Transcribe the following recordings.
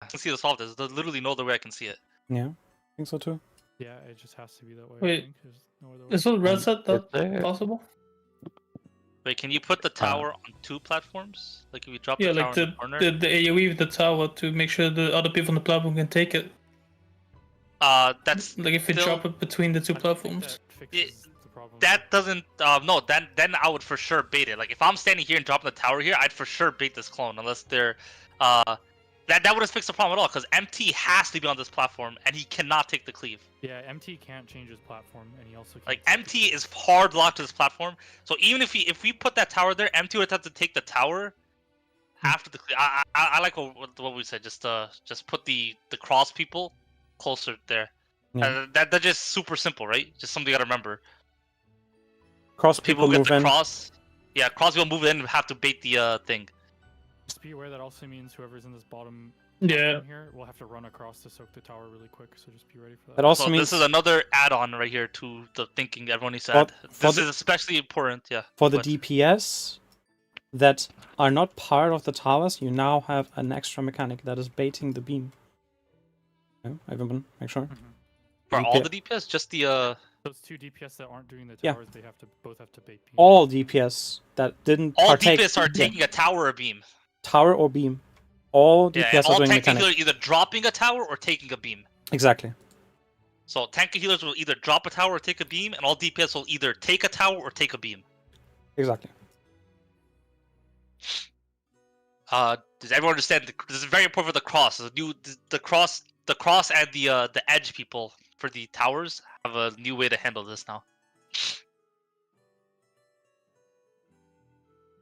can see the solve this. There's literally no other way I can see it. Yeah, I think so too. Yeah, it just has to be that way. Wait, I think. There's no other way. Is what red set that there. possible? Wait, can you put the tower on 2 platforms? Like if you drop Yeah, the tower like in the corner? the AoE of the tower to make sure the other people on the platform can take it. That's Like if you still- drop it between the two I think platforms. that fixes the problem. that doesn't. No, then I would for sure bait it. Like if I'm standing here and dropping the tower here, I'd for sure bait this clone unless they're. That wouldn't fix the problem at all because MT has to be on this platform and he cannot take the cleave. Yeah, MT can't change his platform, and he also can't Like take the MT is hard locked to this platform. So even if we put that tower there, MT would have to take the tower after the cleave. I like what we said. Just put the cross people closer there. Yeah. That's just super simple, right? Just something you gotta remember. Cross People people get move the in. cross. Yeah, cross people move in and have to bait the thing. Just be aware that also means whoever's in this bottom Yeah. platform here will have to run across to soak the tower really quick. So just be ready for that. That also So means this is another add-on right here to the thinking everyone needs to For- add. for This the- is especially important, yeah. for the But- DPS that are not part of the towers, you now have an extra mechanic that is baiting the beam. Yeah, everyone, make sure. For all DPS the DPS, just the Those 2 DPS that aren't doing the Yeah. towers, they both have to bait beam. All DPS that didn't all partake DPS are yeah, taking a tower or beam. tower or beam. All Yeah, DPS and are all doing tank mechanic. healers are either dropping a tower or taking a beam. Exactly. So tank healers will either drop a tower or take a beam, and all DPS will either take a tower or take a beam. Exactly. Does everyone understand? This is very important for the cross. The cross and the edge people for the towers have a new way to handle this now.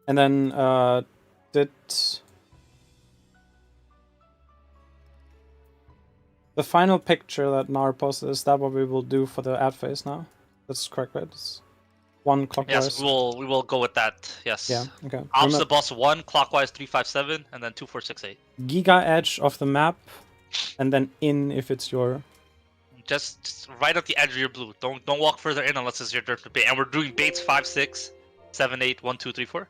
And then did the final picture that Nar posted, is that what we will do for the ad phase now? That's correct, right? It's one clockwise. Yes, we will go with that. Yes. Yeah, okay. Opposite boss 1, clockwise 357, and then 2 4 6 8. Giga edge of the map, and then in if it's your. Just right at the edge of your blue. Don't walk further in unless it's your dirt to bait. And we're doing baits 5 6 7 8 1 2 3 4.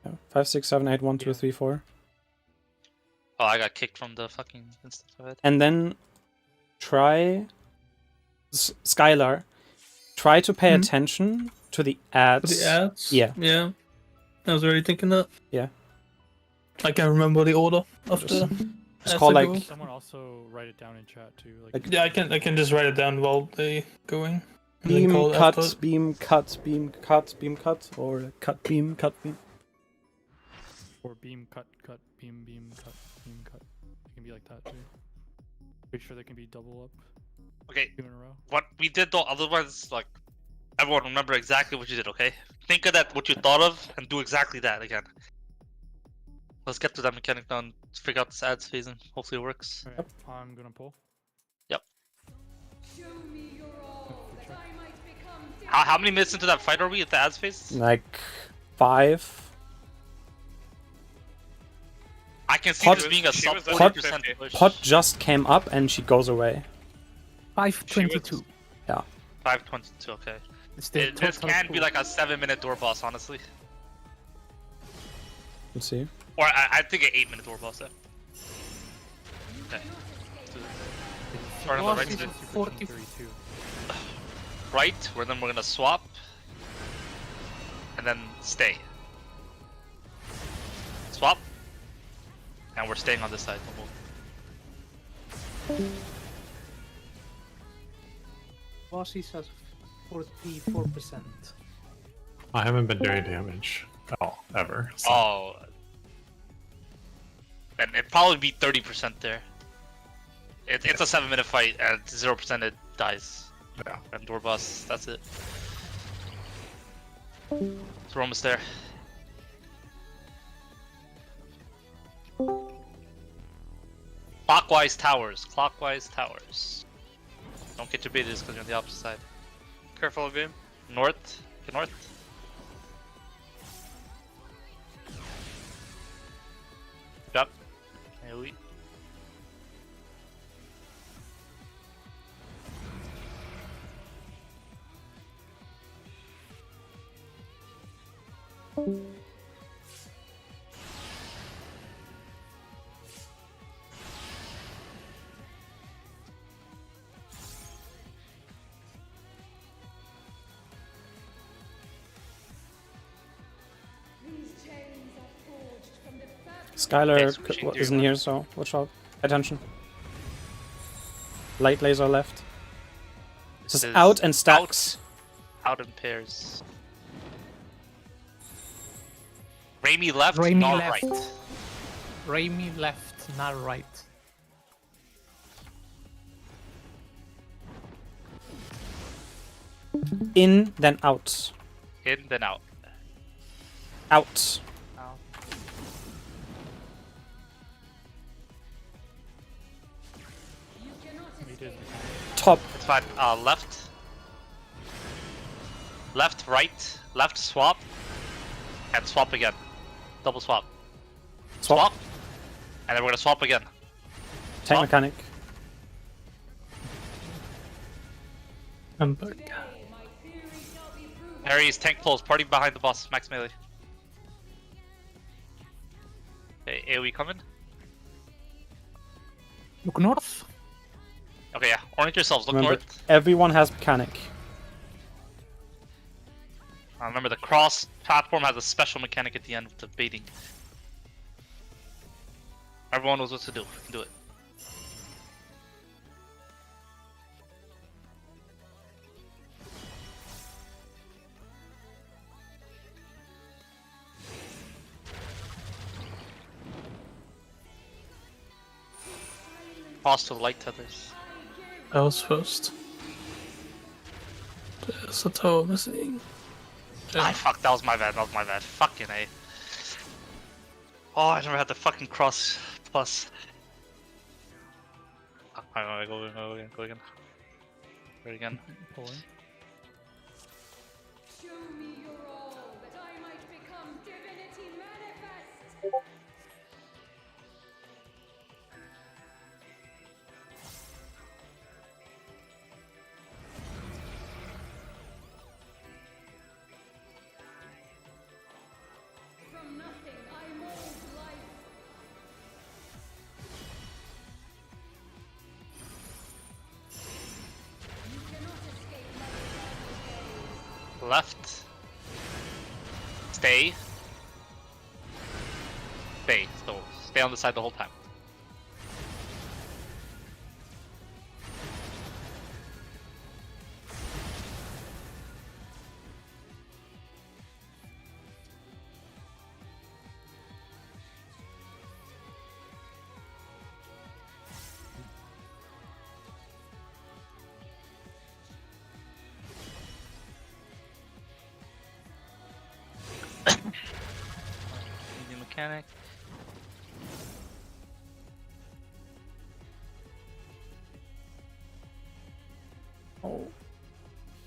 Yeah, 5, 6, 7, 8, 1, 2, 3, 4. Oh, I got kicked from the fucking instance of it. And then try Skylar. Try to pay attention to the ads. The ads? Yeah. Yeah. I was already thinking that. Yeah. I can't remember the order of Just- the. It's ads called are like going. Someone also write it down in chat too. Like- Yeah, I can just write it down while they going. And then beam call it cut, after. beam cut, beam cut, beam cut, or cut beam, cut beam. Or beam cut, beam cut, beam cut. It can be like that too. Pretty sure they can be double up Okay, 2 in a row. what we did though, otherwise, like, everyone remember exactly what you did, okay? Think of that, what you thought of, and do exactly that again. Let's get to that mechanic now and figure out this ads phase and hopefully it works. Alright, I'm gonna pull. How many minutes into that fight are we at the ads phase? Like 5. I can see Pot- this being a she sub was at 40% 50. push. Pot just came up and she goes away. 522. 522, okay. It's the This total can be pool. like a 7-minute door boss, honestly. Let's see. Or I think an 8-minute door boss there. Okay. Start on the Boss right is side. 40. 32. Right, where then we're gonna swap. And then stay. Swap. And we're staying on this side. Don't move. Bosses has 44%. I haven't been doing damage at all, ever. So. Oh. And it'd probably be 30% there. It's a 7-minute fight, and 0% it dies. Yeah. And door boss, that's it. So we're almost there. Clockwise towers, clockwise towers. Don't get your baited because you're on the opposite side. Careful of him. North, get north. Drop. AoE. Skylar Okay, so machine theory isn't one. here, so watch out. Attention. Light laser left. This is is out and stacks. Out in pairs. Raimi left, Raimi not left. right. Raimi left, not right. In, then out. In, then out. Out. We did. Top. It's fine. Left. Left, right. Left, swap. And swap again. Double swap. Swap. And then we're gonna swap again. Tank Swap. mechanic. I'm back. Harry's tank close. Party behind the boss. Max melee. Okay, AoE coming. Look north. Okay, yeah. Orient yourselves. Look Remember, north. everyone has mechanic. Remember, the cross platform has a special mechanic at the end with the baiting. Everyone knows what to do. Do it. Cross to the light tethers. I was first. There's a toe missing. Ah, fuck, that was my bad, that was my bad. Fucking A. Oh, I never had the fucking cross plus. Fuck, go again. Do it again. Pulling. Show me your all, that I might become divinity manifest. From nothing I mold life. You cannot escape my eternal gaze. Left. Stay. Stay. So stay on the side the whole time. Medium mechanic. Oh,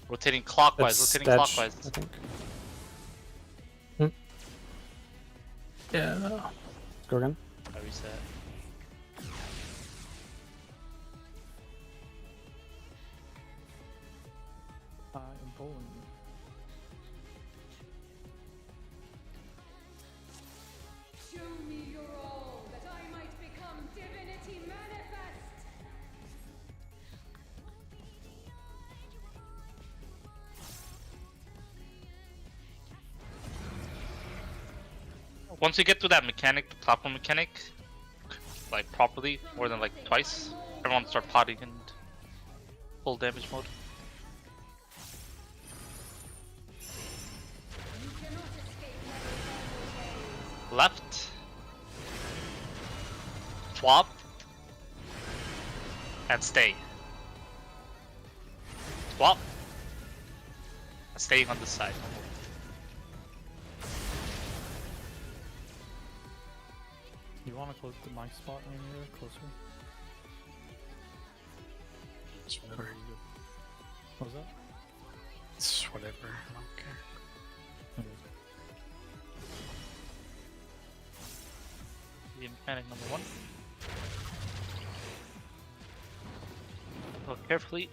Rotating clockwise, that's rotating Stetch, clockwise. I think. Yeah. Let's go again. I reset. I am pulling. Show me your all, that I might become divinity manifest. Once you get to that mechanic, the platform mechanic, like properly, more than like twice, everyone start potting and full damage mode. You cannot escape my eternal gaze. Left. Swap. And stay. Swap. Staying on this side. You want to close the mic spot right here, closer? It's whatever. What was that? It's whatever. I don't care. Okay. The mechanic number one. Look carefully.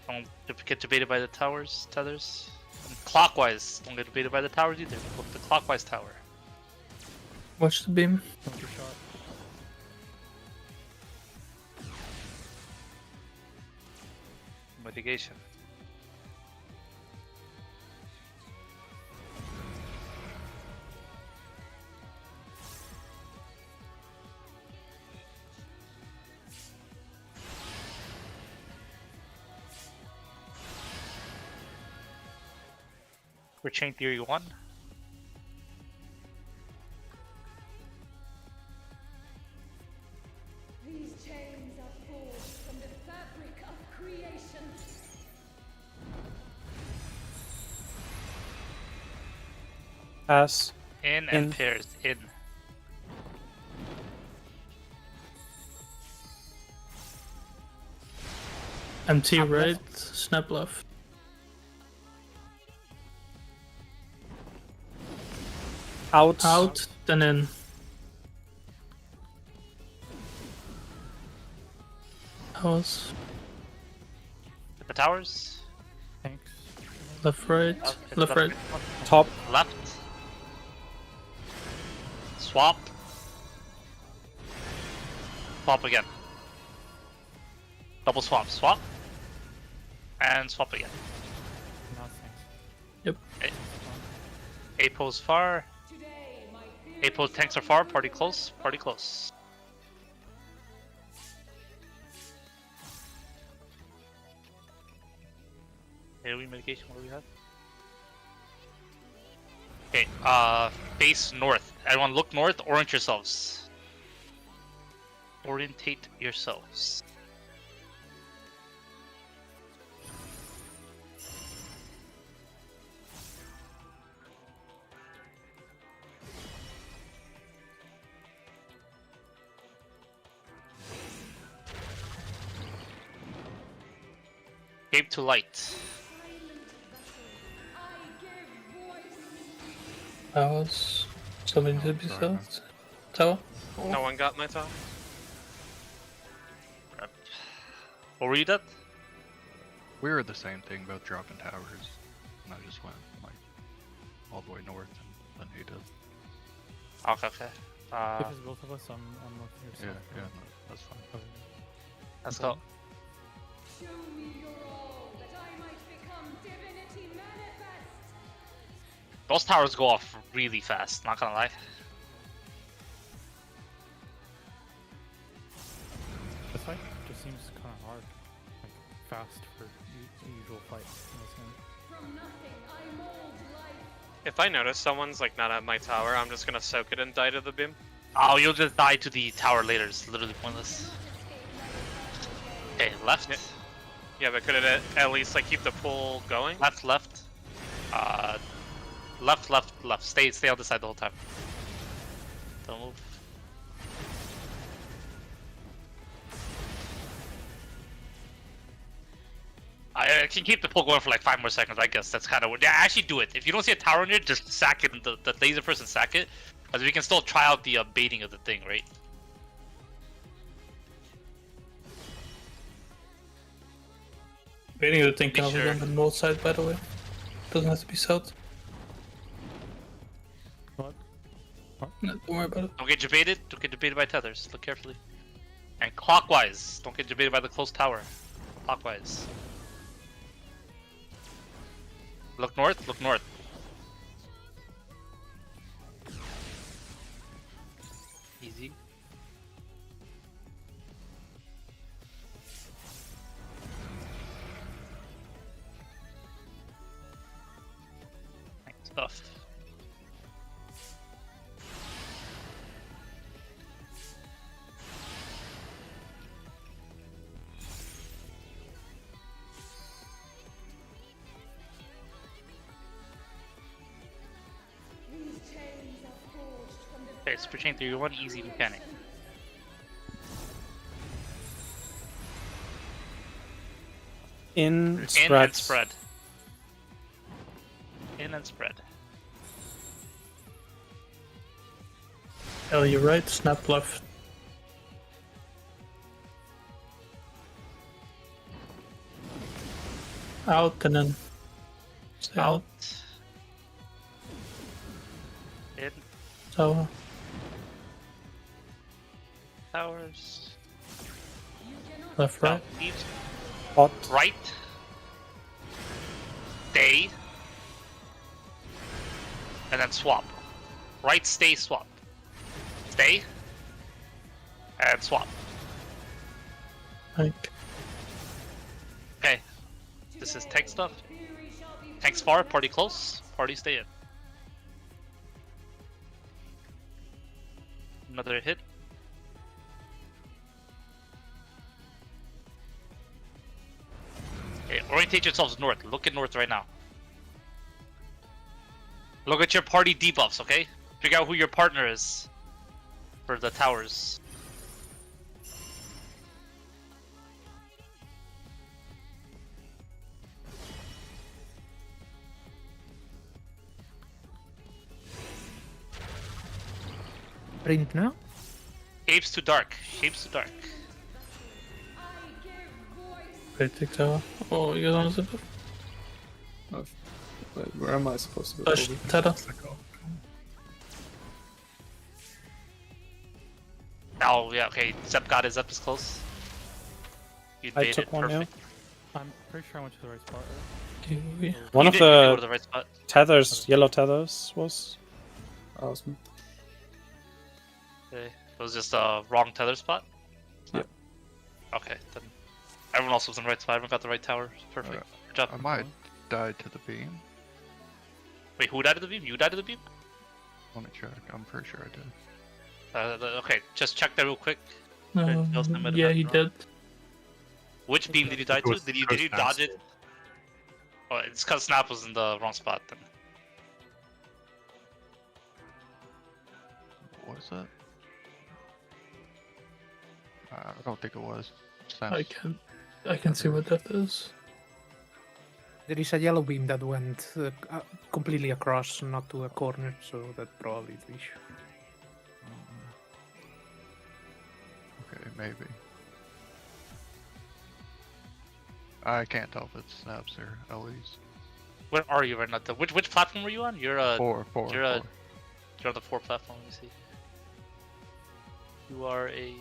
Don't get debated by the tethers. And clockwise, don't get debated by the towers either. Look the clockwise tower. Watch the beam. Counter shot. Mitigation. For Chain Theory 1. These chains are forged from the fabric of creation. Pass. In In. and pairs. In. MT right, snap left. Out. Out, then in. House, Hit the towers. Thanks. left, right, Hit left, right. Top. Left. Swap. Swap again. Double swap. Swap. And swap again. Nothing. A pose far. Today, my A pose tanks are far. Party close. Party close. AoE mitigation, what do we have? Okay, face north. Everyone look north, orient yourselves. Orientate yourselves. Escape to light. House, something to be south. Tower. No one got my top. What were you at? We were the same thing, both dropping towers, and I just went like all the way north, and then he did. Okay, okay. If it's both of us, I'm north here. Yeah, no, that's fine. Okay. Let's go. Show me your all, that I might become divinity manifest. Those towers go off really fast, not gonna lie. This fight just seems kind of hard, like fast for the usual fight in this game. From nothing, I mold life. If I notice someone's like not at my tower, I'm just gonna soak it and die to the beam. Oh, you'll just die to the tower later. It's literally pointless. Okay, left. Yeah, but could it at least like keep the pool going? Left, left. Left, left, left. Stay on this side the whole time. Don't move. I can keep the pull going for like 5 more seconds, I guess. That's kind of what. Yeah, actually do it. If you don't see a tower in here, just sack it. And the laser person sack it. Because we can still try out the baiting of the thing, right? Waiting to think Be of it sure. on the north side, by the way. Doesn't have to be south. What? No, don't worry about it. Don't get debated. Don't get debated by tethers. Look carefully. And clockwise. Don't get debated by the close tower. Clockwise. Look north. Look north. Easy. Nice stuff. These chains are forged from the Okay, Super Chain 3, one easy mechanic. In. In Spread. and spread. In and spread. Hell, you're right. Snap left. Out and then stay out. Out. In. Tower. Towers. Left, Now, right. leave. Hot. Right. Stay. And then swap. Right, stay, swap. Stay. And swap. Like, Okay. This is tank stuff. Tanks far, party close. Party stay in. Another hit. Okay, orientate yourselves north. Look at north right now. Look at your party debuffs, okay? Figure out who your partner is for the towers. Bring it now. Shapes to dark. Shapes to dark. I give voice. Great take tower. Oh, you don't know. Oh, wait, where am I supposed to go? Touch tether. Oh, yeah, okay. Zepp got it. Zepp is close. You I baited. took one now. Perfect. I'm pretty sure I went to the right spot. One You of did go to the the right spot. tethers, yellow tethers, was awesome. Okay. It was just a wrong tether spot? Yep. Okay, then everyone else was in the right spot. Everyone got the right tower. Perfect. Alright. Good job. I might die to the beam. Wait, who died to the beam? You died to the beam? Let me check. I'm pretty sure I did. Okay, just check that real quick. Yeah, he did. Which beam did you die It to? was Did you first dodge pass. it? Oh, it's because Snap was in the wrong spot then. What was that? I don't think it was. I can see what that is. There is a yellow beam that went completely across, not to a corner, so that probably is the issue. Okay, maybe. I can't tell if it's snaps or Ellie's. Where are you right now? Which platform were you on? You're Four. you're on the 4 platform. Let me see. You are a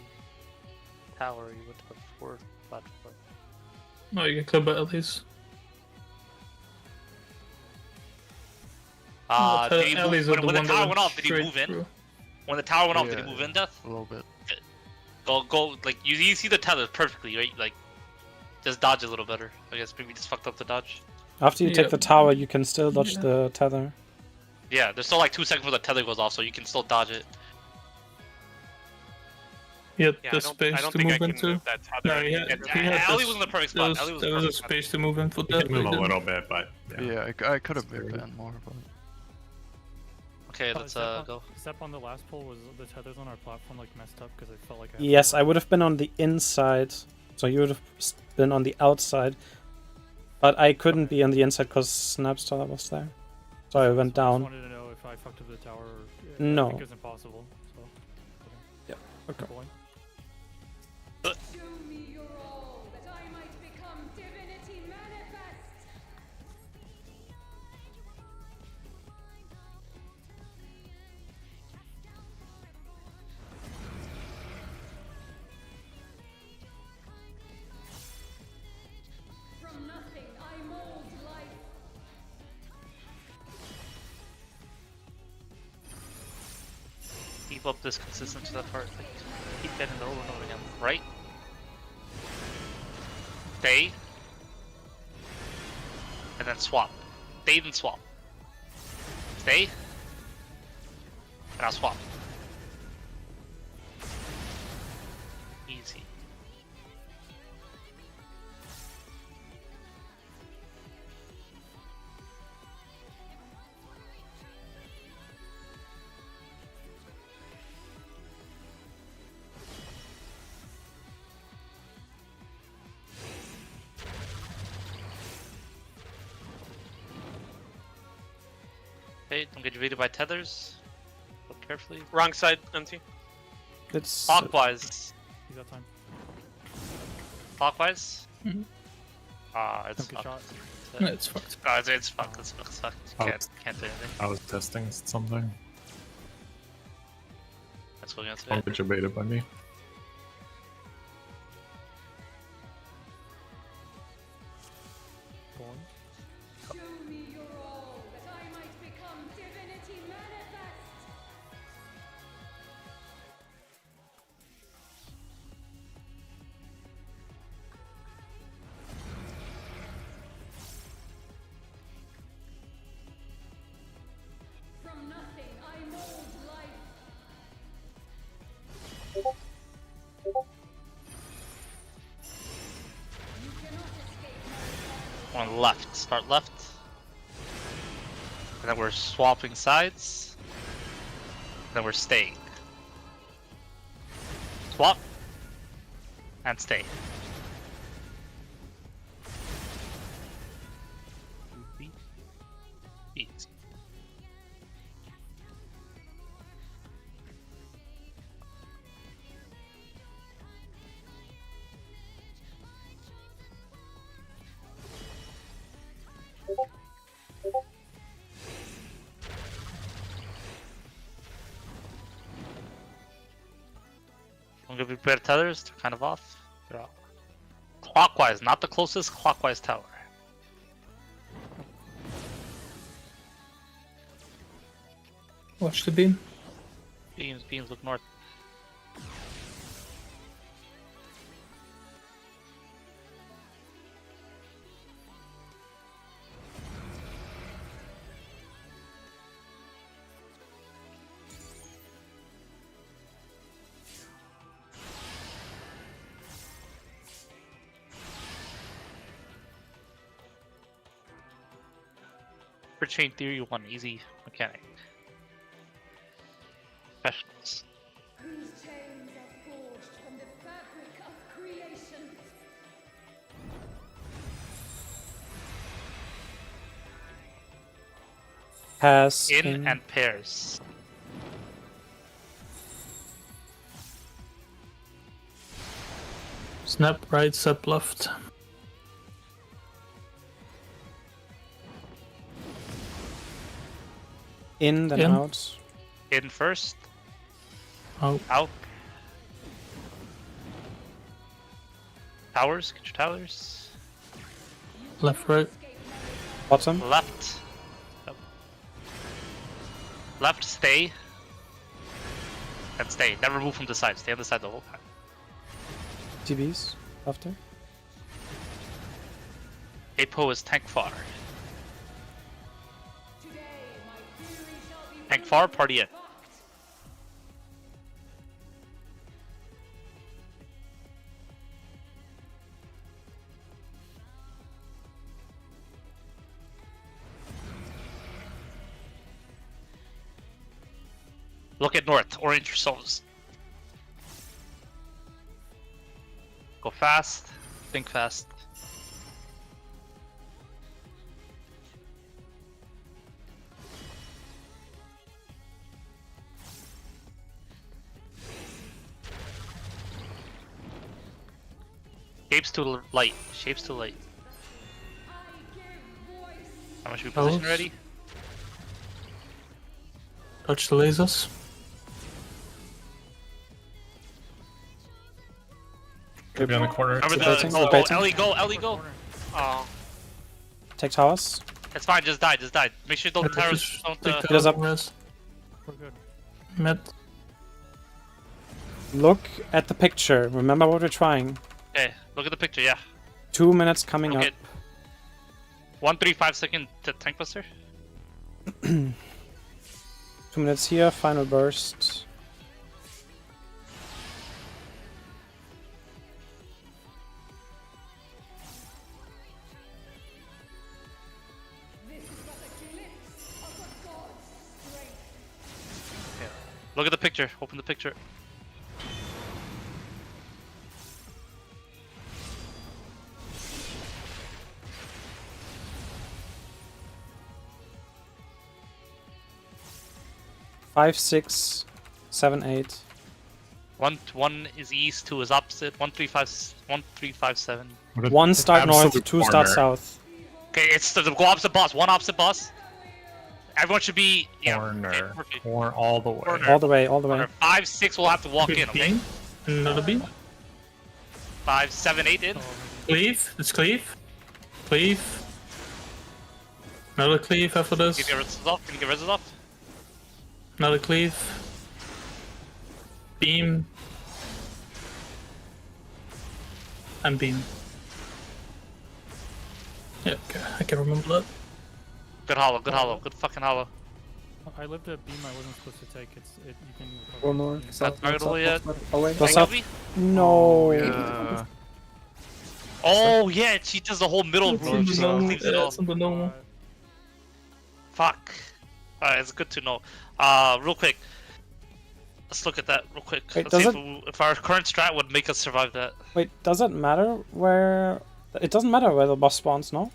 tower. You went to the 4 platform. No, you get clear by at least. Did he Ellie's move, the when the one that tower went went off? Did he straight move in? through. When the tower went off, did he Yeah. move in, Death? A little bit. Go, like you see the tether perfectly, right? Like, just dodge a little better. I guess maybe just fucked up the dodge. After you Yeah. take the tower, you can still dodge Yeah. the tether. Yeah, there's still like 2 seconds before the tether goes off, so you can still dodge it. Yeah, Yeah, the I space don't to think I move can into. move that tether. No, he had, Get he had Ellie this- was in the perfect there spot. was, Ellie was there was a perfect spot. space to move in for You that. can move but a he didn't. little bit, but Yeah, I could have moved in more, but Okay, let's go. Step on the last pull, was the tethers on our platform like messed up because I felt like Yes, I would have been on the inside, so you would have been on the outside. But I couldn't be on the inside because Snap's tower was there. So I went I down. just wanted to know if I fucked up the tower. No. I think it was impossible. So. Yeah, okay. Pulling. Show me your all, that I might become divinity manifest. From nothing I mold life. Keep up this consistency to that part. Like, keep getting it over and over again. Right? Stay. And then swap. Stay then swap. Stay. And I'll swap. Easy. Okay, don't get evaded by tethers. Look carefully. Wrong side, empty. It's Clockwise. You got time. Clockwise? Mhm. It's Don't get fucked. shot. Yeah, it's fucked. It's fucked. It's fucked. Oh. Can't do anything. I was testing something. Let's go against Don't it. get debated by me. Pulling. Show me your all, that I might become divinity manifest. then left. Start left. And then we're swapping sides. And then we're staying. Swap. And stay. Easy. I'm gonna prepare tethers. They're kind of off. They're off. Clockwise, not the closest clockwise tower. Watch the beam. Beams look north. For chain theory 1, easy mechanic. Professionals. These chains are forged from the fabric of creation. Pass In and pairs. Snap right, step left. in, then In. out. In first. Out. Out. Towers. Get your towers. Left, right. Bottom. Left. Yep. Left. Stay. And stay. Never move from the side. Stay on the side the whole time. TVs after. Apo is tank far. Tank far. Party in. Look at north, orient yourselves. Go fast, think fast. Shapes too light, shapes too light. How much are we position Close. ready? Touch the lasers. Could be on the corner. Remember Debating, the debating. Ellie go, Ellie go. Oh, Take towers. it's fine. Just die, just die. Make sure don't terrorists don't. Take Healers up. res. We're good. Mid. Look at the picture. Remember what we're trying. Okay, look at the picture. Yeah. 2 minutes coming Okay. up. 135 second to tank buster. 2 minutes here. Final burst. Look at the picture. Open the picture. Five, 6, 7, 8. One is east, two is opposite. 135, 1, 3, 5, 7. One start north, Absolute 2 start corner. south. Okay, it's the go opposite boss. One opposite boss. Everyone should be Corner. Okay, perfect. Corner all the way. Corner. All the way, all the way. Corner. 5, 6 will have to walk in. Okay. Beam. Another beam. 5, 7, 8 in. Cleave. It's cleave. Cleave. Another cleave after Can you this. get resistance off? Can you get resistance off? Another cleave. Beam. And beam. Yeah, okay, I can remember that. Good hollow. Good hollow. Good fucking hollow. I lived a beam I wasn't supposed to take. You can recover. Go north, Is south, that targetable north, yet? south, north, away. Go Tank south. heavy? No. Oh yeah, she does the whole middle It's room. on the She normal. leaves it Yeah, all. it's on the normal. Fuck. Alright, it's good to know. Real quick. Let's look at that real quick. Wait, Let's see does if our current strat would make us survive that. Wait, does it matter where... It doesn't matter where the boss spawns, no?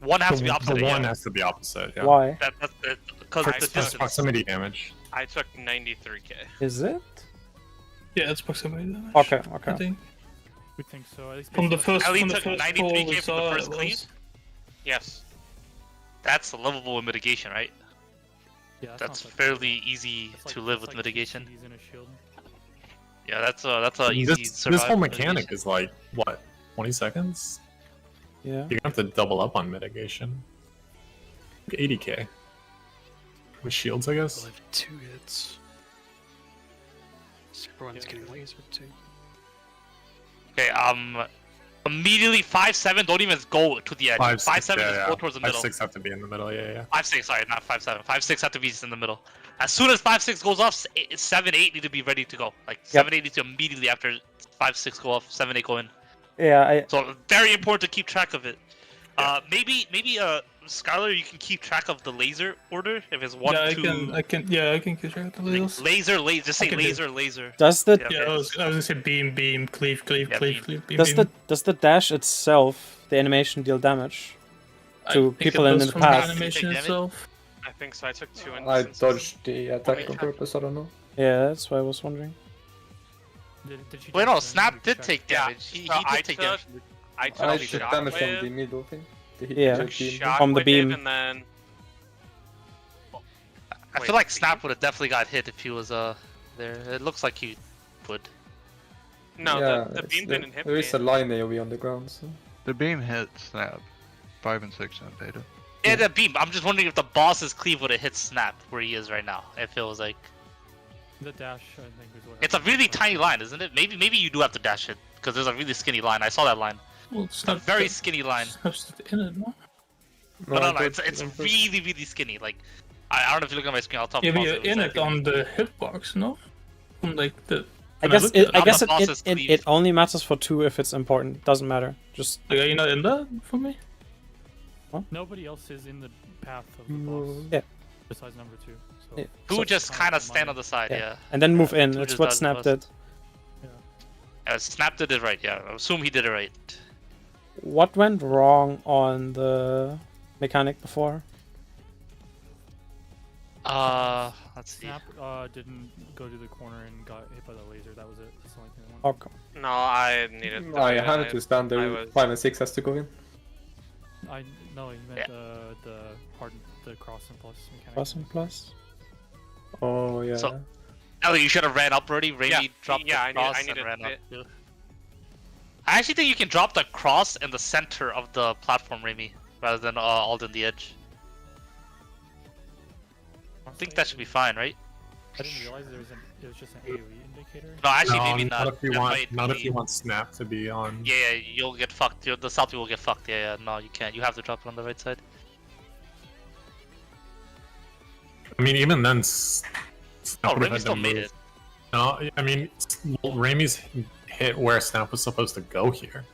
One has to be opposite. The one Yeah. has to be opposite. Yeah. Why? That's because the That's distance. proximity damage. I took 93k. Is it? Yeah, it's proximity damage. Okay, I okay. think. We think so. At least From the based on first, Ellie from the took first 93K call we from the saw, first it cleave? was- Yes. That's livable with mitigation, right? Yeah, That's not that fairly bad. easy That's to like- live that's with like mitigation. TCs in a shield. Yeah, that's a easy This survival whole mitigation. mechanic is like what, 20 seconds? Yeah. You're gonna have to double up on mitigation. 80k. With shields, I guess. We'll have 2 hits. Everyone's getting lasered too. Okay, immediately 5-7. Don't even go to the edge. 5-7 just go towards the middle. 5-6 have to be in the middle. Yeah. 5-6, sorry, not 5-7. 5-6 have to be just in the middle. As soon as 5-6 goes off, 7-8 need to be ready to go. Like 7-8 needs to immediately after 5-6 go off, 7-8 go in. Yeah, So very important to keep track of it. Maybe Skylar, you can keep track of the laser order if it's 1, Yeah, 2. I can keep track of the lasers. Laser. Just say I can do. laser. Does the Yeah. Yeah, I was gonna say beam, cleave, Yeah, beam. does the dash itself, the animation, deal damage to people in the from the past? animation Take damage? itself. I think so. I took 2 I instances. dodged the attack on purpose, I don't know. Yeah, that's why I was wondering. Did she Wait, dash no, in? Snap We did checked. take Yeah, damage. He so I did take took- damage. I took I the took damage from the shockwave, middle thing. The Yeah. hit beam. From the shockwave, beam. and then I Wait, feel like the Snap would have definitely got hit if he was there. It looks like he would. no, Yeah, the beam there- didn't hit there me. is a line AoE on the ground, so... The beam hit Snap. 5 and 6 on beta. Yeah, the beam. I'm just wondering if the boss's cleave would have hit Snap where he is right now. If it was like, The dash, I think, is what. it's a really tiny line, isn't it? Maybe you do have to dash it because there's a really skinny line. I saw that line. Well, It's a very skinny line. Snap's in it, no? No, I it's thought- really skinny. Like, I don't know if you look at my screen. I'll tell Yeah, you. but you're in it on the hitbox, no? On like the. I when guess looked it, at I On guess the it, boss's it, it, cleave. it only matters for 2 if it's important. Doesn't matter. Just Like, are you not in that for me? Nobody else is in the path of the boss. Yeah. Besides number 2. So. Yeah. Who just kind of stand remind- on the side? Yeah. Yeah. and then move in. Who It's just what does Snap boss. did. Snap did it right. Yeah. I assume he did it right. What went wrong on the mechanic before? Let's see. Snap didn't go to the corner and got hit by the laser. That was it. That's the only thing that went. Okay. No, I needed. to I do had that. to stand I there, was- 5 and 6 has to go in. No, he meant the cross and plus mechanic. Plus and plus. Oh, yeah. So- Ellie, you should have ran up already. Raimi Yeah, dropped yeah, the I cross needed and ran up. it. Too. I actually think you can drop the cross in the center of the platform, Raimi, rather than all in the edge. I think that should be fine, right? I didn't realize it was just an AoE indicator. No, actually, No, maybe not. if you That want, might not if be- you want Snap to be on. Yeah, you'll get fucked. The Salty will get fucked. Yeah, no, you can't. You have to drop it on the right side. I mean, even then, Snap Oh, would've Raimi had still to made move. it. No, I mean, Raimi's hit where Snap was supposed to go here.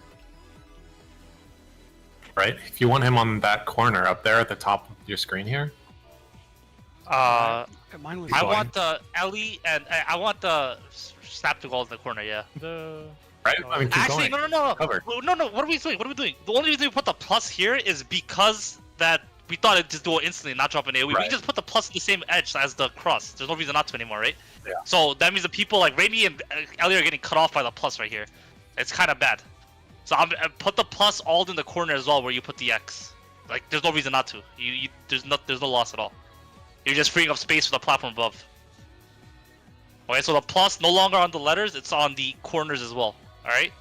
Right? If you want him on that corner up there at the top of your screen here. Mine was I fine. want the Ellie and I want the Snap to go in the corner. Yeah. The Right? I mean, keep Actually, going. no. Covered. No. What are we doing? The only reason we put the plus here is because that we thought it'd just do it instantly, not drop an AoE. We Right. just put the plus in the same edge as the cross. There's no reason not to anymore, right? Yeah. So that means the people like Raimi and Ellie are getting cut off by the plus right here. It's kind of bad. So I put the plus all in the corner as well, where you put the X. Like, there's no reason not to. There's no loss at all. You're just freeing up space for the platform above. Okay, so the plus no longer on the letters, it's on the corners as well. All right,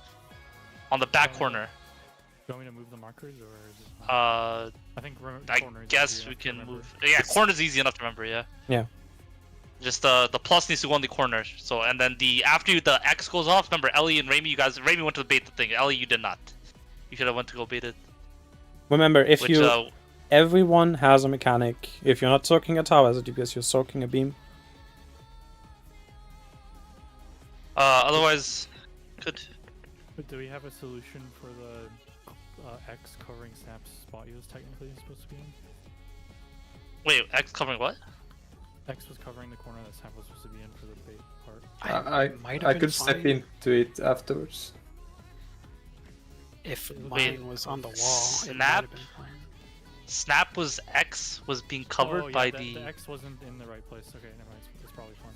on the back corner. Do you want me to move the markers or? Is it I think I corners is guess easy we enough to can remember. move. Yeah, corner's easy enough to remember. Yeah. Yeah. Just the plus needs to go on the corner. So and then after the X goes off, remember Ellie and Raimi, Raimi went to bait the thing. Ellie, you did not. You should have went to go bait it. Remember, if Which you everyone has a mechanic. If you're not soaking a tower as a DPS, you're soaking a beam. otherwise, good. But do we have a solution for the X covering Snap's spot he was technically supposed to be in? Wait, X covering what? X was covering the corner that Snap was supposed to be in for the bait part. I could step into it afterwards. If Wait, mine was on the wall, it might Snap? have been fine. Snap was X was being covered Oh, yeah, by the X wasn't in the right place. Okay, never mind. It's probably fine.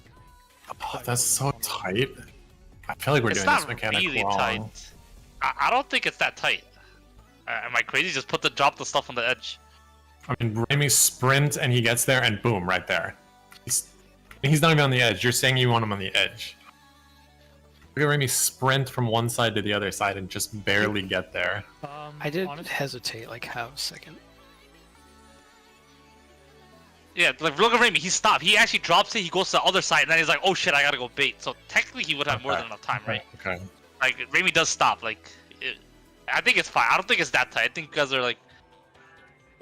Oh, that's so tight. I feel like we're It's doing not this mechanic really wrong. tight. I don't think it's that tight. Am I crazy? Just drop the stuff on the edge. I mean, Remy sprint and he gets there and boom, right there. He's not even on the edge. You're saying you want him on the edge. Look at Remy sprint from one side to the other side and just barely get there. I did hesitate like half a second. Yeah, like look at Remy. He stopped. He actually drops it. He goes to the other side, and then he's like, "Oh shit, I gotta go bait." So technically, he would have more than enough time, right? Okay. Like Remy does stop. Like, I think it's fine. I don't think it's that tight. I think you guys are like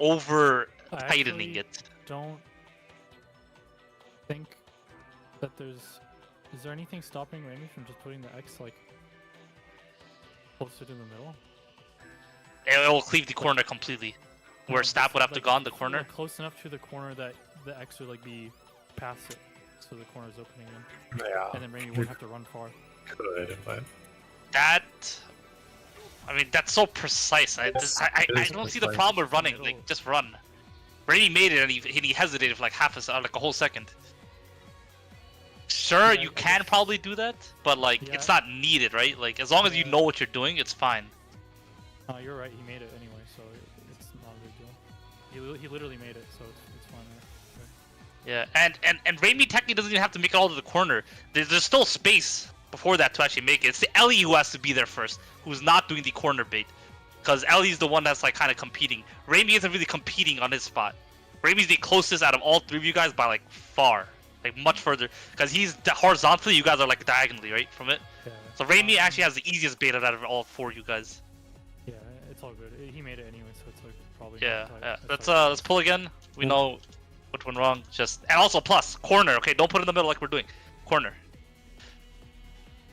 over tightening it. Don't think that there's. Is there anything stopping Remy from just putting the X like closer to the middle? It will cleave the corner completely. Where Snap would have to go on the corner. Like, close enough to the corner that the X would like be past it, so the corner's opening in. Yeah. And then Remy won't have to run far. Could, but That. I mean, that's so precise. I don't see the problem with running. Like, just run. Remy made it, and he hesitated for like like a whole second. Sure, you can probably do that, but like it's not needed, right? Like as long as you know what you're doing, it's fine. You're right. He made it anyway, so it's not a big deal. He literally made it, so it's fine. Right? Yeah, and Remy technically doesn't even have to make it all to the corner. There's still space before that to actually make it. It's the Ellie who has to be there first, who's not doing the corner bait, because Ellie's the one that's like kind of competing. Remy isn't really competing on his spot. Remy's the closest out of all three of you guys by like far. Like much further, because he's horizontally, you guys are like diagonally, right, from it. Yeah. So Remy actually has the easiest bait out of all four of you guys. Yeah, it's all good. He made it anyway, so it's like probably. Yeah, not yeah. Let's pull again. We know what went wrong. And also plus corner. Okay, don't put it in the middle like we're doing. Corner.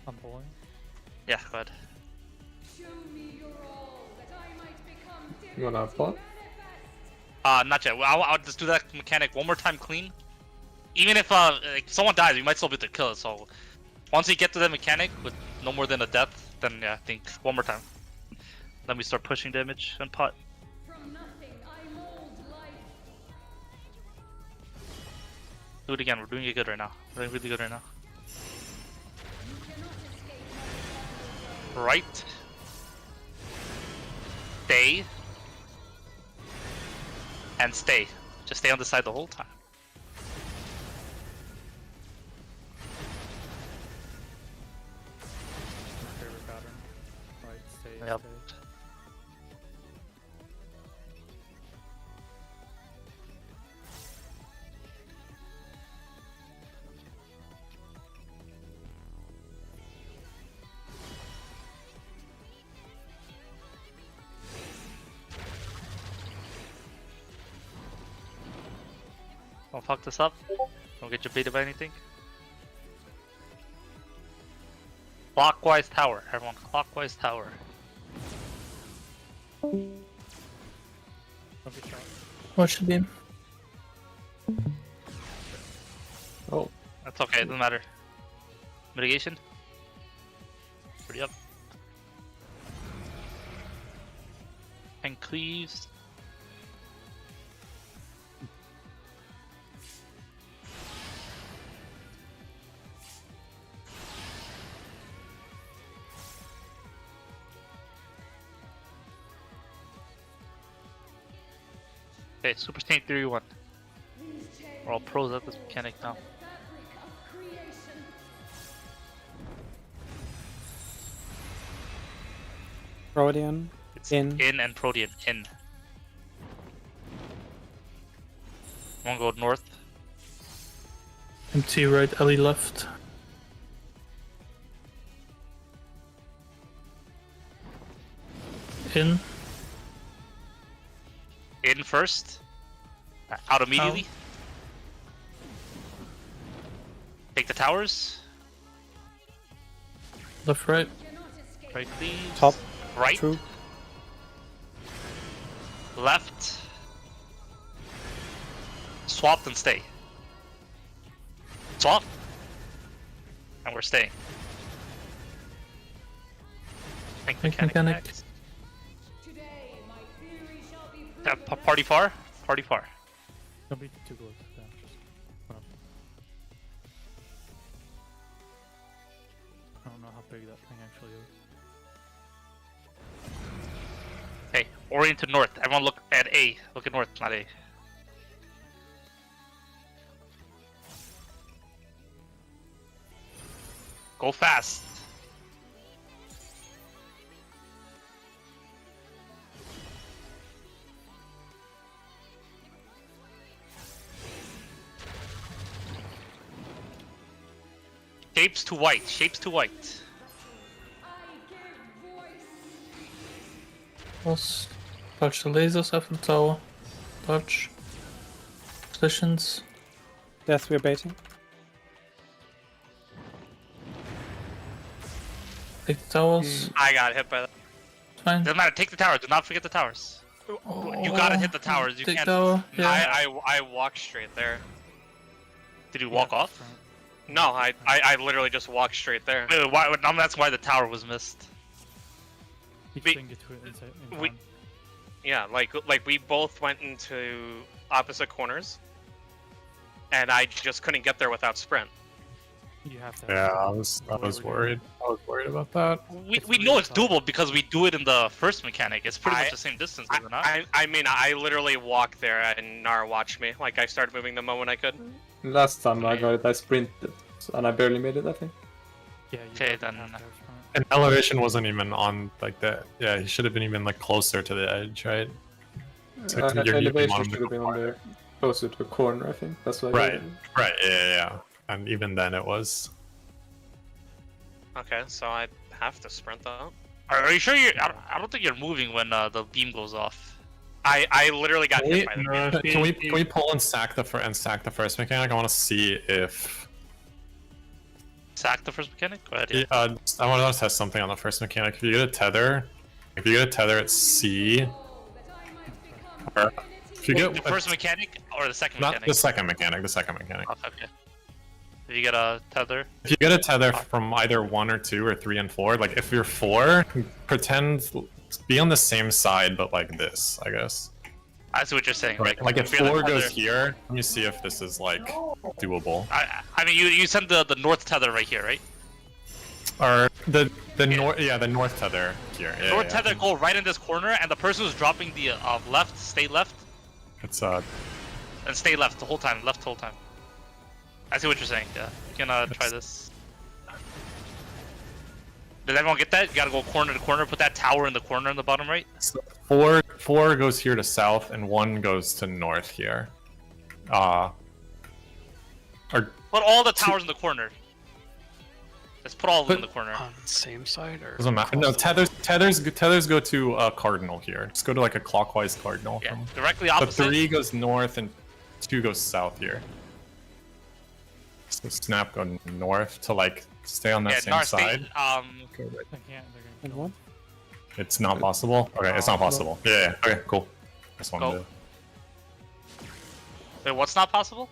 I'm pulling. Yeah, go ahead. Show me your all, that I might become You wanna have fun? Not yet. Well, I'll just do that mechanic one more time clean. Even if like, someone dies, we might still be able to kill it. So once we get to that mechanic with no more than a death, then yeah, I think one more time. Then we start pushing damage and pot. From nothing I mold life. Do it again. We're doing it good right now. We're doing really good right now. You cannot escape my thunder. Right. Stay. And stay. Just stay on the side the whole time. My favorite pattern. Right, stay, Yep. stay. Don't fuck this up. Don't get you baited by anything. Clockwise tower, everyone. Clockwise tower. Don't get shot. Watch the beam. Oh, That's okay, it doesn't matter. Mitigation. Pretty up. And cleaves. Okay, Super Saiyan Theory 1. We're all pros at this mechanic now. Fabric of creation. Protean. It's In. and Protean. In. One go north. MT right, Ellie left. In. In first. Out immediately. Take the towers. Left, right. Cannot escape Right, please. Top. Right. True. Left. Swap and stay. Swap. And we're staying. Think mechanic. Next. Today, my theory shall be Party far. Party far. Don't be too close. Yeah, just run up. I don't know how big that thing actually is. Hey, orient to north. Everyone look at A. Look at north, not A. Go fast. Shapes to white. Shapes to white. Let's touch the lasers after the tower. Touch. Positions. Death, we're baiting. Take the towers. I got hit by that. Fine. Doesn't matter. Take the towers. Do not forget the towers. You gotta hit the towers. You Take can't. tower. Yeah. I walked straight there. Did you walk off? No, I literally just walked straight there. Wait, why? That's why the tower was missed. You We- can get to it inside. In we- time. Yeah, like we both went into opposite corners, and I just couldn't get there without sprint. You have to. Yeah, I was worried. I was worried about that. We know it's doable because we do it in the first mechanic. It's pretty much the same distance, is it not? I mean, I literally walked there, and Nar watched me. Like I started moving the moment I could. Last time I got it, I sprinted, and I barely made it, I think. Yeah. You Okay, have to then. have to have sprint. And elevation wasn't even on like that. Yeah, he should have been even like closer to the edge, right? So you're Elevation on should have been on there, closer to the corner, I think. That's why. Right, right, yeah. And even then it was. Okay, so I have to sprint though. Are you sure you're? I don't think you're moving when the beam goes off. I literally got hit by the beam. Can we pull and sack the first mechanic? I want to see if. Sack the first mechanic? Go ahead. Yeah. I want to test something on the first mechanic. If you get a tether, at C, or if you get The first mechanic or the second not mechanic? the second mechanic, the second mechanic. Oh, okay. If you get a tether. If you get a tether from either 1 or 2 or 3 and 4, like if you're 4, pretend be on the same side, but like this, I guess. I see what you're saying. Right. Like if you're the 4 goes tether- here, let me see if this is like doable. I mean, you send the north tether right here, right? Or the north, yeah, the north tether here. Yeah, North yeah. tether go right in this corner, and the person who's dropping the left, stay left, It's and stay left the whole time, left the whole time. I see what you're saying. Yeah, you can try this. Did everyone get that? You gotta go corner to corner. Put that tower in the corner in the bottom right. So 4 goes here to south, and 1 goes to north here. Or Put all the towers in the corner. Let's put all of them in the corner. On the same side or? doesn't matter. No, tethers go to cardinal here. Just go to like a clockwise cardinal. Yeah, From... directly But opposite. 3 goes north and 2 goes south here. So snap go north to like stay on that Yeah, same Nar, side. stay, I can't. They're gonna And kill one. It's not possible. Okay, it's not possible. Yeah. Okay, cool. Just wanted Go. to. Wait, what's not possible?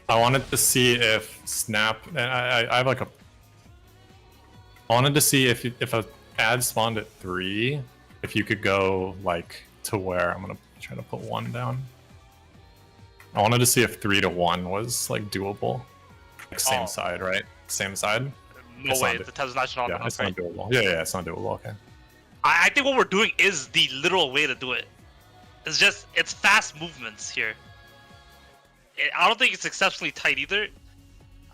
I wanted to see if snap. And I have like a. I wanted to see if a ad spawned at 3, if you could go like to where I'm gonna try to put 1 down. I wanted to see if 3 to 1 was like doable. Like same Oh. side, right? Same side. No It's way. not The tether's not on Yeah, enough, it's right? not doable. Yeah, it's not doable. Okay. I think what we're doing is the literal way to do it. It's fast movements here. I don't think it's exceptionally tight either.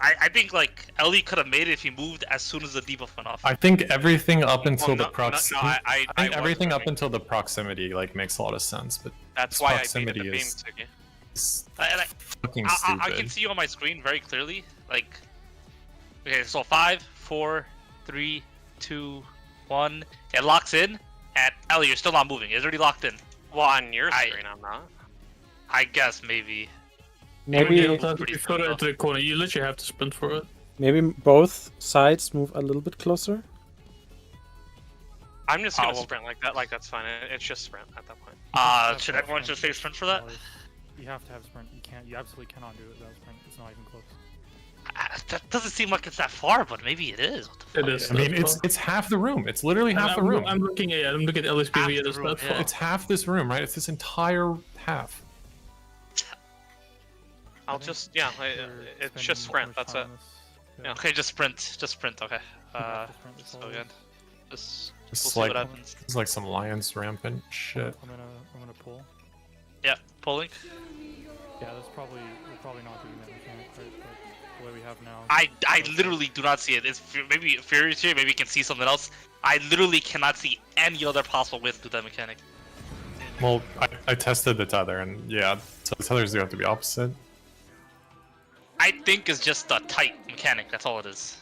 I think like Ellie could have made it if he moved as soon as the debuff went off. I think everything up until the no, proximity. I think was everything up moving. until the proximity like makes a lot of sense, but That's this why I proximity baited the beam, is Tsuki. fucking I stupid. can see you on my screen very clearly. Like, okay, so 5, 4, 3, 2, 1. It locks in. And Ellie, you're still not moving. It's already locked in. Well, on your screen, I'm not. I guess maybe. Maybe You don't have to pretty be further simple. into the corner. You literally have to sprint for it. maybe both sides move a little bit closer. I'm just gonna well- sprint like that. Like that's fine. It's just sprint at that point. Should everyone just say sprint for that? You have to have sprint. You can't. You absolutely cannot do it without sprint. It's not even close. That doesn't seem like it's that far, but maybe it is. What the fuck? It is. I mean, it's half the room. It's literally half the room. I'm looking at LSPV. Half It is the room, that yeah. far. It's half this room, right? It's this entire half. I'll just yeah. It's just sprint. That's it. Yeah. Okay, just sprint. Just sprint. Okay. Just So again, just we'll It's see like what happens. it's like some lion's rampant shit. I'm gonna pull. Yeah, pulling. Yeah, we're probably not doing that mechanic, right? But the way we have now. I literally do not see it. It's maybe Fury's here. Maybe you can see something else. I literally cannot see any other possible way to do that mechanic. Well, I tested the tether, and yeah, so the tethers do have to be opposite. I think it's just a tight mechanic. That's all it is.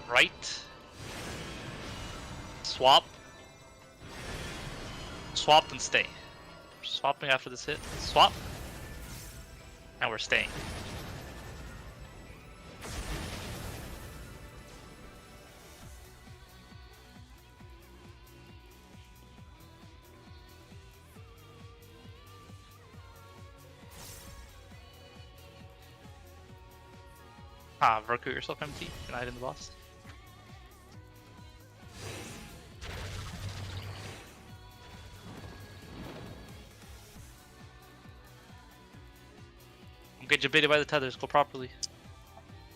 Right. Swap. Swap and stay. Swapping after this hit. Swap. And we're staying. Verku yourself empty. Can I hide in the boss? Don't get debated by the tethers. Go properly.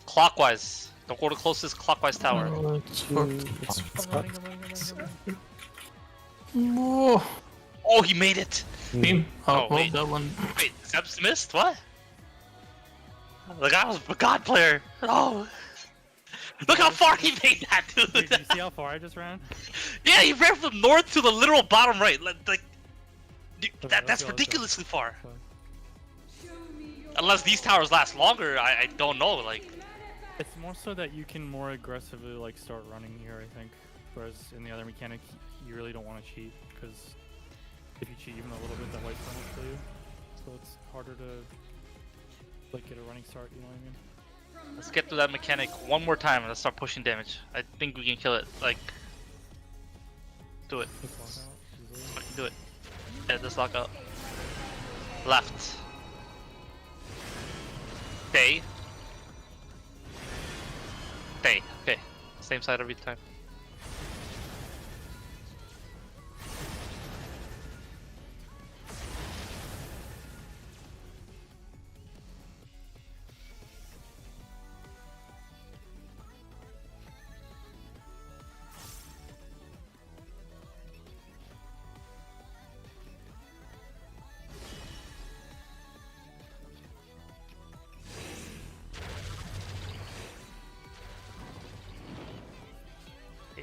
Clockwise. Don't go to closest clockwise tower. Oh, it's fucked. It's Oh, he made it! Beam. Oh, wait. that one. Wait, Zepp's missed? What? The guy was a god player. Oh. Look how far he made that, dude. Wait, did you see how far I just ran? Yeah, he ran from north to the literal bottom right. Like, dude, Okay, that's let's go. ridiculously far. So, Unless these towers last longer, I don't know. Like, it's more so that you can more aggressively like start running here, I think. Whereas in the other mechanic, you really don't want to cheat because if you cheat even a little bit, that white turn will kill you. So it's harder to like get a running start. You know what I mean? let's get through that mechanic one more time and let's start pushing damage. I think we can kill it. Like, do it. Just walk out, easily. Fucking do it. Yeah, just lock out. Left. Stay. Stay. Okay. Same side every time.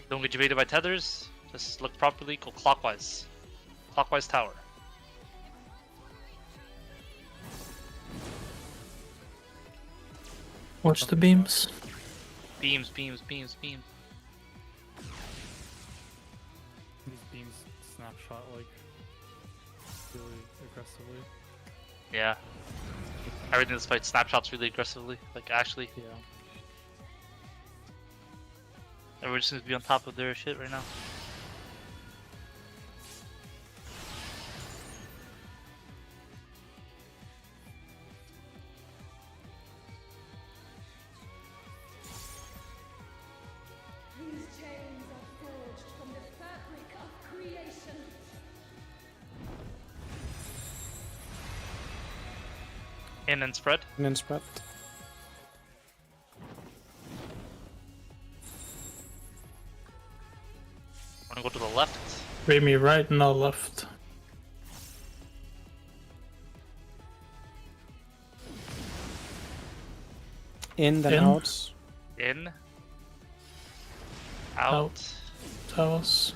Don't get debated by tethers. Just look properly. Go clockwise. Clockwise tower. Watch the beams. Beams, beams, beams, beams. These beams snapshot like really aggressively. Yeah. Everything in this fight snapshots really aggressively. Like, actually. Yeah. Everyone just needs to be on top of their shit right now. These chains are forged from the fabric of creation. In and spread. And then spread. Wanna go to the left? Remy right, no left. In, then In. out. In. Out. Towers.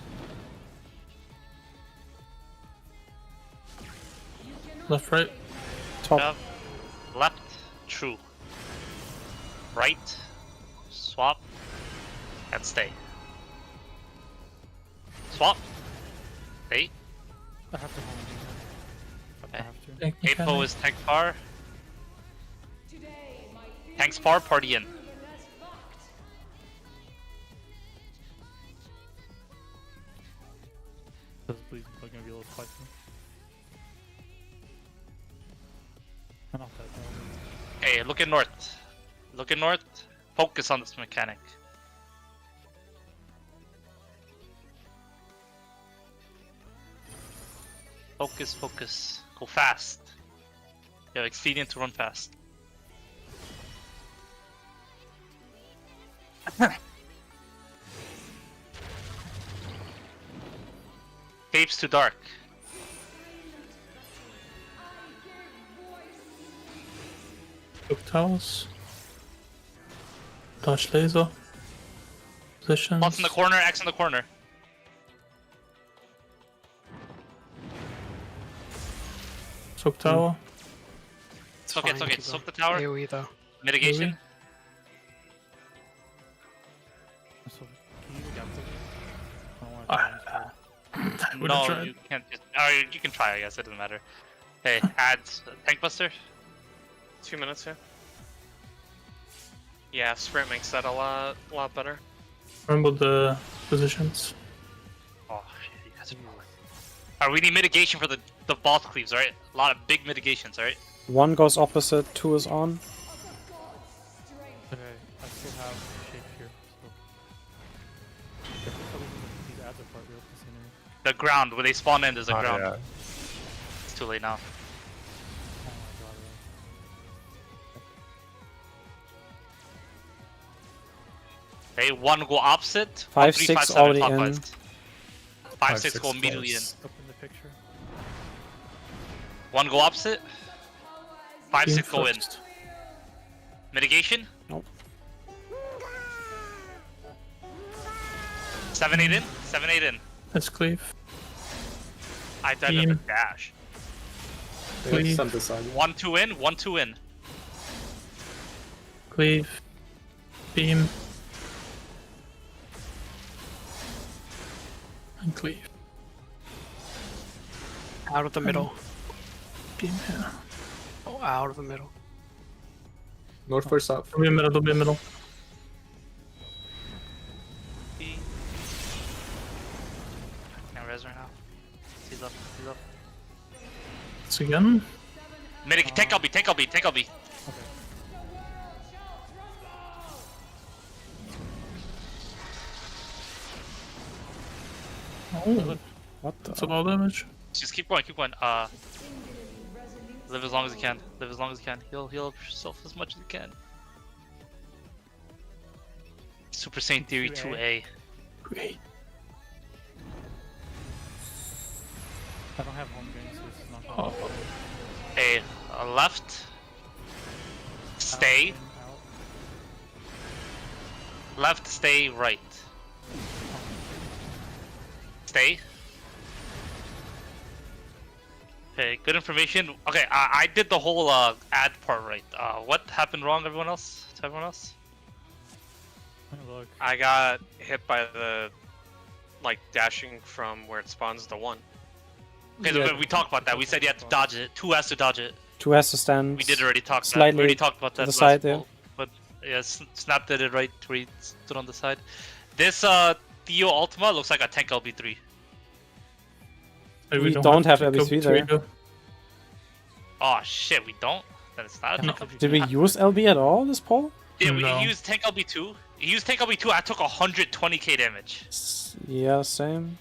Left, right. Top. Up. Left. True. Right. Swap. And stay. Swap. Stay. I have to home. I Okay. have to. Take Apo mechanic. is tank far. Tanks par, party in. This is gonna be a little spicy. I'm not that bad. Hey, look at north. Look at north. Focus on this mechanic. Focus, focus. Go fast. You have expedient to run fast. Caves to dark. Took towers. Dodge laser. Positions. Bots in the corner, X in the corner. Took tower. It's okay, it's fine, okay. keep Soak the going. tower. AoE though. Mitigation. So, can you look out there? I don't want to Would've No, tried. you can't. Just, oh, you can try, I guess. It doesn't matter. Hey, add Tank Buster. 2 minutes here. Yeah, sprint makes that a lot better. Remember the positions. Oh, shit, you guys are... Alright, we need mitigation for the boss cleaves, alright? A lot of big mitigations, alright? 1 goes opposite, 2 is on. Okay, I still have shape here. So. These ads are part real scenery. The ground, where they spawn in, there's a Oh, ground. yeah. It's too late now. Oh my god, Okay, 1 go opposite. 5, 3, 6 5, 7 already in. clockwise. 5, 6 6 go immediately close. up in the picture. in. 1 go opposite. 5, Team 6 go in. first. Mitigation. Nope. 7, 8 in. 7, 8 in. Let's cleave. I died at the Team. dash. Cleave. Some design. 1, 2 in. 1, 2 in. Cleave. Beam. And cleave. Out of the middle. Beam here. Oh, out of the middle. North or south? Don't be in middle, don't be in middle. Can't res right now. He's up. He's up. Once again. Take LB. Take LB. Take LB. Oh, What the? that's a lot of damage. Just keep going. Keep going. Live as long as you can. Live as long as you can. Heal yourself as much as you can. Super Saiyan Theory 2A. Great. I don't have home games, so this is not gonna Oh, A left. Stay. Out. Left. Stay. Right. Stay. Okay, good information. Okay, I did the whole ad part right. What happened wrong, everyone else? To everyone else? Let me look. I got hit by the like dashing from where it spawns the 1. Okay, Yeah. we talked about that. We said you had to dodge it. 2 has to dodge it. 2 has to stand. We did already talk about that. Slightly We already talked about that. to the last side there. poll, but yeah, Snap did it right where he stood on the side. This Theo Ultima looks like a tank LB3. Hey, We don't have to LB3 go there. to- Oh shit, we don't? Then it's not a tank LB3. Did we use LB at all this poll? Yeah, No. we used tank LB2. He used tank LB2. I took 120k damage. Yeah, same.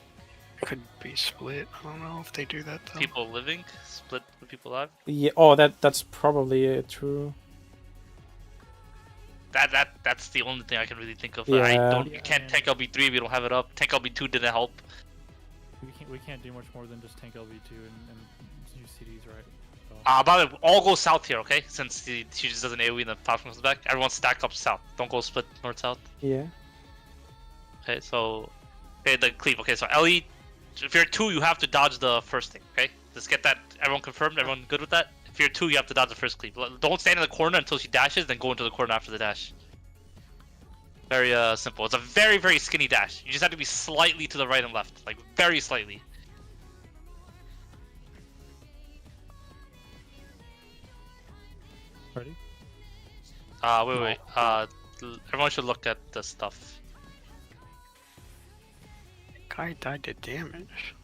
Could be split. I don't know if they do that though. People living, split with people alive. Yeah. Oh, that's probably true. That's the only thing I can really think of. Yeah. You can't tank LB3 if you don't have it up. Tank LB2 didn't help. We can't do much more than just tank LB2 and use CDs, right? So, By the way, all go south here, okay? Since she just does an AoE and the platform comes back. Everyone stack up south. Don't go split north-south. Yeah. Okay, so... Okay, the cleave. Okay, so Ellie, if you're 2, you have to dodge the first thing, okay? Just get that everyone confirmed. Everyone good with that? If you're 2, you have to dodge the first cleave. Don't stand in the corner until she dashes, then go into the corner after the dash. Very simple. It's a very, very skinny dash. You just have to be slightly to the right and left. Like, very slightly. ready? Wait. Everyone should look at the stuff. Guy died to damage.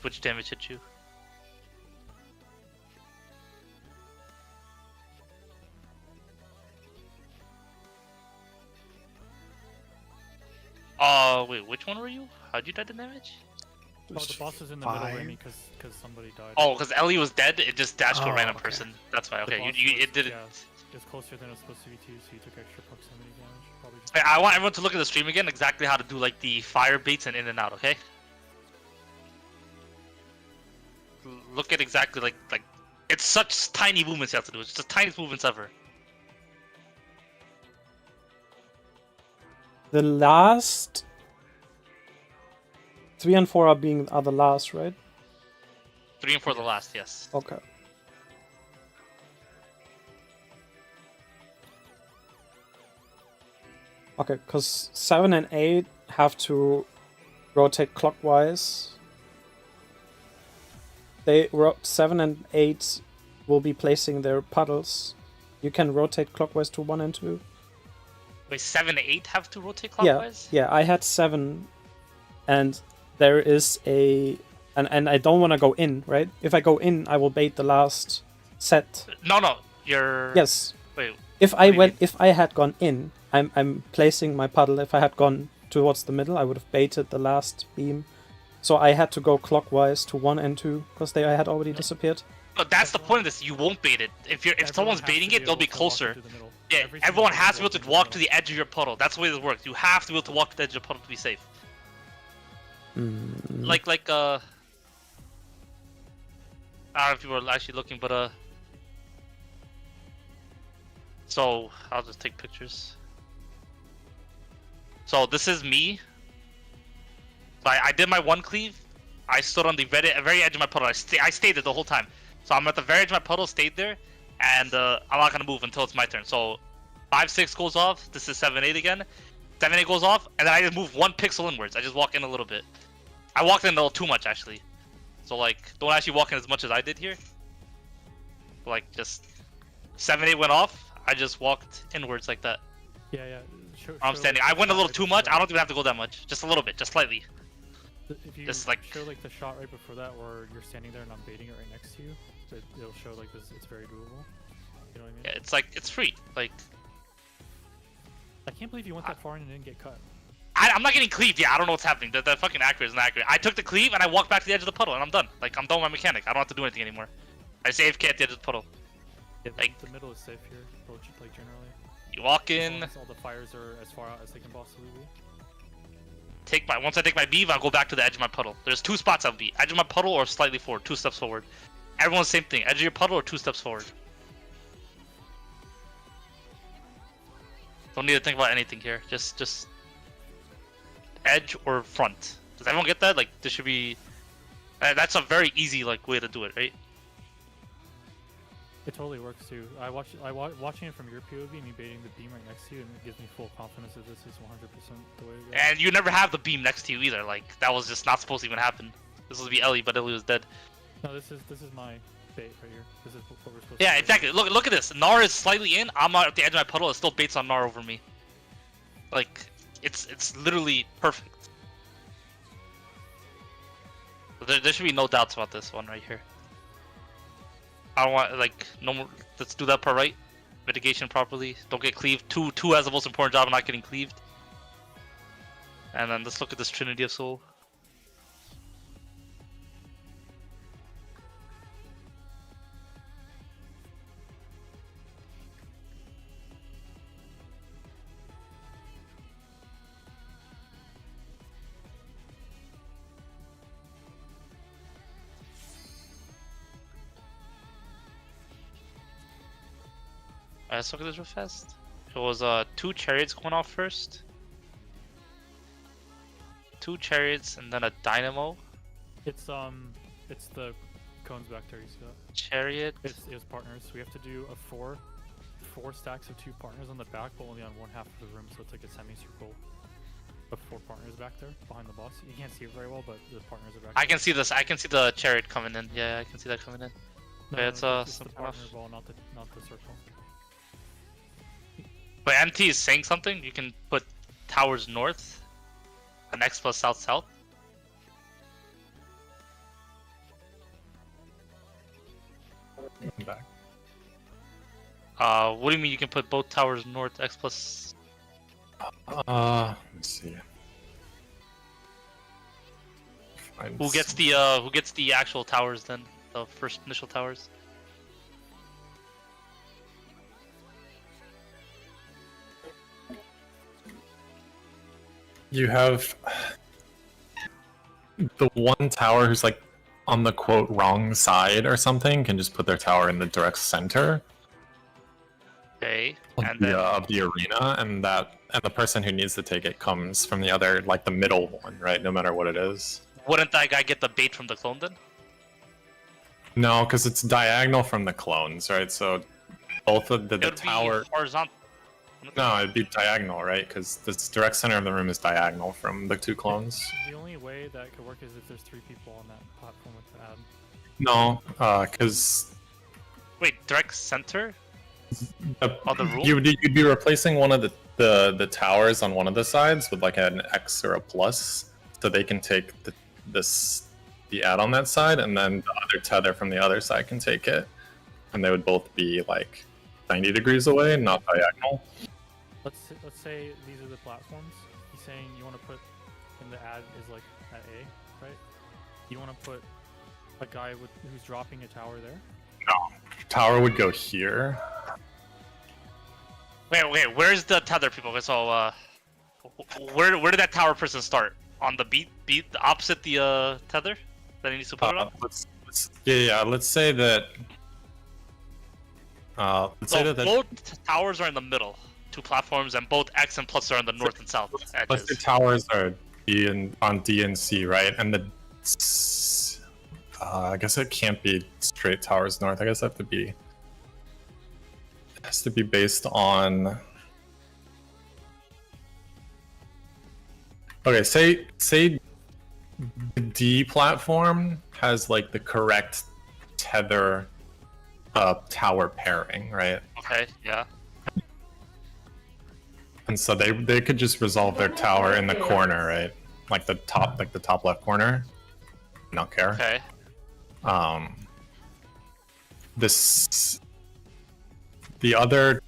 Which damage hit you? Wait, which one were you? How'd you die to damage? Oh, the boss is in the middle, Remy, because somebody died. Oh, because Ellie was dead, it just dashed to a random okay. person. That's why, The okay, boss it didn't... Yeah, it's closer than it's supposed to be too, so you took extra proximity damage. Probably just... Hey, I want everyone to look at the stream again, exactly how to do like the fire baits and in and out, okay? Look at exactly like it's such tiny movements you have to do. It's just the tiniest movements ever. The last 3 and 4 are the last, right? 3 and 4 the last, yes. Okay. Okay, because 7 and 8 have to rotate clockwise. 7 and 8 will be placing their puddles. You can rotate clockwise to 1 and 2. Wait, 7 and 8 have to rotate clockwise? Yeah, I had 7, and there is a... And I don't want to go in, right? If I go in, I will bait the last set. No, you're... Yes. Wait, If I had gone in, I'm placing my puddle. If I had gone towards the middle, I would have baited the last beam. So I had to go clockwise to 1 and 2, because they had already disappeared. But that's the point of this, you won't bait it. If someone's baiting it, they'll be closer. Yeah, everyone has to be able to walk to the edge of your puddle. That's the way this works. You have to be able to walk to the edge of your puddle to be safe. Like, I don't know if people are actually looking, but so I'll just take pictures. So this is me. I did my 1 cleave. I stood on the very edge of my puddle. I stayed there the whole time. So I'm at the very edge of my puddle, stayed there, and I'm not gonna move until it's my turn. So 5-6 goes off. This is 7-8 again. 7-8 goes off, and then I just move 1 pixel inwards. I just walk in a little bit. I walked in a little too much actually. So like, don't actually walk in as much as I did here. Like just 7-8 went off. I just walked inwards like that. Yeah. I'm standing. I went a little too much. I don't even have to go that much. Just a little bit, just slightly. If you just like show like the shot right before that, where you're standing there and I'm baiting it right next to you, it'll show like this. It's very doable. You know what I mean? Yeah, it's like it's free. Like I can't believe you went that far and didn't get cut. I'm not getting cleaved. Yeah, I don't know what's happening. The fucking accurate isn't accurate. I took the cleave and I walked back to the edge of the puddle and I'm done. Like I'm done with my mechanic. I don't have to do anything anymore. I save AFK at the edge of the puddle. Yeah, like the middle is safe here. Like generally. You walk in. All the fires are as far out as they can possibly be. Once I take my beam, I'll go back to the edge of my puddle. There's 2 spots I'll be. Edge of my puddle or slightly forward. 2 steps forward. Everyone's same thing. Edge of your puddle or 2 steps forward. Don't need to think about anything here. Just edge or front. Does everyone get that? Like this should be. That's a very easy like way to do it, right? It totally works too. Watching it from your POV, me baiting the beam right next to you, and it gives me full confidence that this is 100% the way to go. And you never have the beam next to you either. Like that was just not supposed to even happen. This was to be Ellie, but Ellie was dead. No, this is my bait right here. This is what we're supposed to do. Yeah, exactly. Look at this. Nar is slightly in. I'm at the edge of my puddle. It still baits on Nar over me. Like it's literally perfect. There should be no doubts about this one right here. I don't want like no more. Let's do that part right. Mitigation properly. Don't get cleaved. Two has the most important job of not getting cleaved. And then let's look at this Trinity of Soul. Let's look at this real fast. It was 2 chariots going off first. 2 chariots and then a dynamo. It's the cones back there. You see that? Chariot. It was partners. We have to do a 4 stacks of 2 partners on the back, but only on one half of the room. So it's like a semicircle of 4 partners back there behind the boss. You can't see it very well, but the partners are back. I can see this. I can see the chariot coming in. Yeah, I can see that coming in. No, okay, it's the something partner off. ball, not the circle. But MT is saying something. You can put towers north, and X plus south south. I'm back. What do you mean you can put both towers north, X plus? Let's see. Who gets the actual towers then? The first initial towers. You have the one tower who's like on the quote wrong side or something can just put their tower in the direct center Okay, of, and the, then of the arena, and the person who needs to take it comes from the other, like the middle one, right? No matter what it is. wouldn't that guy get the bait from the clone then? No, because it's diagonal from the clones, right? So both of the It would tower. be horizontal. No, it'd be diagonal, right? Because the direct center of the room is diagonal from the two clones. The only way that could work is if there's 3 people on that platform with the ad. No, because Wait, direct center of the room? you'd be replacing one of the towers on one of the sides with like an X or a plus, so they can take the ad on that side, and then the other tether from the other side can take it, and they would both be like 90 degrees away, not diagonal. Let's say these are the platforms. He's saying you want to put, and the ad is like at A, right? You want to put a guy who's dropping a tower there. No, tower would go here. Wait, where's the tether people? Okay, so where did that tower person start? On the beat opposite the tether that he needs to put it on? Let's say that. Let's say that both towers are in the middle, 2 platforms, and both X and plus are on the north and south edges. let's say towers are on D and C, right? And the I guess it can't be straight towers north. I guess it has to be based on. Okay, say the D platform has like the correct tether tower pairing, right? Okay, yeah. And so they could just resolve their tower in the corner, right? Like the top left corner. I don't care. Okay. The other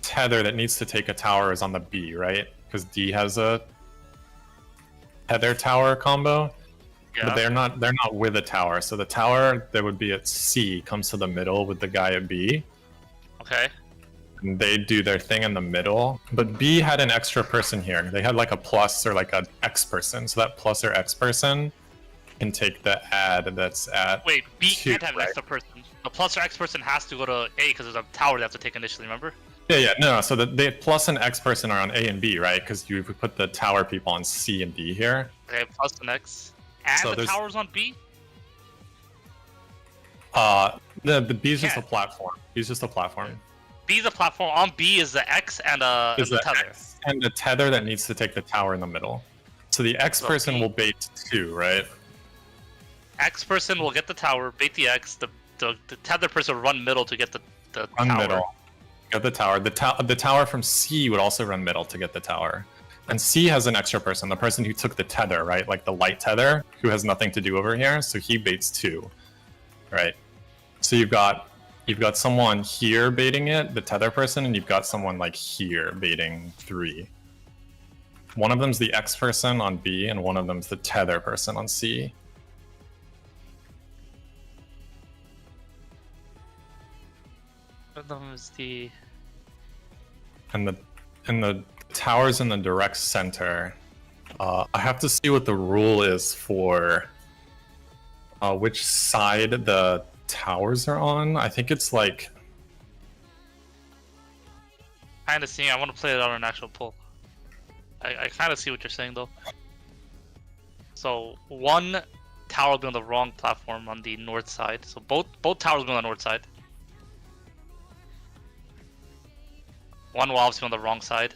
tether that needs to take a tower is on the B, right? Because D has a tether tower combo. Yeah. But they're not with a tower. So the tower that would be at C comes to the middle with the guy at B. Okay. And they do their thing in the middle. But B had an extra person here. They had like a plus or like an X person. So that plus or X person can take the ad that's at. Wait, B 2, can't have an right? extra person. The plus or X person has to go to A because there's a tower they have to take initially, remember? Yeah. No. So the plus and X person are on A and B, right? Because you put the tower people on C and D here. Okay, plus and X. And So the there's- tower's on B? The B is just a platform. B's just a platform. B is the platform. On B is the X and the tether. X and the tether that needs to take the tower in the middle. So the X So person B- will bait 2, right? X person will get the tower, bait the X. The tether person will run middle to get the Run tower. middle. Get the tower. The tower from C would also run middle to get the tower. And C has an extra person, the person who took the tether, right? Like the light tether, who has nothing to do over here, so he baits 2. Right? So you've got someone here baiting it, the tether person, and you've got someone like here baiting 3. One of them's the X person on B, and one of them's the tether person on C. One of them is the... And the towers in the direct center. I have to see what the rule is for which side the towers are on. I think it's like Kind of seeing. I want to play it on an actual pull. I kind of see what you're saying though. So one tower will be on the wrong platform on the north side. So both towers will be on the north side. One will obviously be on the wrong side.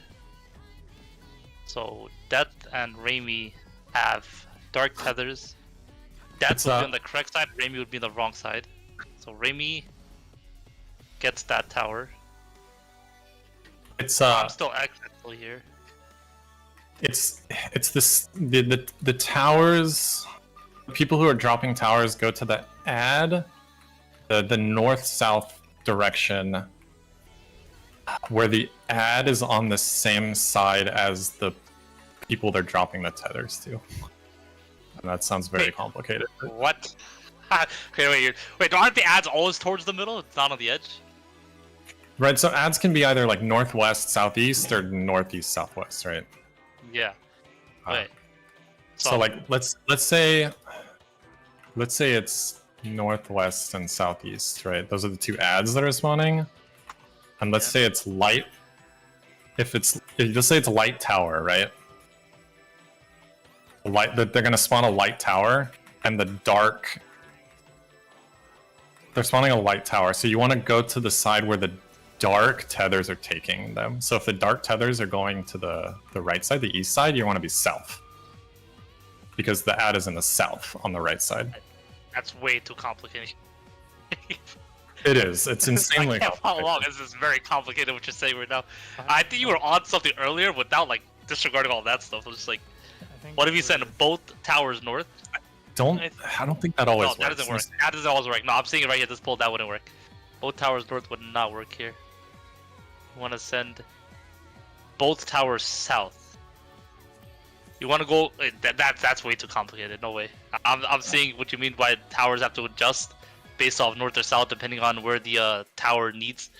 So Death and Raimi have dark tethers. Death It's, would be on the correct side. Raimi would be on the wrong side. So Raimi gets that tower. It's I'm still actually here. it's this the towers. The people who are dropping towers go to the ad, the north-south direction, where the ad is on the same side as the people they're dropping the tethers to. And that sounds very complicated. What? Okay, wait, aren't the ads always towards the middle? It's not on the edge? Right, so ads can be either like northwest, southeast, or northeast, southwest, right? Yeah. Wait. So like let's say it's northwest and southeast, right? Those are the two ads that are spawning. And let's say it's light. Let's say it's light tower, right? They're gonna spawn a light tower, and the dark. They're spawning a light tower, so you want to go to the side where the dark tethers are taking them. So if the dark tethers are going to the right side, the east side, you want to be south. Because the ad is in the south on the right side. That's way too complicated. It is. It's insanely I can't follow along. This is very complicated what you're saying right now. I think you were on something earlier without like disregarding all that stuff. I was just like, what if you send both towers north? I don't think that always works. That doesn't work. That doesn't always work. No, I'm seeing it right here. This pull, that wouldn't work. Both towers north would not work here. You want to send both towers south. You want to go? That's way too complicated. No way. I'm seeing what you mean by towers have to adjust based off north or south depending on where the tower needs.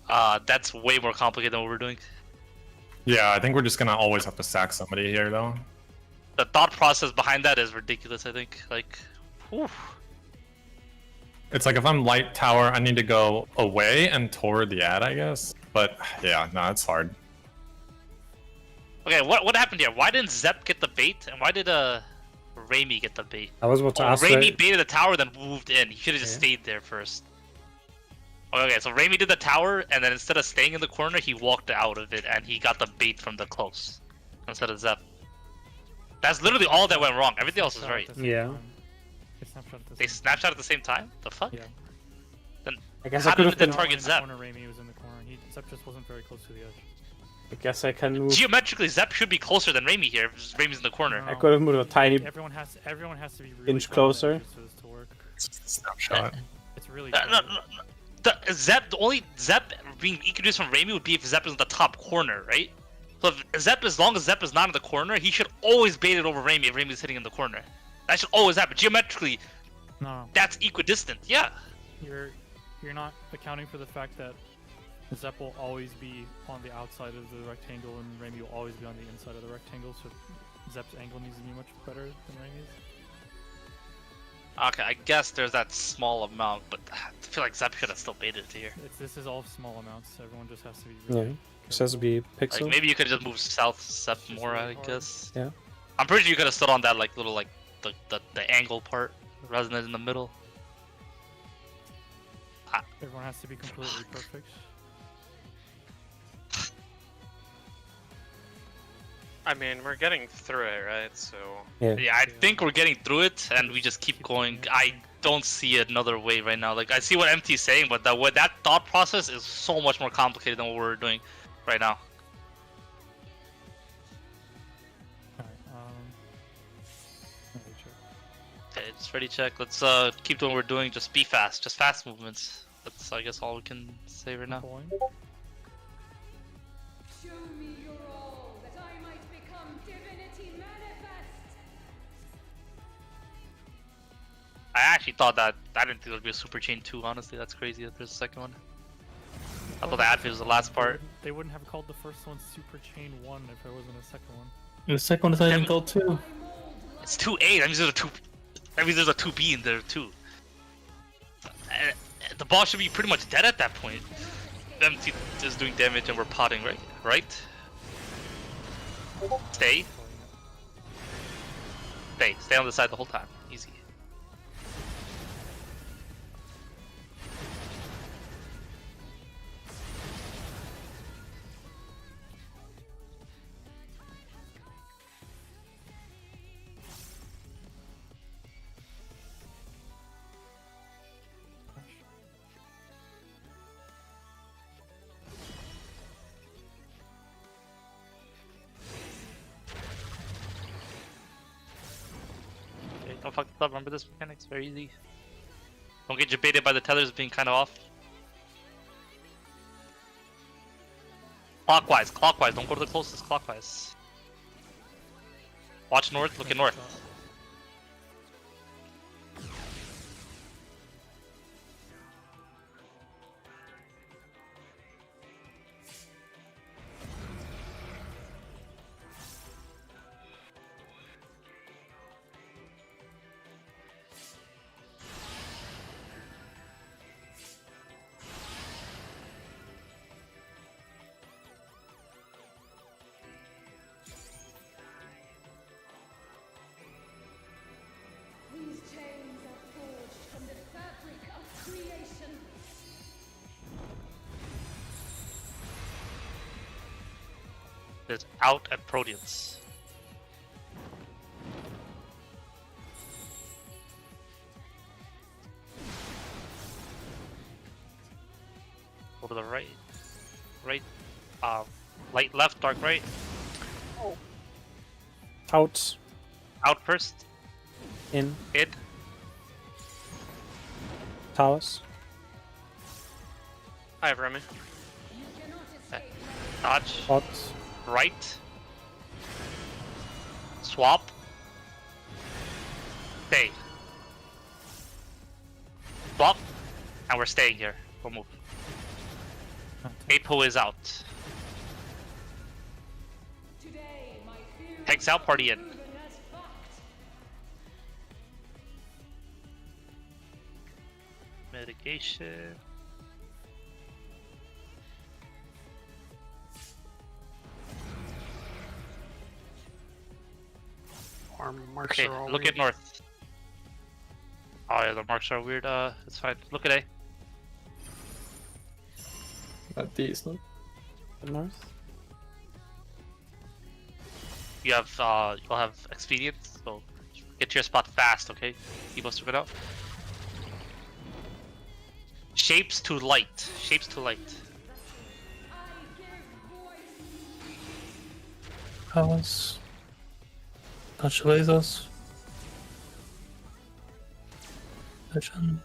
That's way more complicated than what we're doing. Yeah, I think we're just gonna always have to sack somebody here, though. The thought process behind that is ridiculous. I think. Like, whew. It's like if I'm light tower, I need to go away and toward the ad, I guess. But yeah, no, it's hard. Okay, what happened here? Why didn't Zeppe get the bait, and why did Raimi get the bait? I was about to ask. Raimi baited the tower, then moved in. He should have just stayed there first. Okay, so Raimi did the tower, and then instead of staying in the corner, he walked out of it, and he got the bait from the close instead of Zeppe. That's literally all that went wrong. Everything else is right. Yeah. They snapshot at the same time? The fuck? Yeah. Then I guess how I could did have they been. target Zeppe? Raimi was in the corner. Zeppe just wasn't very close to the edge. I guess I can move. Geometrically, Zeppe should be closer than Raimi here. Raimi's in the corner. I could have moved a tiny Everyone has to be really inch closer. for this to work. Snapshot. It's really The only Zeppe being introduced from Raimi would be if Zeppe is in the top corner, right? So if Zeppe, as long as Zeppe is not in the corner, he should always bait it over Raimi if Raimi is hitting in the corner. That should always happen. Geometrically, that's equidistant. Yeah. You're not accounting for the fact that Zeppe will always be on the outside of the rectangle and Raimi will always be on the inside of the rectangle, so Zeppe's angle needs to be much better than Raimi's. Okay, I guess there's that small amount, but I feel like Zeppe should have still baited it here. This is all small amounts, so everyone just has to be really It has to be pixel. Like, maybe you could have just moved south Zeppe more, I guess. Yeah. I'm pretty sure you could have stood on that like little like the angle part rather than in the middle. Everyone has to be completely perfect. I mean, we're getting through it, right? So. Yeah, I think we're getting through it, and we just keep going. I don't see another way right now. Like, I see what MT's saying, but that thought process is so much more complicated than what we're doing right now. Okay, just ready check. Let's keep doing what we're doing. Just be fast. Just fast movements. That's, I guess, all we can say right now. Show me your all, that I might become divinity manifest. I actually thought that I didn't think there would be a super chain 2. Honestly, that's crazy that there's a second one. I thought the advent was the last part. They wouldn't have called the first one Super Chain 1 if there wasn't a second one. The second one is not even called 2. It's 2A. That means there's a 2. That means there's a 2B in there too. The boss should be pretty much dead at that point. MT is doing damage and we're potting, right? Right? Stay. Stay on the side the whole time. Easy. Don't fuck this up. Remember this mechanics? Very easy. Don't get debated by the tethers being kind of off. Clockwise, clockwise. Don't go to the closest. Clockwise. Watch north. Look at north. These chains are forged from the fabric of creation. Is out at Proteans. Go to the right. Right. Light left, dark right. Out. Out first. In. In. Towers. I have Remy. Dodge. Out. Right. Swap. Stay. Swap. And we're staying here. We'll move. Apo is out. Today, my fear Takes out, party in. proven as fact. Mitigation. Our marks Okay, are all look weird. at north. Oh yeah, the marks are weird. It's fine. Look at A. D is not. The north. You have you'll have expedience, so get to your spot fast, okay? Keep us to it out. Shapes to light. Shapes to light. I give voice. Towers. Touch lasers. Legend.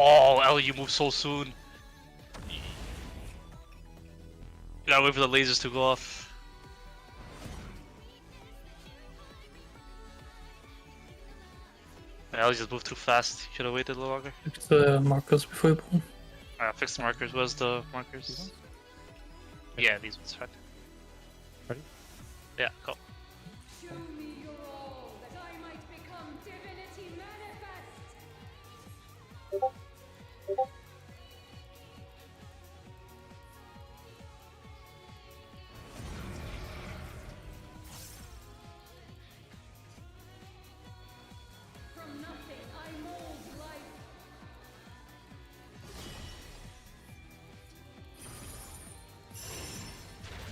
Oh, Ellie, you move so soon. You gotta wait for the lasers to go off. Ellie just moved too fast. Should have waited a little longer. Fix the markers before you boom. Fix the markers. Where's the markers? Yeah, these ones. Fine. Ready? Yeah, go. Show me your all, that I might become divinity manifest. From nothing I mold life.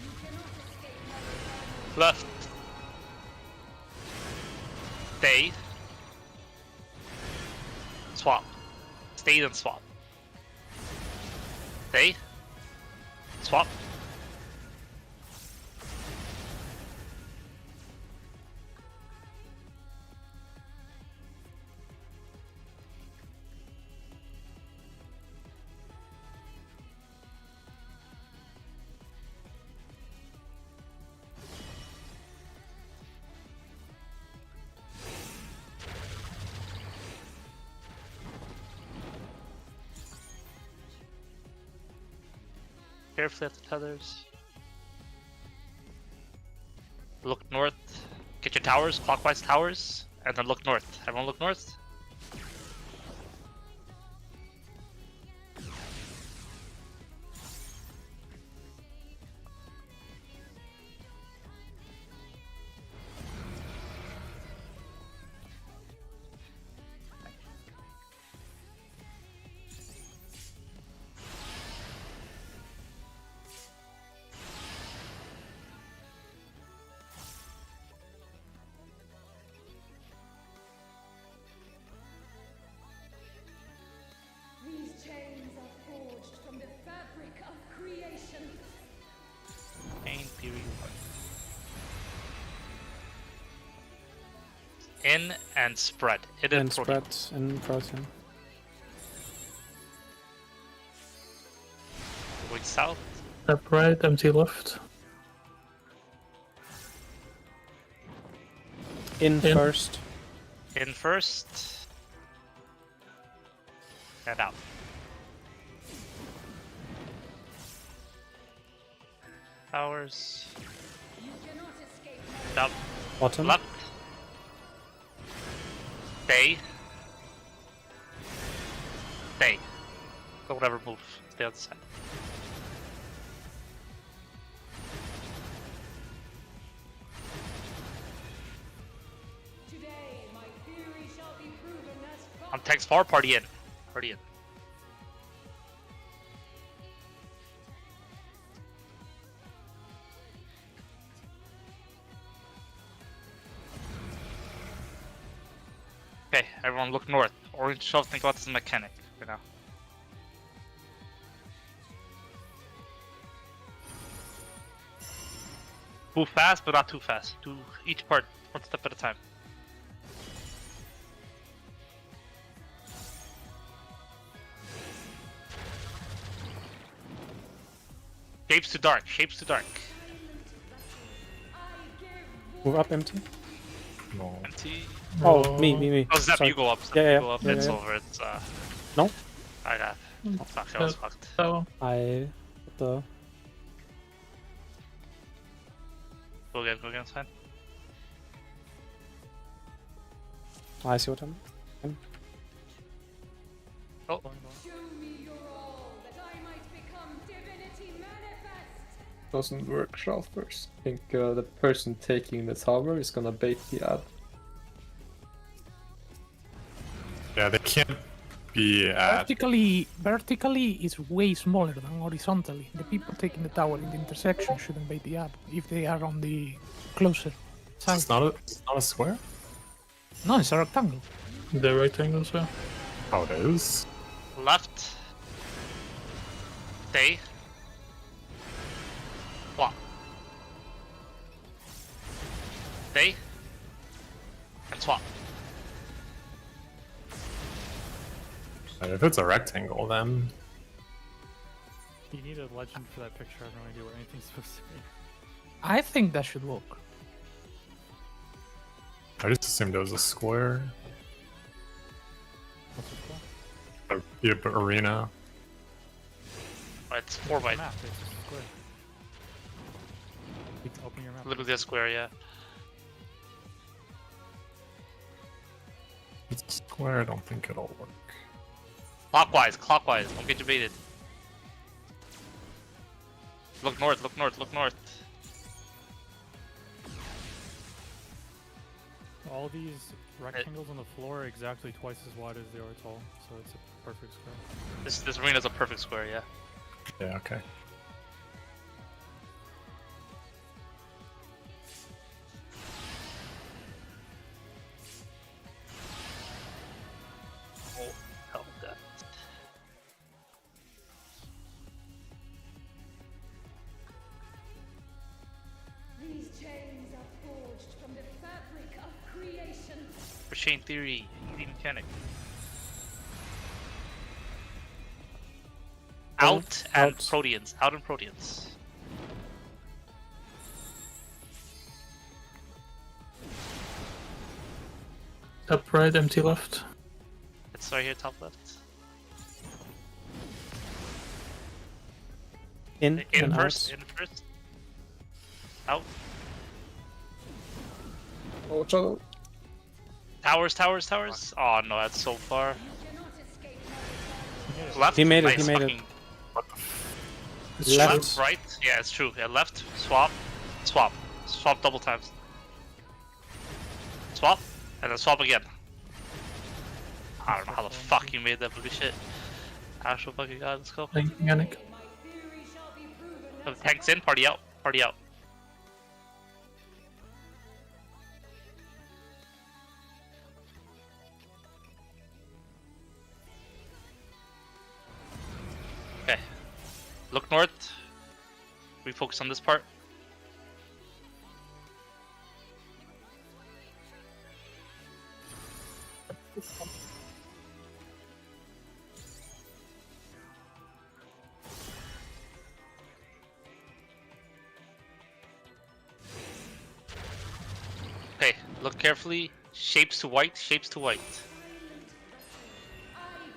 You cannot escape my eternal Left. Stay. Swap. Stay then swap. Stay. Swap. Carefully at the tethers. Look north. Get your towers, clockwise towers, and then look north. Everyone look north. In and spread. In And protein. spread in protein. Going south. Step right, empty left. In In. first. In first. And out. Towers. Up. Bottom. Left. Stay. Stay. Don't ever move. Stay on the side. Today, my theory shall be proven as I'm text far. Party in. Party in. Okay, everyone look north. Orange shelf, think about this mechanic for now. Move fast, but not too fast. Do each part one step at a time. Shapes to dark, shapes to dark. Move up empty. No. Empty. Oh, me. Oh, Zeppe, Sorry. you go up. Zeppe, Yeah, you go up. yeah, It's yeah. over. It's No? I got. Fuck, I was fucked. Tower. I... The... Go again, it's fine. I see what I'm... Oh, show me your all, that I might become divinity manifest. Doesn't work, Shelfers. I think the person taking the tower is gonna bait the ad. Yeah, they can't be at. Vertically is way smaller than horizontally. The people taking the tower in the intersection shouldn't bait the ab if they are on the closer side. It's not a square? No, it's a rectangle. The rectangle, sir. Oh, it is? left. Stay. Swap. Stay. And swap. If it's a rectangle, then You need a legend for that picture. I have no idea what anything's supposed to be. I think that should work. I just assumed it was a square. What's it called? Yep, arena. It's 4 by Map. It's a square. You can open your map. literally a square, yeah. It's a square, I don't think it'll work. Clockwise, clockwise. Don't get debated. Look north, look north, look north. All these rectangles on the floor are exactly twice as wide as they are tall, so it's a perfect square. This arena's a perfect square, yeah. Yeah, okay. Oh, hell with that. These chains are forged from the fabric of creation. For chain theory, easy mechanic. Out and out. Proteans. Out and Proteans. Top right, empty left. It's right here, top left. In and first, out. in first. Out. Oh, Shadow. Towers, towers, towers. Oh no, that's so far. Cannot escape my Left. He made it, nice he made it. fucking- Left. Left, right. Yeah, it's true. Yeah, left. Swap. Swap. Swap double times. Swap. And then swap again. I don't know how the fuck you made that movie shit. Actual fucking god, let's go. Link mechanic. theory shall be proven The tanks in, party out. Party out. Okay. Look north. We focus on this part. Okay, look carefully. Shapes to white, shapes to white.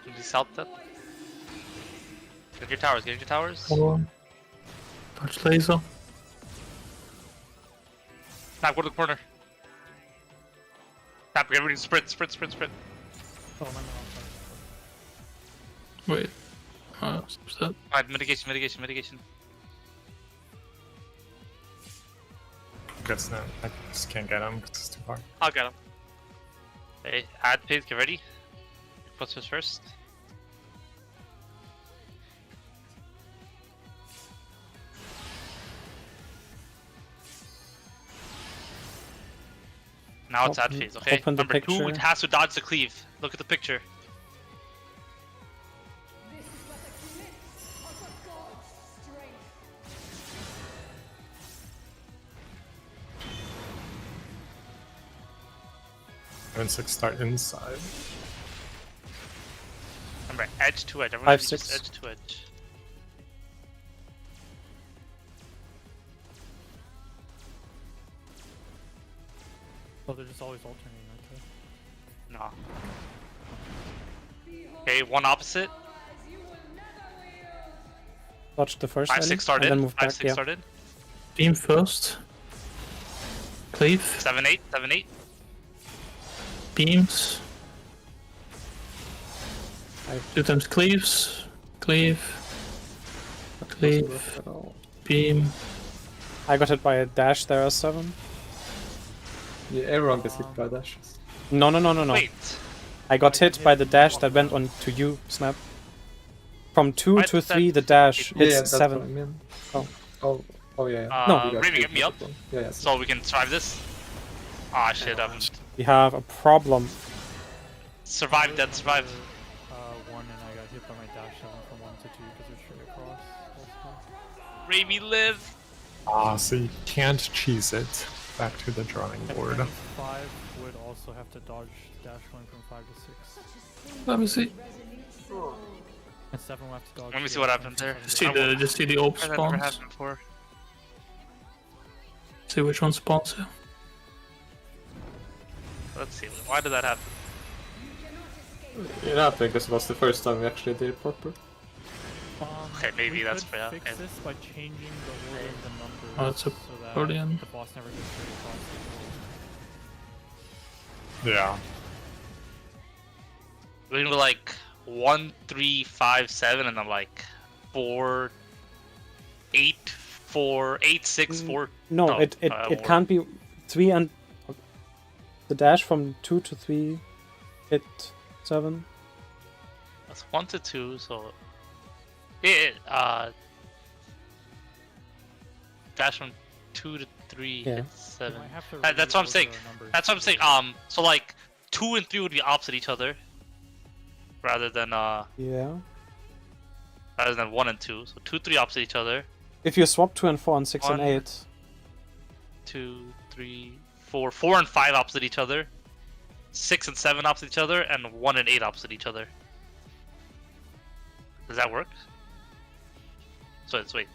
Did you south that? Get your towers, get your towers. Hold on. Touch laser. Snap, go to the corner. Snap, everybody sprint, sprint, sprint, sprint. Oh, my man. Wait. What's that? Alright, mitigation, mitigation, mitigation. Good snap. I just can't get him because it's too far. I'll get him. Hey, add phase, get ready. Busters first. Now it's ad phase, okay? Open the Number 2, picture. it has to dodge the cleave. Look at the picture. This is but a glimpse of a god's strength. 7-6 start inside. Remember, edge to edge. Everyone 5-6. should be just edge to edge. Oh, they're just always alternating, aren't they? No. Okay, one opposite. Watch the first 5-6 alley, started. and then move back. 5-6 Yeah. started. Beam first. Cleave. 7-8, 7-8. Beams. 2 times cleaves. Cleave. Doesn't work Cleave. at all. Beam. I got hit by a dash there as 7. Yeah, everyone gets hit by dashes. No, no, no, no, no. Wait. I got hit by the dash that went on to you, Snap. From 2 Why to did that 3, the dash Yeah, hits that's what I 7. mean. Oh. Oh, yeah. No. You guys Raven, did get me up. that one. Yeah, yeah. So we can survive this. Ah, shit. We have a problem. Survive that, survive. 1 and I got hit by my dash 7 from 1 to 2 because they're straight across. Also. Raven, live. Ah, so you can't cheese it. Back to the drawing board. 5 would also have to dodge dash going from 5 to 6. Let me see. And 7 will have to dodge. Let me see the what dash happened from there. 5 to Just see the orb That never spawns. happened before. See which one spawns here. Let's see. Why did that happen? You know, I think this was the first time we actually did it proper. Okay, maybe we that's could fair. fix Okay. this by changing the order of the numbers Oh, it's a so that brilliant. the boss never gets straight across the board. Yeah. We were like 1, 3, 5, 7, and I'm like 4, 8, 4, 8, 6, 4. No, Oh, it or- can't be 3 and... The dash from 2 to 3 hit 7. That's 1 to 2, so dash from 2 to 3 Yeah. hits 7. might have to That's what I'm reorder saying. our numbers That's what I'm saying. So like 2 and 3 would be opposite each other, rather than Yeah. 1 and 2. So 2, 3 opposite each other. If you swap 2 and 4 and 6 and 1. 8, 2, 3, 4. 4 and 5 opposite each other. 6 and 7 opposite each other, and 1 and 8 opposite each other. Does that work? So it's wait.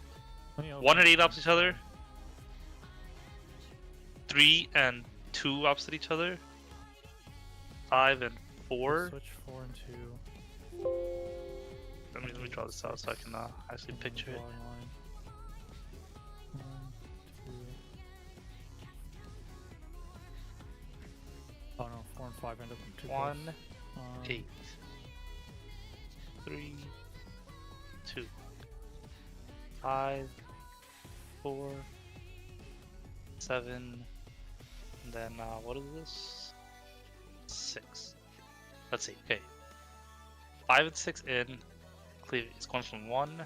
1 and 8 opposite each other. 3 and 2 opposite each other. 5 and 4. Switch 4 and 2. Let me draw this out so I can actually picture it. Drawing line. 1, 2. Oh no, 4 and 5 end up in 2. 1, close. 8, 3, 2, 5, 4, 7, and then what is this? 6. Let's see. Okay, 5 and 6 in. Cleave. It's going from 1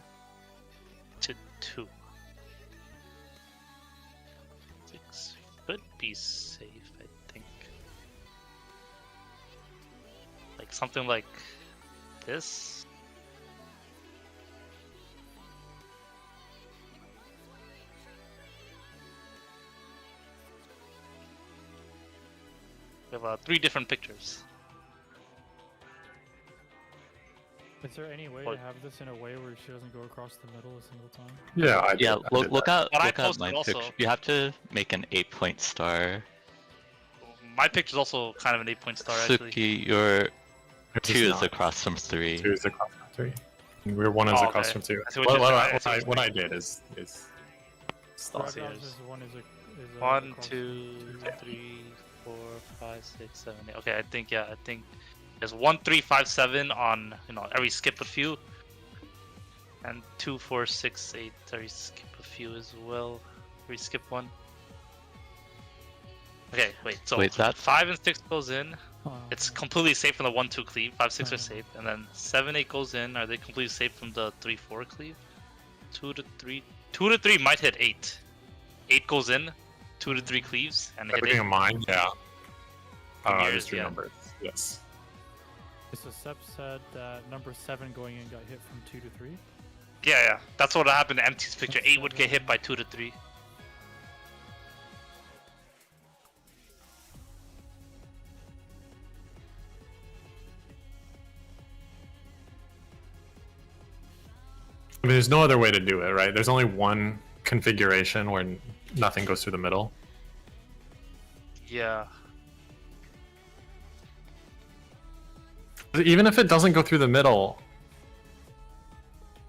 to 2. 6 should be safe, I think. Like something like this. We have 3 different pictures. Is there any way to have this in a way where she doesn't go across the middle a single time? Yeah, I Yeah, did, I did look that. at But I look at posted my also. picture. You have to make an 8-point star. My picture's also kind of an 8-point star actually. Suki, your It's 2 is not. across from 3. 2 is across from 3. And we're 1 is Oh, across okay. from 2. I see what you're saying. I see what What you're I did is Rock see, House there's is one is a 1, across 2, from 3, 4, 5, 6, 7, 8. Okay, I think there's 1, 3, 5, 7 on every skip a few, and 2, 4, 6, 8 every skip a few as well. Every skip one. Okay, wait. So Wait, that 5 and 6 goes in. Oh, It's completely safe from the 1, 2 cleave. 5, 6 are Oh. safe, and then 7, 8 goes in. Are they completely safe from the 3, 4 cleave? 2 to 3. 2 to 3 might hit 8. 8 goes in. 2 to 3 cleaves and hit everything 8. in mine, yeah. I Yours, just yeah. remembered. Yes. So Sep said that number 7 going in got hit from 2 to 3. Yeah. That's what happened to MT's picture. 8 would get hit by 2 to 3. I mean, there's no other way to do it, right? There's only one configuration where nothing goes through the middle. Yeah. Even if it doesn't go through the middle,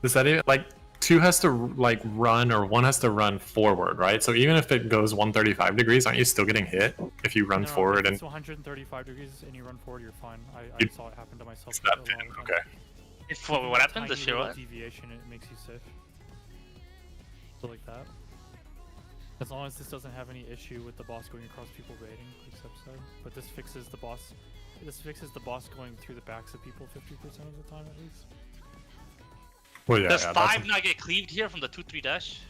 does that even, like, 2 has to like run or 1 has to run forward, right? So even if it goes 135 degrees, aren't you still getting hit if you run No, forward if and it's 135 degrees and you run forward, you're fine. I You- saw it happen to myself. that a lot pin? of times. Okay. If what happened? The Tiny shit little what? deviation, it makes you safe. So like that. As long as this doesn't have any issue with the boss going across people raiding, like Sep said. But this fixes the boss. This fixes the boss going through the backs of people 50% of the time at least. Well, yeah, Does yeah, 5 not get cleaved here from the 2-3 dash?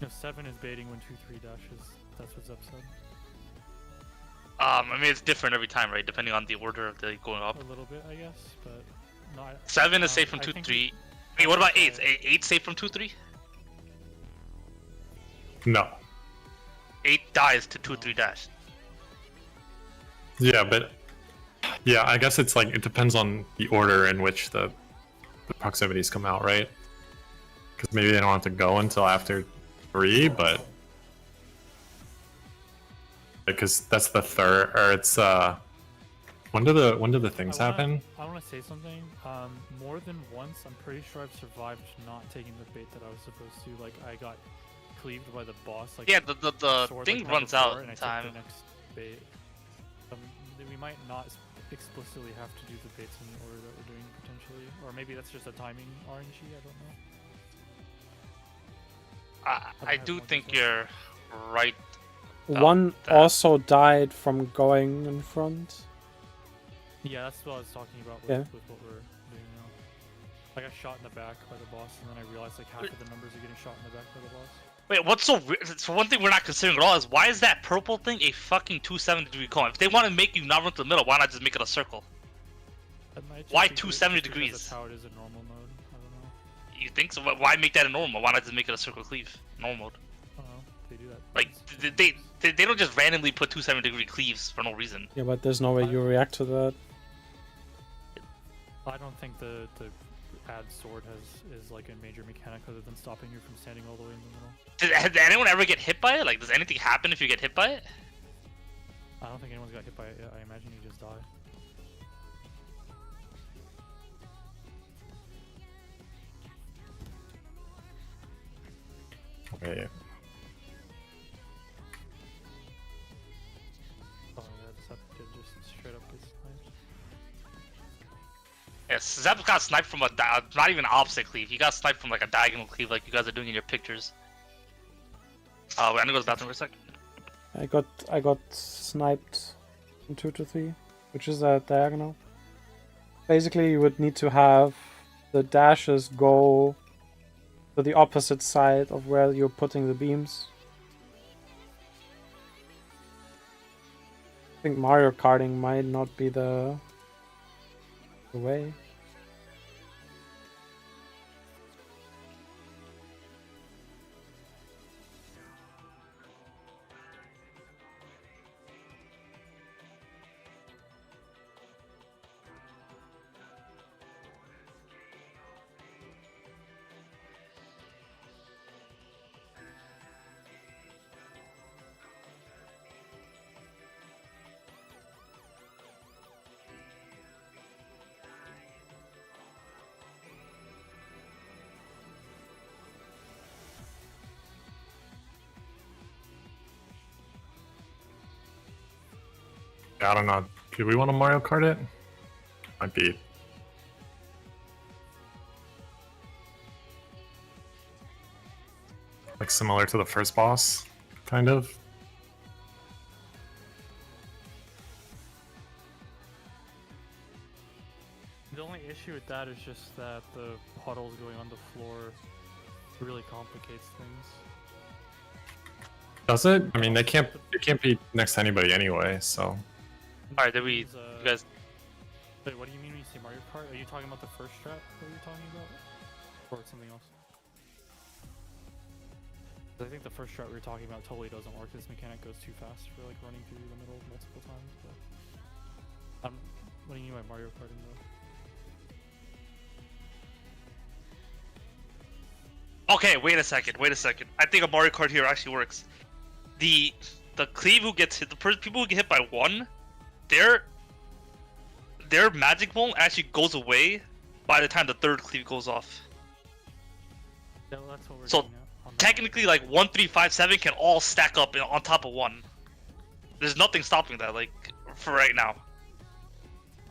No, 7 is baiting when 2-3 dashes. That's what Zep said. I mean, it's different every time, right? Depending on the order of the going up. A little bit, I guess, but no. 7 is safe from I think 2-3. Wait, what about 8? I- 8 safe from 2-3? No. 8 dies to 2-3 dash. Yeah, but yeah, I guess it's like it depends on the order in which the proximities come out, right? Because maybe they don't have to go until after 3, but because that's the third, or it's when do the things happen? I want to say something. More than once, I'm pretty sure I've survived not taking the bait that I was supposed to. Like, I got cleaved by the boss. Like, Yeah, the sword, thing like, number runs out 4, and in I took time. the next bait. We might not explicitly have to do the baits in the order that we're doing potentially, or maybe that's just a timing RNG. I don't know. I do think you're right. One that. also died from going in front. Yeah, that's what I was talking about with, Yeah. with what we're doing now. I got shot in the back by the boss, and then I realized like half of the numbers are getting shot in the back by the boss. Wait, what's so weird? So one thing we're not considering at all is why is that purple thing a fucking 270-degree cone? If they want to make you not run to the middle, why not just make it a circle? That might just Why be 270 because degrees? That's how it is in normal mode. I don't know. You think so? Why make that a normal? Why not just make it a circle cleave? Normal mode. I don't know. They do that. Like, they don't just randomly put 270-degree cleaves for no reason. Yeah, but there's no way you react to that. I don't think the add sword is like a major mechanic other than stopping you from standing all the way in the middle. Did anyone ever get hit by it? Like, does anything happen if you get hit by it? I don't think anyone's got hit by it yet. I imagine you just die. Okay. Oh yeah, this epic did just straight up get sniped. Yes, Zeppe got sniped from not even an opposite cleave. He got sniped from like a diagonal cleave, like you guys are doing in your pictures. Wait, I'm gonna go to the bathroom for a sec. I got sniped from 2 to 3, which is a diagonal. Basically, you would need to have the dashes go to the opposite side of where you're putting the beams. I think Mario Karting might not be the way. I don't know. Do we want to Mario Kart it? Might be. Like similar to the first boss, kind of. The only issue with that is just that the puddles going on the floor really complicates things. Does it? I mean, they can't be next to anybody anyway, so. Alright, did we, you guys... Wait, what do you mean when you say Mario Kart? Are you talking about the first strat that you're talking about? Or something else? I think the first strat we were talking about totally doesn't work. This mechanic goes too fast for like running through the middle multiple times, but... what do you mean by Mario Karting though? Okay, wait a second. I think a Mario Kart here actually works. The cleave who gets hit, people who get hit by one, their magic bone actually goes away by the time the third cleave goes off. Yeah, well, that's what we're So doing now. technically, like 1, 3, 5, 7 can all stack up on top of one. There's nothing stopping that, like for right now,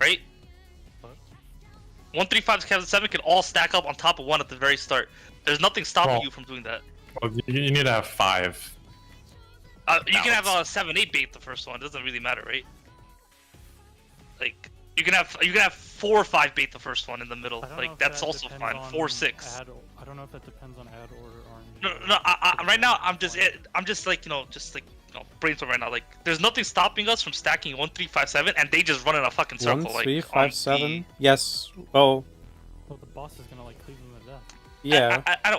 right? What? 1, 3, 5, 7 can all stack up on top of one at the very start. There's nothing stopping you from doing that. Well, you need to have 5. You can have 7, 8 bait the first one. It doesn't really matter, right? Like you can have 4 or 5 bait the first one in the middle. Like that's also fine. 4, 6. I don't know if that depends on add order RNG. No. Right now I'm just like brainstorm right now. Like there's nothing stopping us from stacking 1, 3, 5, 7, and they just run in a fucking circle. 1, 3, like, 5, 7. Yes. Oh. Well, the boss is gonna like cleave them to death. Yeah. I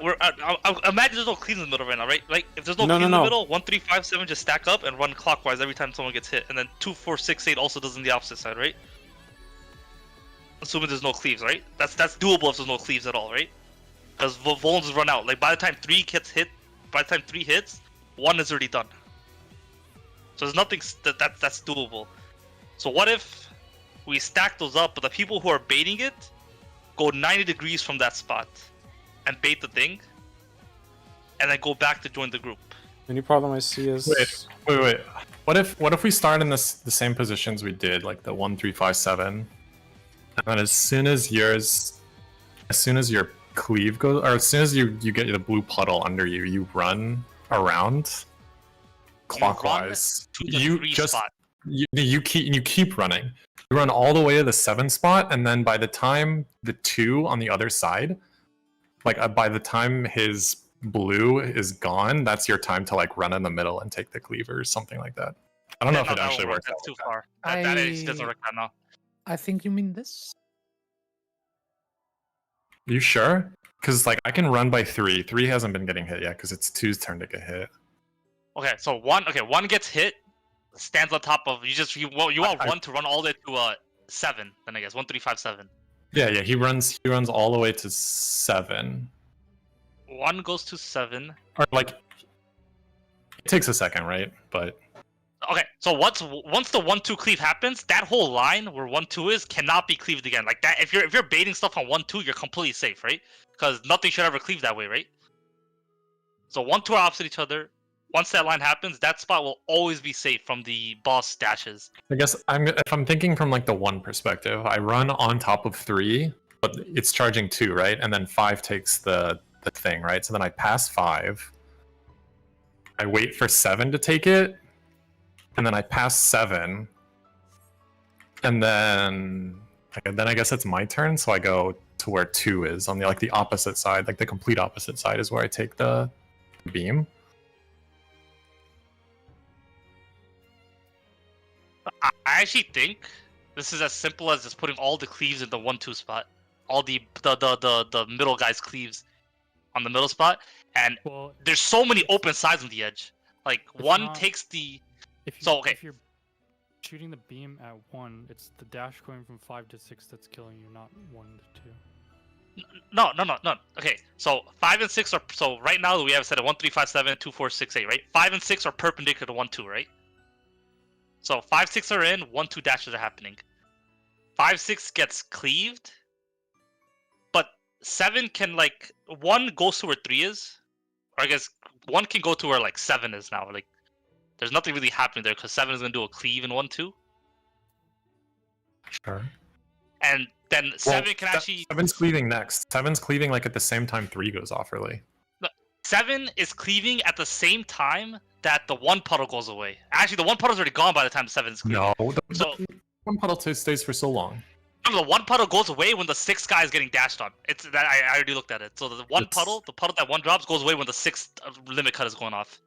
imagine there's no cleans in the middle right now, right? Like if there's no cleans in the middle, 1, 3, 5, 7 just stack up and run clockwise every time someone gets hit, and then 2, 4, 6, 8 also does on the opposite side, right? Assuming there's no cleaves, right? That's doable if there's no cleaves at all, right? Because Volns run out. Like by the time 3 hits, 1 is already done. So there's nothing that's doable. So what if we stack those up, but the people who are baiting it go 90 degrees from that spot and bait the thing, and then go back to join the group. The only problem I see is... Wait. What if we start in the same positions we did, like the 1, 3, 5, 7, and then as soon as your cleave goes, or as soon as you get the blue puddle under you, you run around clockwise. You keep running. You run all the way to the 7 spot, and then by the time the 2 on the other side, like by the time his blue is gone, that's your time to like run in the middle and take the cleaver or something like that. I don't know if it actually works. That's too far. That actually doesn't work out now. I think you mean this. You sure? Because like I can run by 3. 3 hasn't been getting hit yet because it's 2's turn to get hit. Okay, so 1 gets hit, stands on top of you want 1 to run all the way to 7. Then I guess 1, 3, 5, 7. Yeah, he runs all the way to 7. 1 goes to 7. Or like it takes a second, right? But okay, so once the 1, 2 cleave happens, that whole line where 1, 2 is cannot be cleaved again. Like that, if you're baiting stuff on 1, 2, you're completely safe, right? Because nothing should ever cleave that way, right? So 1, 2 are opposite each other. Once that line happens, that spot will always be safe from the boss dashes. I guess if I'm thinking from like the 1 perspective, I run on top of 3, but it's charging 2, right? And then 5 takes the thing, right? So then I pass 5. I wait for 7 to take it, and then I pass 7, and then I guess it's my turn. So I go to where 2 is on the opposite side, like the complete opposite side is where I take the beam. I actually think this is as simple as just putting all the cleaves in the 1, 2 spot, all the middle guys' cleaves on the middle spot, and there's so many open sides on the edge. Like 1 takes the. If you're shooting the beam at 1, it's the dash going from 5 to 6 that's killing you, not 1 to 2. No. Okay, so 5 and 6 are right now we have set at 1, 3, 5, 7, 2, 4, 6, 8, right? 5 and 6 are perpendicular to 1, 2, right? So 5, 6 are in, 1, 2 dashes are happening. 5, 6 gets cleaved, but 7 can 1 goes to where 3 is, or I guess 1 can go to where 7 is now. Like there's nothing really happening there because 7 is gonna do a cleave in 1, 2. Sure. And then 7 can actually... 7's cleaving next. 7's cleaving like at the same time 3 goes off early. 7 is cleaving at the same time that the 1 puddle goes away. Actually, the 1 puddle's already gone by the time the 7 is cleaving. No, So, the 1 puddle stays for so long. the 1 puddle goes away when the 6th guy is getting dashed on. It's that I already looked at it. So the puddle that 1 drops goes away when the 6th limit cut is going off.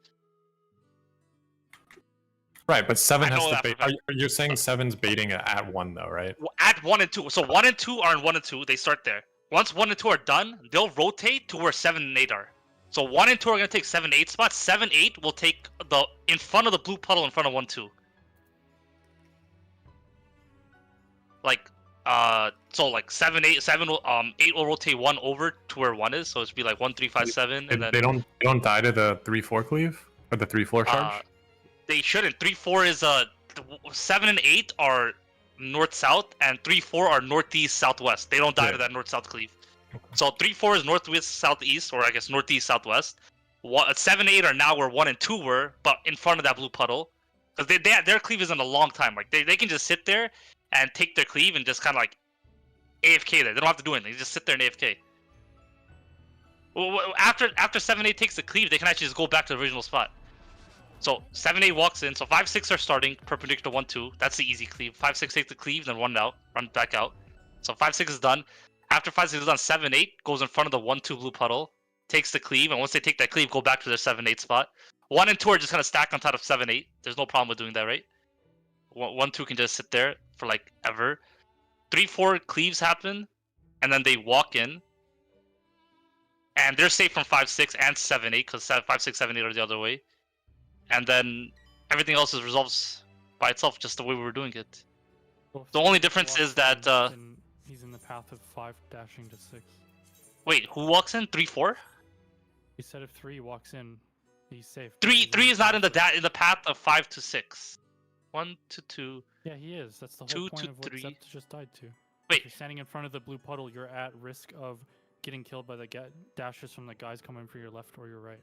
Right, but 7 I has know to that bait. for a fact. You're saying 7's baiting at 1 though, right? At 1 and 2. So 1 and 2 are in 1 and 2. They start there. Once 1 and 2 are done, they'll rotate to where 7 and 8 are. So 1 and 2 are going to take 7 8 spots. 7 8 will take the in front of the blue puddle in front of 1 2. Like so like 7 8 7 will 8 will rotate 1 over to where 1 is. So it's be like 1 3 5 7 and then They don't die to the 3-4 cleave or the 3-4 charge. They shouldn't. 3 4 is 7 and 8 are north south and 3 4 are northeast southwest. They don't die to that north south cleave. Okay. So 3 4 is northwest southeast, or I guess northeast southwest. 7 8 are now where 1 and 2 were, but in front of that blue puddle, because their cleave isn't a long time. Like they can just sit there and take their cleave and just kind of like AFK there. They don't have to do anything. They just sit there and AFK. After 7 8 takes the cleave, they can actually just go back to the original spot. So 7 8 walks in. So 5 6 are starting perpendicular 1 2. That's the easy cleave. 5 6 takes the cleave, then run back out. So 5 6 is done. After 5 6 is done, 7 8 goes in front of the 1 2 blue puddle, takes the cleave, and once they take that cleave, go back to their 7 8 spot. 1 and 2 are just kind of stacked on top of 7 8. There's no problem with doing that, right? 1 2 can just sit there for like ever. 3 4 cleaves happen, and then they walk in, and they're safe from 5 6 and 7 8 because 5 6 7 8 are the other way. And then everything else is resolves by itself, just the way we were doing it. Well, The only difference is that he's in the path of 5 dashing to 6. wait, who walks in? 3 4? He said if 3 walks in, he's safe. 3 is not in the path of 5 to 6. 1 to 2. Yeah, he is. That's the 2 whole point to of what 3. Zeppe just died to. Wait. If you're standing in front of the blue puddle, you're at risk of getting killed by the dashes from the guys coming for your left or your right.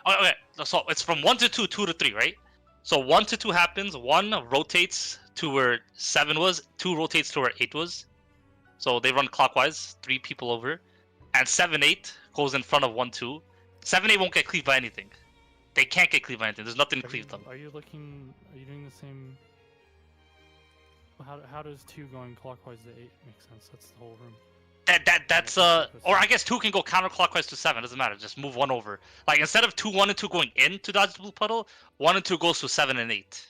Oh, okay, so it's from 1 to 2, 2 to 3, right? So 1 to 2 happens, 1 rotates to where 7 was, 2 rotates to where 8 was. So they run clockwise, 3 people over. And 7 8 goes in front of 1 2. 7 8 won't get cleaved by anything. They can't get cleaved by anything. There's nothing to cleave them. Are you doing the same? How does 2 going clockwise to 8 make sense? That's the whole room. That's or I guess 2 can go counterclockwise to 7. Doesn't matter. Just move 1 over. Like instead of 2 1 and 2 going in to dodge the blue puddle, 1 and 2 goes to 7 and 8.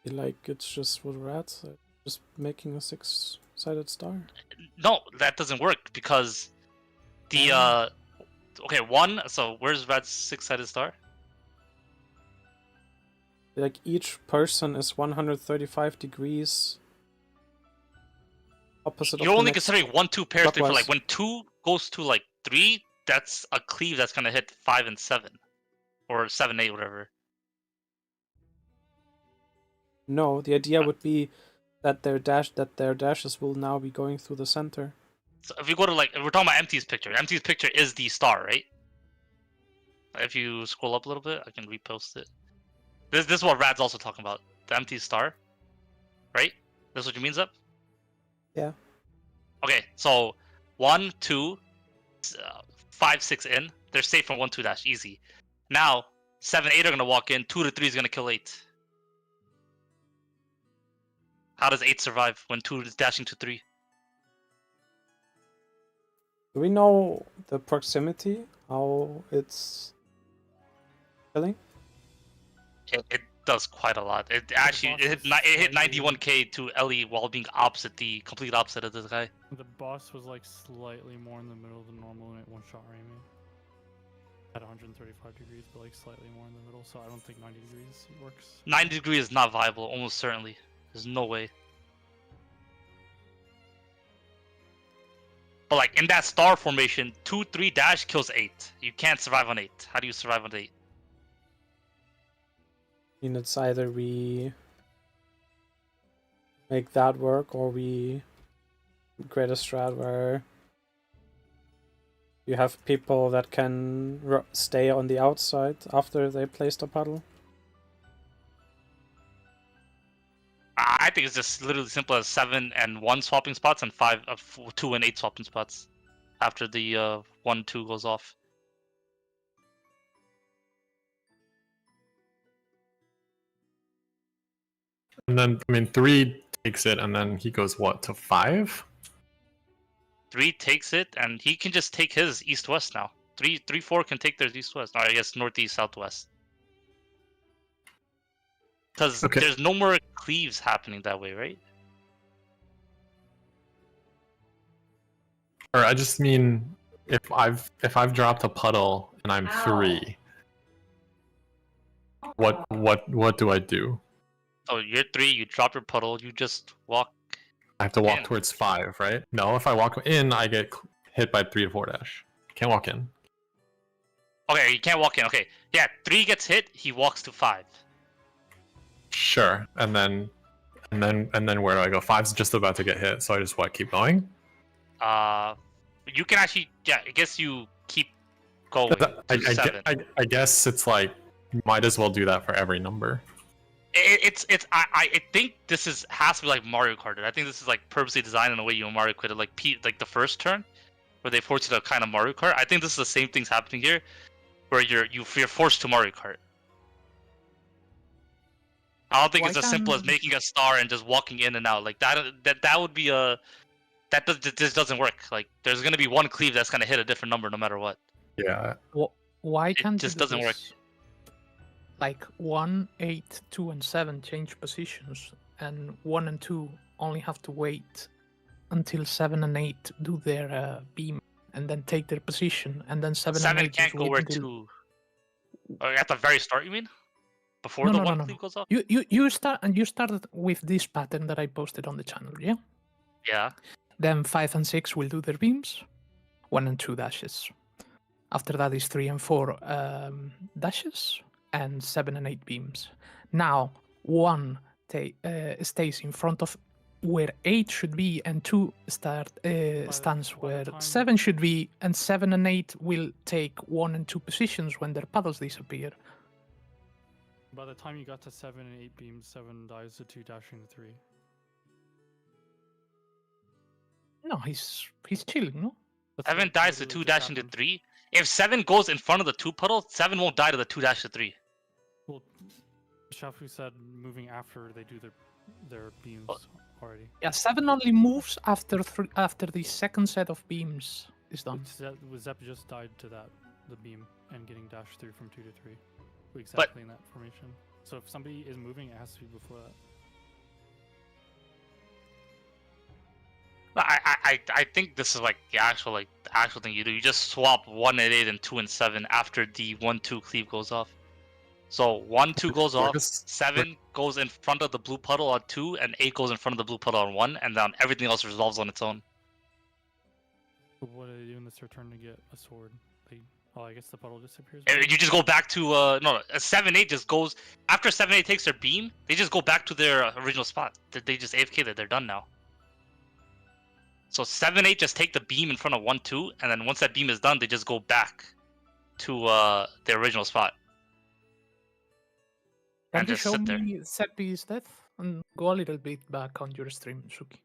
Like it's just with rats, just making a 6-sided star. No, that doesn't work because the okay 1. So where's rat's 6-sided star? Like each person is 135 degrees opposite. You're of only the next considering 1 2 pairs 3 for clockwise. like when 2 goes to like 3. That's a cleave that's gonna hit 5 and 7, or 7 8 whatever. No, the idea would be that their dashes will now be going through the center. So if you go to like, if we're talking about MT's picture. MT's picture is the star, right? If you scroll up a little bit, I can repost it. This is what Rad's also talking about. The MT star, right? That's what you mean, Zep? Yeah. Okay, so 1 2 5 6 in. They're safe from 1 2 dash, easy. Now 7 8 are gonna walk in. 2 to 3 is gonna kill 8. How does 8 survive when 2 is dashing to 3? Do we know the proximity? How it's killing? It does quite a lot. It actually it hit 91k to Ellie while being the complete opposite of this guy. The boss was like slightly more in the middle than normal and it one-shot Raimi. At 135 degrees, but like slightly more in the middle, so I don't think 90 degrees works. 90 degrees is not viable, almost certainly. There's no way. But like in that star formation, 2 3 dash kills 8. You can't survive on 8. How do you survive on 8? I mean, it's either we make that work or we create a strat where you have people that can stay on the outside after they place the puddle. I think it's just literally simple as 7 and 1 swapping spots and 2 and 8 swapping spots after the 1-2 goes off. And then, I mean, 3 takes it, and then he goes, what, to 5? 3 takes it, and he can just take his east-west now. 3-4 can take theirs east-west. Or I guess northeast-southwest. Because there's no more cleaves happening that way, right? Or I just mean, if I've dropped a puddle and I'm 3, what do I do? Oh, you're 3, you drop your puddle, you just walk. I have to walk towards 5, right? No, if I walk in, I get hit by 3 to 4 dash. Can't walk in. Okay, you can't walk in. Okay, yeah, 3 gets hit, he walks to 5. Sure, and then where do I go? 5's just about to get hit, so I just keep going? You can actually, yeah, I guess you keep going. I guess it's like, you might as well do that for every number. I think this has to be like Mario Kart. I think this is like purposely designed in a way you Mario Kart, like the first turn, where they force you to kind of Mario Kart. I think this is the same thing's happening here, where you're forced to Mario Kart. I don't think it's as simple as making a star and just walking in and out. Like that would be this doesn't work. Like there's gonna be one cleave that's gonna hit a different number no matter what. Yeah. Why can't it just doesn't work? Like 1, 8, 2, and 7 change positions, and 1 and 2 only have to wait until 7 and 8 do their beam and then take their position, and then 7 and 8 can't go where 2. At the very start, you mean? Before the one cleave goes off? You started with this pattern that I posted on the channel, yeah? Yeah. Then 5 and 6 will do their beams, 1 and 2 dashes. After that is 3 and 4 dashes, and 7 and 8 beams. Now 1 stays in front of where 8 should be, and 2 stands where 7 should be, and 7 and 8 will take 1 and 2 positions when their paddles disappear. By the time you got to 7 and 8 beams, 7 dies to 2 dashing to 3. No, he's chilling, no? 7 dies to 2 dashing to 3. If 7 goes in front of the 2 puddle, 7 won't die to the 2 dash to 3. Well, Shafu said moving after they do their beams already. Yeah, 7 only moves after the second set of beams is done. Zeppe just died to the beam, and getting dashed through from 2 to 3. Exactly in that formation. So if somebody is moving, it has to be before that. I think this is like the actual thing you do. You just swap 1 and 8 and 2 and 7 after the 1-2 cleave goes off. So 1-2 goes off, 7 goes in front of the blue puddle on 2, and 8 goes in front of the blue puddle on 1, and then everything else resolves on its own. But what do they do in this turn to get a sword? I guess the puddle disappears. You just go back to no, 7-8 just goes after 7-8 takes their beam. They just go back to their original spot. They just AFK that they're done now. So 7-8 just take the beam in front of 1-2, and then once that beam is done, they just go back to their original spot. Can you show me Zeppe's death? And go a little bit back on your stream, Suki.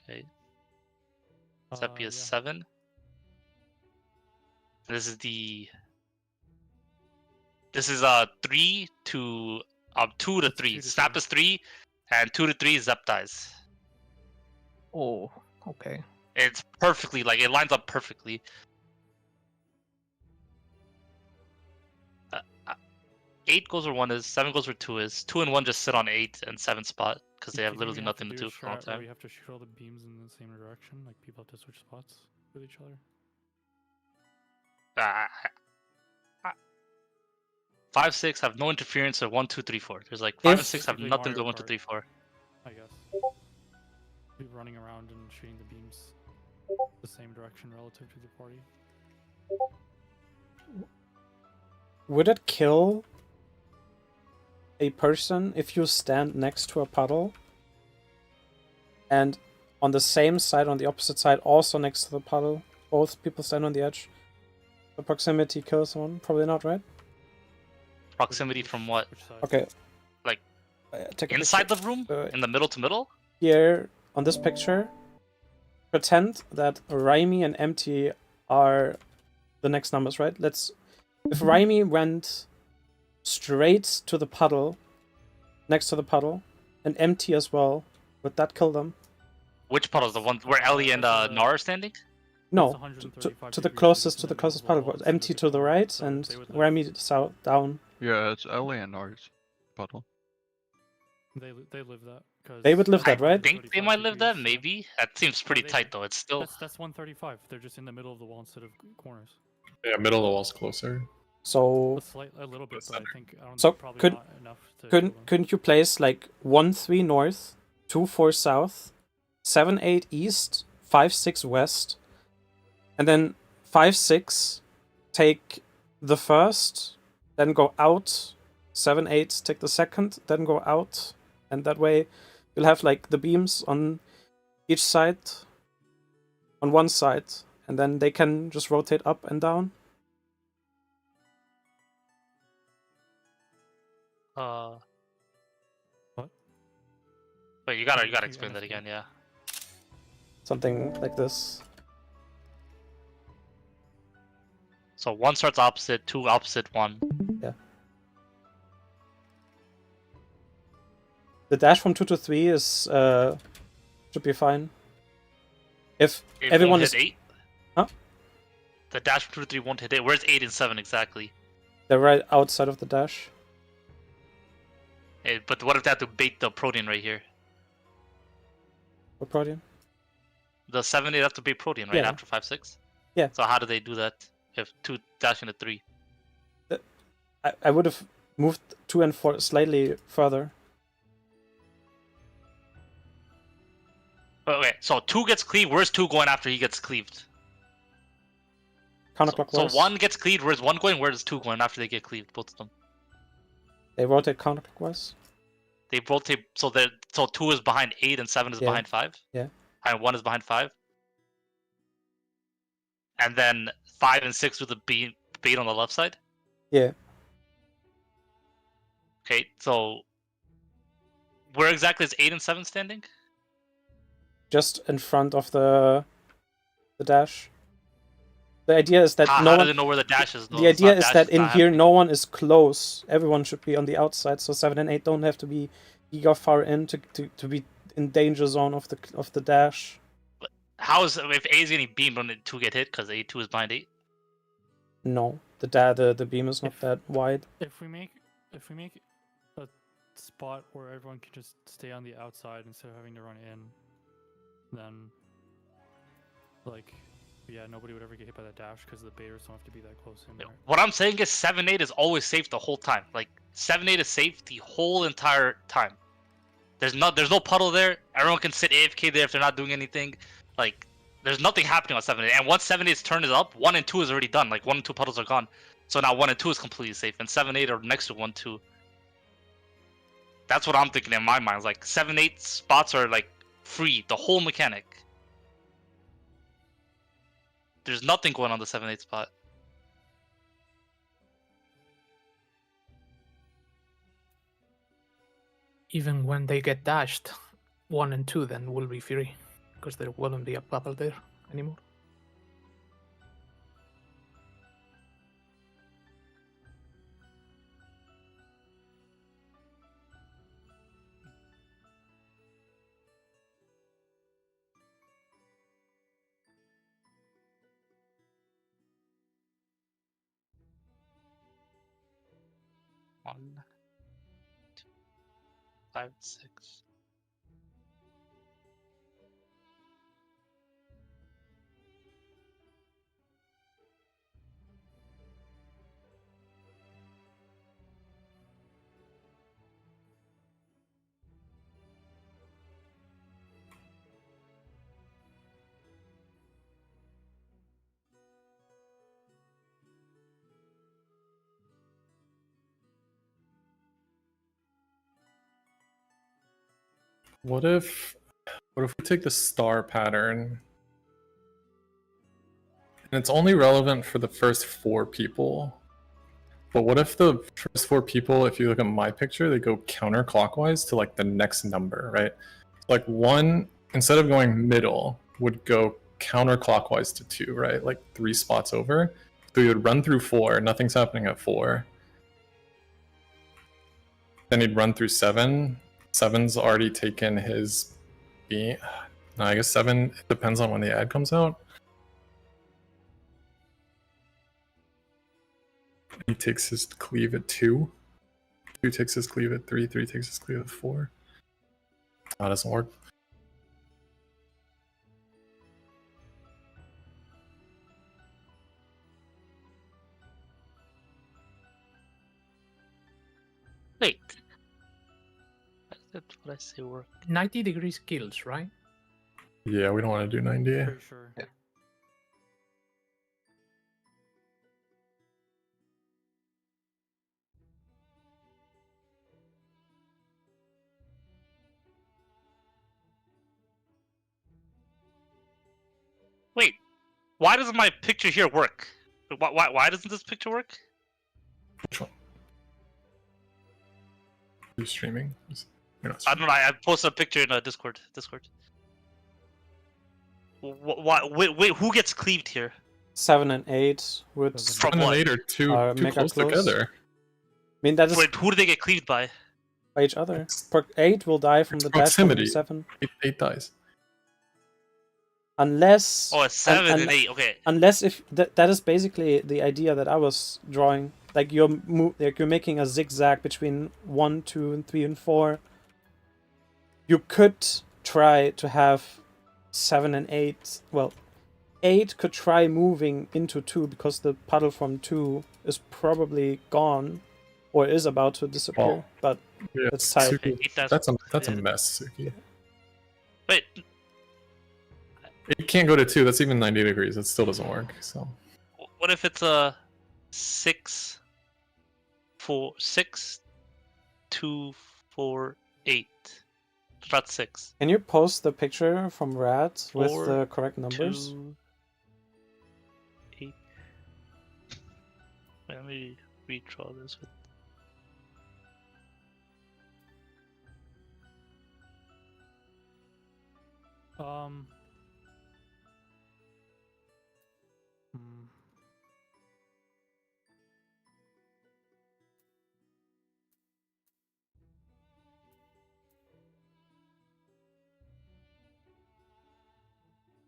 Okay. Zeppe is 7. This is 3 to 2 to 3. Snap is 3, and 2 to 3 Zeppe dies. Oh, okay. It's perfectly, it lines up perfectly. 8 goes where 1 is, 7 goes where 2 is. 2 and 1 just sit on 8 and 7 spot because they have literally nothing to do for a long time. We have to shoot all the beams in the same direction, like people have to switch spots with each other. 5, 6 have no interference or 1, 2, 3, 4. There's 5 and 6 have nothing to do 1, 2, 3, 4. I guess. Be running around and shooting the beams the same direction relative to the party. Would it kill a person if you stand next to a puddle and on the same side, on the opposite side, also next to the puddle, both people stand on the edge? The proximity kills someone? Probably not, right? Proximity from what? Okay. take a Inside picture. the room? In the middle to middle? Here on this picture, pretend that Raimi and Empty are the next numbers, right? If Raimi went straight to the puddle, next to the puddle, and Empty as well, would that kill them? Which puddle? The one where Ellie and Nara are standing? No, to the closest puddle. Empty to the right and Raimi south down. Yeah, it's Ellie and ours puddle. They live that. Cause They would live that, I right? think they might live that, maybe. That seems pretty tight though. It's still. That's 135. They're just in the middle of the wall instead of corners. Yeah, middle of the wall's closer. So A little bit, but I think so probably not enough to couldn't you place like 1-3 north, 2-4 south, 7-8 east, 5-6 west, and then 5-6 take the first, then go out, 7-8 take the second, then go out, and that way you'll have like the beams on each side, on one side, and then they can just rotate up and down. What? Wait, you gotta explain that again, yeah. Something like this. So 1 starts opposite, 2 opposite, 1. Yeah. The dash from 2 to 3 is should be fine. If everyone won't is hit 8? Huh? The dash from 2 to 3 won't hit 8. Where's 8 and 7 exactly? They're right outside of the dash. But what if they have to bait the protein right here? What protein? The 7, 8 have to bait protein right Yeah. after 5, 6? Yeah. So how do they do that if 2 dash into 3? I would have moved 2 and 4 slightly further. Okay, so 2 gets cleaved. Where's 2 going after he gets cleaved? Counterclockwise. So 1 gets cleaved. Where's 1 going? Where's 2 going after they get cleaved? Both of them. They rotate counterclockwise. They rotate. So 2 is behind 8 and 7 is Yeah. behind 5. Yeah. And 1 is behind 5. And then 5 and 6 with the bait on the left side. Yeah. Okay, so where exactly is 8 and 7 standing? Just in front of the dash. The idea is that How no do one. they know where the dash is? though? The It's idea not is dash, that it's in not here happening. no one is close. Everyone should be on the outside, so 7 and 8 don't have to be giga far in to be in danger zone of the dash. How is if A is getting beamed on it 2 get hit because A2 is behind 8? No, the beam is not that wide. If we make a spot where everyone can just stay on the outside instead of having to run in, then yeah, nobody would ever get hit by that dash because the baiters don't have to be that close in there. What I'm saying is 7-8 is always safe the whole time. Like 7-8 is safe the whole entire time. There's no puddle there. Everyone can sit AFK there if they're not doing anything. Like there's nothing happening on 7-8. And once 7-8's turn is up, 1 and 2 is already done. Like 1 and 2 puddles are gone. So now 1 and 2 is completely safe, and 7-8 are next to 1-2. That's what I'm thinking in my mind. Like 7-8 spots are like free, the whole mechanic. There's nothing going on the 7-8 spot. Even when they get dashed, 1 and 2 then will be free, because there wouldn't be a bubble there anymore. One, 2, 5, 6. What if we take the star pattern and it's only relevant for the first 4 people, But what if the first 4 people, if you look at my picture, they go counterclockwise to like the next number, right? Like 1, instead of going middle, would go counterclockwise to 2, right? Like 3 spots over. So you would run through 4, nothing's happening at 4. Then he'd run through 7. 7's already taken his beam. No, I guess 7 depends on when the ad comes out. He takes his cleave at 2. 2 takes his cleave at 3. 3 takes his cleave at 4. That doesn't work. Wait. That's what I say work. 90 degrees kills, right? Yeah, we don't want to do 90. For sure. Yeah. Wait, why doesn't my picture here work? Why doesn't this picture work? Which one? Are you streaming? You're not I streaming. don't know. I posted a picture in Discord. Wait, who gets cleaved here? 7 and 8 would. From 7 and what? 8 are too Mega close close. together. I mean, that is Wait, who do they get cleaved by? by each other. 8 will die from the dash from Proximity. 7. 8 dies. Unless. Oh, it's 7 and 8. Okay. Unless if that is basically the idea that I was drawing. Like you're making a zigzag between 1, 2, and 3 and 4. You could try to have 7 and 8. Well, 8 could try moving into 2 because the puddle from 2 is probably gone or is about to disappear. Oh. But Yeah, it's tight. Suki, that's a mess, Suki. Wait, It can't go to 2. That's even 90 degrees. It still doesn't work. So what if it's a 6, 2, 4, 8? Not 6. Can you post the picture from Rad with 4, the correct numbers? 2, 8. Wait, let me redraw this with.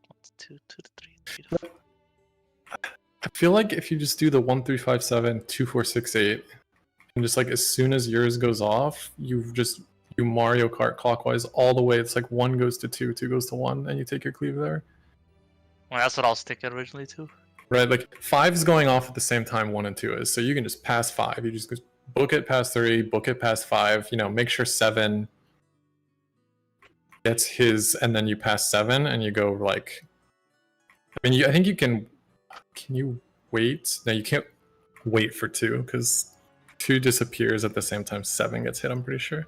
What's 2 to the 3, 3 to 4. I feel like if you just do the 1, 3, 5, 7, 2, 4, 6, 8, and just like as soon as yours goes off, you Mario Kart clockwise all the way. It's like 1 goes to 2, 2 goes to 1, and you take your cleave there. Well, that's what I was thinking originally too. Right, like 5 is going off at the same time 1 and 2 is, so you can just pass 5. You just book it past 3, book it past 5. You know, make sure 7 gets his, and then you pass 7, and you go like. I mean, I think you can. Can you wait? No, you can't wait for 2 because 2 disappears at the same time 7 gets hit. I'm pretty sure.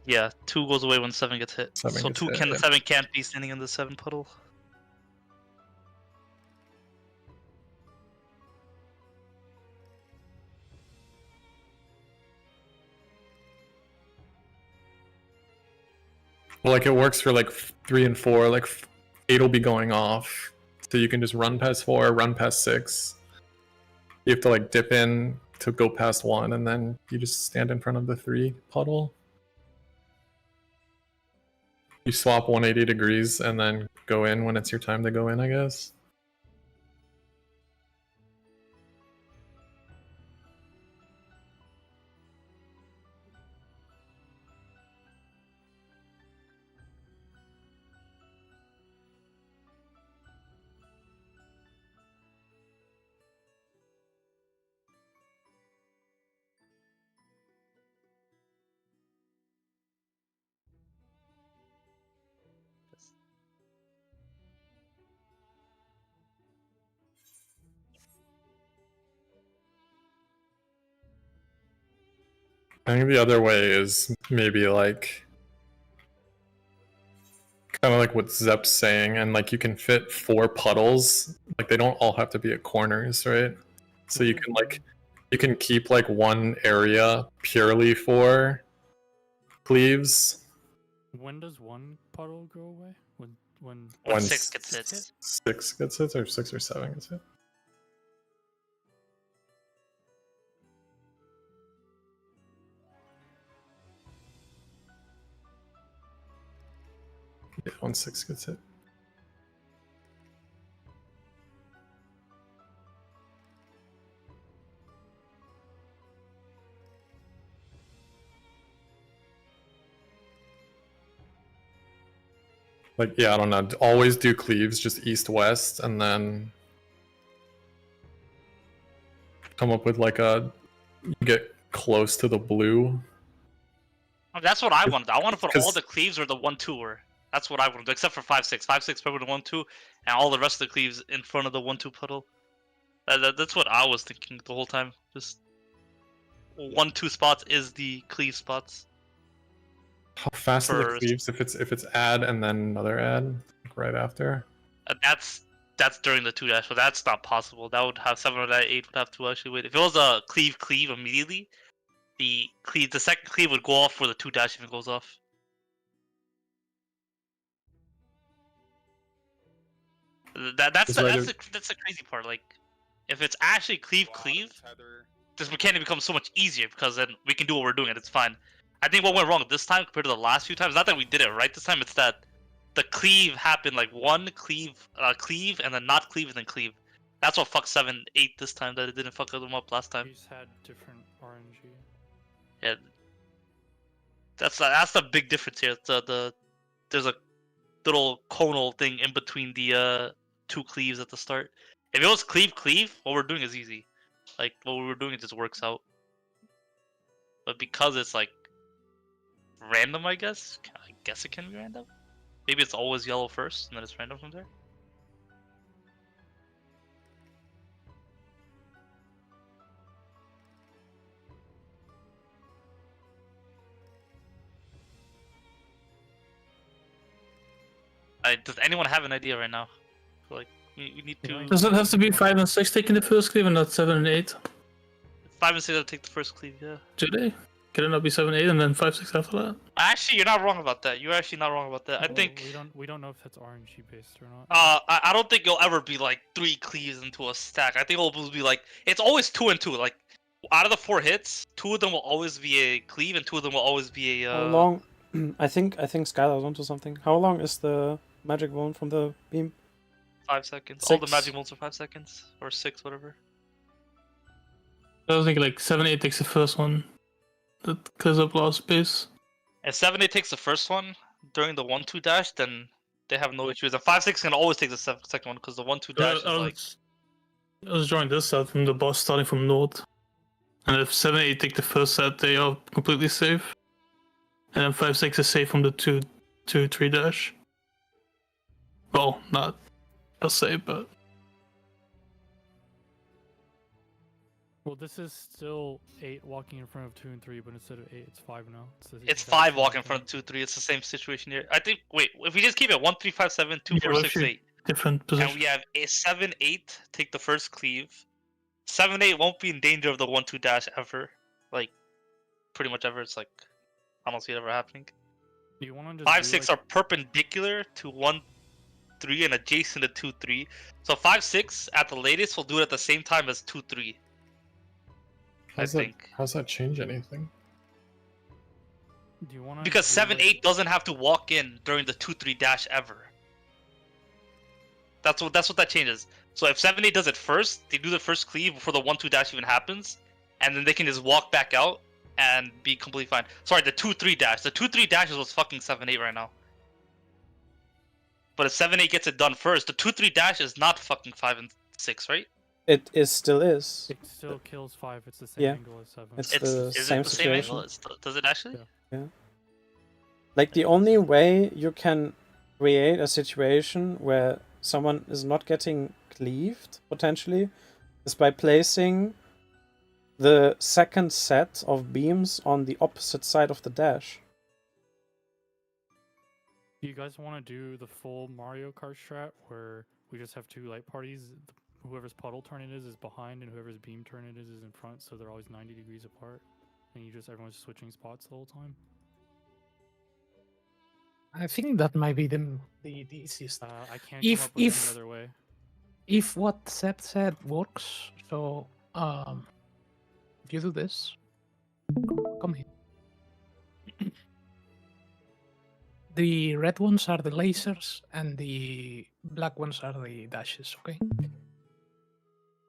Yeah, 2 goes away when 7 gets hit. 7 So gets 2 hit, can yeah. 7 can't be standing in the 7 puddle. Well, like it works for like 3 and 4. Like 8 will be going off, so you can just run past 4, run past 6. You have to like dip in to go past 1, and then you just stand in front of the 3 puddle. You swap 180 degrees and then go in when it's your time to go in, I guess. I think the other way is maybe like kind of like what Zeppe's saying, and like you can fit 4 puddles. Like they don't all have to be at corners, right? So you can like you can keep like one area purely for cleaves. When does one puddle go away? When When 6 gets hit. 6 gets hit, or 6 or 7 gets hit. Yeah, when 6 gets hit. Like, yeah, I don't know. Always do cleaves, just east-west, and then come up with like a... You get close to the blue. That's what I wanted. I want to put all Because- the cleaves where the 1-2 were. That's what I want to do, except for 5-6. 5-6 put the 1-2, and all the rest of the cleaves in front of the 1-2 puddle. That's what I was thinking the whole time. Just 1-2 spots is the cleave spots. How fast are the First. cleaves if it's add and then another add like right after? That's during the 2-dash, but that's not possible. That would have 7 or 8 would have to actually wait. If it was a cleave immediately, the second cleave would go off for the 2-dash if it goes off. That's the crazy part. Like, if it's actually cleave, this mechanic becomes so much easier because then we can do what we're doing and it's fine. I think what went wrong this time compared to the last few times, not that we did it right this time, it's that the cleave happened like one cleave, and then not cleave and then cleave. That's what fucked 7-8 this time, that it didn't fuck them up last time. We just had different RNG. Yeah, that's the big difference here. There's a little conal thing in between the 2 cleaves at the start. If it was cleave, what we're doing is easy. Like, what we were doing, it just works out. But because it's like random, I guess it can be random. Maybe it's always yellow first, and then it's random from there. Does anyone have an idea right now? Like, we need to. Does it have to be 5 and 6 taking the first cleave and not 7 and 8? 5 and 6 will take the first cleave, yeah. Do they? Can it not be 7, 8 and then 5, 6 after that? Actually, you're not wrong about that. You're actually not wrong about that. I think we don't know if that's RNG based or not. I don't think it'll ever be like 3 cleaves into a stack. I think it'll be like, it's always 2 and 2. Like, out of the 4 hits, 2 of them will always be a cleave and 2 of them will always be a. How long? I think Skylar's onto something. How long is the magic wand from the beam? 5 seconds. 6. All the magic bolts are 5 seconds or 6, whatever. I was thinking like 7, 8 takes the first one. That clears up a lot of space. If 7-8 takes the first one during the 1-2 dash, then they have no issues. And 5-6 can always take the second one because the 1-2 dash is like. I was drawing this out from the boss starting from north. And if 7, 8 take the first set, they are completely safe. And then 5, 6 is safe from the 2-3 dash. Well, not per se, but. Well, this is still 8 walking in front of 2 and 3, but instead of 8, it's 5 now. It's 5 walking in front of 2, 3. It's the same situation here. I think. Wait, if we just keep it 1, 3, 5, 7, 2, 4, 6, 8, different position. and we have a 7, 8 take the first cleave. 7, 8 won't be in danger of the 1-2 dash ever. Like, pretty much ever. It's like, I don't see it ever happening. Do you want to 5, 6 are perpendicular to 1, 3 and adjacent to 2, 3. So 5, 6 at the latest will do it at the same time as 2, 3. How's that change anything? Do you want to? Because 7, 8 doesn't have to walk in during the 2, 3 dash ever. That's what that changes. So if 7, 8 does it first, they do the first cleave before the 1, 2 dash even happens, and then they can just walk back out and be completely fine. Sorry, the 2, 3 dash. The 2, 3 dash is what's fucking 7, 8 right now. But if 7, 8 gets it done first, the 2, 3 dash is not fucking 5 and 6, right? It still is. It still kills 5. It's the same Yeah. angle as 7. It's Is the it same the situation. same angle? Does it actually? Yeah. Yeah. Like, the only way you can create a situation where someone is not getting cleaved, potentially, is by placing the second set of beams on the opposite side of the dash. Do you guys want to do the full Mario Kart strat where we just have 2 light parties whoever's puddle turn it is behind, and whoever's beam turn it is in front. So they're always 90 degrees apart, and everyone's switching spots the whole time. I think that might be the easiest. I can't come up with any other way. If what Zeppe said works, so if you do this, come here. The red ones are the lasers, and the black ones are the dashes. Okay.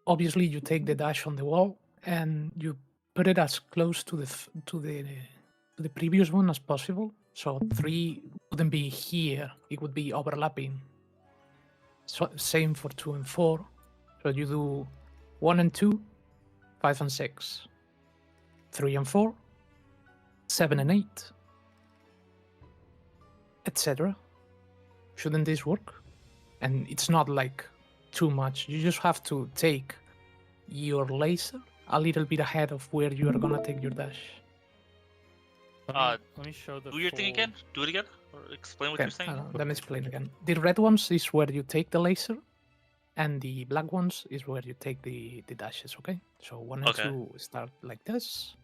Obviously, you take the dash on the wall and you put it as close to the previous one as possible. So 3 wouldn't be here; it would be overlapping. So same for 2 and 4. So you do 1 and 2, 5 and 6, 3 and 4, 7 and 8, etc. Shouldn't this work? And it's not like too much. You just have to take your laser a little bit ahead of where you are gonna take your dash. Let me show the Do your thing again. Do it again. Or explain what you're saying. Let me explain again. The red ones is where you take the laser, and the black ones is where you take the dashes. Okay. So 1 and 2 start like this.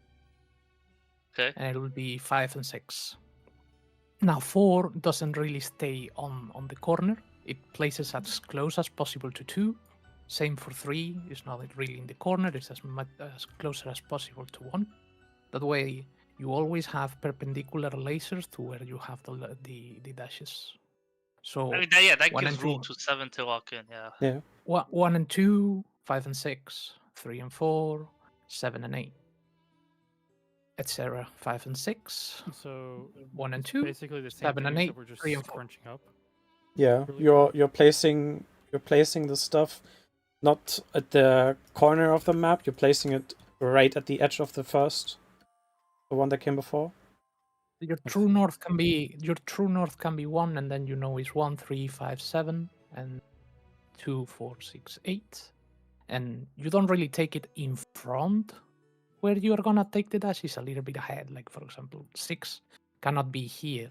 Okay. And it will be 5 and 6. Now 4 doesn't really stay on the corner. It places as close as possible to 2. Same for 3. It's not really in the corner. It's as closer as possible to 1. That way, you always have perpendicular lasers to where you have the dashes. So I mean, that 1 gives and room 2. to 7 to walk in. Yeah. Yeah. 1 and 2, 5 and 6, 3 and 4, 7 and 8, etc. 5 and 6. So 1 and 2, basically the same 7 and thing, 8, except we're just 3 and 4. crunching up. Yeah, Really you're placing the stuff not at the corner of the map. You're placing it right at the edge of the the one that came before. Your true north can be 1, and then you know it's 1, 3, 5, 7, and 2, 4, 6, 8, and you don't really take it in front. Where you are gonna take the dash is a little bit ahead. Like for example, 6 cannot be here.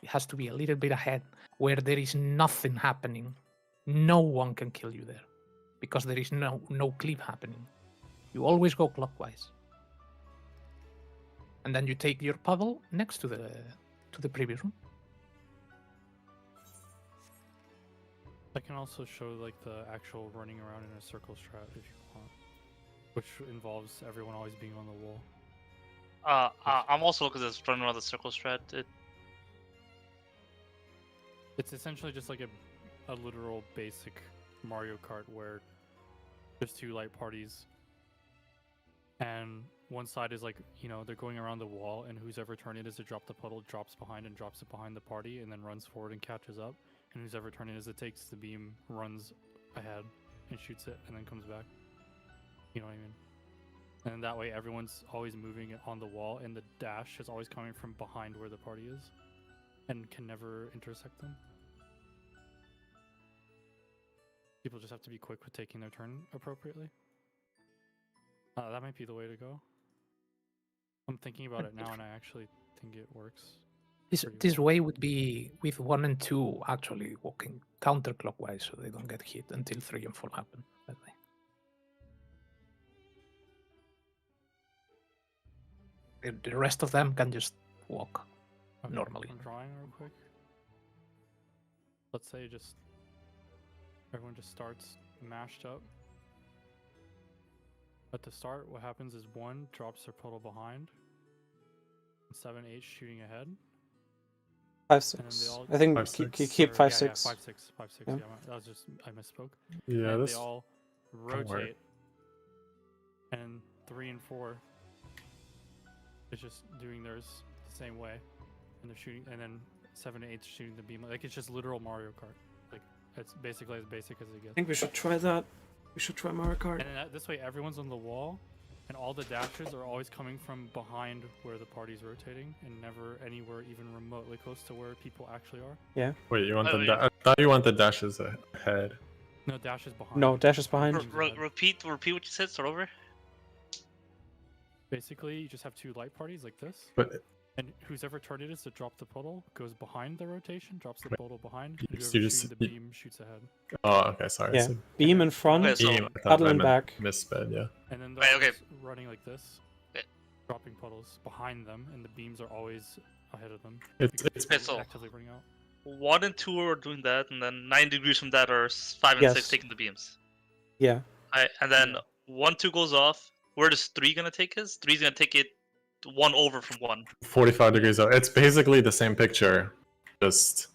It has to be a little bit ahead, where there is nothing happening. No one can kill you there, because there is no clip happening. You always go clockwise. And then you take your puddle next to the previous one. I can also show like the actual running around in a circle strat if you want, which involves everyone always being on the wall. I'm also looking at this running around the circle strat. It's essentially just like a literal basic Mario Kart where there's 2 light parties, and one side is like, they're going around the wall, and who's ever turn it is to drop the puddle, drops behind and drops it behind the party, and then runs forward and catches up. And who's ever turn it is it takes the beam, runs ahead, and shoots it, and then comes back. You know what I mean? And that way everyone's always moving on the wall, and the dash is always coming from behind where the party is, and can never intersect them. People just have to be quick with taking their turn appropriately. That might be the way to go. I'm thinking about it now, and I actually think it works. This way would be with 1 and 2 actually walking counterclockwise, so they don't get hit until 3 and 4 happen. That way. The rest of them can just walk normally. I'm drawing real quick. Let's say everyone just starts mashed up. At the start, what happens is 1 drops their puddle behind, and 7, 8 shooting ahead. 5, 6. I think keep 5, 6. 5, 6. 5, 6. Yeah, that was just I misspoke. Yeah, and they all rotate, and 3 and 4 is just doing theirs the same way, and they're shooting, and then 7 and 8 shooting the beam. Like it's just literal Mario Kart. Like it's basically as basic as it gets. I think we should try that. We should try Mario Kart. And then this way, everyone's on the wall, and all the dashes are always coming from behind where the party's rotating, and never anywhere even remotely close to where people actually are. Yeah. Wait, you want I thought you want the dashes ahead. No, dashes behind. No, dashes behind. Repeat what you said. Start over. Basically, you just have 2 light parties like this. But And who's ever targeted to drop the puddle goes behind the rotation, drops the puddle behind, and So whoever's you shooting just- the beam shoots ahead. Oh, okay, sorry. Yeah, So beam in front, Okay, so- beam, I thought puddle I in meant back. Missped, yeah. And then Right, they're okay. running like this, Yeah. dropping puddles behind them, and the beams are always ahead of them. It's- because it's- they're Okay, so- actively running out. 1 and 2 are doing that, and then 9 degrees from that are 5 and Yes. 6 taking the beams. Yeah. And then 1, 2 goes off. Where does 3 gonna take his? 3's gonna take it 1 over from 1. 45 degrees out. It's basically the same picture, just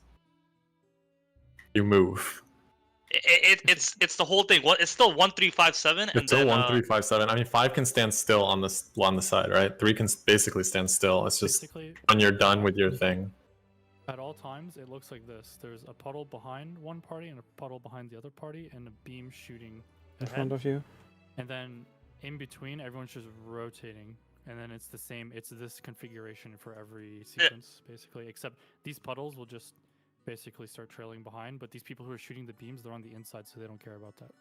you move. It's the whole thing. It's still 1, 3, 5, 7, and It's still then 1, 3, 5, 7. I mean, 5 can stand still on the side, right? 3 can basically stand still. It's just Basically, when you're done with your thing. at all times, it looks like this. There's a puddle behind one party and a puddle behind the other party, and a beam shooting In ahead. front of you. And then in between, everyone's just rotating. And then it's the same. It's this configuration for every sequence, basically. Except these puddles will just basically start trailing behind. But these people who are shooting the beams, they're on the inside, so they don't care about that.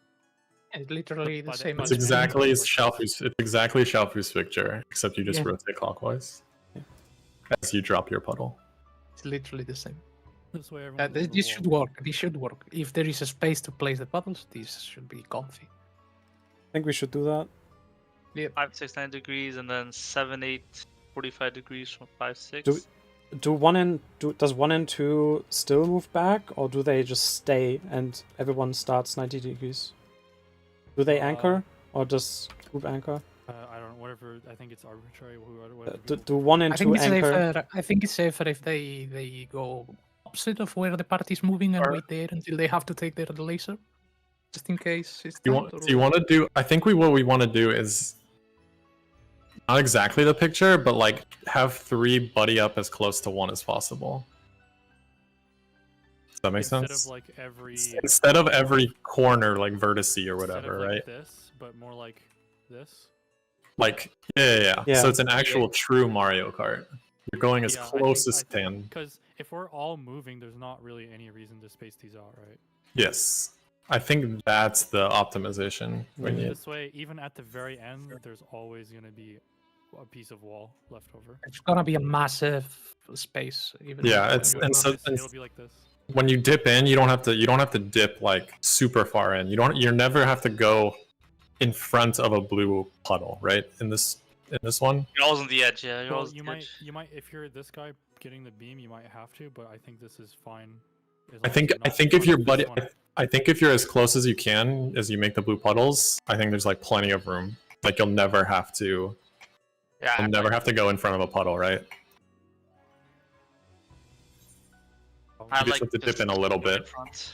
It's literally the By the- same. by It's the- exactly Shalfu's. It's exactly Shalfu's picture, except you just Yeah. rotate clockwise as you drop your puddle. It's literally the same. This way, everyone. This should work. This should work. If there is a space to place the puddles, this should be comfy. I think we should do that. 5, 6, 9 degrees, and then 7, 8, 45 degrees from 5, 6. Does 1 and 2 still move back, or do they just stay and everyone starts 90 degrees? Do they anchor, or does group anchor? I don't know. Whatever. I think it's arbitrary. Whatever Do 1 and I 2 think it's anchor? safer. I think it's safer if they go opposite of where the party's moving and wait there until they have to take their laser, just in case it's. Do you want to do? I think what we want to do is not exactly the picture, but like have 3 buddy up as close to 1 as possible. Does that make instead sense? of like every Instead of every corner, like vertice or whatever, like right? This, but more like this. Like yeah. Yeah. So it's an actual true Mario Kart. You're going as close as can. Because if we're all moving, there's not really any reason to space these out, right? Yes. I think that's the optimization we need. This way, even at the very end, there's always going to be a piece of wall left over. It's gonna be a massive space. Even Yeah, if it's you- and so It'll be like this. when you dip in, you don't have to dip like super far in. You never have to go in front of a blue puddle, right? In this one. You're always on the edge, yeah. You're Well, always on the edge. you might, if you're this guy getting the beam, you might have to, but I think this is fine. as I long as think you're I not think if on your this buddy one. I think if you're as close as you can as you make the blue puddles, I think there's like plenty of room. Like you'll never have to go in front of a puddle, right? I You just like have to dip just in a little moving in bit. front.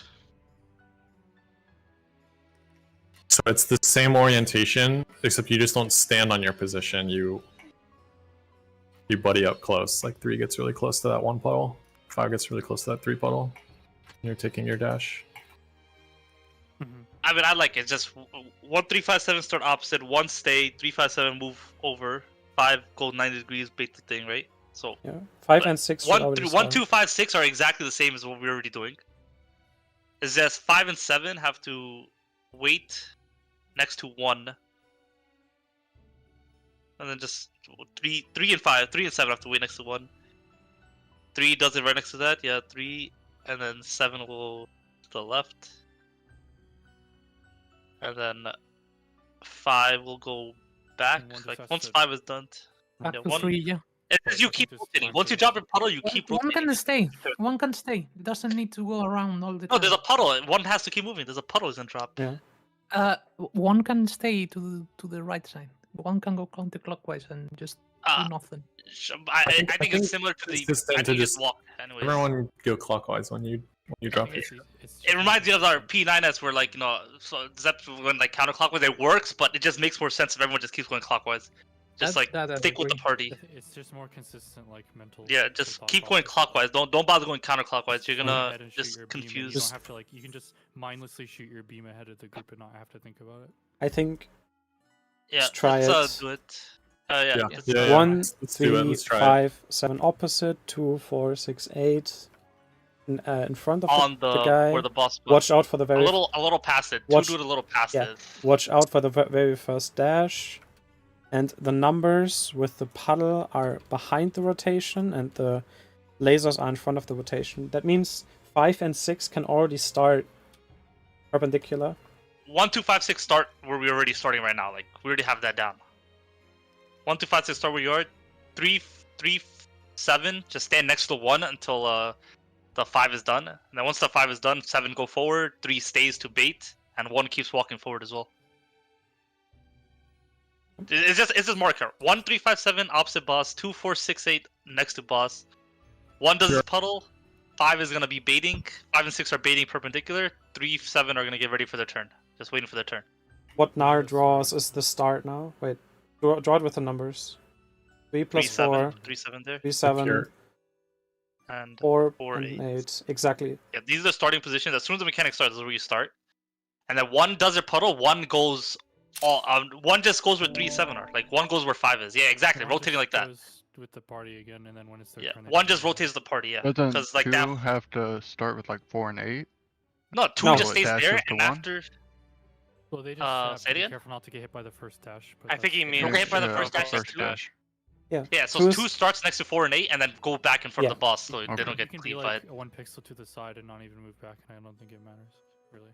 So it's the same orientation, except you just don't stand on your position. You buddy up close. Like 3 gets really close to that 1 puddle. 5 gets really close to that 3 puddle. You're taking your dash. I mean, I like it. Just 1, 3, 5, 7 start opposite. 1 stay. 3, 5, 7 move over. 5 go 90 degrees. Bait the thing, right? So Yeah. 5 and 6 should 1, already 3, 1, start. 2, 5, 6 are exactly the same as what we're already doing. It's just 5 and 7 have to wait next to 1, and then just 3 and 5, 3 and 7 have to wait next to 1. 3 does it right next to that. Yeah, 3, and then 7 will to the left. And then 5 will go back. And 1 just Like has once to- 5 is done, Back yeah, to 1. 3, yeah. As you keep rotating. Once you drop your puddle, you keep One rotating. can stay. One can stay. It doesn't need to go around all the time. No, there's a puddle. One has to keep moving. There's a puddle is gonna drop. Yeah. One can stay to the right side. One can go counterclockwise and just do nothing. I think it's similar to it's the. just I to think it's just walk. Anyways. everyone go clockwise when you drop it. It reminds me of our P9s where like so Zeppe when like counterclockwise it works, but it just makes more sense if everyone just keeps going clockwise. Just That I stick with the agree. party. It's just more consistent, like mental. Yeah, just keep going clockwise. Don't bother going counterclockwise. You're Go gonna ahead and shoot just your beam and confuse. You don't have to like. You can just mindlessly shoot your beam ahead of the group and not have to think about it. I think Yeah, let's try let's it. do it. Yeah. Yeah. let's, Yeah. 1, Let's do it. 3, Let's try it. 5, 7 opposite, 2, 4, 6, 8 in front of on the guy. where the boss was. Watch out for the a very little past it. watch- Do it a little past yeah. it. Watch out for the very first dash. And the numbers with the puddle are behind the rotation, and the lasers are in front of the rotation. That means 5 and 6 can already start perpendicular. 1, 2, 5, 6 start where we're already starting right now. Like we already have that down. 1, 2, 5, 6 start where you are. 3, 7 just stand next to 1 until the 5 is done. And then once the 5 is done, 7 go forward, 3 stays to bait, and 1 keeps walking forward as well. It's just marker. 1, 3, 5, 7 opposite boss. 2, 4, 6, 8 next to boss. 1 does his puddle. 5 is gonna be baiting. 5 and 6 are baiting perpendicular. 3, 7 are gonna get ready for their turn. Just waiting for their turn. What Nar draws is the start now. Wait, draw it with the numbers. 3 plus 4. 3, 7 there. 3, 7. And 4 4, and 8. 8. Exactly. Yeah, these are the starting positions. As soon as the mechanic starts, this is where you start. And then 1 does their puddle. 1 goes. 1 just goes where 3, 7 are. Like 1 goes where 5 is. Yeah, exactly. One Rotating like that. goes with the party again, and then when it's their Yeah, turn, they 1 can just go. rotates the party. Yeah, Doesn't because like 2 that. have to start with like 4 and 8? No, 2 No. just It stays dashes there, to and 1? after. Well, they just have say to it be again? careful not to get hit by the first dash. But I think he that's- means Don't get hit by the Yeah, first dash. first Two. dash. Yeah. Yeah, so 2 is- starts next to 4 and 8, and then go back in front Yeah. of the boss, so Okay. they don't You get can be cleaved like by it. 1 pixel to the side and not even move back, and I don't think it matters, really.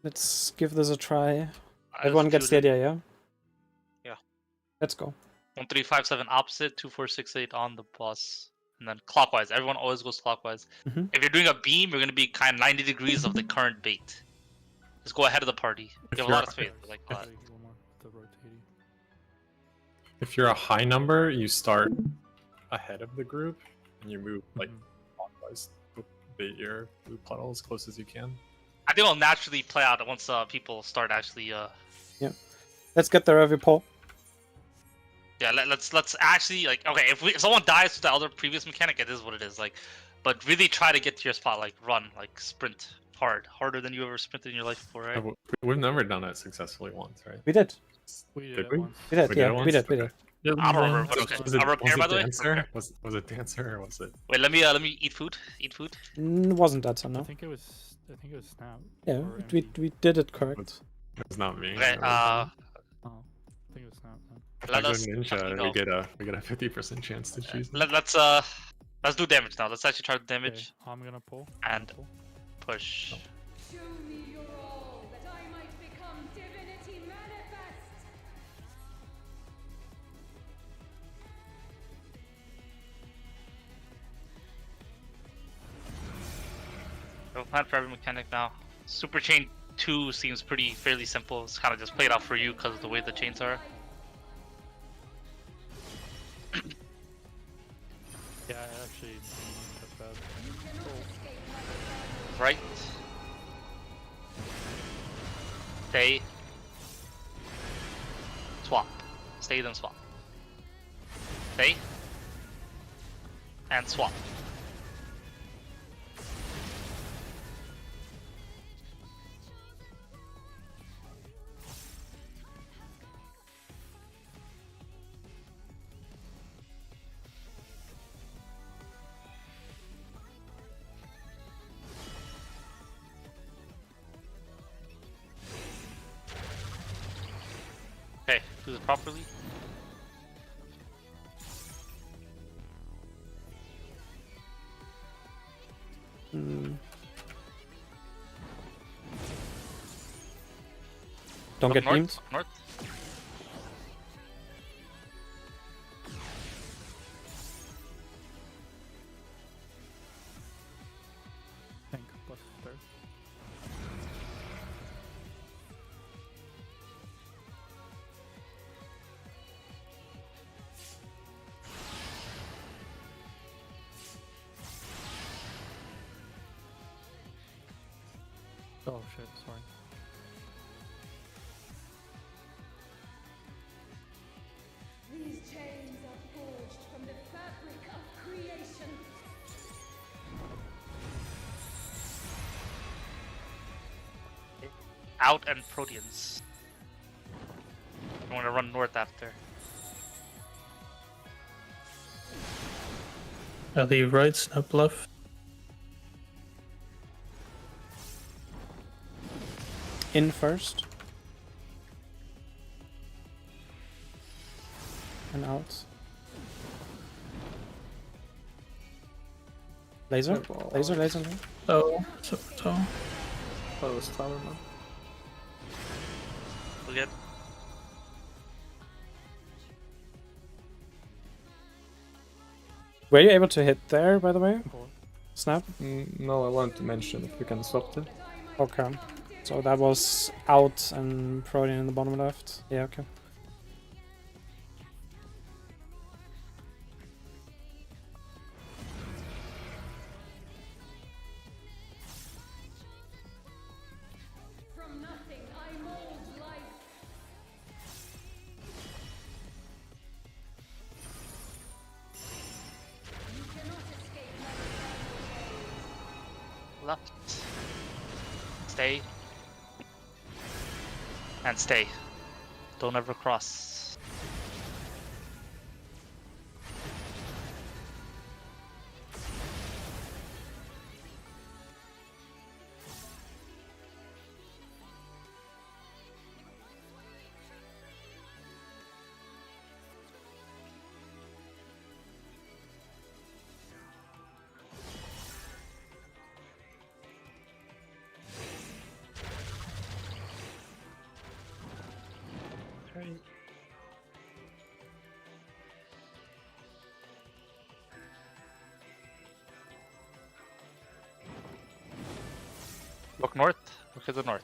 Let's give this a try. I Everyone just gets choose the it. idea, yeah? Yeah. Let's go. 1, 3, 5, 7 opposite. 2, 4, 6, 8 on the boss, and then clockwise. Everyone always goes clockwise. Mhm. If you're doing a beam, you're gonna be kind of 90 degrees of the current bait. Just go ahead of the party. You have a lot of space. Like a lot. Like, one more, the rotating. If you're a high number, you start ahead of the group and you move like clockwise to bait your blue puddle as close as you can. I think it'll naturally play out once people start actually. Let's get there, every poll. Yeah, let's actually like okay. If someone dies to the other previous mechanic, it is what it is. Like, but really try to get to your spot. Like run, like sprint harder than you ever sprinted in your life before, right? We've never done it successfully once, right? We did. We did Did it we? once. We did, We did yeah. it We once? did, we Okay. did. Yeah, I don't we remember. went- Okay. Was it, I'll repair, was by it the way. dancer? Repair. Was it dancer or was it? Wait, let me eat food. Eat food. Wasn't that so, I no? think it was Snap. Yeah, or we MD. did it correct. It was not me. Okay. Oh, I think it was Snap. Then. if let I go us ninja, fucking we get a 50% chance to choose. Let's do damage now. Let's actually try the Okay, damage I'm gonna pull. and Pull. push. Show me your all, that I might become divinity manifest. Go plan for every mechanic now. Super chain 2 seems fairly simple. It's kind of just played out for you because of the way the chains are. Yeah, I actually didn't touch that. Right. Stay. Swap. Stay then swap. Stay. And swap. Okay, do this properly. Don't Up get north, beamed. North. Tank plus third. Oh shit, sorry. These chains are forged from the fabric of creation. Out and Proteans. I'm gonna run north after. I leave right, snap left. In first. out. Laser? Laser, laser, laser. Oh, so. That was tower, man. We're good. Were you able to hit there, by the way? Snap? No, I wanted to mention if we can swap it. Okay. So that was out and Protean in the bottom left. Yeah, okay. From nothing, I mold life. You cannot escape my Left. Stay. And stay. Don't ever cross. Right. Look north. Look to the north.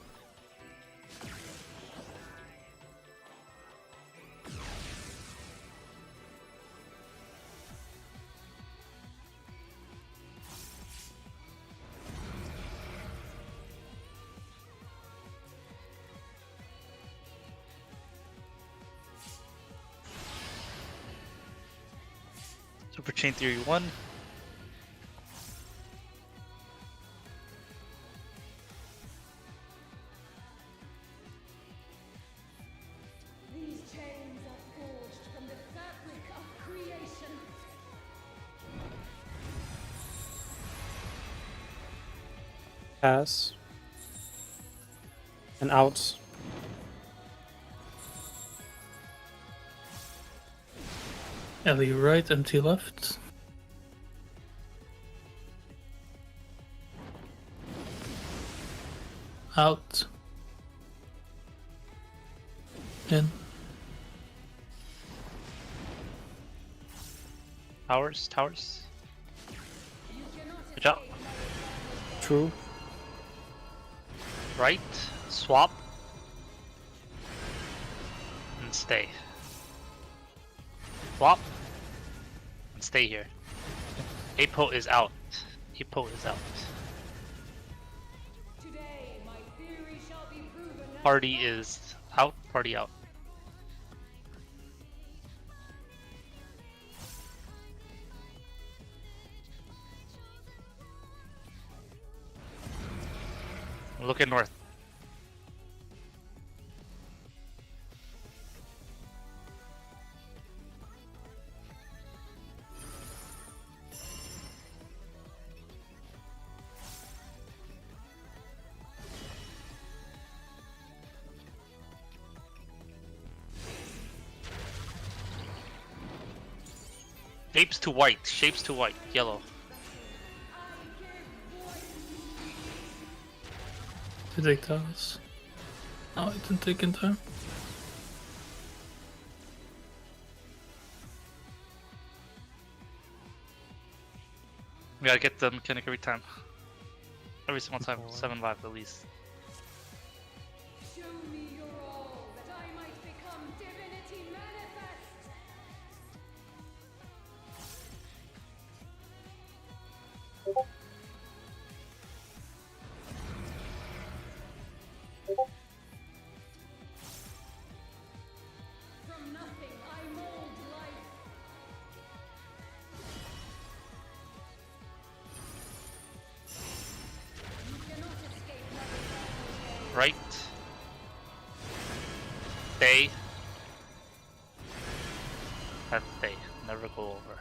Super Chain Theory 1. These chains are forged from the fabric of creation. Pass. And out. Ellie right, MT left. Out. In. Towers, towers. Good job. True. Right, swap, and stay. Swap, and stay here. Apo is out. Apo is out. Today, my theory shall be proven as Party is out, party out. Look at north. Shapes to white, shapes to white, yellow. To take towers. Oh, it didn't take in time. We gotta get the mechanic every time. Every single time, 7-5 at least. show me your all, that I might become divinity manifest. From nothing, I mold life. You cannot escape my eternal gaze. Right. Stay. And stay. Never go over.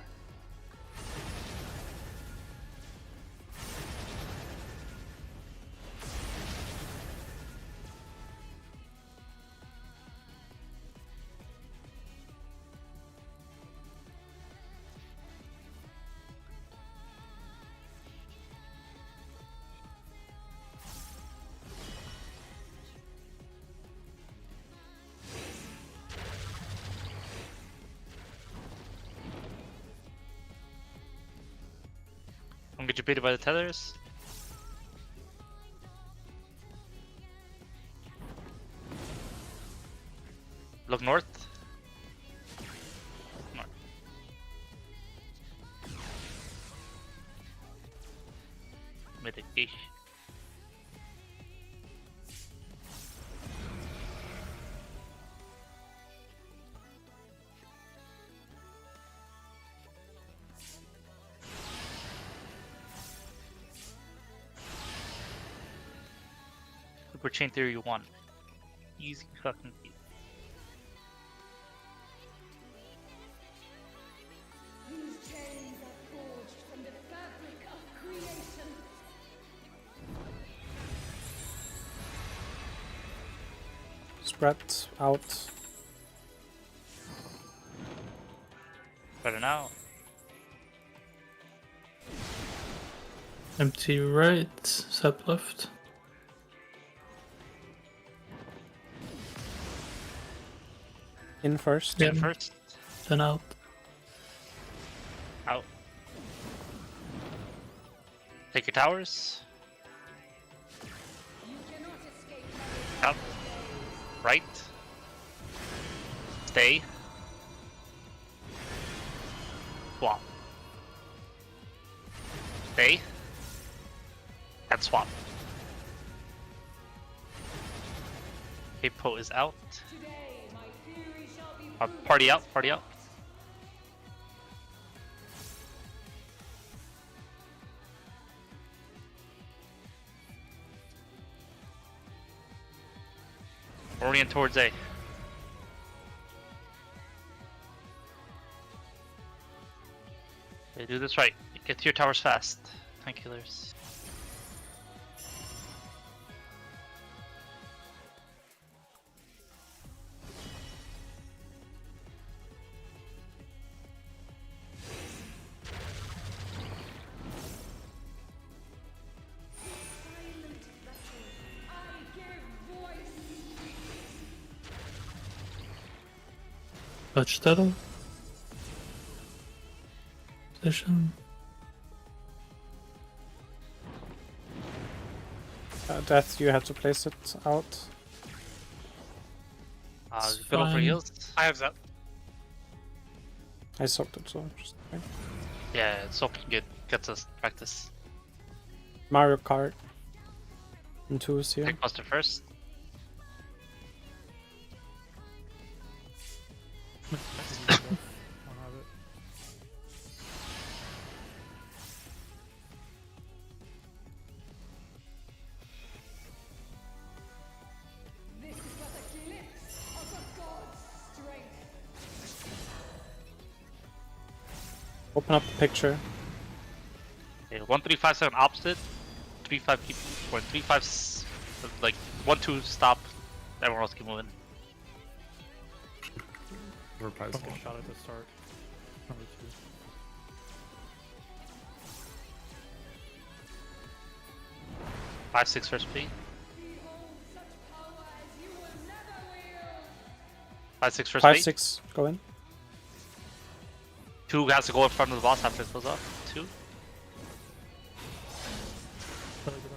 Don't get you baited by the tethers. Look north. North. Mitigation. Super Chain Theory 1. Easy fucking peasy. These chains are forged from the fabric of creation. Spread out. Better now. Empty right, Zeppe left. In first. Yeah. In first. Then out. Out. Take your towers. You cannot escape Out. Right. Stay. Swap. Stay. And swap. Hippo is out. today. My theory shall be Party out, party out. Orient towards A. Okay, do this right. Get to your towers fast. Thank you, Lars. silent vessel. I give voice. Touch turtle. Position. Death, you had to place it out. Good over fine. heals. I have Zeppe. I soaked it, so just okay. Yeah, it's looking good. Gets us practice. Mario Kart. And 2 is here. Take Buster first. I'll have it. This is but a glimpse of a god's strength. Open up the picture. Okay, 1, 3, 5, 7 opposite. 3, 5 keep going. 3, 5 like 1, 2 stop. Everyone else keep moving. Reprise. Couple shot at the start. Number 2. 5, 6 first P. Behold such power as you will never wield. 5, 6 first 5, P. 6, go in. 2 has to go in front of the boss after it goes off. 2. Really good.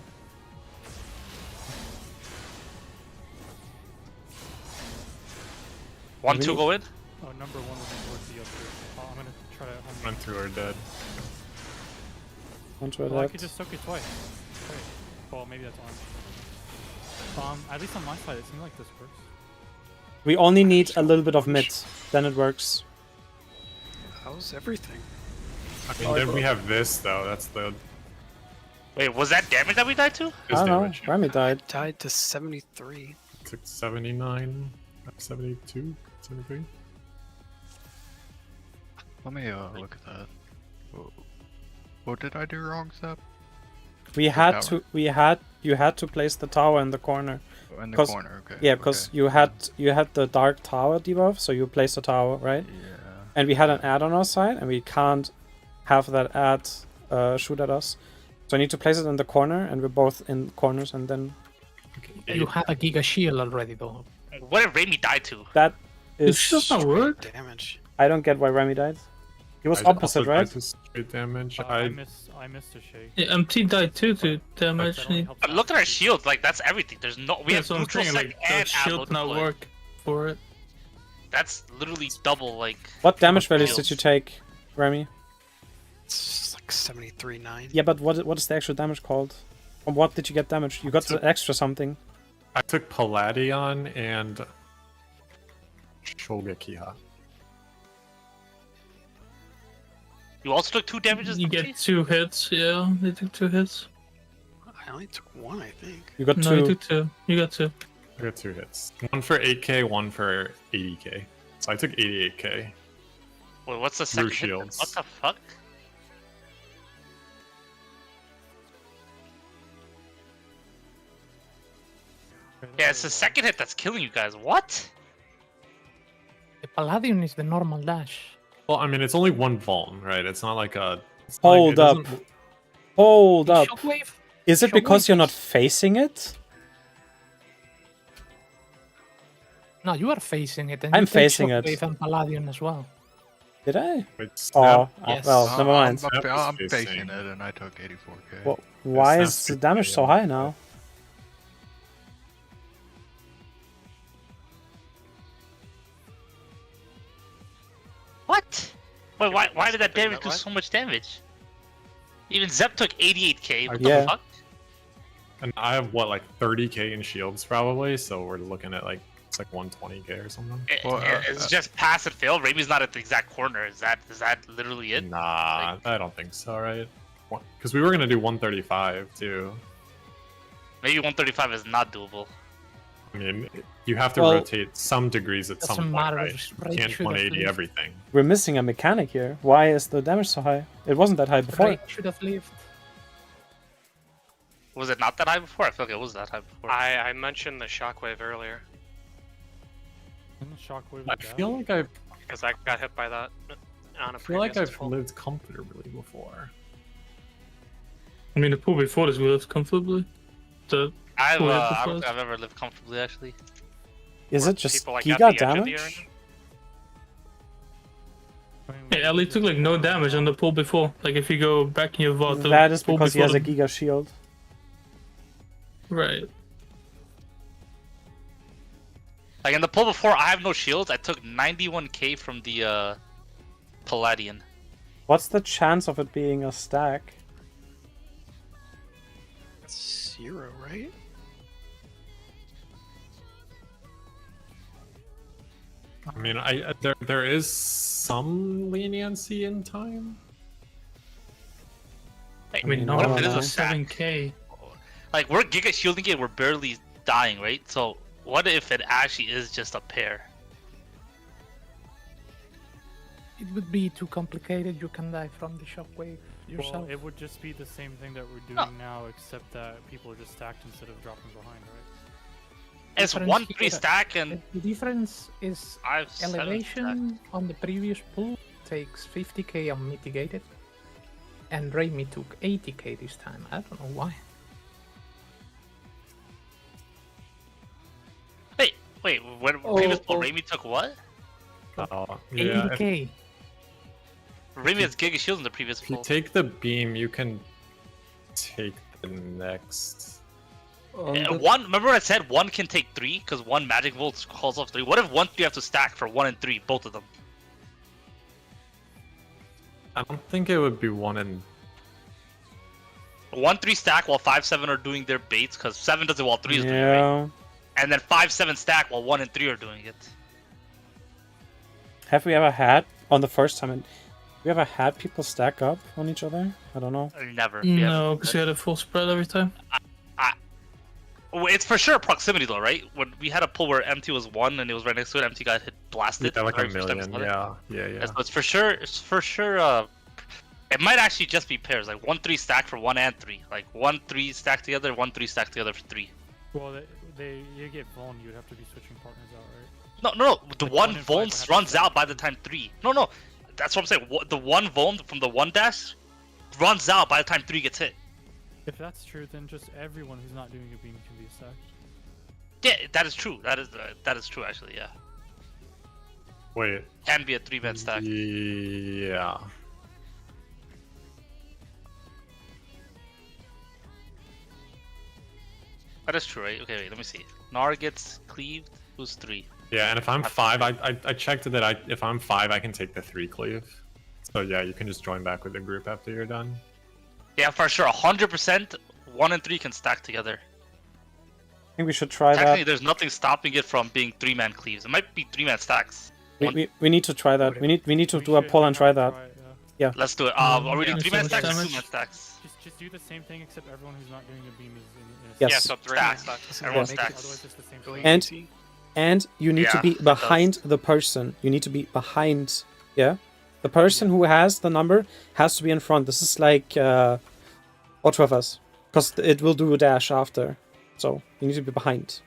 One, 2 go in. Oh, number 1 will be towards the upper. Oh, I'm gonna try to home. Run through our dead. Onto a Well, I left. could just soak it twice. Great. Well, maybe that's orange. At least on my side, it seems like this works. We only need a little bit of mid, then it works. How's everything? I mean, then we have this though. That's the Wait, was that damage that we died to? I his don't know. damage. Remy died. Died to 73. Took 79, 72, 73. Let me look at that. What did I do wrong, Zeppe? We had tower. you had to place the tower in the corner. Oh, in the 'Cause- corner, okay. Yeah, because you had the dark tower debuff, so you placed the tower, right? Yeah. And we had an ad on our side, and we can't have that ad shoot at us. So I need to place it in the corner, and we're both in corners, and then You had a Giga Shield already, though. What did Raimi die to? that This is. does not work. Damage. I don't get why Remy died. He was I also opposite, died right? to straight damage. I missed a shake. Yeah, MT died too to damage. That only helps But out look at our if you- shields. Like that's everything. There's no. We have That's what I'm neutral saying. sec Like and the shield ammo not deployed. work for it. That's literally double. Like What damage values shields. did you take, Remy? It's like 73.9. Yeah, but what is the actual damage called? From what did you get damage? You got the extra something. I took Palladion and Shogekiha. You also took 2 damages. You get 2 hits. Yeah, they took 2 hits. I only took 1, I think. You got No, 2. you took 2. You got 2. I got 2 hits. 1 for 8k, 1 for 80k. So I took 88k. Wait, what's the Through second hit? shields. What the fuck? Yeah, it's the second hit that's killing you guys. What? The Palladium is the normal dash. Well, I mean, it's only 1 vuln, right? It's not like a... it's not like- Hold it up. doesn't- Hold up. Shockwave? Is it because Shockwave you're not is- facing it? No, you are facing it. And I'm you take facing it. Shockwave and Palladium as well. Did I? Wait, Oh, Snap- Yes. well, never mind. Snap is I'm facing. facing it, and I took 84k. Well, why Snap's is the too damage so high, high now? What? Wait, why what's did the that thing damage that do what? so much damage? Even Zepp took 88k. What Yeah. the fuck? And I have, what, like 30k in shields probably? So we're looking at like, it's like 120k or something. Well, It's just pass and fail. Raimi's not at the exact corner. Is that literally it? Nah, I don't think so, right? Because we were going to do 135 too. Maybe 135 is not doable. I mean, you have to Well, rotate some degrees at some doesn't point, matter, right? just You Ray can't should have 180 lived. everything. We're missing a mechanic here. Why is the damage so high? It wasn't that high before. Ray should have lived. Was it not that high before? I feel like it was that high before. I mentioned the shockwave earlier Isn't Shockwave I a dash? feel like I've because I got hit by that on a I feel like previous I've pool. lived comfortably before. I mean, the pool before this we lived comfortably. The I Who had the don't think first? I've ever lived comfortably actually. Is Were it just people, like, Giga at the edge of the damage? arena? I mean, yeah, Ellie took like no damage on the pool before. Like if you go back in your vault, the That is pool because he before has a the- Giga shield. Right. Like in the pull before, I have no shields. I took 91k from the Palladian. What's the chance of it being a stack? 0, right? I mean, there is some leniency in time. Like, I mean, no, what if it no, is no. a stack? 7k. Like we're Giga shielding it, we're barely dying, right? So what if it actually is just a pair? It would be too complicated. You can die from the Shockwave yourself. Well, it would just be the same thing that we're doing No. now, except that people are just stacked instead of dropping behind, right? It's Difference 1-3 here- stack and The difference is 5-7 stack. elevation on the previous pool takes 50k unmitigated, and Raimi took 80k this time. I don't know why. Wait, when Oh, previous oh. Raimi took what? Yeah, if 80k. Raimi has Giga shields in the previous you pull. take the beam, you can take the next. One. Remember I said one can take 3 because one magic volt calls off 3. What if 1-3 have to stack for 1 and 3, both of them? I don't think it would be 1 and 1-3 stack while 5-7 are doing their baits because 7 does it while 3 is doing it, right? Yeah. And then 5-7 stack while 1 and 3 are doing it. Have we ever had on the first time? We ever had people stack up on each other? I don't know. Never. No, because you had a full spread every time. Well, it's for sure proximity though, right? When we had a pull where MT was 1 and it was right next to it, MT got hit blasted. yeah, like a right, first time million. we saw it. Yeah. So it's for sure. It might actually just be pairs, like 1-3 stack for 1 and 3, like 1-3 stack together, 1-3 stack together for 3. Well, you get Vaughn, you'd have to be switching partners out, right? No. The Like one 1 and 5 Vuln would have to runs stack out by the time 3. No. That's what I'm saying. The one Vuln from the 1 dash runs out by the time 3 gets hit. If that's true, then just everyone who's not doing a beam can be stacked. Yeah, that is true. That is true actually. Yeah. Wait. Can be a 3-man stack. Yeah. That is true, right? Okay, wait, let me see. Gnar gets cleaved. Who's 3? Yeah, and if I'm 5, I checked that if I'm 5, I can take the 3 cleave. So yeah, you can just join back with the group after you're done. Yeah, for sure. 100%. 1 and 3 can stack together. I think we should try Technically, that. there's nothing stopping it from being 3-man cleaves. It might be 3-man stacks. We need to try that. We need to do a should poll and try have that. it, Yeah. Let's do it. Are we doing Yeah, 3-man so stacks or damage. 2-man stacks? Just do the same thing, except everyone who's not doing a beam is in a Yes. Yeah, so 3-man Stack. stacks. Everyone Yeah. stacks. Otherwise, it's the same thing. And you need to Yeah, be it behind does. the person. You need to be behind. Yeah. The person who has the number has to be in front. This is like Otravas, because it will do a dash after. So you need to be behind.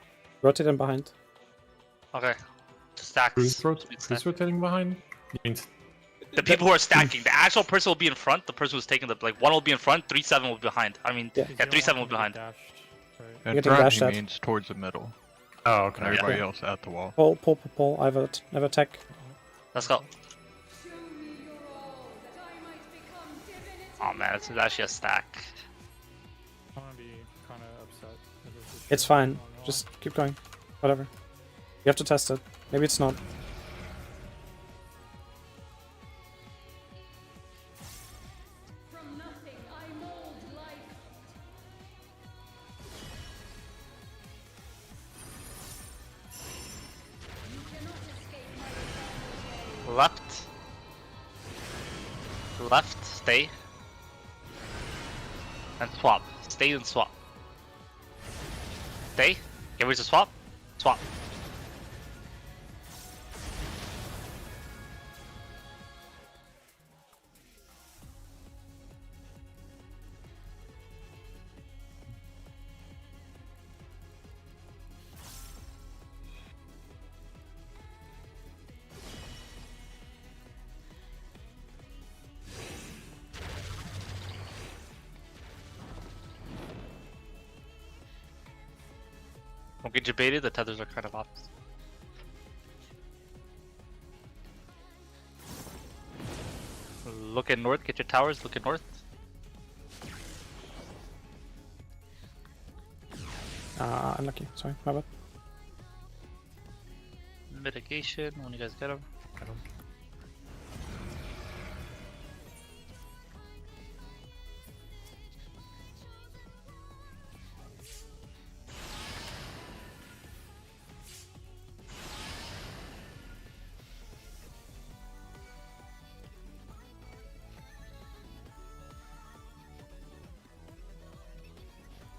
Rotate and behind. Okay. Stacks. Who's Stack. rotating behind? You mean The people who are stacking. The actual person will be in front. The person who's taking the... Like, 1 will be in front, 3-7 will be behind. I mean, Yeah. yeah 3-7 will be behind. Dashed, right? And getting front, dashed he at. means towards the middle. Oh, And okay. everybody else at the wall. Pull. I have attack. Let's go. Show me your all, that I might become divinity. Oh man, it's actually a stack. I'm gonna be kind of upset. if this is It's shit. fine. I don't know. Just keep going. Whatever. You have to test it. Maybe it's not. From nothing I mold life. You cannot escape my eternal gaze. Left, stay. And swap. Stay and swap. Stay. Get rid of swap. Swap. Don't get debated, the tethers are kind of opposite. Look at north, get your towers, look at north. Unlucky. Sorry, my bad. Mitigation, when you guys get them.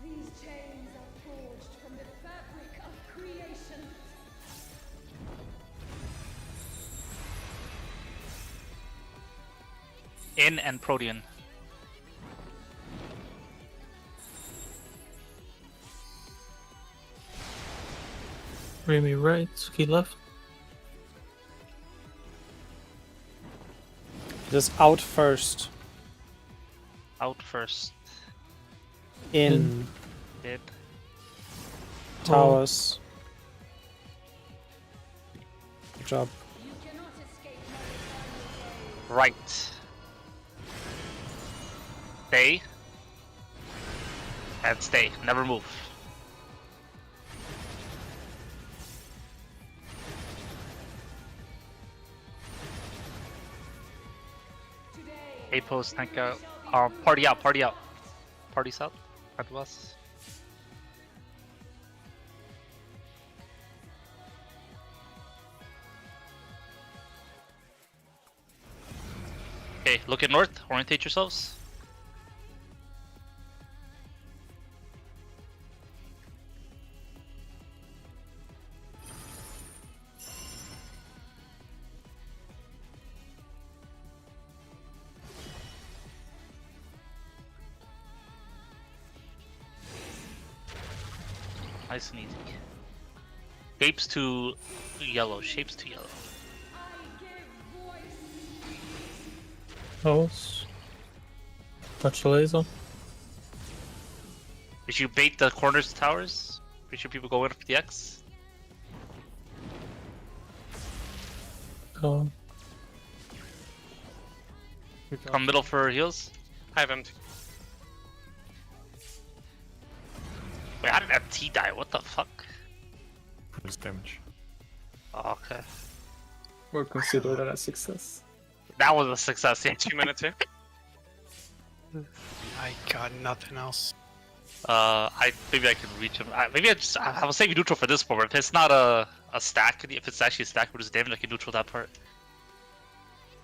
These chains are forged from the fabric of creation. In and Protean. Remy right, Ski left. Just out first. Out first. In Did. towers. Good job. You cannot escape my eternal gaze. Right. Stay. And stay. Never move. Today, A post, tank out. Party out, party out. Party's out. At us. Okay, look at north. Orientate yourselves. Nice and easy. Shapes to yellow. Shapes to yellow. I give voice. House. Touch the laser. Did you bait the corners towers? Pretty sure people go in for the X. Oh. Good job. Come middle for heals. I have empty. Wait, how did MT die? What the fuck? Produce damage. Oh, okay. We'll consider that a success. That was a success, yeah. 2 minutes here. I got nothing else. Maybe I can reach him. I will save neutral for this part. If it's not a stack, if it's actually a stack, we'll just damage. I can neutral that part.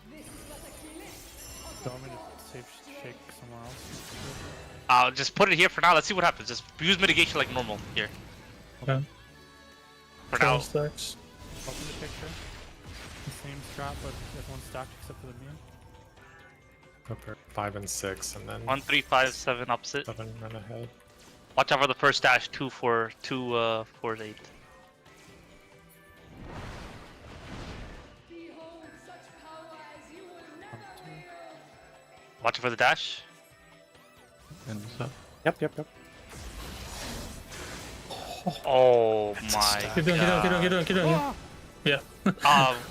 Do you want me to save shake somewhere else? I'll just put it here for now. Let's see what happens. Just use mitigation like normal here. Okay. For now. Stacks. Open the picture. The same strat, but everyone's stacked except for the meme. Upper 5 and 6, and then 1, 3, 5, 7 opposite. 7 and ahead. Watch out for the first dash. 2, 4, 2, 4, 8. Behold such power as you will never wield. Watch out for the dash. And so, Yep. Oh my Keep going, keep going. Yeah.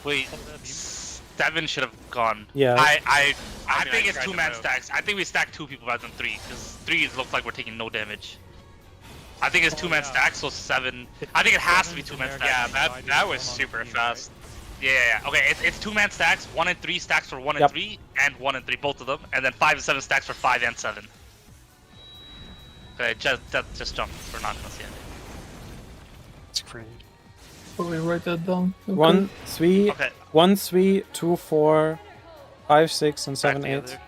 Wait. 7 should have gone. Yeah. I I think it's tried to 2-man move. stacks. I think we stack 2 people rather than 3, because 3 looks like we're taking no damage. I think it's 2-man stacks, so 7. I think it has to be 2-man stacks. Yeah, that was super fast. Yeah. Okay, it's 2-man stacks. 1 and 3 stacks for 1 and Yep. 3, and 1 and 3, both of them, and then 5 and 7 stacks for 5 and 7. Okay, just jump. We're not gonna see it. It's great. Will we write that down? Okay. 1, 3, Okay. 1, 3, 2, 4, 5, 6, and Stack 7, 8. together.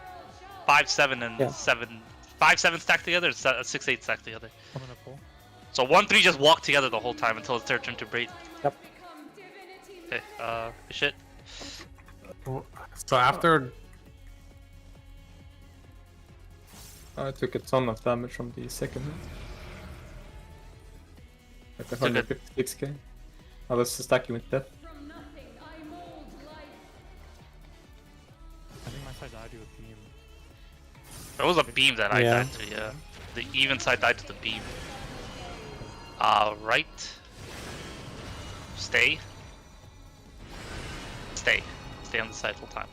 5, 7, and Yeah. 7. 5, 7 stacked together, 6, 8 stacked together. I'm gonna pull. So 1, 3 just walk together the whole time until it's their turn to break. Yep. Okay, shit. So after I took a ton of damage from the second hit. Like 156k. I was stacking with death. From nothing I mold life. I think my side died to a beam. There was a beam that I Yeah. died to, yeah. The even side died to the beam. Right. Stay. Stay on the side full time.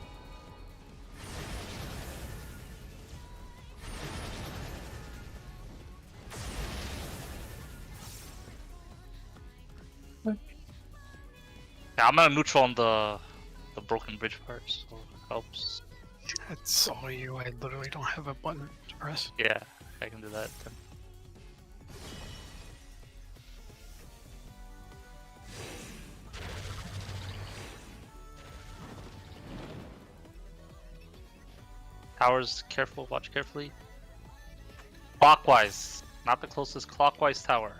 Yeah, I'm gonna neutral on the broken bridge part, so it helps. That's all you. I literally don't have a button to press. Yeah, I can do that then. Towers, careful, watch carefully. Clockwise, not the closest, clockwise tower.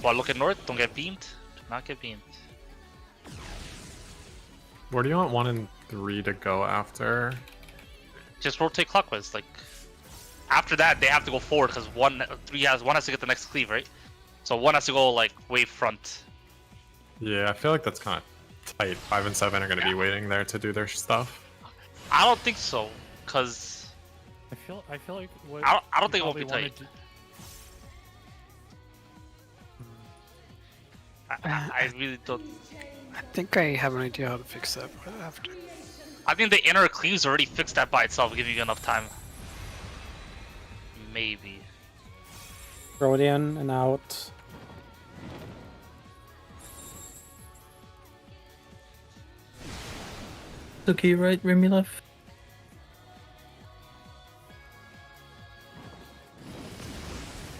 Well, look at north, don't get beamed. Do not get beamed. where do you want 1 and 3 to go after? Just rotate clockwise, like... After that, they have to go forward, because 1 has to get the next cleave, right? So 1 has to go, like, way front. Yeah, I feel like that's kind of tight. 5 and 7 are going to be waiting there to do their stuff. I don't think so, because... I feel like what I don't you think it will be probably wanna tight. do- I really don't... I think I have an idea how to fix that, but after. I think the inner cleaves already fixed that by itself, giving you enough time. Maybe. Rodian and out. Okay, right, Remy left.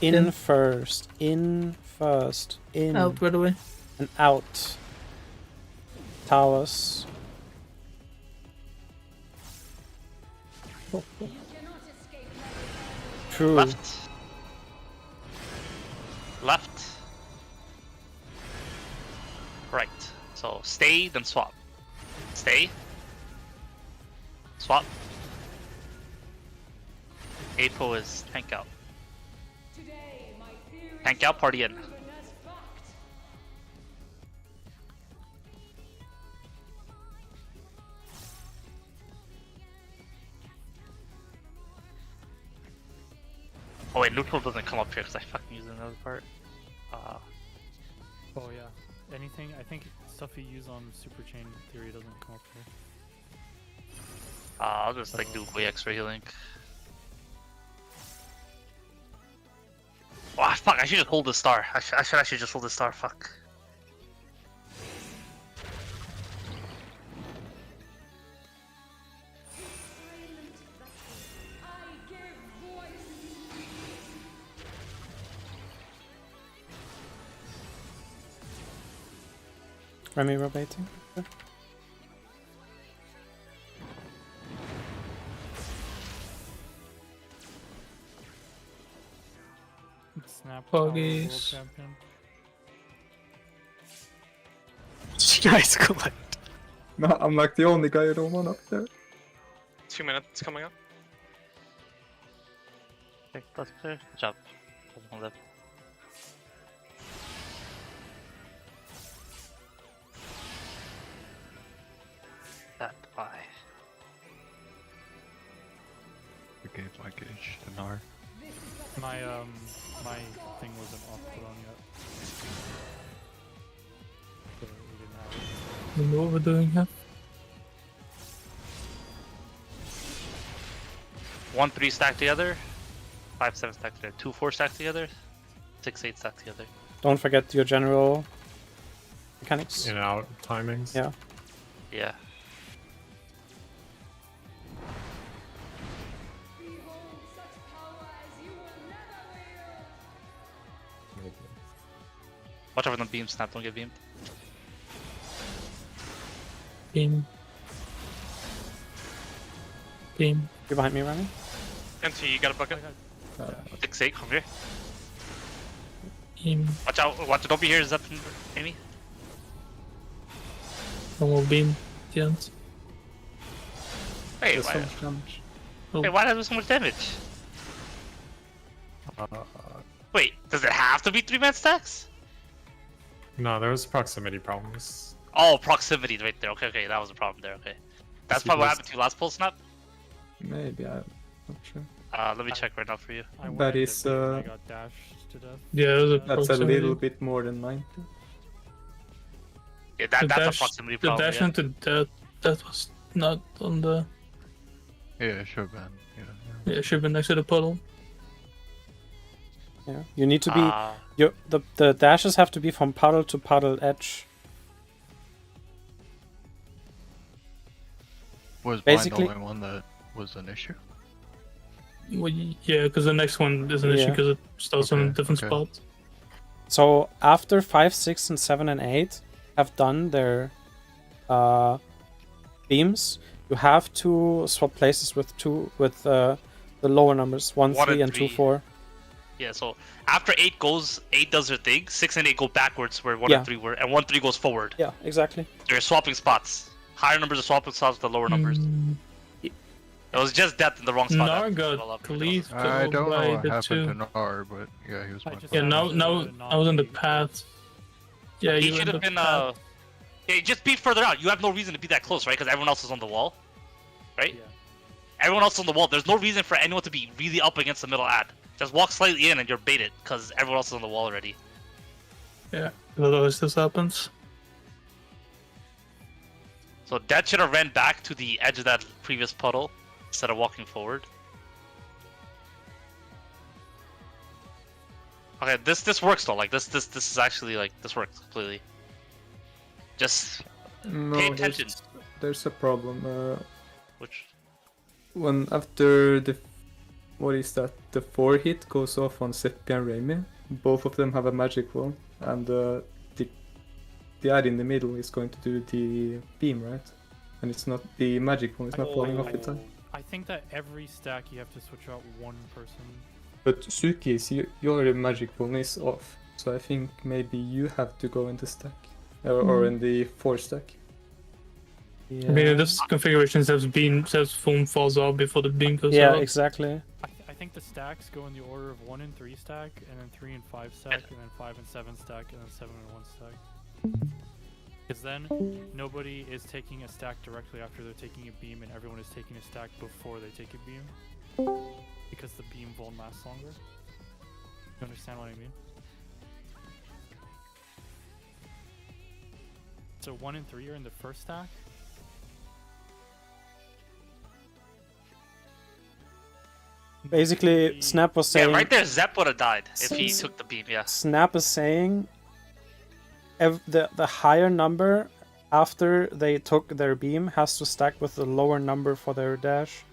In first. In first. In. Out, by the way. And out. Towers. True. Left. Left. Right. So stay, then swap. Stay. Swap. Apo is tank out. Today, my theory Tank out, party in. proven as fact. Oh wait, neutral doesn't come up here because I fucking used another part. Oh yeah. Anything, I think stuff you use on Super Chain Theory doesn't come up here. I'll just like do way extra healing. Oh fuck! I should just hold the star. I should actually just hold the star. Fuck. Remy rotating. Okay. Snap Foggies. Tower, World Champion. Nice collect. No, I'm like the only guy who don't want up there. 2 minutes coming up. Okay, that's clear. Good job. There's one left. That by. We gave my gauge to Nar. My my thing wasn't off put on yet. So we didn't have it. I know what we're doing here. 1-3 stacked together. 5-7 stacked together. 2-4 stacked together. 6-8 stacked together. Don't forget your general mechanics. In and out timings. Yeah. Yeah. Behold such power as you will never wield. Watch out for the beam snap. Don't get beamed. Beam. Beam. You're behind me, Remy. NT, you got a bucket? 6-8. Come here. Beam. Watch out. Watch. Don't be here. Zeppe, Amy. Normal beam. The end. Hey, There's why? so much damage. Oh. Hey, why does it do so much damage? Wait, does it have to be 3-man stacks? No, there was proximity problems. Oh, proximity right there. Okay, okay, that was a problem there. Okay, that's probably what because- happened to you last pull snap. Maybe, I'm not sure. Let me check right now for you. I That went into is, beam and I got dashed to death. Yeah, it was a That's a proximity. little bit more than 90. Yeah, The that's dash, a proximity the problem. dash Yeah. into that was not on the. Yeah, it should have been. Yeah, it should have been next to the puddle. Yeah. You need to be. Ah. The dashes have to be from puddle to puddle edge. Was Basically- mine the only one that was an issue? Well, yeah, because the next one is an issue Yeah. because it starts on a Okay, different okay. spot. So after 5, 6, and 7 and 8 have done their beams, you have to swap places with the lower numbers 1, 1 3, and and 2, 3. 4. Yeah, so after 8 goes, 8 does their thing. 6 and 8 go backwards where 1 Yeah. and 3 were, and 1-3 goes forward. Yeah, exactly. They're swapping spots. Higher numbers are swapping spots with the lower numbers. It was just death in the wrong spot. Nar Well, got up, cleaved I don't know by what the happened two. to Nar, but yeah, he was I my just- Yeah, Yeah, now I was in the path. Yeah, He you were should in have the been. path. Yeah, just be further out. You have no reason to be that close, right? Because everyone else is on the wall, right? Yeah. Everyone else is on the wall. There's no reason for anyone to be really up against the middle ad. Just walk slightly in and you're baited because everyone else is on the wall already. Yeah, otherwise this happens. So Dad should have ran back to the edge of that previous puddle instead of walking forward. Okay, this works though. Like this is actually like this works completely. Just No, Pay attention. there's a problem. which When after the what is that? The 4 hit goes off on Zeppe and Remy. Both of them have a magic wall, and the ad in the middle is going to do the beam, right? And it's not the magic one. It's not falling off the time. I think that every stack you have to switch out one person. But Suki's, your magic one is off, so I think maybe you have to go in the stack, or in the 4 stack. Yeah, I mean, in this configuration says beam says foam falls off before the beam goes yeah out. exactly. I think the stacks go in the order of 1 and 3 stack, and then 3 and 5 stack, and then 5 and 7 stack, and then 7 and 1 stack. Because then nobody is taking a stack directly after they're taking a beam, and everyone is taking a stack before they take a beam. Because the beam won't last longer. You understand what I mean? So 1 and 3 are in the first stack. Basically, Snap was saying. Yeah, right there, Zepp would have died if he took the beam. Yeah. Snap is saying the higher number after they took their beam has to stack with the lower number for their dash.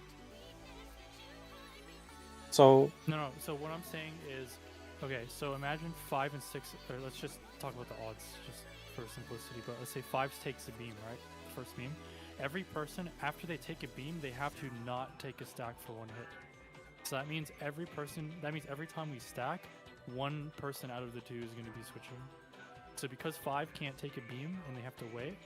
So No. So what I'm saying is, okay. So imagine 5 and 6, or let's just talk about the odds, just for simplicity. But let's say 5 takes a beam, right? First beam. Every person after they take a beam, they have to not take a stack for 1 hit. So that means every time we stack, 1 person out of the 2 is going to be switching. So because 5 can't take a beam and they have to wait,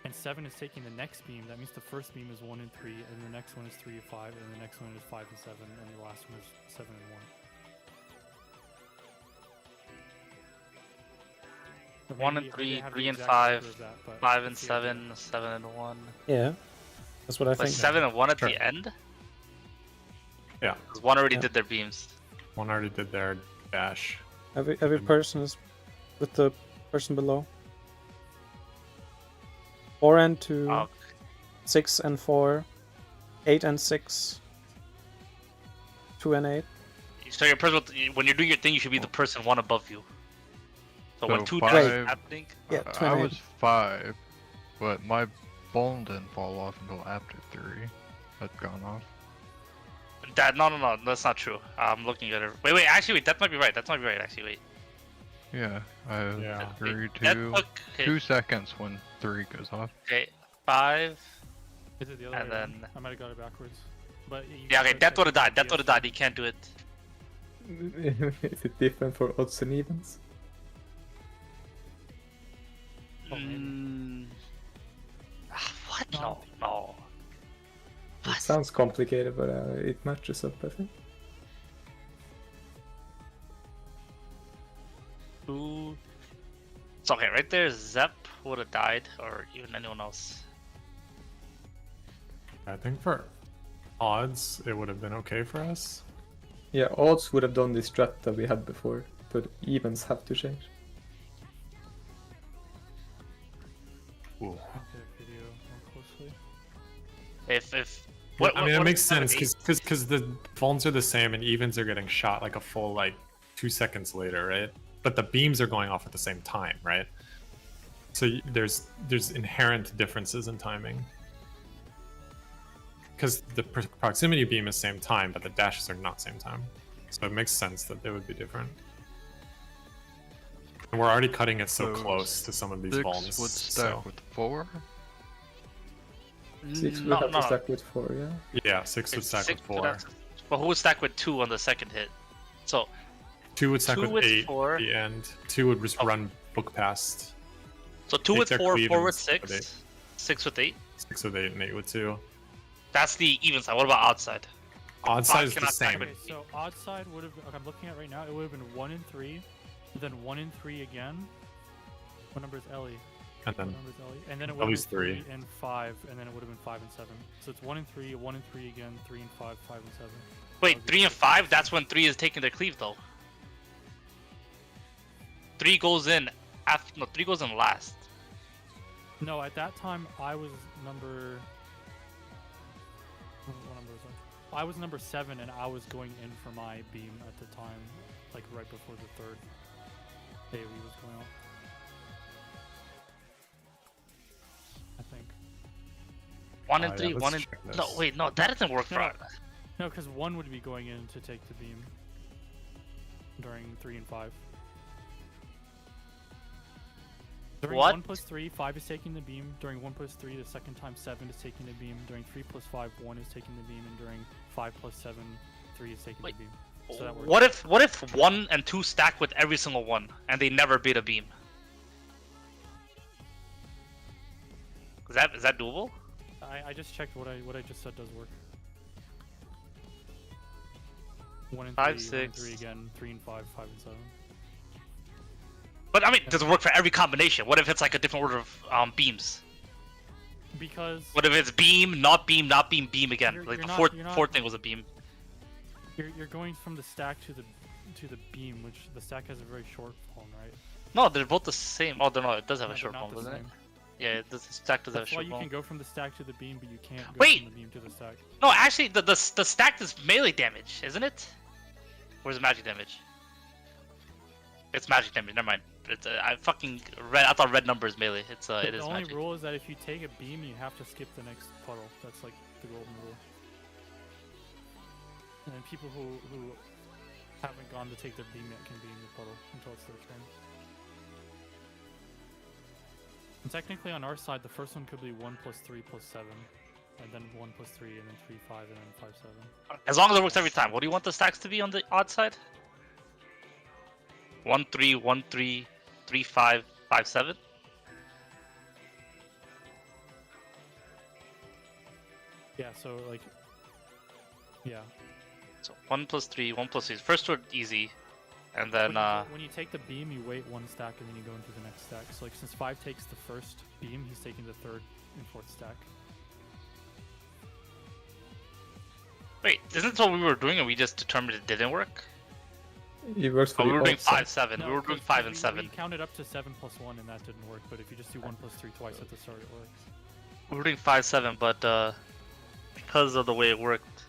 and 7 is taking the next beam, that means the first beam is 1 and 3, and the next one is 3 and 5, and the next one is 5 and 7, and the last one is 7 and 1. 1 and 3, 3 and 5, 5 and 7, 7 and 1. yeah, that's what I But think. 7 and 1 at Sure. the end? Yeah. 'Cause 1 already did their beams. One already did their dash. Every person is with the person below. 4 and 2, Oh. 6 and 4, 8 and 6, 2 and 8. So your person, when you're doing your thing, you should be the person 1 above you. So when 2 5, dashes is happening, Yeah, I 28. was 5, but my bone didn't fall off until after 3 had gone off. no, that's not true. I'm looking at it. Wait, actually, that might be right. That might be right. Actually, wait. Yeah, I Yeah. agree That to took- okay. 2 seconds when 3 goes off. Okay, 5. Is it the other And way around? then- I might have got it backwards. But you Yeah, okay, can that check would have died. the That would have PS3. died. He can't do it. Is it different for odds and evens? Oh, maybe. What? No. No. It sounds complicated, but it matches up, I think. 2. So okay, right there, Zepp would have died, or even anyone else. I think for odds, it would have been okay for us. Yeah, odds would have done the strat that we had before, but evens have to change. Ooh. Look at the video more closely. If I mean, it what makes is 7 and sense 8? because the phones are the same and evens are getting shot like a full like 2 seconds later, right? But the beams are going off at the same time, right? So there's inherent differences in timing. Because the proximity beam is same time, but the dashes are not same time. So it makes sense that they would be different. And we're already cutting it so So close to some of these 6 bombs. would stack So with 4. 6 would No, have no. to stack with 4, yeah? yeah, 6 would It's stack with 6 4. would- But who would stack with 2 on the second hit? So 2 would stack 2 with with 8 4. at the end. 2 would just Oh. run book past. 2 with They're 4, 4 cleaving with with 6, 8. 6 with 8. 6 with 8 and 8 with 2. That's the even side. What about outside? Odd side is the cannot stack same. with- Okay, so odd side would have. Okay, I'm looking at right now. It would have been 1 and 3, then 1 and 3 again. What number is Ellie? And then What number is Ellie? And then it would have Ellie's been 3 3. and 5, and then it would have been 5 and 7. So it's 1 and 3, 1 and 3 again, 3 and 5, 5 and 7. Wait, 3 and 5. That's when 3 is taking their cleave though. 3 goes in after. No, 3 goes in last. No, at that time I was number. What number was I? I was number 7, and I was going in for my beam at the time, like right before the third AoE was going off. I think. 1 and yeah, 3, let's 1 and. check No, this. wait, no, that doesn't work No, for. no. No, because 1 would be going in to take the beam during 3 and 5. During What? 1 plus 3, 5 is taking the beam. During 1 plus 3, the second time 7 is taking the beam. During 3 plus 5, 1 is taking the beam. And during 5 plus 7, 3 is taking Wait, the beam. So that works. What if 1 and 2 stack with every single one and they never beat a beam? Is that doable? I just checked what I just said does work. 1 and 3, 5, 1 and 3 6. again, 3 and 5, 5 and 7. But I mean, does it work for every combination? What if it's like a different order of beams? Because What if it's beam, not beam, not beam, beam again? You're- Like you're the not- fourth you're not- fourth thing was a beam. you're going from the stack to the beam, which the stack has a very short form, right? No, they're both the same. Oh, no, it does have No, a short they're not form, the doesn't it? same. Yeah, the stack does have That's why short you bow. can go from the stack to the beam, but you can't go Wait! from the beam to the stack. No, actually, the stack is melee damage, isn't it? Or is it magic damage? It's magic damage. Never mind. It's I fucking read. I thought red number is melee. It The is only magic. rule is that if you take a beam, you have to skip the next puddle. That's like the golden rule. And then people who haven't gone to take their beam yet can be in the puddle until it's their turn. And technically on our side, the first one could be 1 + 3 + 7. And then 1 + 3, and then 3, 5, and then 5, 7. As long as it works every time. What do you want the stacks to be on the odd side? 1 3 1 3 3 5 5 7. Yeah, so like, yeah. So 1 + 3 1 + 3. First one easy, and then When you take the beam, you wait 1 stack, and then you go into the next stack. So like, since 5 takes the first beam, he's taking the 3rd and 4th stack. wait, isn't this what we were doing, and we just determined it didn't work? It works for Oh, we the were doing odd side. 5 7. We were doing 'cause 5 and we 7. counted up to 7 + 1, and that didn't work. But if you just do 1 + 3 twice at the start, it works. We were doing 5 7, but because of the way it worked.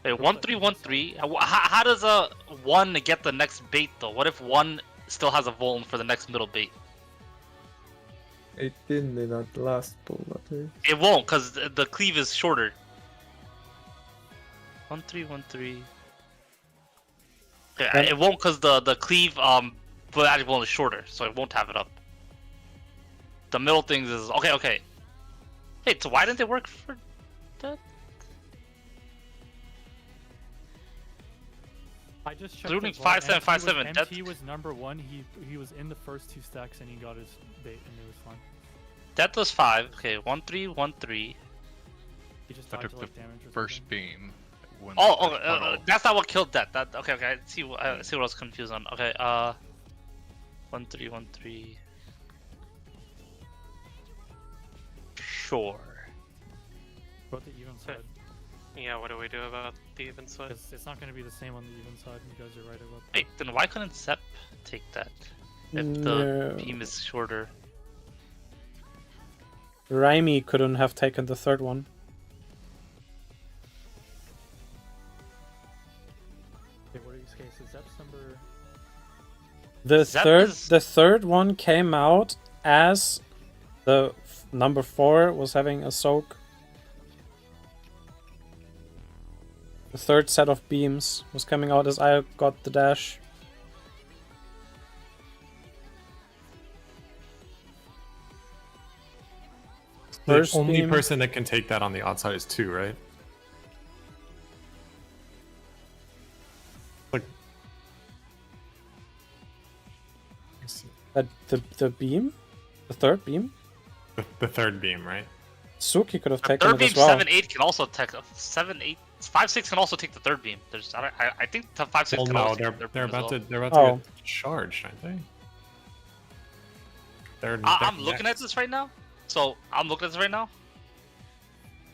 Wait, 1 3 1 3. How does a 1 get the next bait though? What if 1 still has a Voln for the next middle bait? It didn't in that last pull, at least. It won't, because the cleave is shorter. 1 3 1 3. Okay, it won't, because the cleave for the Voln is shorter, so it won't have it up. The middle things is okay. Hey, so why didn't they work for that? I just checked. Including as well. 5 7 MT 5 was- 7. MT was number 1. He was in the first 2 stacks, and he got his bait, and it was fine. That was 5. Okay, 1 3 1 3. He just I died took to the like damage or first something. beam. When Oh, the puddle- that's not what killed that. Okay. I see. I see what I was confused on. Okay. 1 3 1 3. Sure. What about the even side? Yeah, what do we do about the even side? Because it's not going to be the same on the even side. You guys are right about that. Wait, then why couldn't Zeppe take that? If the No. beam is shorter. Raimi couldn't have taken the 3rd one. Okay, what are these cases? Zep's number. The Zeppe third, is- the 3rd one came out as the number 4 was having a soak. The 3rd set of beams was coming out as I got the dash. The First only beam. person that can take that on the odd side is 2, right? Like, let's see. The beam, the 3rd beam. The 3rd beam, right? Suki could have The taken third it beam as well. 7 8 can also take 7 8 5 6 can also take the third beam. There's I think the 5 6 Well, can no, also they're take the third they're beam as about well. to they're about Oh. to get charged, aren't they? They're I'm looking at next. this right now. So I'm looking at this right now.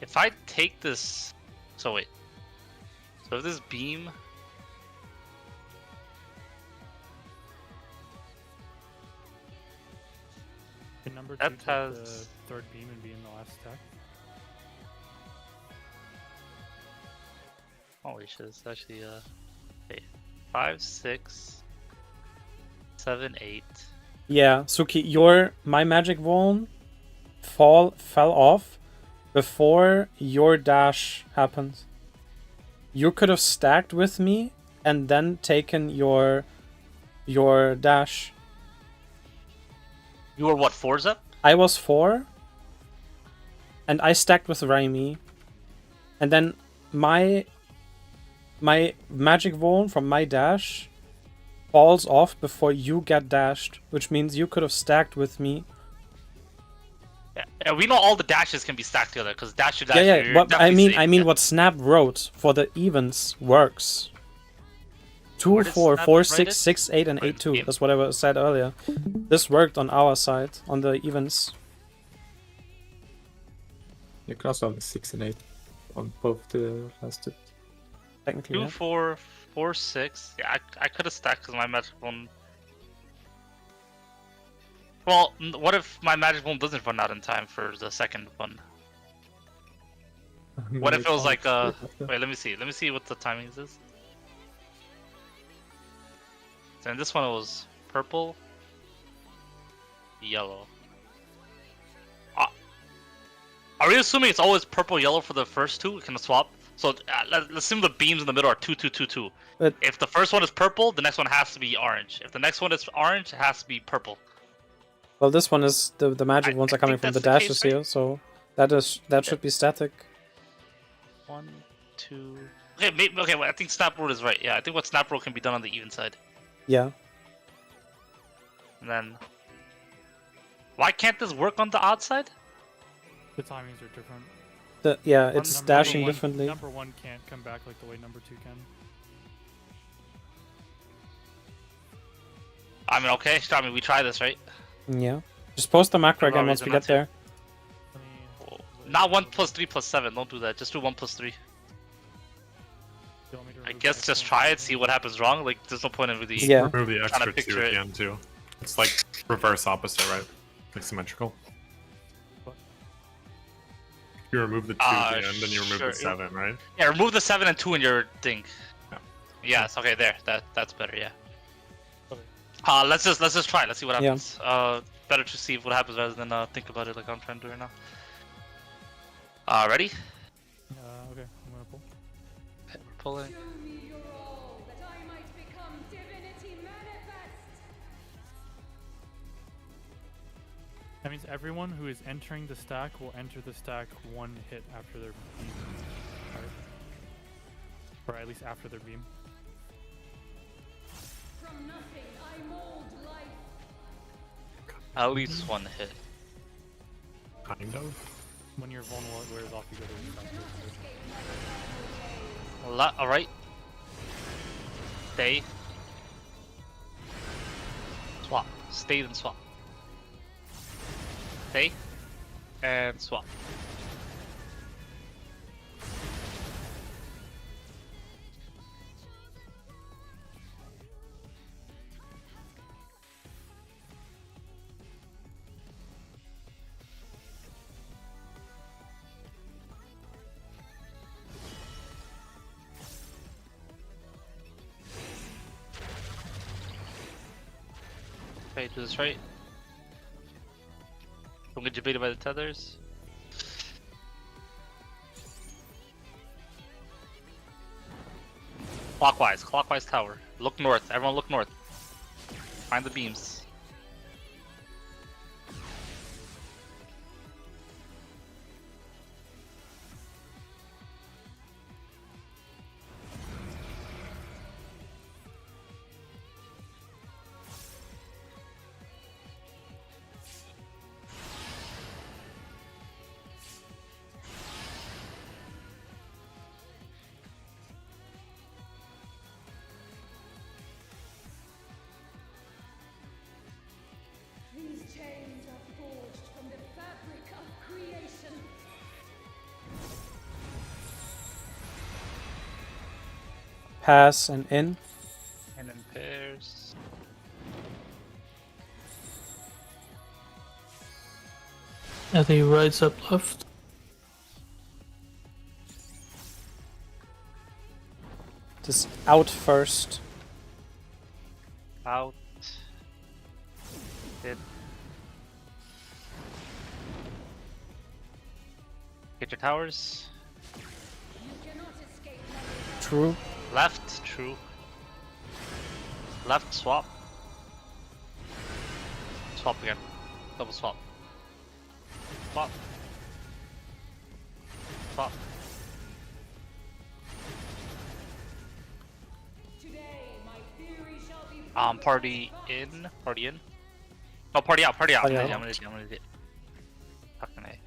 If I take this, so wait. So if this beam, Can number 2 That take has- the 3rd beam and be in the last stack? holy shit, it's actually wait, 5 6 7 8. Yeah, Suki, my magic wand fell off before your dash happened. You could have stacked with me and then taken your dash. You were what, 4 Zeppe? I was 4, and I stacked with Raimi, and then my magic wand from my dash falls off before you get dashed, which means you could have stacked with me. Yeah, we know all the dashes can be stacked together because dash to dash. Yeah, you're what I definitely mean, safe, yeah. what Snap wrote for the evens works. 2, Where did 4, Snap 4, write 6, it? 6, 8, and Right, 8, 2. yeah. That's what I said earlier. This worked on our side, on the evens. You can also have 6 and 8 on both the last two. Technically, 2 yeah. 4 4 6. Yeah, I could have stacked because my magic one. Well, what if my magic wand doesn't run out in time for the second one? What if it was like wait, let me see. Let me see what the timing is. So in this one it was purple, yellow. Are we assuming it's always purple, yellow for the first two? Can it swap? So let's assume the beams in the middle are 2, 2, 2, 2. But If the first one is purple, the next one has to be orange. If the next one is orange, it has to be purple. well, this one is the magic ones are coming think from the that's the dashes case, right? here, so that should be static. 1, 2. Okay, maybe, okay. Well, I think snap roll is right. Yeah, I think what snap roll can be done on the even side. Yeah. And then, why can't this work on the odd side? The timings are different. Yeah, it's Number dashing one- differently. Number 1 can't come back like the way number 2 can. I mean, okay. I mean, we try this, right? Yeah. Just post the macro For no again once reason we not get to. there. Not 1 plus 3 plus 7. Don't do that. Just do 1 plus 3. I guess just try it, see what happens wrong. Like, there's no point in really Yeah. Remove the trying extra to 2 picture at it. the end too. It's like reverse opposite, right? Like symmetrical. You remove the 2 at the end, then you remove sure. the 7, right? Yeah, remove the 7 and 2 in your thing. Yeah. Yes, okay, there. That's better, yeah. Let's just try. Let's see what Yeah. happens. Better to see what happens rather than think about it like I'm trying to do right now. Ready? Okay, I'm gonna pull. Okay, we're pulling. Show me your all, that I might become divinity manifest. That means everyone who is entering the stack will enter the stack 1 hit after their beam. Right? Or at least after their beam. From nothing I mold life. At least 1 hit. Kind of. When your vulnerable wears off, you go to the stack. Alright. Stay. Swap. Stay then swap. Stay. And swap. Okay, do this right. Don't get debated by the tethers. Clockwise tower. Look north, everyone look north. Find the beams. These chains are forged from the fabric of creation. Pass and in. And then pairs. I think right up left. Just out first. Out. Hit. Get your towers. You cannot escape True. Left, true. Left, swap. Swap again. Double swap. Swap. Swap. Today, my theory shall be Party in. Party in. No, party out, party out. Party I'm out. gonna do it. Fucking A.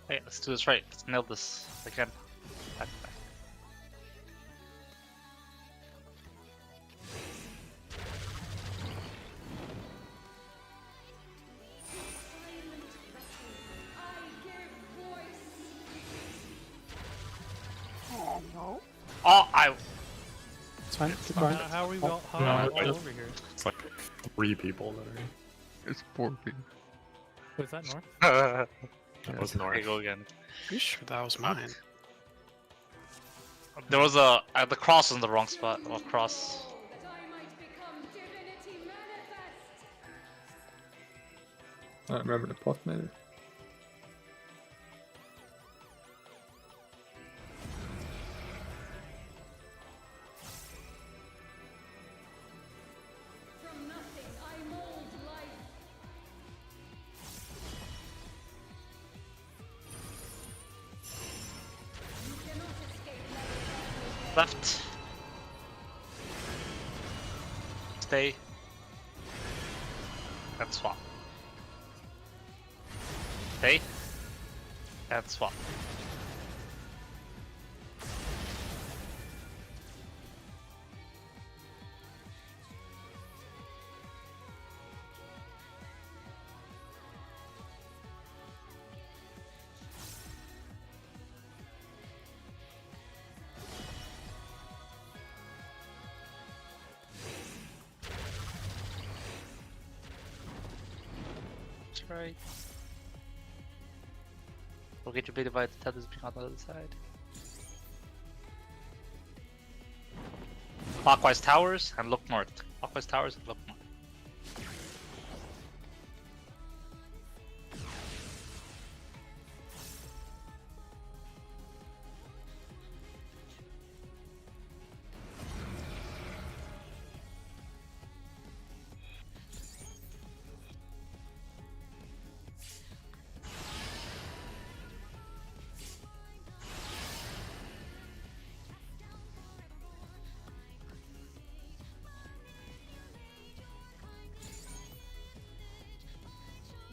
Hey, let's do this right. Let's nail this again. Back. It's fine. Keep going. How are we Oh. all, how No, are we I all just- over here? It's like 3 people that are. It's 4 people. Was that north? That was There you north. go again. Pretty sure that was mine. There was a the cross was in the wrong spot. Oh, cross. That I might become divinity manifest. I remember the pot maybe. From nothing I mold life. You cannot escape my Left. Stay. And swap. Stay. And swap. That's right. We'll get your beta by the tethers being on the other side. Clockwise towers and look north. Clockwise towers and look north.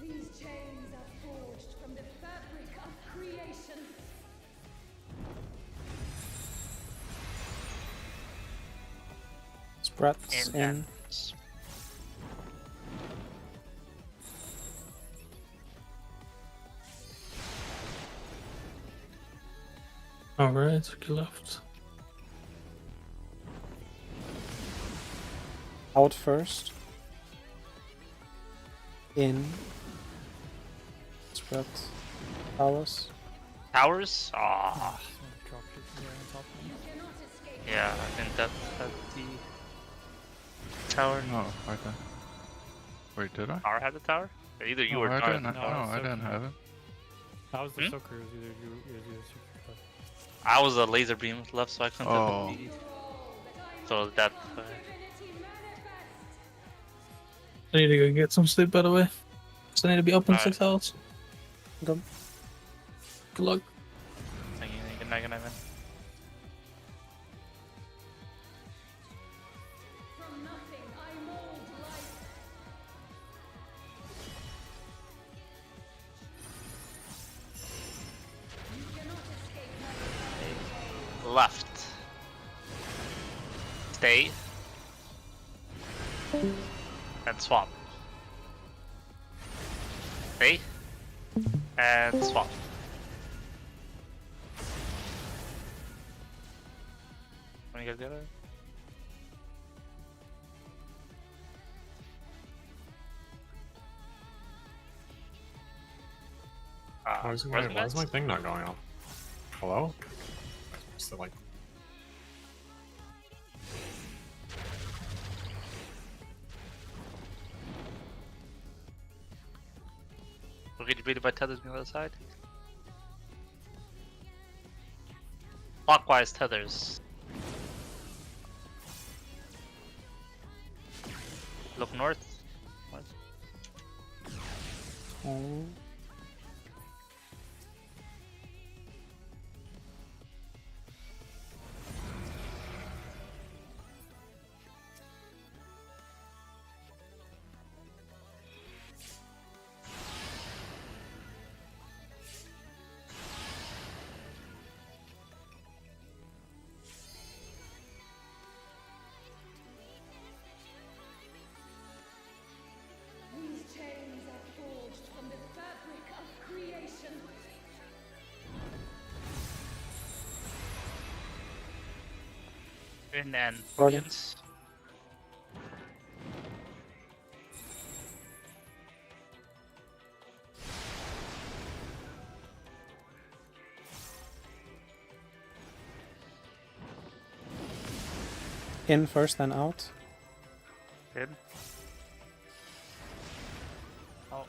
These chains are forged from the fabric of creation. Spreads in. Ends. Alright, okay, left. Out first. In. Spread. Towers. Towers? Ah, Drop it there on top of me. You cannot escape. yeah, I think that had the tower. No, I didn't. Wait, did I? Tower had the tower? Either you No, or I Tower. didn't. No, I so didn't have it. That was the Hmm? soaker. It was either you, it was either super. I was a laser beam left, so I couldn't Oh. hit the so that Divinity manifest. I need to go get some sleep, by the way. So I need to be up in Alright. 6 hours. Go. Good luck. good night, man. From nothing I mold life. You cannot escape my Left. Stay. And swap. Stay. And swap. When you guys get it? Why is my thing not going up? Hello? Is it like. We'll get you beaten by tethers on the other side. Clockwise tethers. Look north. North. Oh. These chains are forged from the fabric In and Roger. Guardians. In first, then out. In. Oh.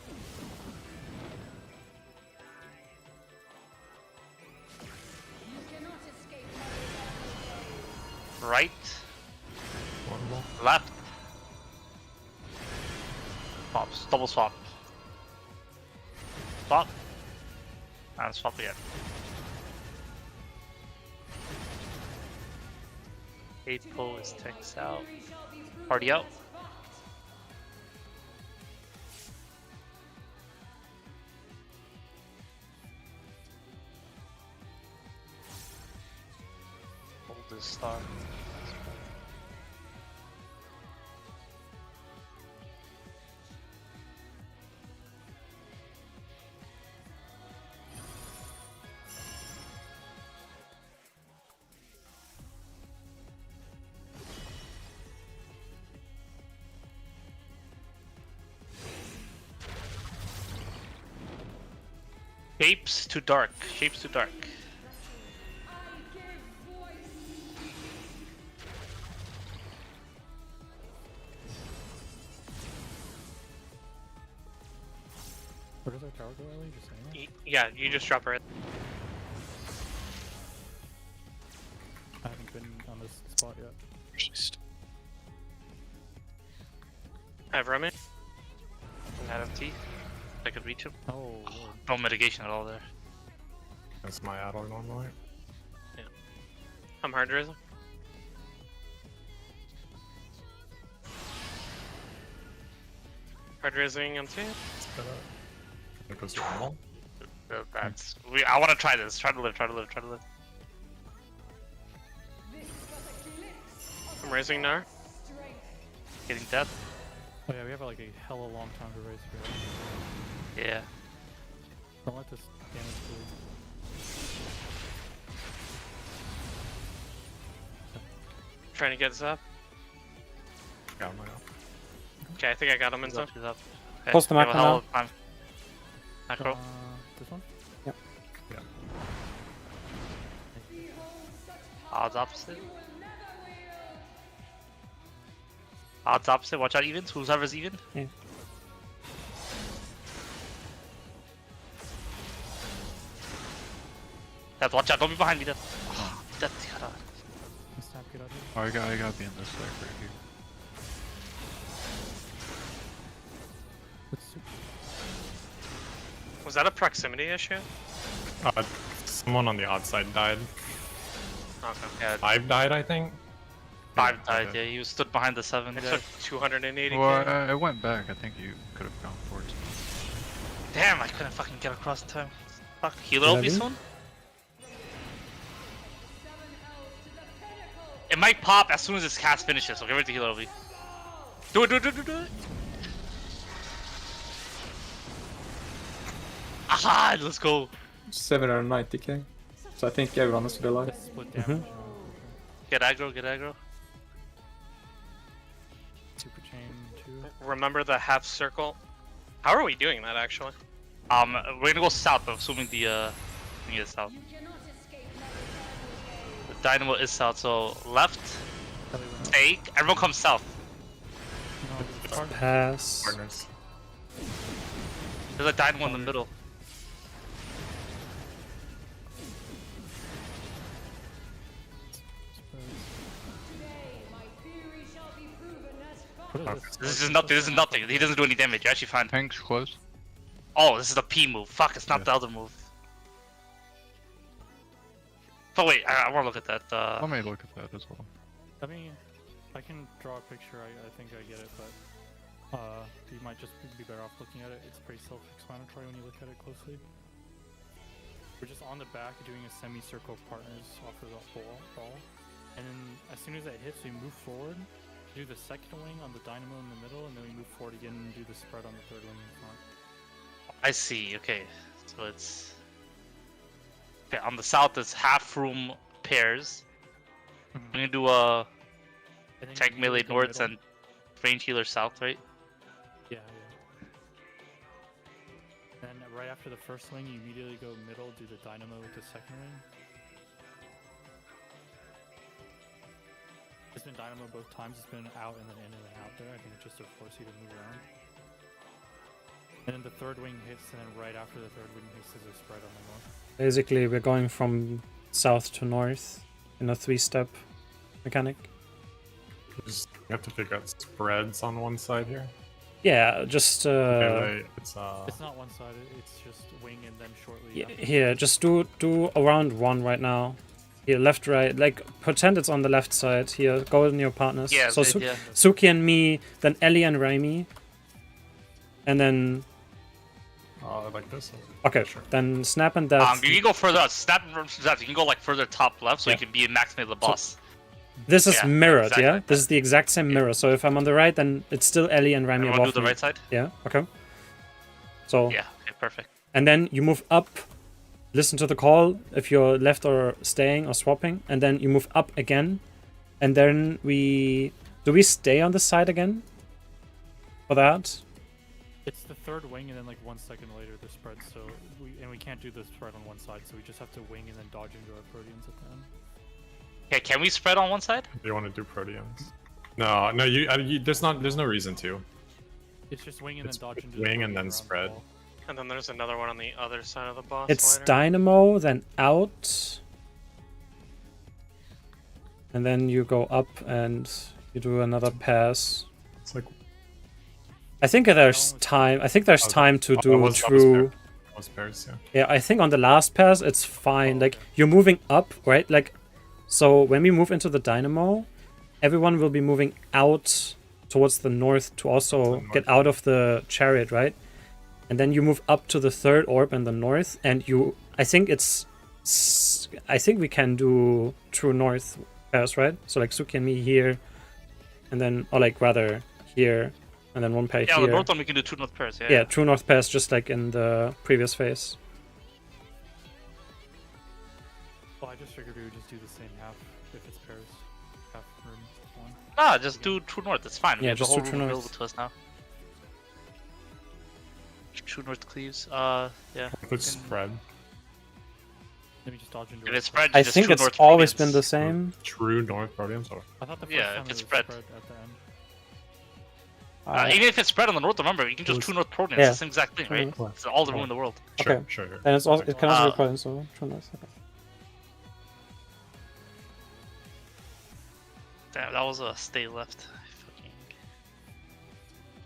Right. One more. Left. Swaps. Double swap. Swap. And swap again. 8 pull is tanks out. Party out. Hold this star. Shapes to dark. Shapes to dark. Where does our tower go, Ellie? Just saying that? Yeah, you just drop her in. I haven't been on this spot yet. I have Roman. And Adam T. I could reach him. Oh, Lord. No mitigation at all there. That's my add-on normally. I'm hard raising. Hard raising MT. It goes normal. That's I want to try this. Try to live. Try to live. Try to live. I'm raising now. Getting death. Oh yeah, we have like a hella long time to raise here. Yeah. Don't let this damage through. Trying to get us up. Got him, I got him. Okay, I think I got him in He's some. up. He's up. Okay, Post the we have a macro hell now. of time. Macro. This one? Odds opposite. Odds opposite. Watch out, evens. Whoever's even. Yeah. Death, watch out. Don't be behind me, Death. Oh, Death, God. Snap, get out here. Oh, I gotta be in this side right here. Let's see. Was that a proximity issue? Someone on the odd side died. Okay. Yeah, 5 died, I think. 5 died. Okay. Yeah, you stood behind the 7 It guy. took 280. Well, I went back. I think you could have gone forward. Damn, I couldn't fucking get across in time. Fuck. Healer will be 11? soon? It might pop as soon as this cast finishes, so give it to healer will be. Do it. Aha, let's go. 790k. So I think everyone is still alive. Split damage. Get aggro. Super chain 2. Remember the half circle? How are we doing that actually? We're gonna go south, but assuming the thing is south. The dynamo is south, so left, take, everyone comes south. Pass. Partners. There's a dynamo in the middle. What is this? This is nothing, He doesn't do any damage, you're actually fine. Tank's close. Oh, this is the P move. Fuck, it's not Yeah. the other move. But wait, I wanna look at that. Let me look at that as well. I can draw a picture, I think I get it, but you might just be better off looking at it. It's pretty self-explanatory when you look at it closely. We're just on the back doing a semicircle of partners off of the ball, and then as soon as that hits, we move forward, do the second wing on the dynamo in the middle, and then we move forward again and do the spread on the third wing in front. I see, okay. So it's... Okay, on the south, there's half room pairs. We're gonna do I think Tank you melee go north middle. and range healer south, right? Yeah, yeah. Then right after the first wing, you immediately go middle, do the dynamo with the second wing. It's been dynamo both times. It's been out and then in and then out there. I think it's just to force you to move around. And then the third wing hits, and then right after the third wing hits is a spread on the north. Basically, we're going from south to north in a 3-step mechanic. Just you have to figure out spreads on one side here. Yeah, just Melee, It's not one-sided. It's just wing and then shortly. after. here, just do around 1 right now. Here, left, right. Like pretend it's on the left side. Here, go in your partners. Yeah, so yeah. Suki and me, then Ellie and Raimi, and then like this. okay, Sure. then Snap and Death. You can go further. Snap versus Death. You can go like further top left, so Yeah. you can be in max melee the boss. This is Yeah, mirrored, exactly yeah? like This is the exact same mirror. So if I'm on the right, then it's still Ellie and Rami You want to above do the me. right side? Yeah, okay. So, Yeah. Okay, perfect. and then you move up, listen to the call if you're left or staying or swapping, and then you move up again, and then do we stay on the side again for that? It's the third wing, and then like 1 second later the spread. So we can't do the spread on one side, so we just have to wing and then dodge into our Proteans at the end. Okay, can we spread on one side? Do you want to do Proteans? No, there's no reason to. It's just wing and It's then dodge into the wing and Protean then around the spread. wall. And then there's another one on the other side of the boss. It's later. Dynamo, then out, and then you go up and you do another pass. It's like I think there's time. I think there's time to do true. Those pairs, yeah. Yeah, I think on the last pass it's fine. Like you're moving up, right? Like, so when we move into the Dynamo, everyone will be moving out towards the north to also get out of the chariot, right? And then you move up to the third orb in the north, and I think we can do true north pairs, right? So like Suki and me here, and then, or like rather here, and then one pair Yeah, here. the north one we can do two north pairs. Yeah, true north pairs, just like in the previous phase. Well, I just figured we would just do the same half if it's pairs. Half room one. Ah, just do true north. It's fine. We Yeah, have just the do whole true room north. available to us now. True north cleaves. Yeah. If it's spread. Then we just dodge into If our it's spread, I just think true it's north always Proteans. been the same. True north Proteans or I thought the first Yeah, time if it it's was spread. at the end. Even if it's spread on the north, remember, you can just was- true north Proteans. yeah. It's the same exact thing, True right? north. It's all the room in the world. Sure, Okay. sure. And it's also, it can also Uh, be put in so true north. Okay. Damn, that was a stay left. Fucking.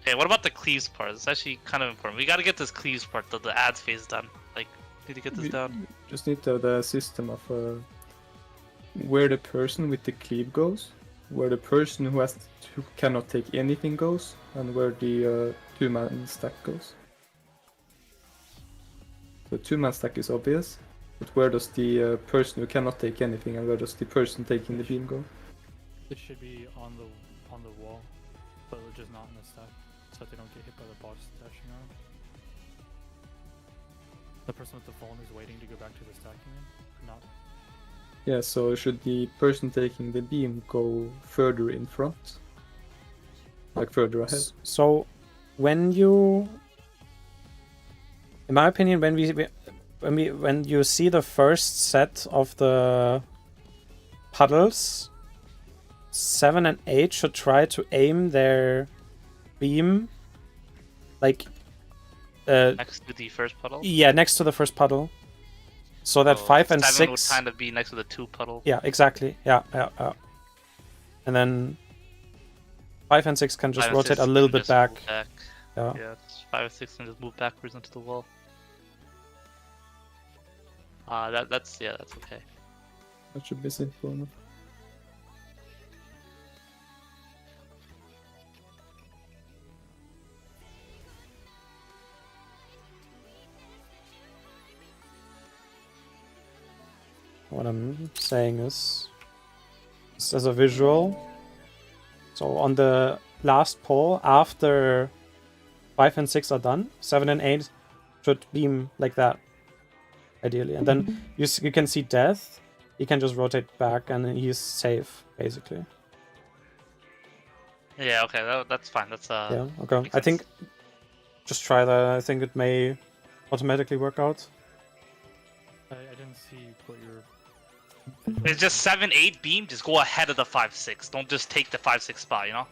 Okay, what about the cleaves part? It's actually kind of important. We gotta get this cleaves part, the ads phase done. Like, need to get this down. Just need to have the system of where the person with the cleave goes, where the person who cannot take anything goes, and where the two-man stack goes. The two-man stack is obvious, but where does the person who cannot take anything and where does the person taking the beam go? It should be on the wall, but just not in the stack, so that they don't get hit by the boss dashing around. The person with the phone is waiting to go back to the stacking room, not. Yeah, so should the person taking the beam go further in front? Like further ahead? So, when you, in my opinion, when you see the first set of the puddles, 7 and 8 should try to aim their beam, like, Next to the first puddle. yeah, next to the first puddle, so that So 5 and 7 would 6. kind of be next to the 2 puddle. Yeah, exactly. Yeah. And then 5 and 6 can just 5 and rotate 6 a little can bit just back. move back. Yeah. Yeah, 5 and 6 can just move backwards into the wall. That's okay. That should be simple enough. What I'm saying is, just as a visual, so on the last pull, after 5 and 6 are done, 7 and 8 should beam like that, ideally. And then you can see Death, he can just rotate back and he's safe, basically. Yeah, okay, that's fine. That's Yeah, okay. makes I think sense. just try that. I think it may automatically work out. I didn't see you put your. It's just 7-8 beam. Just go ahead of the 5-6. Don't just take the 5-6 spot. You know.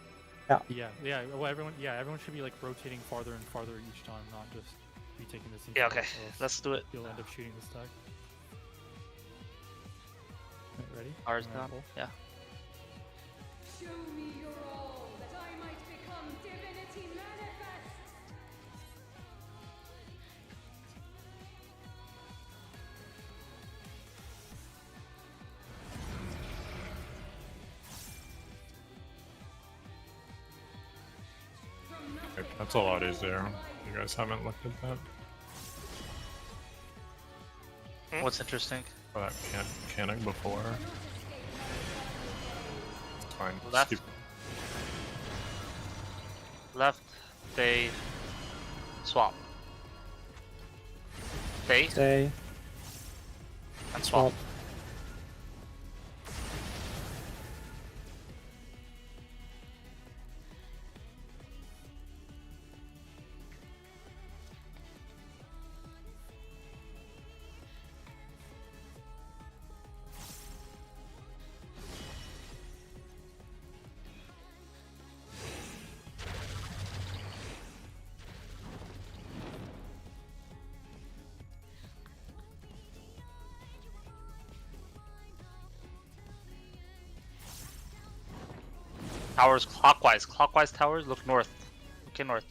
Yeah. Well, everyone should be like rotating farther and farther each time, not just be taking this. Yeah. Okay. Let's do it. You'll end up shooting the stack. Right, ready? Ours Alright, down. cool. Yeah. Show me your all, that I might become divinity manifest. That's a lot easier. You guys haven't looked at that? What's interesting? For that mechanic before. It's fine. Just Left. keep- Left. Stay. Swap. Stay Stay. and swap. Swap. Towers clockwise. Clockwise towers. Look north. Okay, north.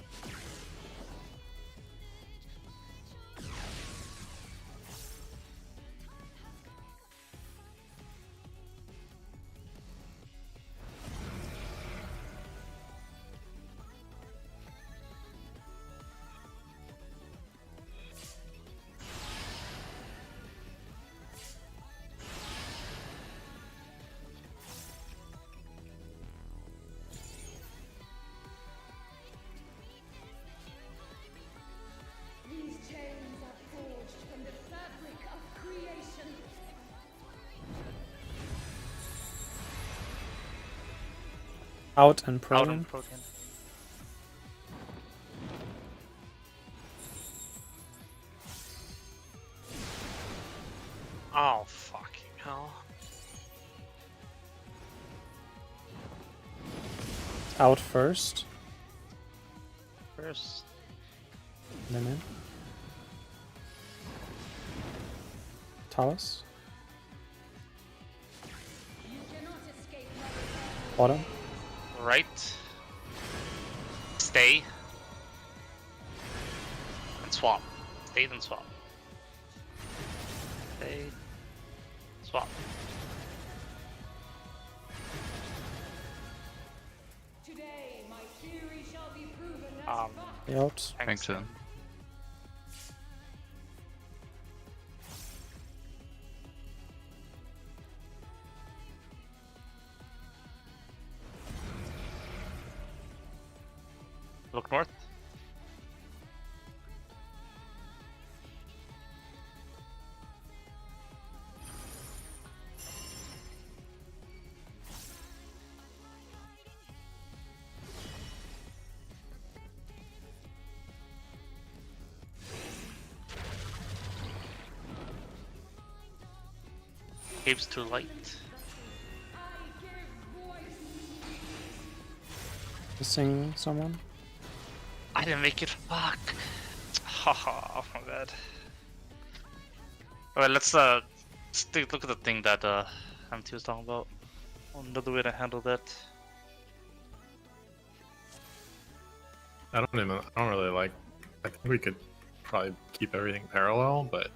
These chains are forged from the fabric of creation. Out and Out protein. and protein. Oh, fucking hell. Out first. First. Then in. Towers. You cannot escape my wrath. Bottom. Right. Stay. And swap. Stay then swap. Stay. Swap. Today, my theory shall be proven as fact. Out. Thanks, in. Look north. Cave's too light. I give voice. Missing someone. I didn't make it. Fuck. Haha, my bad. Alright, let's take a look at the thing that MT was talking about. Another way to handle that. I don't really like. I think we could probably keep everything parallel, but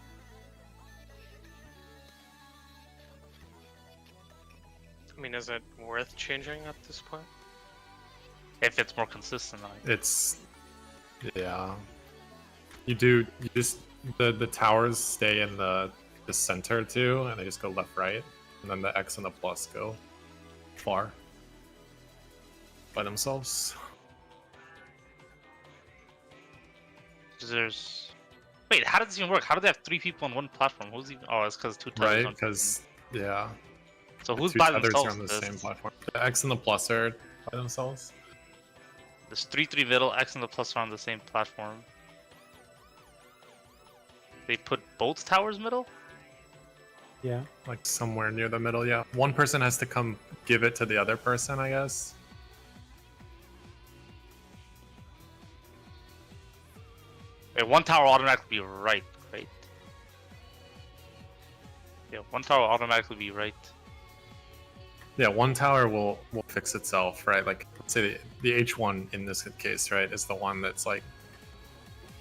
I mean, is it worth changing at this point? If it's more consistent, like. it's yeah. You just the towers stay in the center too, and they just go left right, and then the X and the plus go far by themselves. There's. Wait, how does this even work? How do they have 3 people on one platform? Who's even? Oh, it's because 2 tethers. Right? on- Because yeah. So the who's two by tethers themselves? are on the in this? same platform. The X and the plus are by themselves. There's 3-3 middle, X and the plus are on the same platform. They put both towers middle? Yeah. Like somewhere near the middle, yeah. One person has to come give it to the other person, I guess. Wait, one tower automatically be right, right? Yeah, one tower will automatically be right. Yeah, one tower will fix itself, right? Like, let's say the H1 in this case, right, is the one that's like,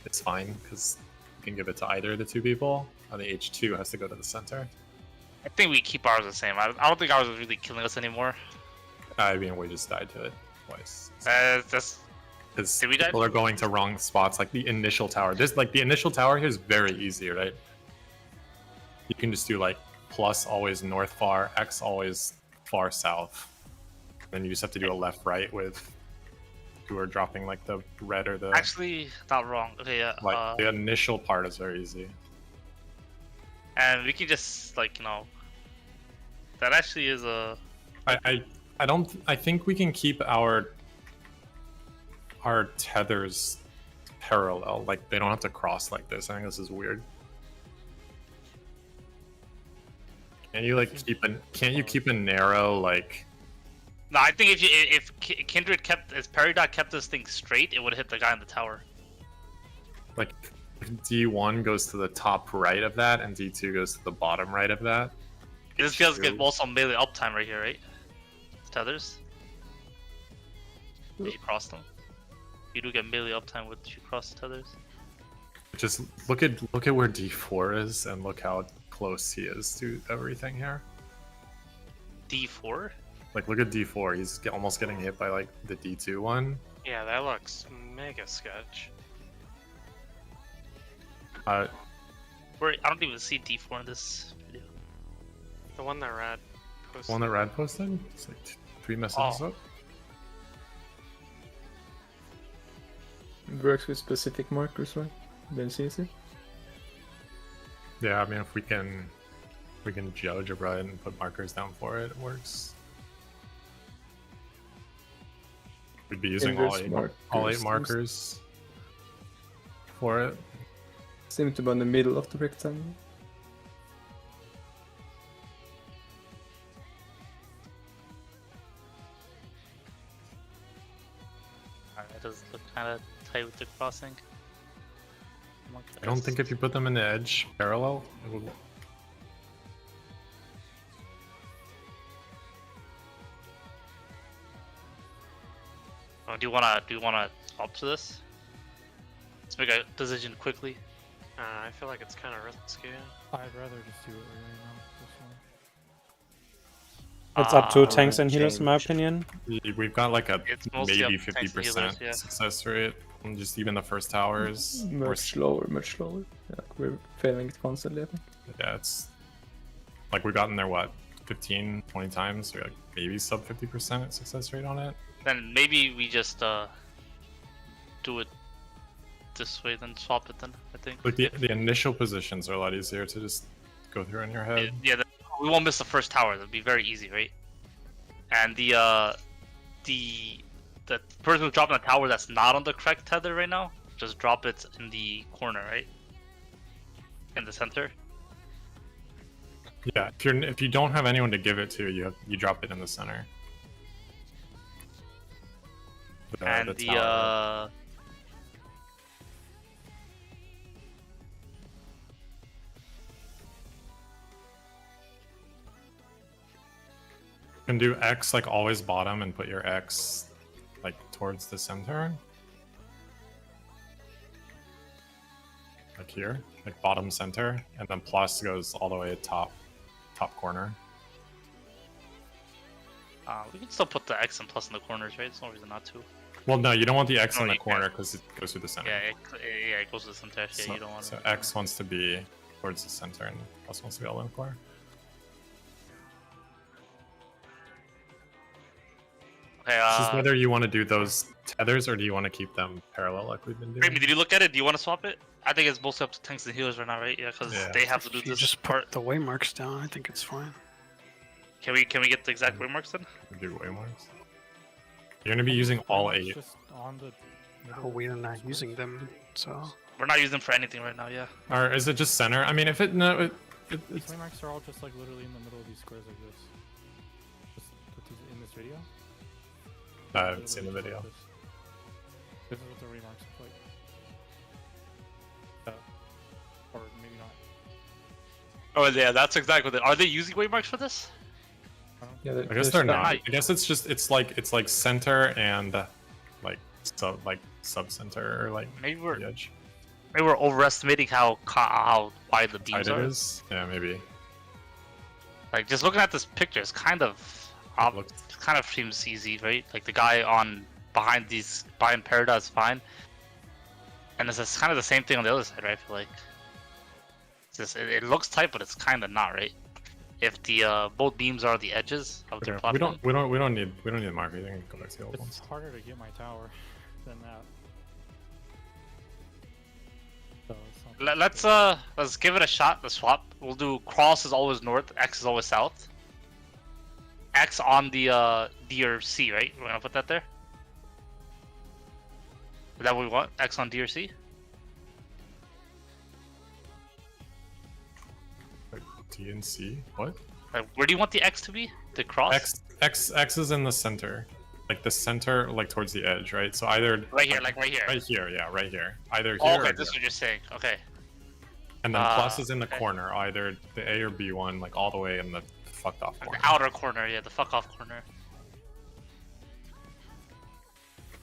it's fine, because you can give it to either of the two people, and the H2 has to go to the center. I think we keep ours the same. I don't think ours is really killing us anymore. I mean, we just died to it twice. That's... Because Did we die? people are going to wrong spots, like the initial tower. This, like, the initial tower here is very easy, right? You can just do, like, plus always north far, X always far south. Then you just have to do a left right with who are dropping like the red or the Actually, not wrong. Okay, yeah. like the initial part is very easy. And we can just like, you know, that actually is a... I think we can keep our tethers parallel. Like they don't have to cross like this. I think this is weird. Can you like can't you keep a narrow like? No, I think if Kindred kept, if Peridot kept this thing straight, it would hit the guy in the tower. Like if D1 goes to the top right of that and D2 goes to the bottom right of that. This feels get also melee uptime right here, right? Tethers. Did you cross them? You do get melee uptime with you cross the tethers. Just look at where D4 is and look how close he is to everything here. D4? Like look at D4. He's almost getting hit by like the D2 one. Yeah, that looks mega sketch. I don't even see D4 in this video. The one that Rad posted. One that Rad posted? It's like 3 messages up. It works with specific markers, right? Then sees it. Yeah, I mean if we can judge a run and put markers down for it, it works. We'd be using all eight markers for it. Seem to be in the middle of the rectangle. It does look kind of tight with the crossing. I don't think if you put them in the edge parallel, it would. Oh, do you wanna up to this? Let's make a decision quickly. I feel like it's kind of risky. I'd rather just do it right now. It's up to tanks and healers, in my opinion. We've got like a maybe up to tanks and 50% healers, yeah. success rate, and just even the first towers. Much lower. Yeah, we're failing it constantly, I think. Yeah, it's like we've gotten there what 15, 20 times. So we're like maybe sub 50% success rate on it. Then maybe we just do it this way, then swap it. Then I think. Like the initial positions are a lot easier to just go through in your head. Yeah, we won't miss the first tower. That'll be very easy, right? And the person who's dropping the tower that's not on the correct tether right now, just drop it in the corner, right? In the center. Yeah, if you don't have anyone to give it to, you drop it in the center. And the tower. You can do X like always bottom and put your X like towards the center. Like here, like bottom center, and then plus goes all the way to top corner. We can still put the X and plus in the corners, right? There's no reason not to. Well, no, you don't want the X in the corner because it goes through the center. Yeah, it goes to the center. Yeah, you don't want so X wants to be towards the center, and plus wants to be all in the corner. Okay, this is whether you want to do those tethers or do you want to keep them parallel like we've been doing. Raimi, did you look at it? Do you want to swap it? I think it's mostly up to tanks and healers right now, right? Yeah, because they have to do If you this. just put the waymarks down, I think it's fine. Can we get the exact waymarks then? We do waymarks. You're gonna be using all Pretty 8. much just on the Oh, we are not using them, so We're not using them for anything right now. Yeah. Or is it just center? I mean, if it no, These it's waymarks are all just like literally in the middle of these squares like this. Just put these in this video. I haven't seen the video. This is what the waymarks look like. Or maybe not. Oh yeah, that's exactly what. Are they using waymarks for this? Yeah, I guess they're not. I guess it's just it's like center and like sub center or like Maybe we're the edge. maybe we're overestimating how wide the beams Tight it are. is. Yeah, maybe. Like just looking at this picture, it's kind of seems easy, right? Like the guy behind Parada is fine, and it's kind of the same thing on the other side, right? I feel like it's just it looks tight, but it's kind of not, right? If the both beams are the edges of their Okay, platform. we don't need the marker. You can go back to the old It's ones. harder to get my tower than that. So it's not Let's give it a shot. The swap. We'll do cross is always north, X is always south. X on the D or C, right? We're gonna put that there. Is that what we want? X on D or C? T and C. What? Like, where do you want the X to be? The cross? X is in the center, like the center, like towards the edge, right? So either Right here, like right here. right here, yeah, right here. Either here. Oh, or okay, here. this is what you're saying. Okay. And then plus is in the okay. corner, either the A or B one, like all the way in the fucked off corner. The outer corner, yeah, the fuck off corner.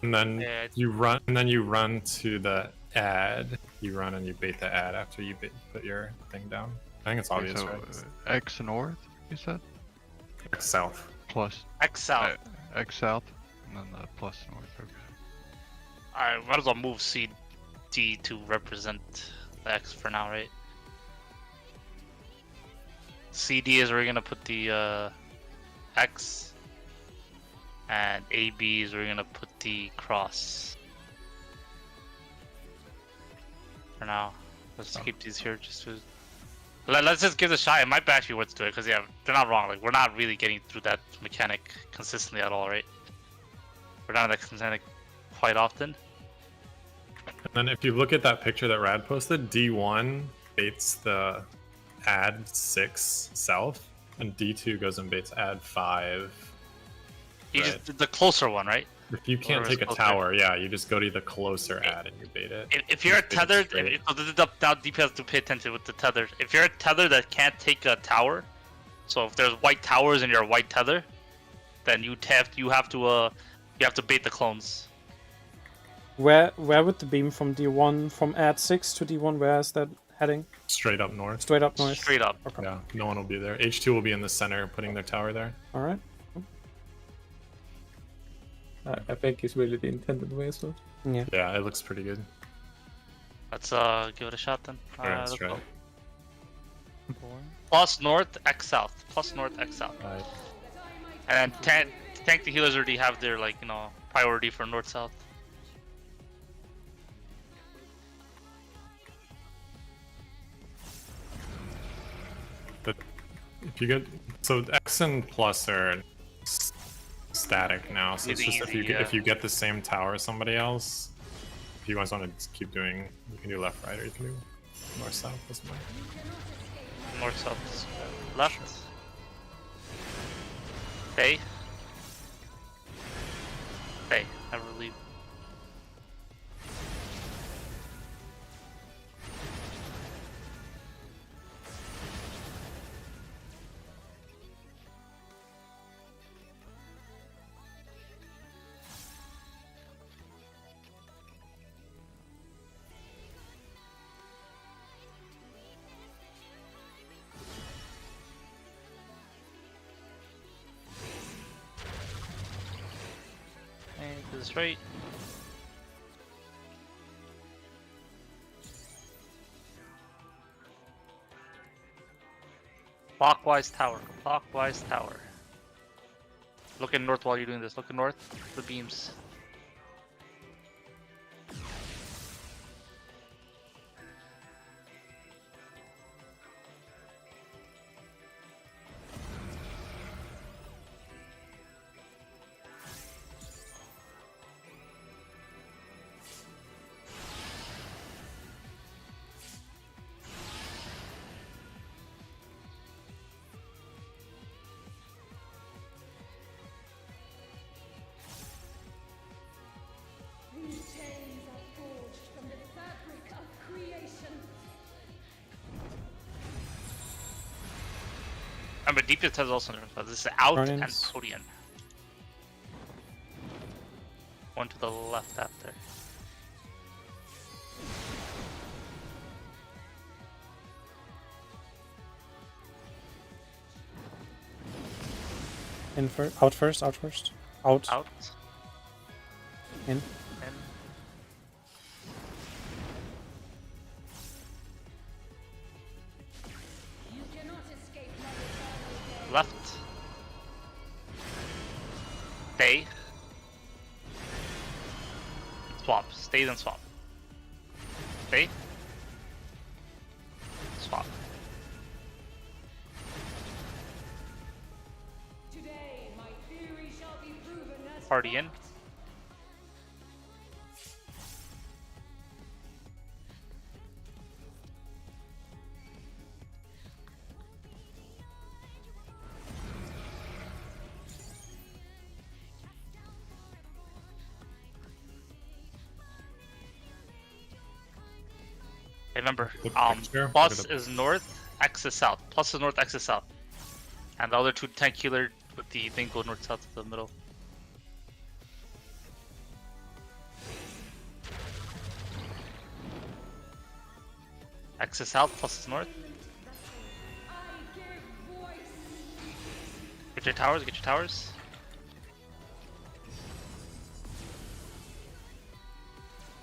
And then Yeah, you run to the add. You run and you bait the add after you put your thing down. I think it's obvious, so, right? X north, you said? X south. Plus X south. X south, and then the plus north. Okay. Alright, might as well move CD to represent the X for now, right? CD is where we're gonna put the X, and AB is where we're gonna put the cross. For now, let's keep these here just to. Let's just give it a shot. It might be actually worth doing because yeah, they're not wrong. Like we're not really getting through that mechanic consistently at all, right? We're not in that mechanic quite often. And then if you look at that picture that Rad posted, D1 baits the add 6 south, and D2 goes and baits add 5. You right? just did the closer one, right? If you can't Whatever's take a closer. tower, yeah, you just go to the closer add and you bait it. If you're Just bait it tethered, straight. now DP has to pay attention with the tether. If you're a tether that can't take a tower, so if there's white towers and you're a white tether, then you have to bait the clones. Where would the beam from D1 from add 6 to D1? Where is that heading? Straight up north. Straight up north. Straight up. Okay. Yeah, no one will be there. H2 will be in the center, putting their tower there. All right. I think it's really the intended way, so. Yeah. Yeah, it looks pretty good. Let's give it a shot then. Alright, Let's let's try go. it. Plus north, X south. Plus north, X south. Alright. And then tank the healers already have their priority for north south. But if you get X and plus are static now, so it's Easy, just easy, yeah. if you get the same tower as somebody else, if you guys want to keep doing, you can do left, right, or you can do north, south. Doesn't matter. North south. Left. Okay. Okay, never leave. And to the straight. Clockwise tower. Clockwise tower. Looking north while you're doing this. Looking north. The beams. Remember, deepest has also nerfed, but this is out Guardians. and Protean. One to the left after. In first, out first, out first, out. Out. In. In. You cannot escape my eternal gaze. Left. Stay. Swap. Stay then swap. Stay. Swap. Today, my theory shall be proven as Party in. fact. Remember, The picture? plus Look at is north, X is south. Plus is north, X is south. And the other two 10 killer with the thing go north, south to the middle. X is south, plus is north. I give voice. Get your towers, get your towers.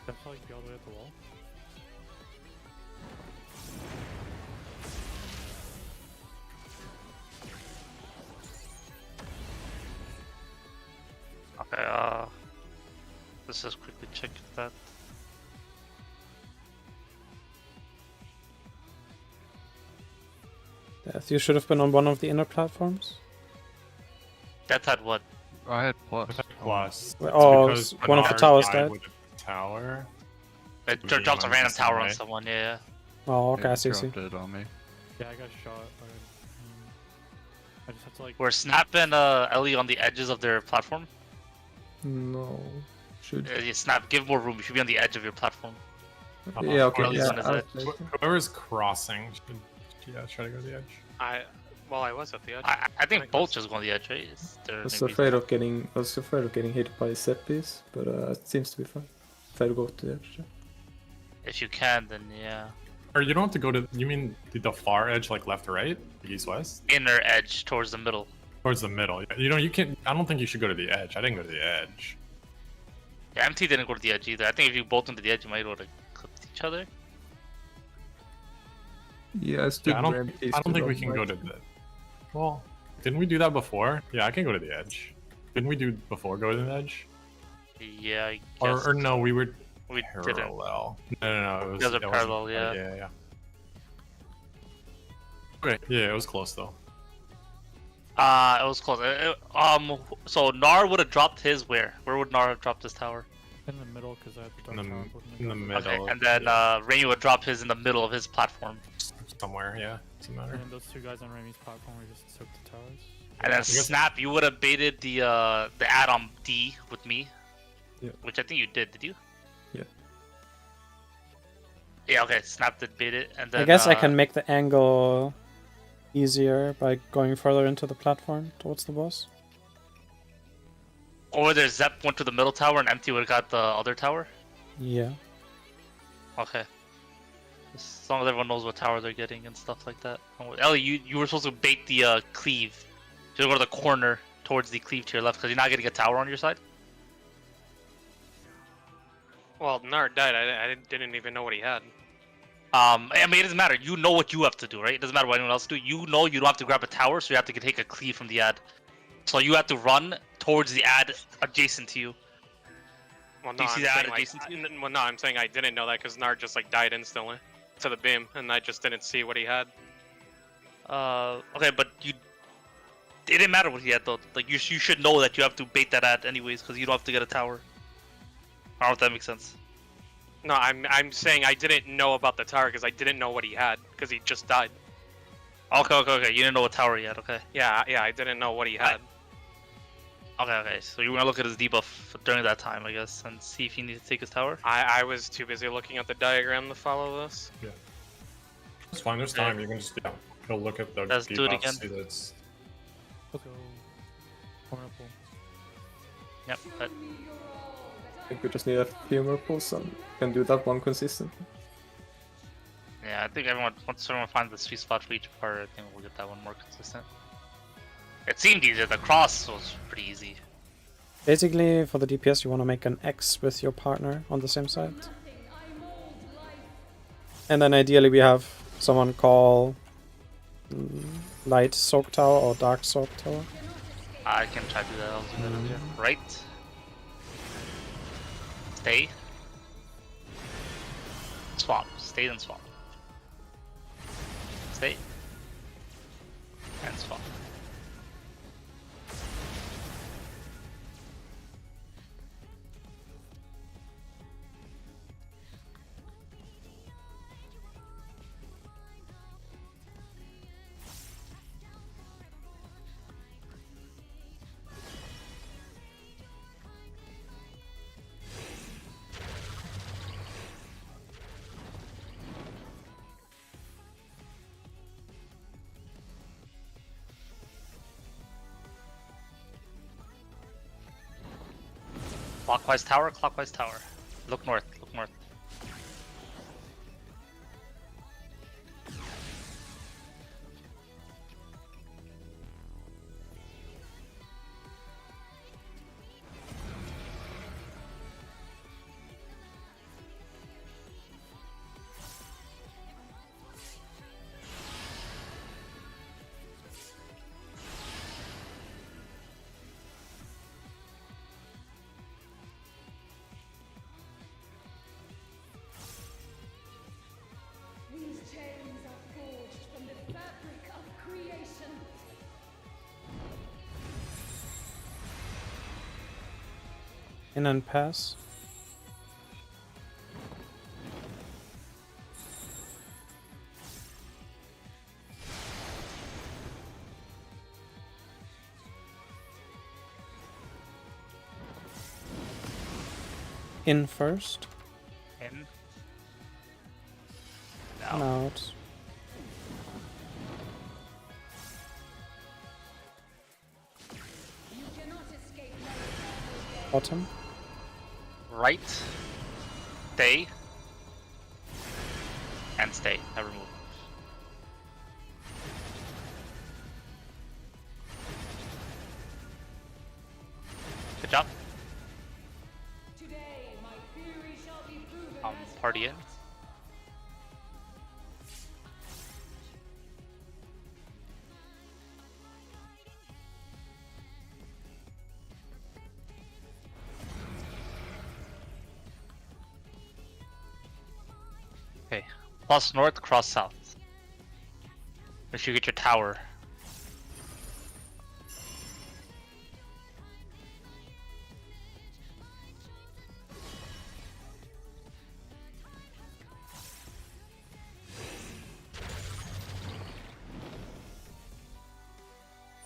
That's how you be all the way at the wall. Okay, let's just quickly check that. Death, you should have been on one of the inner platforms. Death had what? I had plus. Plus. Oh, It's because one of the Bernard towers died died. with a tower. It We drops a went random the same tower on way. someone, yeah. Oh, okay, It I see. dropped it on me. Yeah, I got shot. But, I just have to like. Were Snap and Ellie on the edges of their platform? No. Should. Yeah, Snap, give more room. You should be on the edge of your platform. Yeah, okay. Or at least Yeah, on his I'll edge. play it. Whoever's crossing should try to go to the edge. I was at the edge. I think both just go on the edge, right? I was afraid of getting hit by Zeppes, but it seems to be fine. If I go to the edge. If you can, then yeah. Or you don't have to go to. You mean the far edge, like left or right, east west, Inner edge towards the middle. towards the middle. You know, you can. I don't think you should go to the edge. I didn't go to the edge. Yeah, MT didn't go to the edge either. I think if you both went to the edge, you might be able to clip each other. Yeah, I stood Yeah, I where don't. MT I don't stood think we on can my go to the. Well, didn't we do that before? Yeah, I can go to the edge. Didn't we do before go to the edge? Yeah, I guess. Or no, we were we didn't. parallel. No, it was. You guys are it wasn't- parallel, yeah. Yeah. Okay, yeah, it was close though. It was close. So Nar would have dropped his where? Where would Nar have dropped his tower? In the middle, because I had the In dark the, tower with me. in the middle. Okay, and then Rainy would drop his in the middle of his platform. Somewhere, yeah. Doesn't matter. And then those two guys on Remy's platform were just soaked the towers. And then I guess- Snap, you would have baited the ad on D with me. Yeah. Which I think you did you? Yeah. Yeah, okay, Snap did bait it, and then I guess I can make the angle easier by going further into the platform towards the boss. Or there's Zepp went to the middle tower and Empty would have got the other tower? Yeah. Okay. As long as everyone knows what tower they're getting and stuff like that. Oh, Ellie, you were supposed to bait the cleave. You go to the corner towards the cleave to your left because you're not getting a tower on your side. Well, Nard died. I didn't even know what he had. I mean, it doesn't matter. You know what you have to do, right? It doesn't matter what anyone else do. You know you don't have to grab a tower, so you have to take a cleave from the ad. So you have to run towards the ad adjacent to you. Well, Do no, you see I'm that saying, like, adjacent to you? well, no, I'm saying I didn't know that because Nard just like died instantly to the beam, and I just didn't see what he had. Okay, but it didn't matter what he had though. Like you should know that you have to bait that ad anyways because you don't have to get a tower. I don't know if that makes sense. No, I'm saying I didn't know about the tower because I didn't know what he had because he just died. Okay. You didn't know what tower he had. Okay. Yeah, I didn't know what he had. Okay. So you want to look at his debuff during that time, I guess, and see if he needs to take his tower. I was too busy looking at the diagram to follow this. It's fine. There's time. You can just go look at the Let's do it debuffs, again. see that it's Horrible. Yep. But I think we just need a few more pulls and can do that one consistently. yeah, I think once everyone finds the sweet spot for each part, I think we'll get that one more consistent. It seemed easier. The cross was pretty easy. Basically, for the DPS, you want to make an X with your partner on the same side. And then ideally we have someone call Light Soak Tower or Dark Soak Tower. I can try to do that. I'll do that earlier. Right. Stay. Swap. Stay then swap. Stay. And swap. Clockwise tower, clockwise tower. Look north, look north. These chains are forged from the fabric of creation. In and pass. In first. In. And out. You cannot escape my Bottom. Right. Stay. And stay. Never move. Good job. Today, my theory shall be proven Party in. Okay. Plus north, cross south. Make sure you get your tower.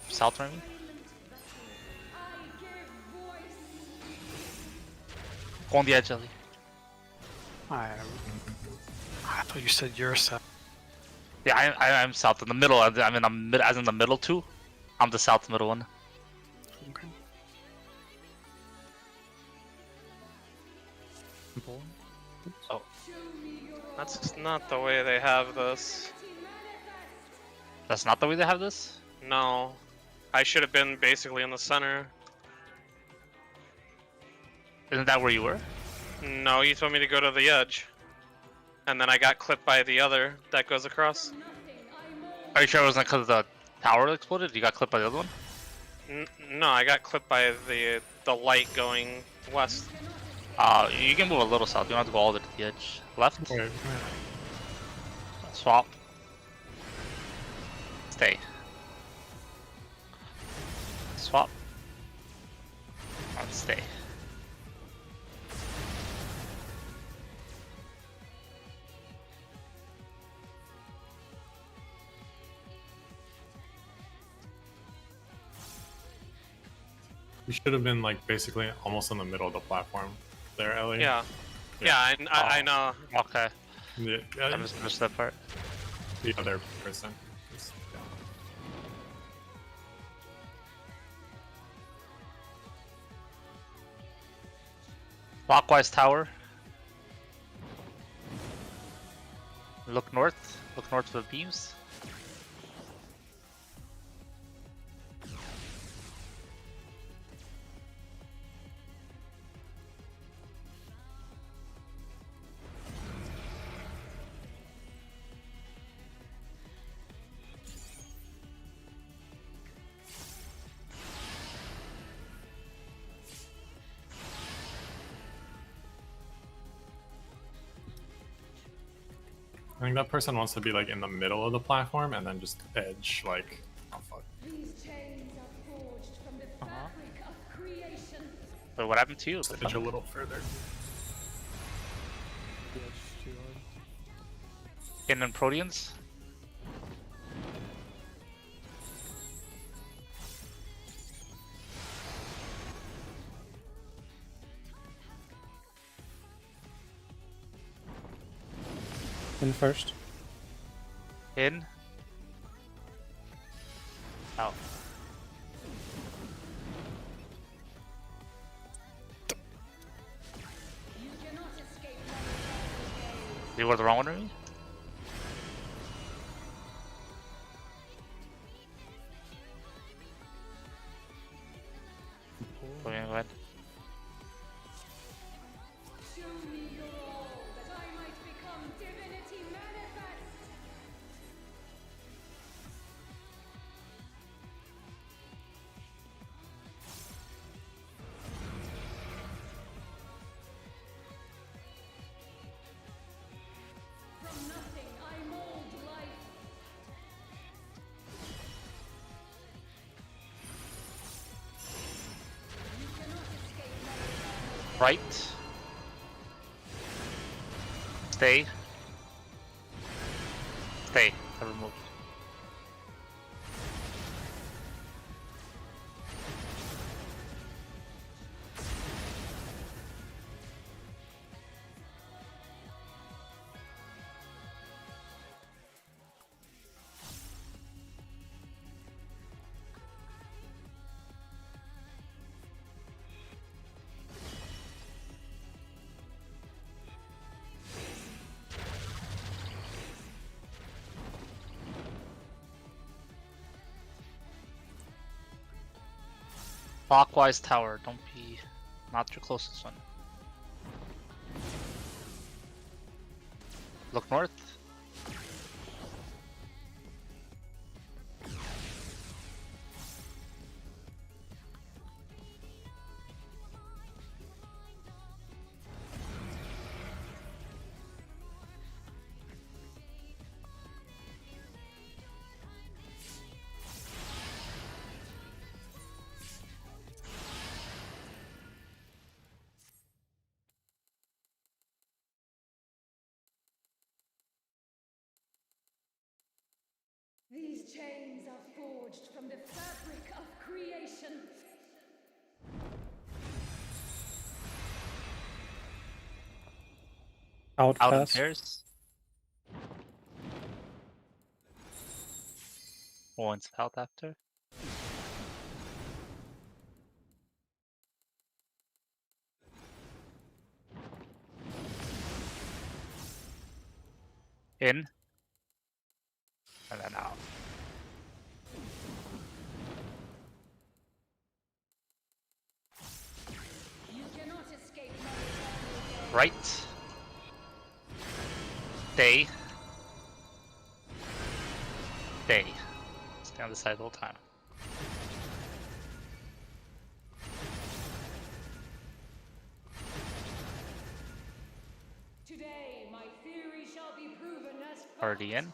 South, I mean. Go on the edge, Ellie. I thought you said you're south. Yeah, I'm south in the middle. I'm in the mid, as in the middle too. I'm the south middle one. Okay. Oh. That's not the way they have this. That's not the way they have this? No. I should have been basically in the center. Isn't that where you were? No, you told me to go to the edge. And then I got clipped by the other that goes across. Are you sure it wasn't because the tower exploded? You got clipped by the other one? No, I got clipped by the light going west. You can move a little south. You don't have to go all the way to the edge. Left? Wait, Swap. Stay. Swap. And stay. You should have been like basically almost in the middle of the platform there, Ellie. Yeah. Yeah, I know. Okay. Yeah, I just missed that part. the other person. Clockwise tower. Look north. Look north for the beams. I think that person wants to be like in the middle of the platform and then just edge like, oh fuck. These chains are forged from the fabric of creation. But what happened to you? Just edge a little further. Yeah, it's too hard. In and Proteans. In first. In. Out. You cannot escape my gaze. You were the wrong one, Remy? Okay, go ahead. Show me your all, that I might become divinity manifest. From nothing I mold life. You cannot escape my eternal gaze. Right. Stay. Stay. I removed. Clockwise tower. Don't be not your closest one. Look north. These chains are forged from the fabric of creation. Out Out in pass. pairs. One south after. In. And then out. You cannot escape my eternal gaze. Right. Stay. Stay. Stay on the side the whole time. Today, my theory shall be proven as fact. Already in.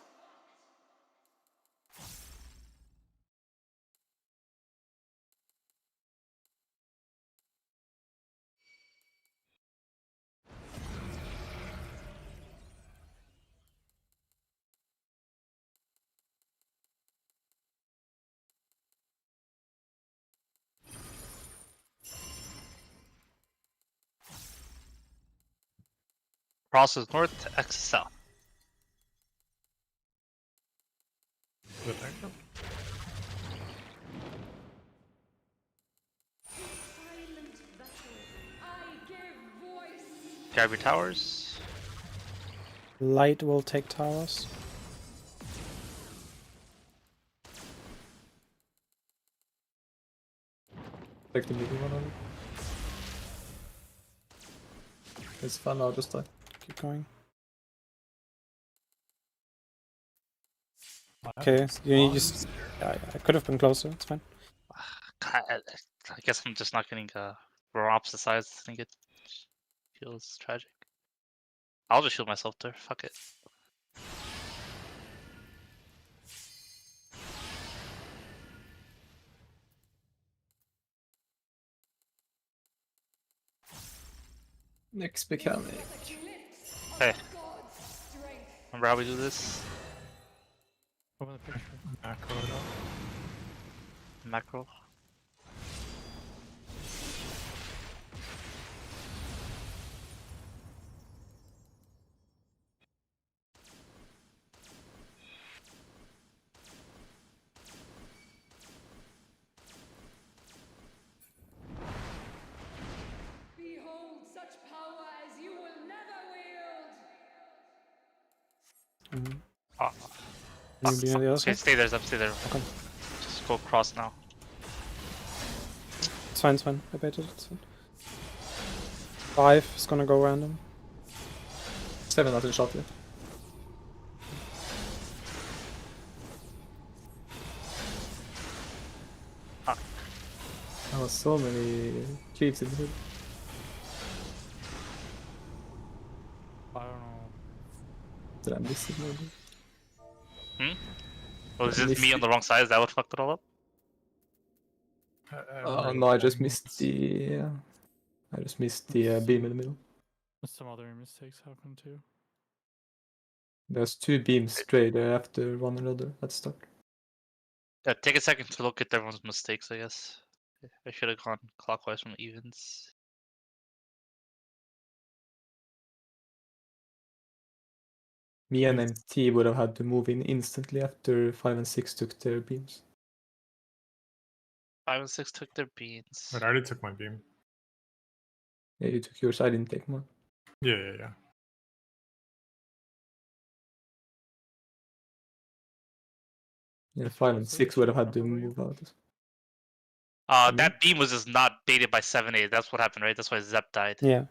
Crosses north, X south. Good backup. Silent vessels, I give voice. Grab your towers. Light will take towers. Take the middle one on it. It's fun, I'll just die. Keep going. Okay, you just... I could have been closer, it's fine. I guess I'm just not getting we're on opposite sides. I think it feels tragic. I'll just shield myself there. Fuck it. Next mechanic. Hey. Remember how we do this? Over the picture. Macro. Behold such power as you will never wield. Oh. Can you be on the other Okay, side? stay there, Zeppe, stay there. Okay. Just go across now. It's fine, it's fine. I baited it, it's fine. 5 is gonna go random. 7 hasn't shot yet. There was so many cleaves in the middle. I don't know. Did I miss it maybe? Was it me on the wrong side? Is that what fucked it all up? Oh no, I just missed the... beam in the middle. Some other mistakes happen too. There's 2 beams straight after one another at the start. Yeah, take a second to look at everyone's mistakes, I guess. I should have gone clockwise from evens. Me and MT would have had to move in instantly after 5 and 6 took their beams. 5 and 6 took their beans. But I already took my beam. Yeah, you took yours, I didn't take mine. Yeah. Yeah, 5 and 6 would have had to move out. That beam was just not baited by 7-8. That's what happened, right? That's why Zeppe died. Yeah.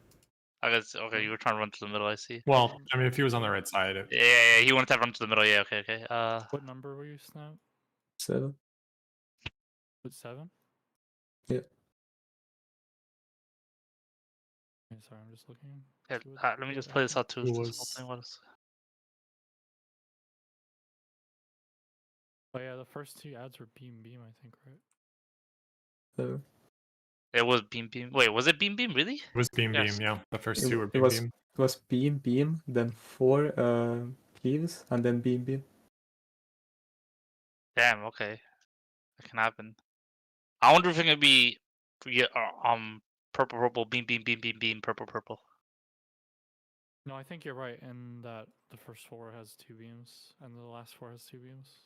I guess, okay, you were trying to run to the middle, I see. Well, I mean, if he was on the right side, it... Yeah, he wanted to run to the middle. Yeah, okay. What number were you, Snap? 7. What, 7? Yeah. Okay, sorry, I'm just looking. Yeah, See let me just play this out too. Who This was- whole thing was... Oh yeah, the first 2 ads were beam, I think, right? So It was beam. Wait, was it beam? Really? It was beam, Yes. yeah. The first it, 2 were it beam, was beam. it was beam, then 4 cleaves, and then beam. Damn. Okay, that can happen. I wonder if it can be, purple, beam, purple. No, I think you're right in that the first 4 has 2 beams, and the last 4 has 2 beams.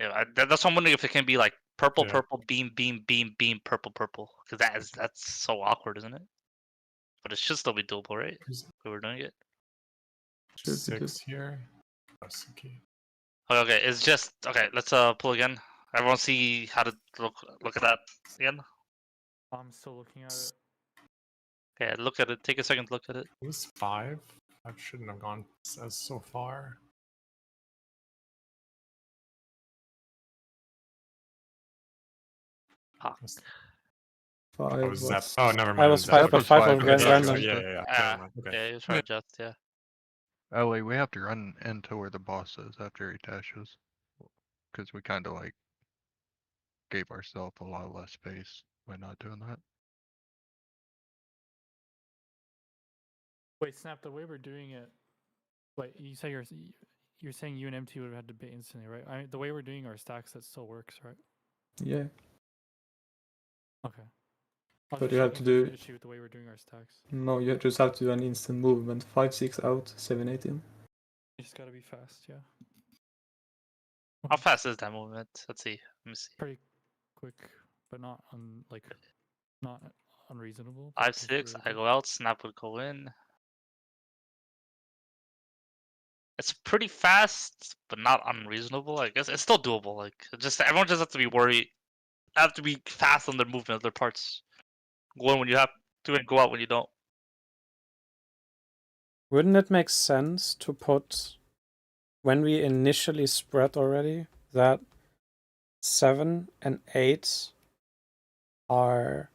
Yeah, that's what I'm wondering if it can be like purple, Yeah. beam, purple. Because that's so awkward, isn't it? But it should still be doable, right? We were doing it. Should be 6 here. That's okay. Okay, it's just okay. Let's pull again. Everyone see how to look at that again. I'm still looking at it. Okay, look at it. Take a second to look at it. It was 5. I shouldn't have gone as so far. Ah. 5 Oh, was... Zeppe. Oh, never mind. I was Zeppe. 5, but 5 was Okay, very sorry, random. sorry, Yeah. Never mind. Okay. Yeah, he was trying to adjust. Yeah. Oh wait, we have to run into where the boss is after he dashes. Because we kind of like gave ourselves a lot less space by not doing that. Wait, Snap, the way we're doing it... Wait, you say you're saying you and MT would have had to bait instantly, right? The way we're doing our stacks, that still works, right? Yeah. Okay. I was But just you have checking to if there's do... an issue with the way we're doing our stacks. No, you just have to do an instant movement. 5, 6 out, 7, 8 in. You just gotta be fast, yeah. How fast is that movement? Let's see. Let me see. Pretty quick, but not not unreasonable. but 5-6. I preferable. go out. Snap would go in. It's pretty fast, but not unreasonable. I guess it's still doable. Like just everyone just has to be worried. Have to be fast on their movement, their parts. Go in when you have to, and go out when you don't. Wouldn't it make sense to put, when we initially spread already, that 7 and 8 are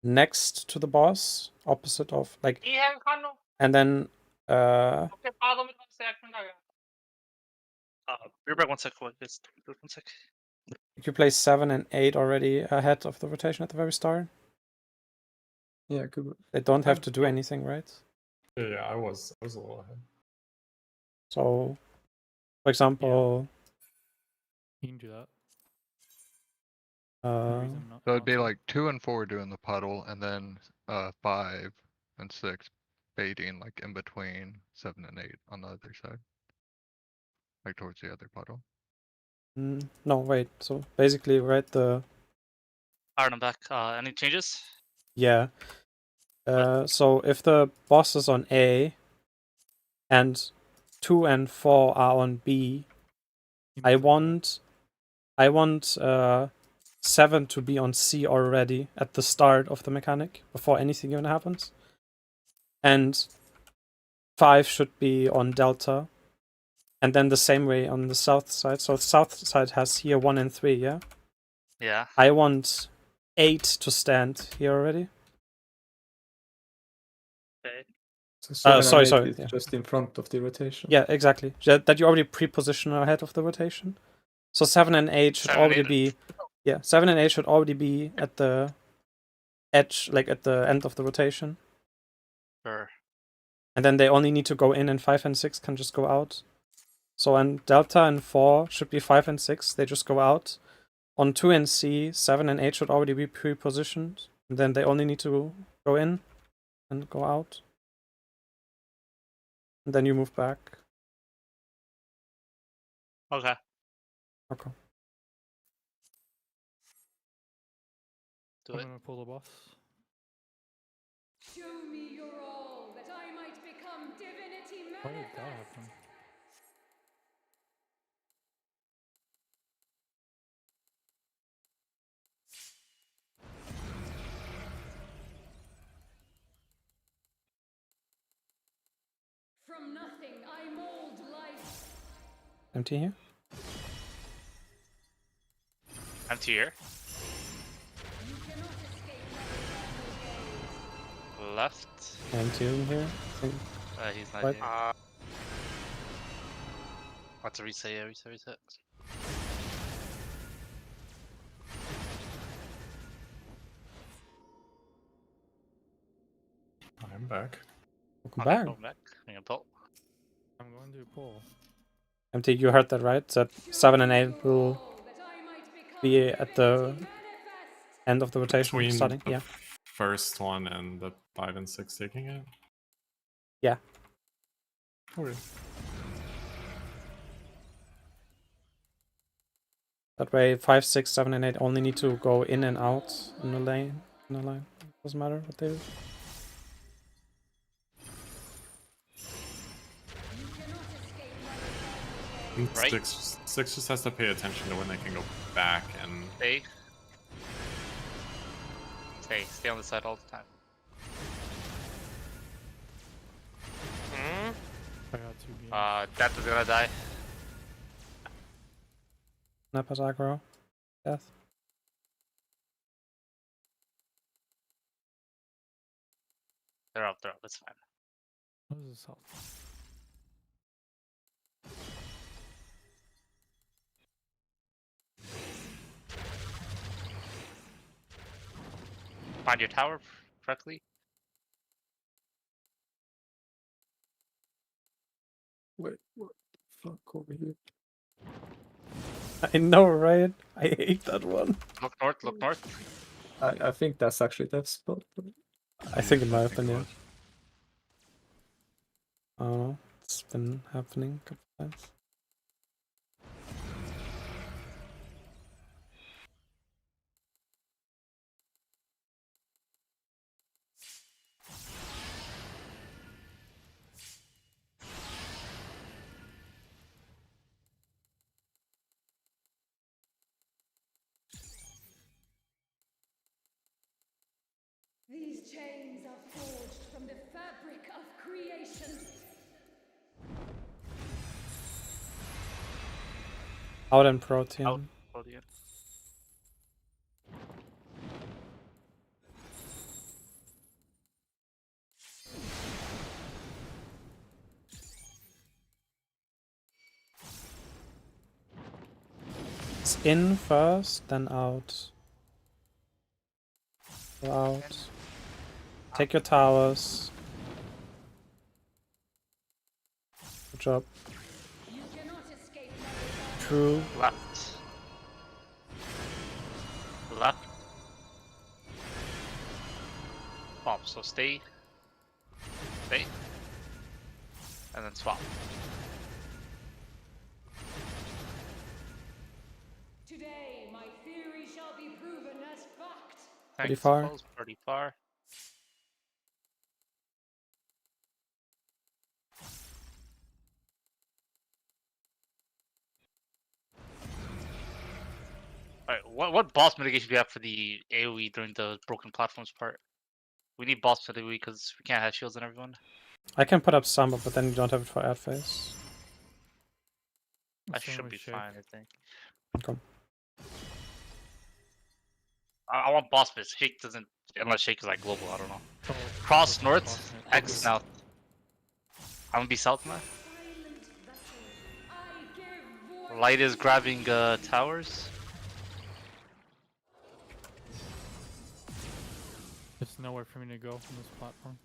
next to the boss, opposite of, like, and then, Be back 1 sec. Wait, just 1 sec. you play 7 and 8 already ahead of the rotation at the very start? Yeah, good. They don't have to do anything, right? Yeah, I was a little ahead. So, for example, You can do that. uh, reason not- So it'd not be to. like 2 and 4 doing the puddle, and then 5 and 6 baiting like in between 7 and 8 on the other side, like towards the other puddle. no, wait. So basically, right? Alright, I'm back. Any changes? Yeah. So if the boss is on A and 2 and 4 are on B, You I move want 7 to be on C already at the start of the mechanic, before anything even happens. And 5 should be on Delta. And then the same way on the south side. So the south side has here 1 and 3, yeah? Yeah. I want 8 to stand here already. Okay. So 7 and sorry, 8 sorry, is yeah. just in front of the rotation. Yeah, exactly. That you already pre-position ahead of the rotation. So 7 and 8 should 7 and already 8. be... Yeah, 7 and 8 should already be at the edge, like at the end of the rotation. Sure. And then they only need to go in, and 5 and 6 can just go out. So on Delta and 4 should be 5 and 6, they just go out. On 2 and C, 7 and 8 should already be pre-positioned. And then they only need to go in and go out. And then you move back. Okay. Okay. Do I'm it. gonna pull the boss. Show me your all, that I might become divinity Why did that manifest. happen? From nothing I mold life. Empty here. Empty here. You cannot escape my eternal gaze. Left. Empty in here. I think. He's not What? here. What's a reset? Yeah, reset. I'm back. Welcome Okay, back. go back. I'm gonna pull. I'm going to pull. Empty, you heard that right? That 7 and 8 will That I might become be at the divinity manifest. end of the rotation Between starting. the Yeah. first one and the 5 and 6 taking it. Yeah. Okay. That way 5, 6, 7, and 8 only need to go in and out in the lane. In the line. Doesn't matter what they do. Right. 6 just has to pay attention to when they can go back and Stay on the side all the time. I got 2 beams. Death is gonna die. Snap as aggro. Death. They're up. It's fine. What does this help? Find your tower correctly. Wait, what the fuck over here? I know, right? I hate that one. Look north. I think that's actually that spot. But... I think it might have think been, it yeah. Oh, it's been happening a couple times. chains are forged from the fabric of creation. Out and protein. Out. Protein. It's in first, then out. Go out. Take your towers. Good job. You cannot escape True. Left. Left. Bomb. So stay. Stay. And then swap. Today, my theory shall be proven as fact. Pretty Thanks, far. Suppose, pretty far. Alright, what boss mitigation do you have for the AoE during the broken platforms part? We need boss AoE because we can't have shields on everyone. I can put up some, but then you don't have it for ad phase. That Same should with be Shake. fine, I think. Okay. I want boss, but Shake doesn't, unless Shake is like global, I don't know. Oh, Cross boss north, net. X south. I'm gonna be south now. Silent vessel, I give voice. Light is grabbing towers. There's nowhere for me to go from this platform.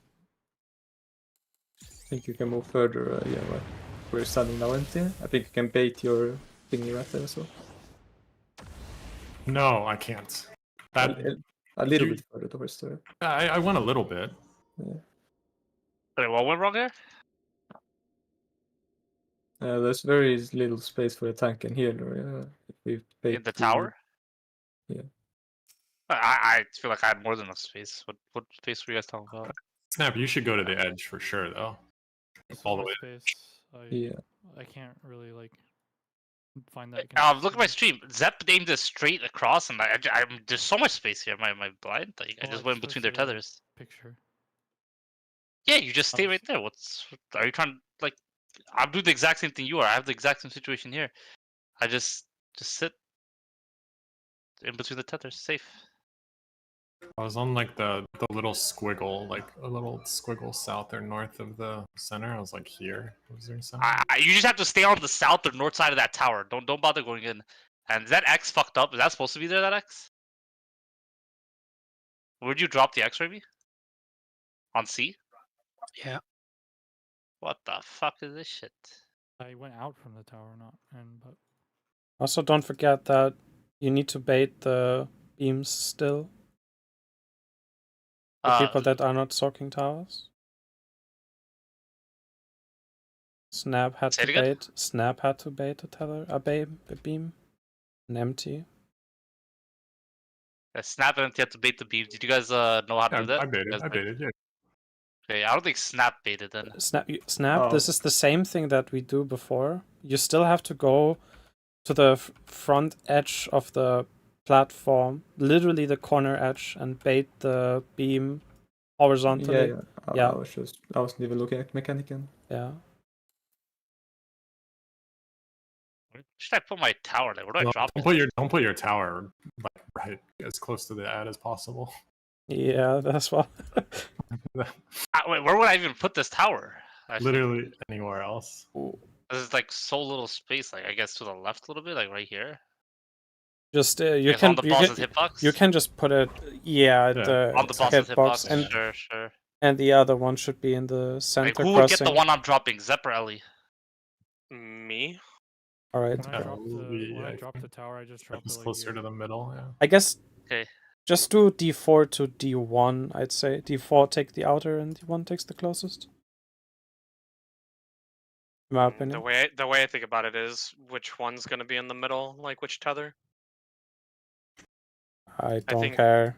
I think you can move further, yeah, right. We're standing now empty. I think you can bait your thingy right there as well. No, I can't. That A little you- bit further towards the... I went a little bit. Yeah. Wait, what went wrong here? There's very little space for a tank and healer. If we bait In the tower? Yeah. I feel like I had more than enough space. What space were you guys talking about? Snap, you should go to the edge for sure, though. All the way. Space. Yeah. I can't really like find that. Look at my stream. Zepp aimed it straight across, and I'm there's so much space here. My blind, like, I Oh, just I went in just between their see the tethers. Picture. Yeah, you just stay right there. Are you trying like? I'm doing the exact same thing you are. I have the exact same situation here. I just sit in between the tethers, safe. I was on like the little squiggle, like a little squiggle south or north of the center. I was like here. Was there center? You just have to stay on the south or north side of that tower. Don't bother going in. And is that X fucked up? Is that supposed to be there? That X? Where'd you drop the X, Raby? On C? Yeah. What the fuck is this shit? I went out from the tower, not in, but Also, don't forget that you need to bait the beams still. The people that are not soaking towers. Snap had Say it to again? bait. Snap had to bait a tether, a beam, an empty. Yeah, Snap and you have to bait the beam. Did you guys know how to do that? I baited. You guys I baited. Yeah. Okay, I don't think Snap baited then. Snap. Oh. This is the same thing that we do before. You still have to go to the front edge of the platform, literally the corner edge, and bait the beam horizontally. Yeah. I wasn't even looking at Mechanican. Yeah. Where should I put my tower there? Where do I drop Don't it? put your tower like right as close to the ad as possible. Yeah, that's what. Wait, where would I even put this tower? Actually, Literally anywhere else. there's like so little space. Like I guess to the left a little bit, like right here. Just you Yes, can on the boss's hitbox. you can just put it at the On the boss's hitbox. and Sure. and the other one should be in the center Like, who would get crossing. the one I'm dropping? Zepp or Ellie? Me? All right. when I I dropped the tower, I just dropped it It's like closer here. to the middle. Yeah. I guess. Okay. Just do D4 to D1. I'd say D4 take the outer and D1 takes the closest. In my opinion. The way I think about it is which one's gonna be in the middle, like which tether. I don't think- care.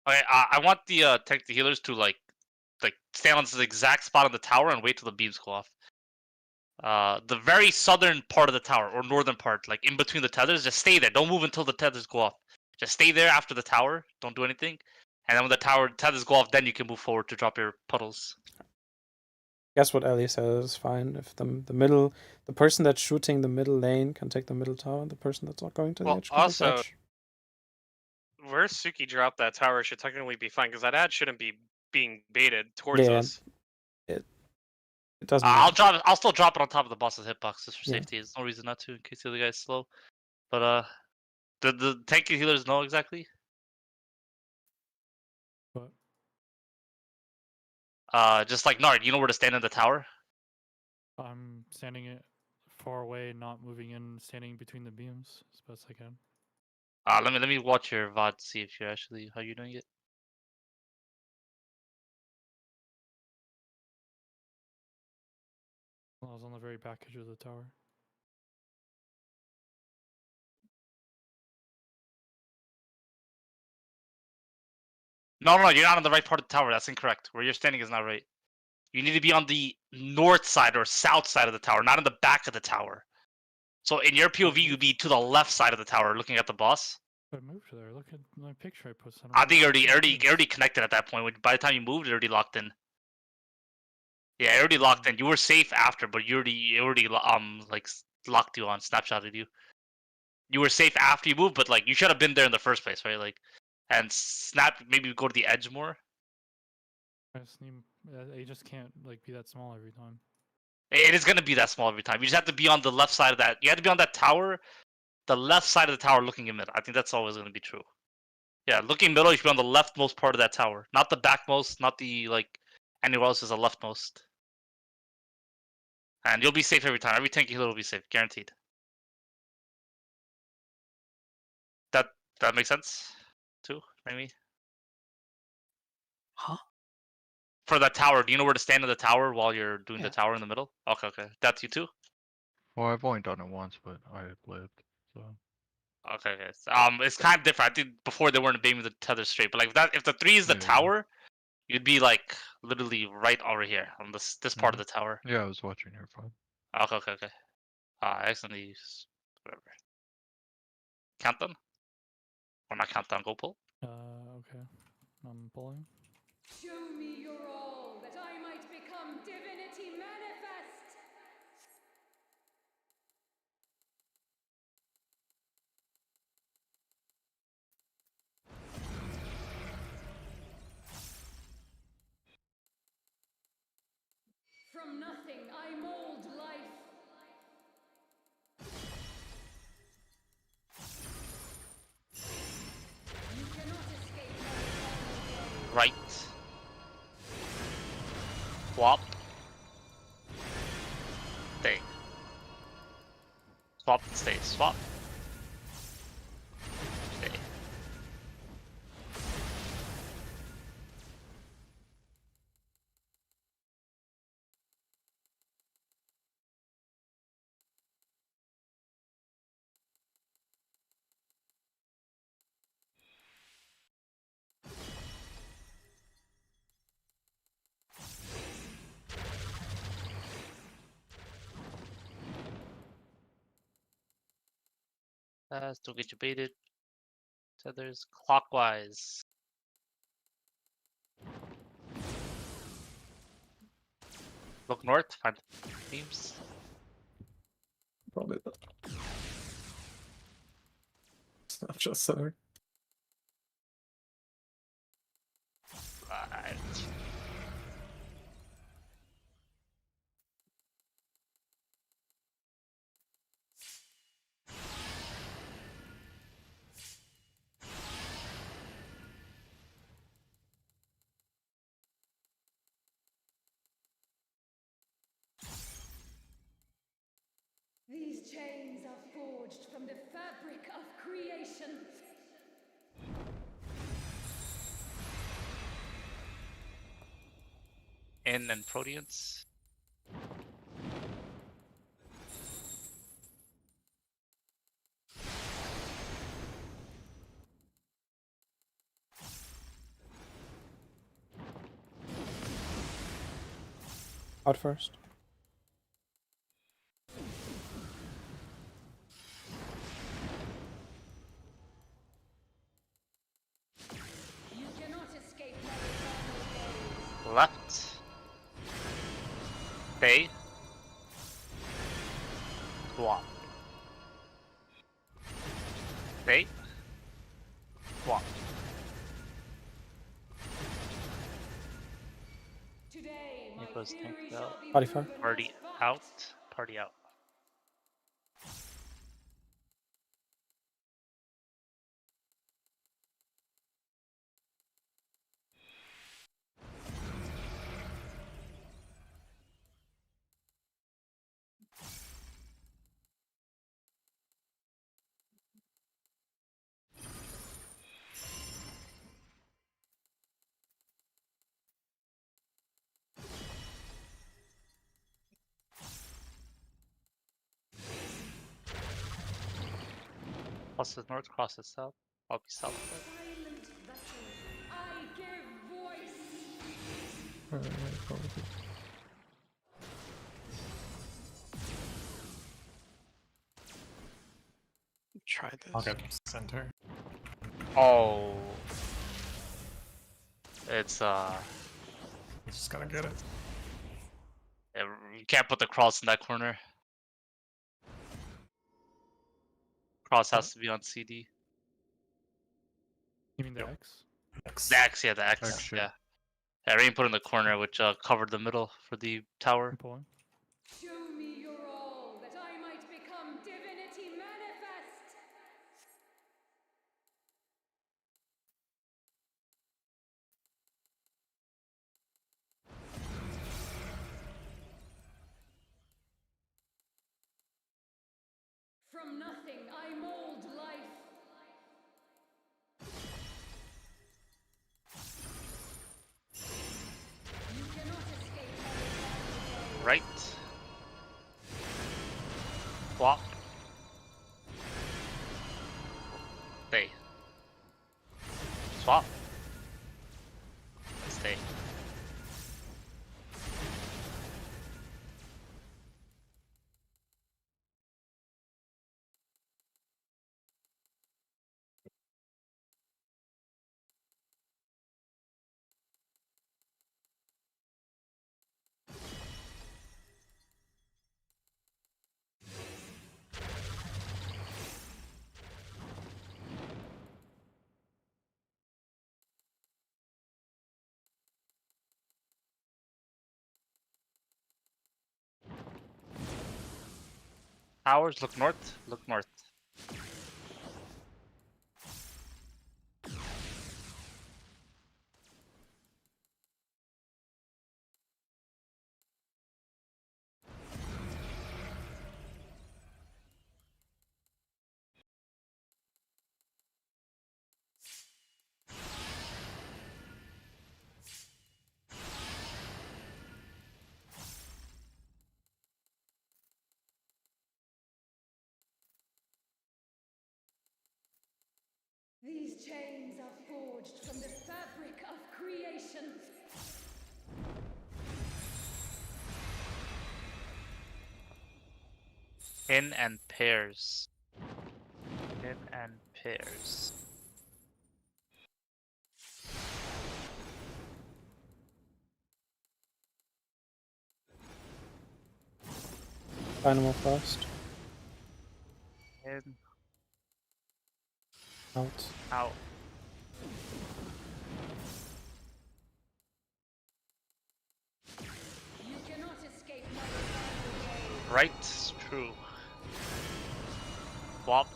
Okay, I want the tank the healers to like stand on the exact spot on the tower and wait till the beams go off. The very southern part of the tower or northern part, like in between the tethers, just stay there. Don't move until the tethers go off. Just stay there after the tower. Don't do anything. And then when the tower tethers go off, then you can move forward to drop your puddles. Guess what Ellie says is fine. If the person that's shooting the middle lane can take the middle tower, and the person that's not going to the Well, edge can take the also, edge. where Suki dropped that tower should technically be fine, because that ad shouldn't be being baited towards Yeah, us. It doesn't I'll matter. I'll still drop it on top of the boss's hitbox just for Yeah. safety. There's no reason not to in case the other guy's slow. But the tanky healers know exactly. But Just like Nard, you know where to stand in the tower. I'm standing it far away, not moving in, standing between the beams as best I can. Let me watch your VOD, see if you're actually how you're doing it. I was on the very back edge of the tower. No, you're not on the right part of the tower. That's incorrect. Where you're standing is not right. You need to be on the north side or south side of the tower, not in the back of the tower. So in your POV, you'd be to the left side of the tower, looking at the boss. I moved there. Look at my picture I posted. I think already connected at that point. By the time you moved, it already locked in. Yeah, it already locked in. You were safe after, but you already like locked you on, snapshotted you. You were safe after you moved, but like you should have been there in the first place, right? Like, and snap maybe go to the edge more. You just can't like be that small every time. It is gonna be that small every time. You just have to be on the left side of that. You have to be on that tower, the left side of the tower, looking in middle. I think that's always gonna be true. Yeah, looking middle, you should be on the leftmost part of that tower, not the backmost, not the like anywhere else is the leftmost. And you'll be safe every time. Every tanky healer will be safe, guaranteed. That makes sense, too, maybe. Huh? For that tower, do you know where to stand in the tower while you're doing Yeah. the tower in the middle? Okay. That's you too. Well, I've only done it once, but I lived, so. Okay. It's kind of different. I think before they weren't beaming the tether straight, but like if the 3 is the Yeah. tower, you'd be like literally right over here on this part of the tower. Yeah, I was watching your phone. Okay. I accidentally used whatever. Countdown? Or not countdown, go pull. Okay. I'm pulling. Show me your all, that I might become divinity manifest! From nothing I mold life. You cannot escape my Right. Swap. Stay. Swap and stay. Swap. Stay. Still get you baited. Tethers clockwise. Look north, find beams. Probably that. Snapshot sorry. Right. These chains are forged from the fabric of creation. In and Proteans. Out first. Left. Stay. Swap. Stay. Swap. Today, my Nico's theory tanked shall out. be Party fire. proven Party as fact. out. Party out. Crosses north, crosses south. I'll be south. Silent vessel, I give voice. Probably. Try this. I'll get center. Oh. It's Just gotta get it. you can't put the cross in that corner. Cross has to be on CD. You mean the Yep. X? The X, yeah, the X, X, yeah. Yeah, Rain put in the corner, which covered the middle for the tower. I'm pulling. Show me your all, that I might become divinity manifest. From nothing, I mold life. You cannot escape my final day. Right. Swap. Stay. Swap. Stay. Towers, look north, look north. These chains are forged from the fabric of creation. In and pairs. In and pairs. Dynamo first. In, Out. out. You cannot escape my final day. Right, true. Swap.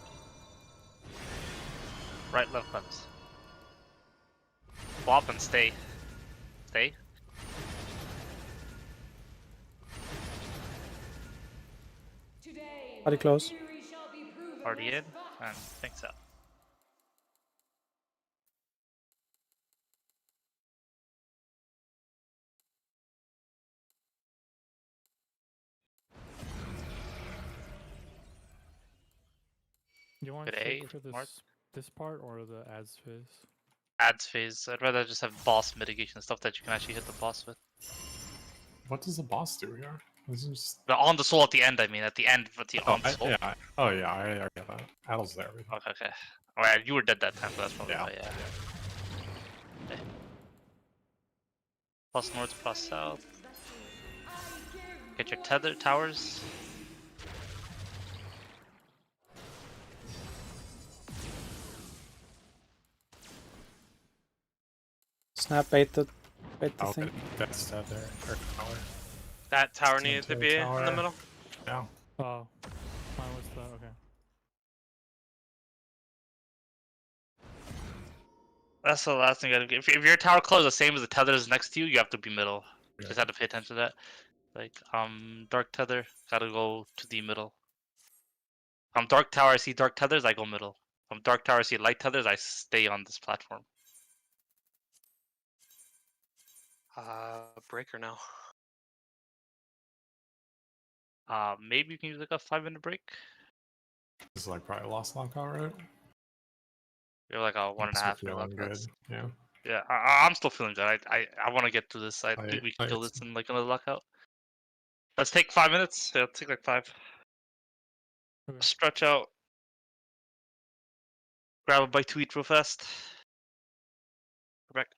Right, left, left. Swap and stay. Stay. Today, Party my close. theory shall be proven Party as in, fact. and thanks out. You want Good to A, take for Mark. this part or the ads phase? Ads phase. I'd rather just have boss mitigation stuff that you can actually hit the boss with. What does the boss do here? This is just... The on the soul at the end, I mean, at the end with the on the soul. yeah. Oh yeah, I get that. Addle's there. Okay, okay. Alright, you were dead that time, so that's probably Yeah. why, yeah. Okay. plus north, plus south. Get your tether towers. Snap bait the I'll thing. get that tether or tower. That tower Stand needed to the be in tower. the middle. Yeah. Oh, mine was the okay. That's the last thing I gotta get. If your tower close the same as the tether is next to you, you have to be middle. Yeah. Just have to pay attention to that. Like, dark tether, gotta go to the middle. Dark tower, I see dark tethers, I go middle. Dark tower, I see light tethers, I stay on this platform. Breaker now. Maybe you can use like a 5-minute break. This is like probably lost lockout, right? You're like a 1.5 minute Feeling lockout. good. Yeah. Yeah, I'm still feeling good. I want to get through this. I think we can kill it's- this in like another lockout. Let's take 5 minutes. Yeah, let's take like 5. Okay. Stretch out. Grab a bite to eat real fast. We're back.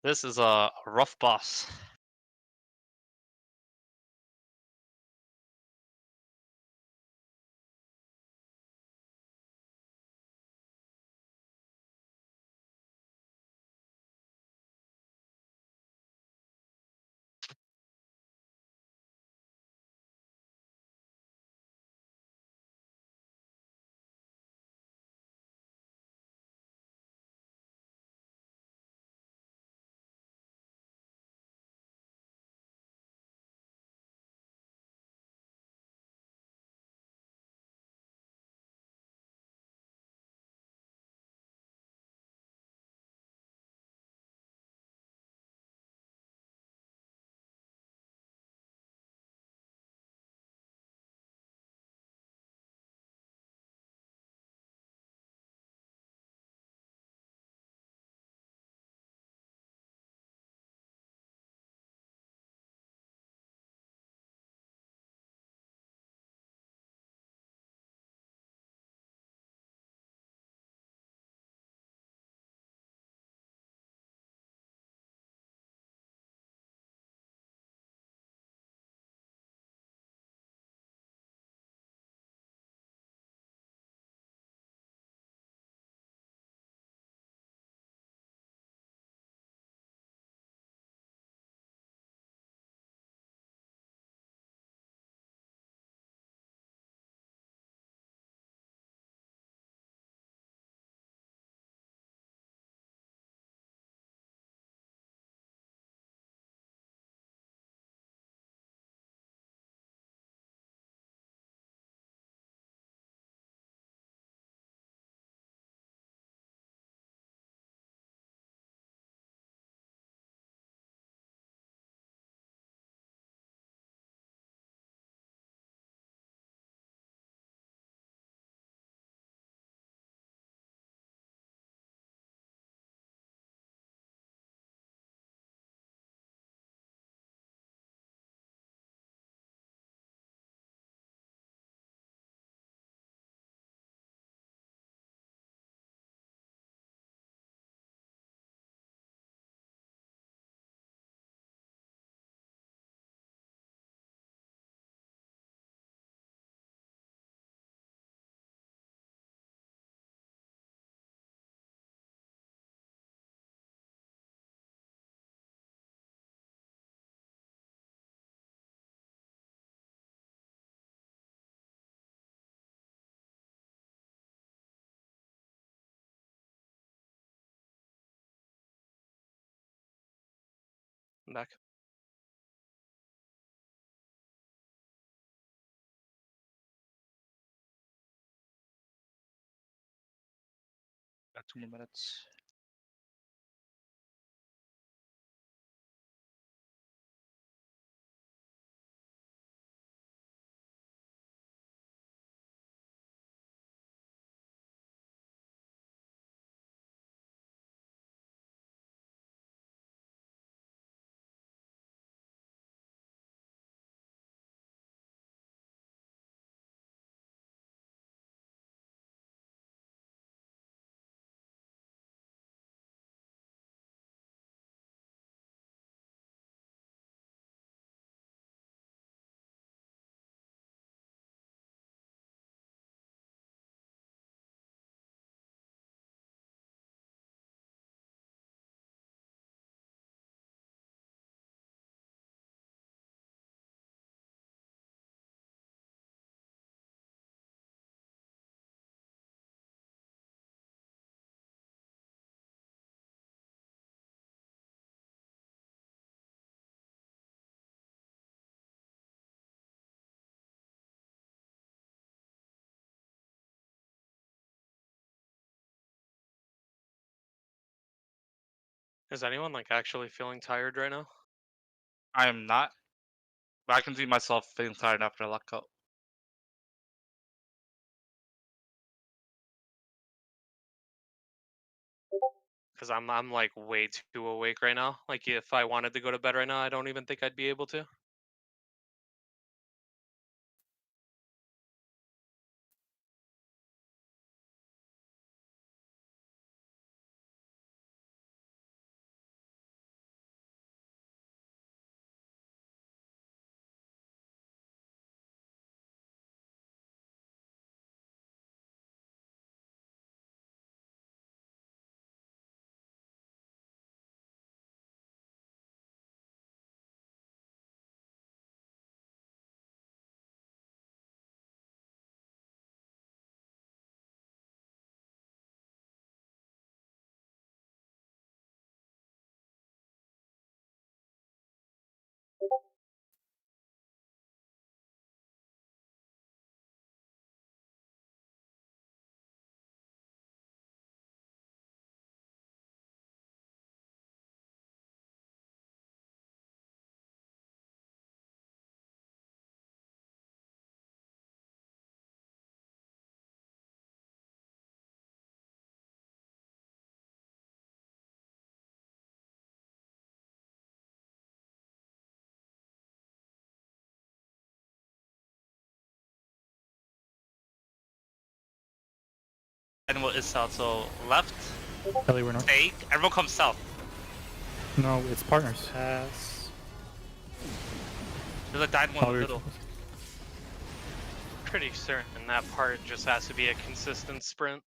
This is a rough boss. back. Got 2 more minutes. Is anyone like actually feeling tired right now? I am not, but I can see myself feeling tired after a lockout. Because I'm like way too awake right now. Like if I wanted to go to bed right now, I don't even think I'd be able to. And what is south? So left, Ellie, we're not. take. Everyone comes south. No, it's partners. Pass. There's a died one in the Ellie, middle. Pretty certain that part just has to be a consistent sprint.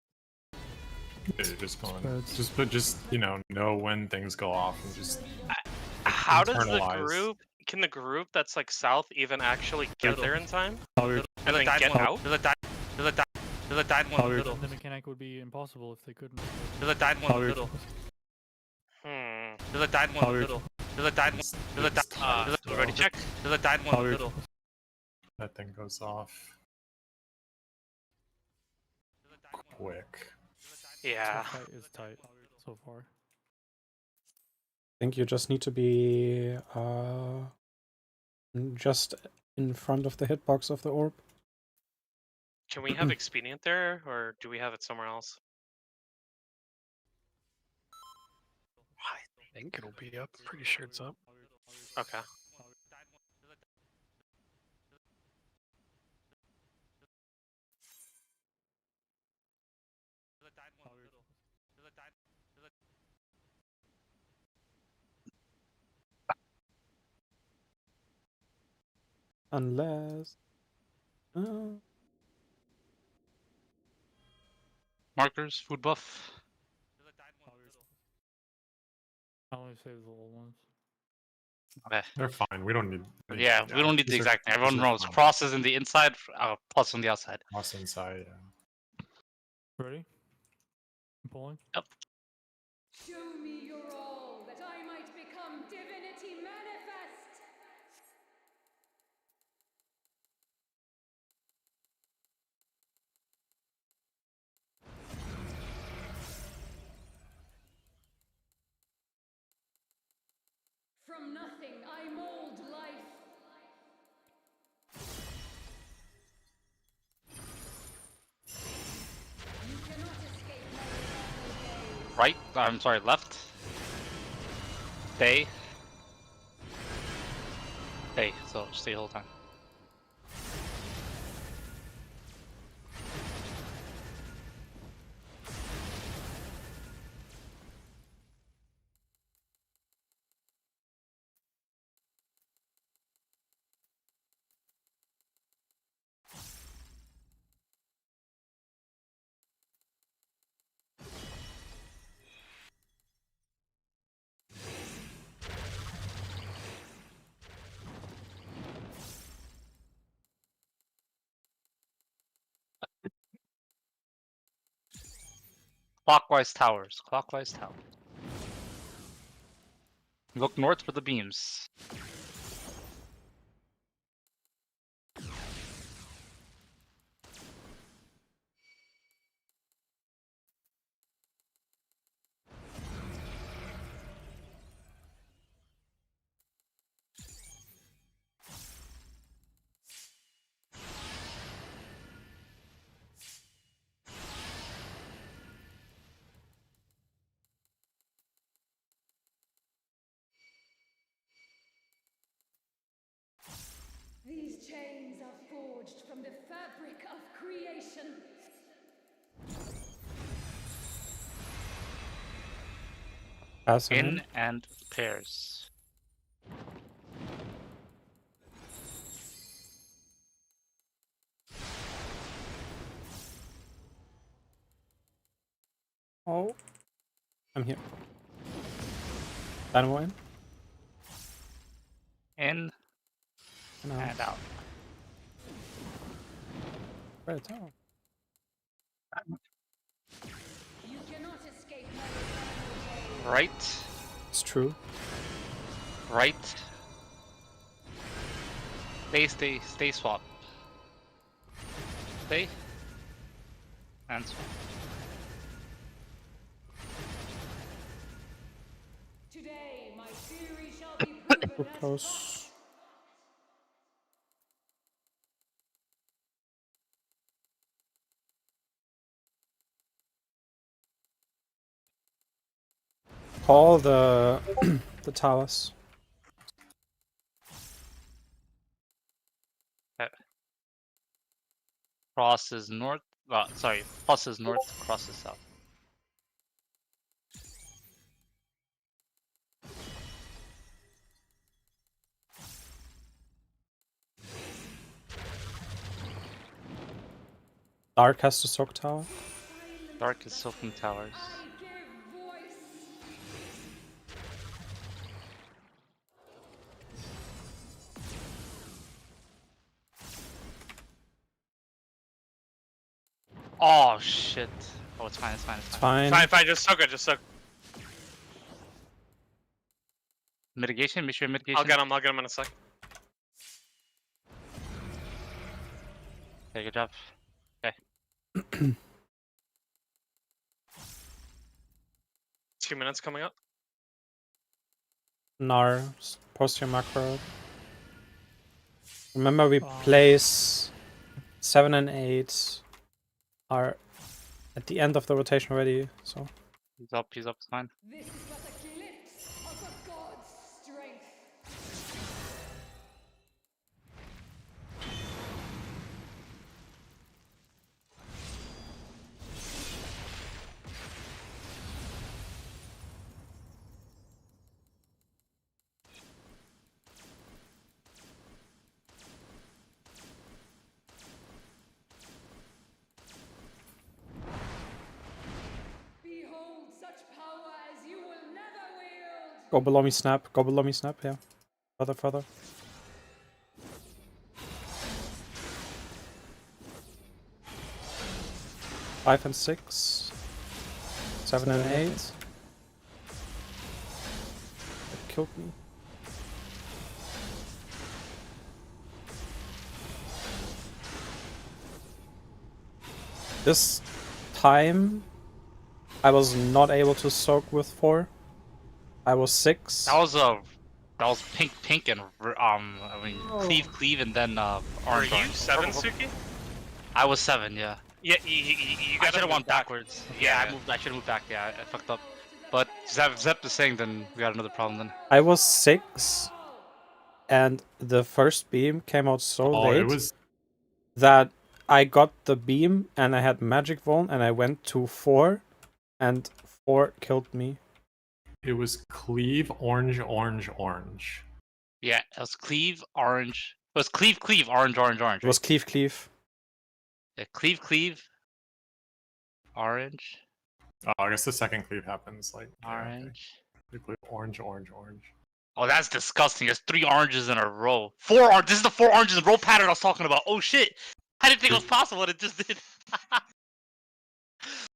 Yeah, just going. Just you know when things go off and just. How does the internalize. group? Can the group that's like south even actually get there in time? Ellie, And then get out? There's a died one in the middle. the mechanic would be impossible if they couldn't. There's a died one in the middle. There's a died one in the middle. There's a died one. There's a died. Ready check. There's a died one in the middle. That thing goes off. Quick. Yeah. The fight is tight so far. I think you just need to be just in front of the hitbox of the orb. Can we have expedient there, or do we have it somewhere else? I think it'll be up. Pretty sure it's up. Okay. Unless... Markers, food buff. I only save the old ones. Okay. They're fine. We don't need. Yeah, we don't need the these are- exact thing. Everyone these are knows fine. cross is in the inside, plus on the outside. Cross inside. Yeah. Ready? I'm pulling. Yep. Show me your all, that I might become divinity manifest! From nothing I mold life. You cannot escape my eternal gaze. Right. I'm sorry. Left. Stay. Stay. So stay the whole time. Clockwise towers. Clockwise tower. Look north for the beams. These chains are forged from the fabric of creation. Pass him In and pairs. Oh. I'm here. Dynamo in. In And out. and out. Right, tower. You cannot escape my eternal gaze. Right. It's true. Right. Stay, swap. Stay. And swap. Today, my theory shall be proven We're as close. Call the the towers. Cross is north. Sorry. Plus is north. Cross is south. Dark has to soak tower. Dark is soaking towers. I give voice. Oh shit. Oh, it's fine. It's fine. It's It's fine. fine. Fine, just soak it, just soak. Mitigation. Make sure mitigation. I'll get him in a sec. Okay, good job. Okay. 2 minutes coming up. Nar, post your macro. Remember, we place 7 and 8 are at the end of the rotation already, so. He's up. He's up. It's fine. This is but a glimpse of a god's strength. Behold such power as you will never wield. Go below me, snap. Go below me, snap. Yeah. Further, further. Five and 6. 7 and 8. killed me. This time, I was not able to soak with 4. I was 6. That was pink and I mean cleave and then Are orange. you orange. 7, Suki? I was 7, yeah. Yeah, you I gotta should have move went backwards. Yeah, Yeah. I should have moved back. Yeah, I fucked up. But Zepp is saying, then we got another problem then. I was 6, and the first beam came out so Oh, late it was that I got the beam and I had magic Vuln and I went to 4, and 4 killed me. it was cleave, orange, orange, orange. Yeah, it was cleave, orange. It was cleave, orange, orange, orange. It was cleave. Yeah, cleave, orange, Oh, I guess the second cleave happens like orange. yeah, okay. Orange, orange, orange. Oh, that's disgusting. There's 3 oranges in a row. 4 oranges. This is the 4 oranges in a row pattern I was talking about. Oh shit! I didn't think it was possible, and it just did.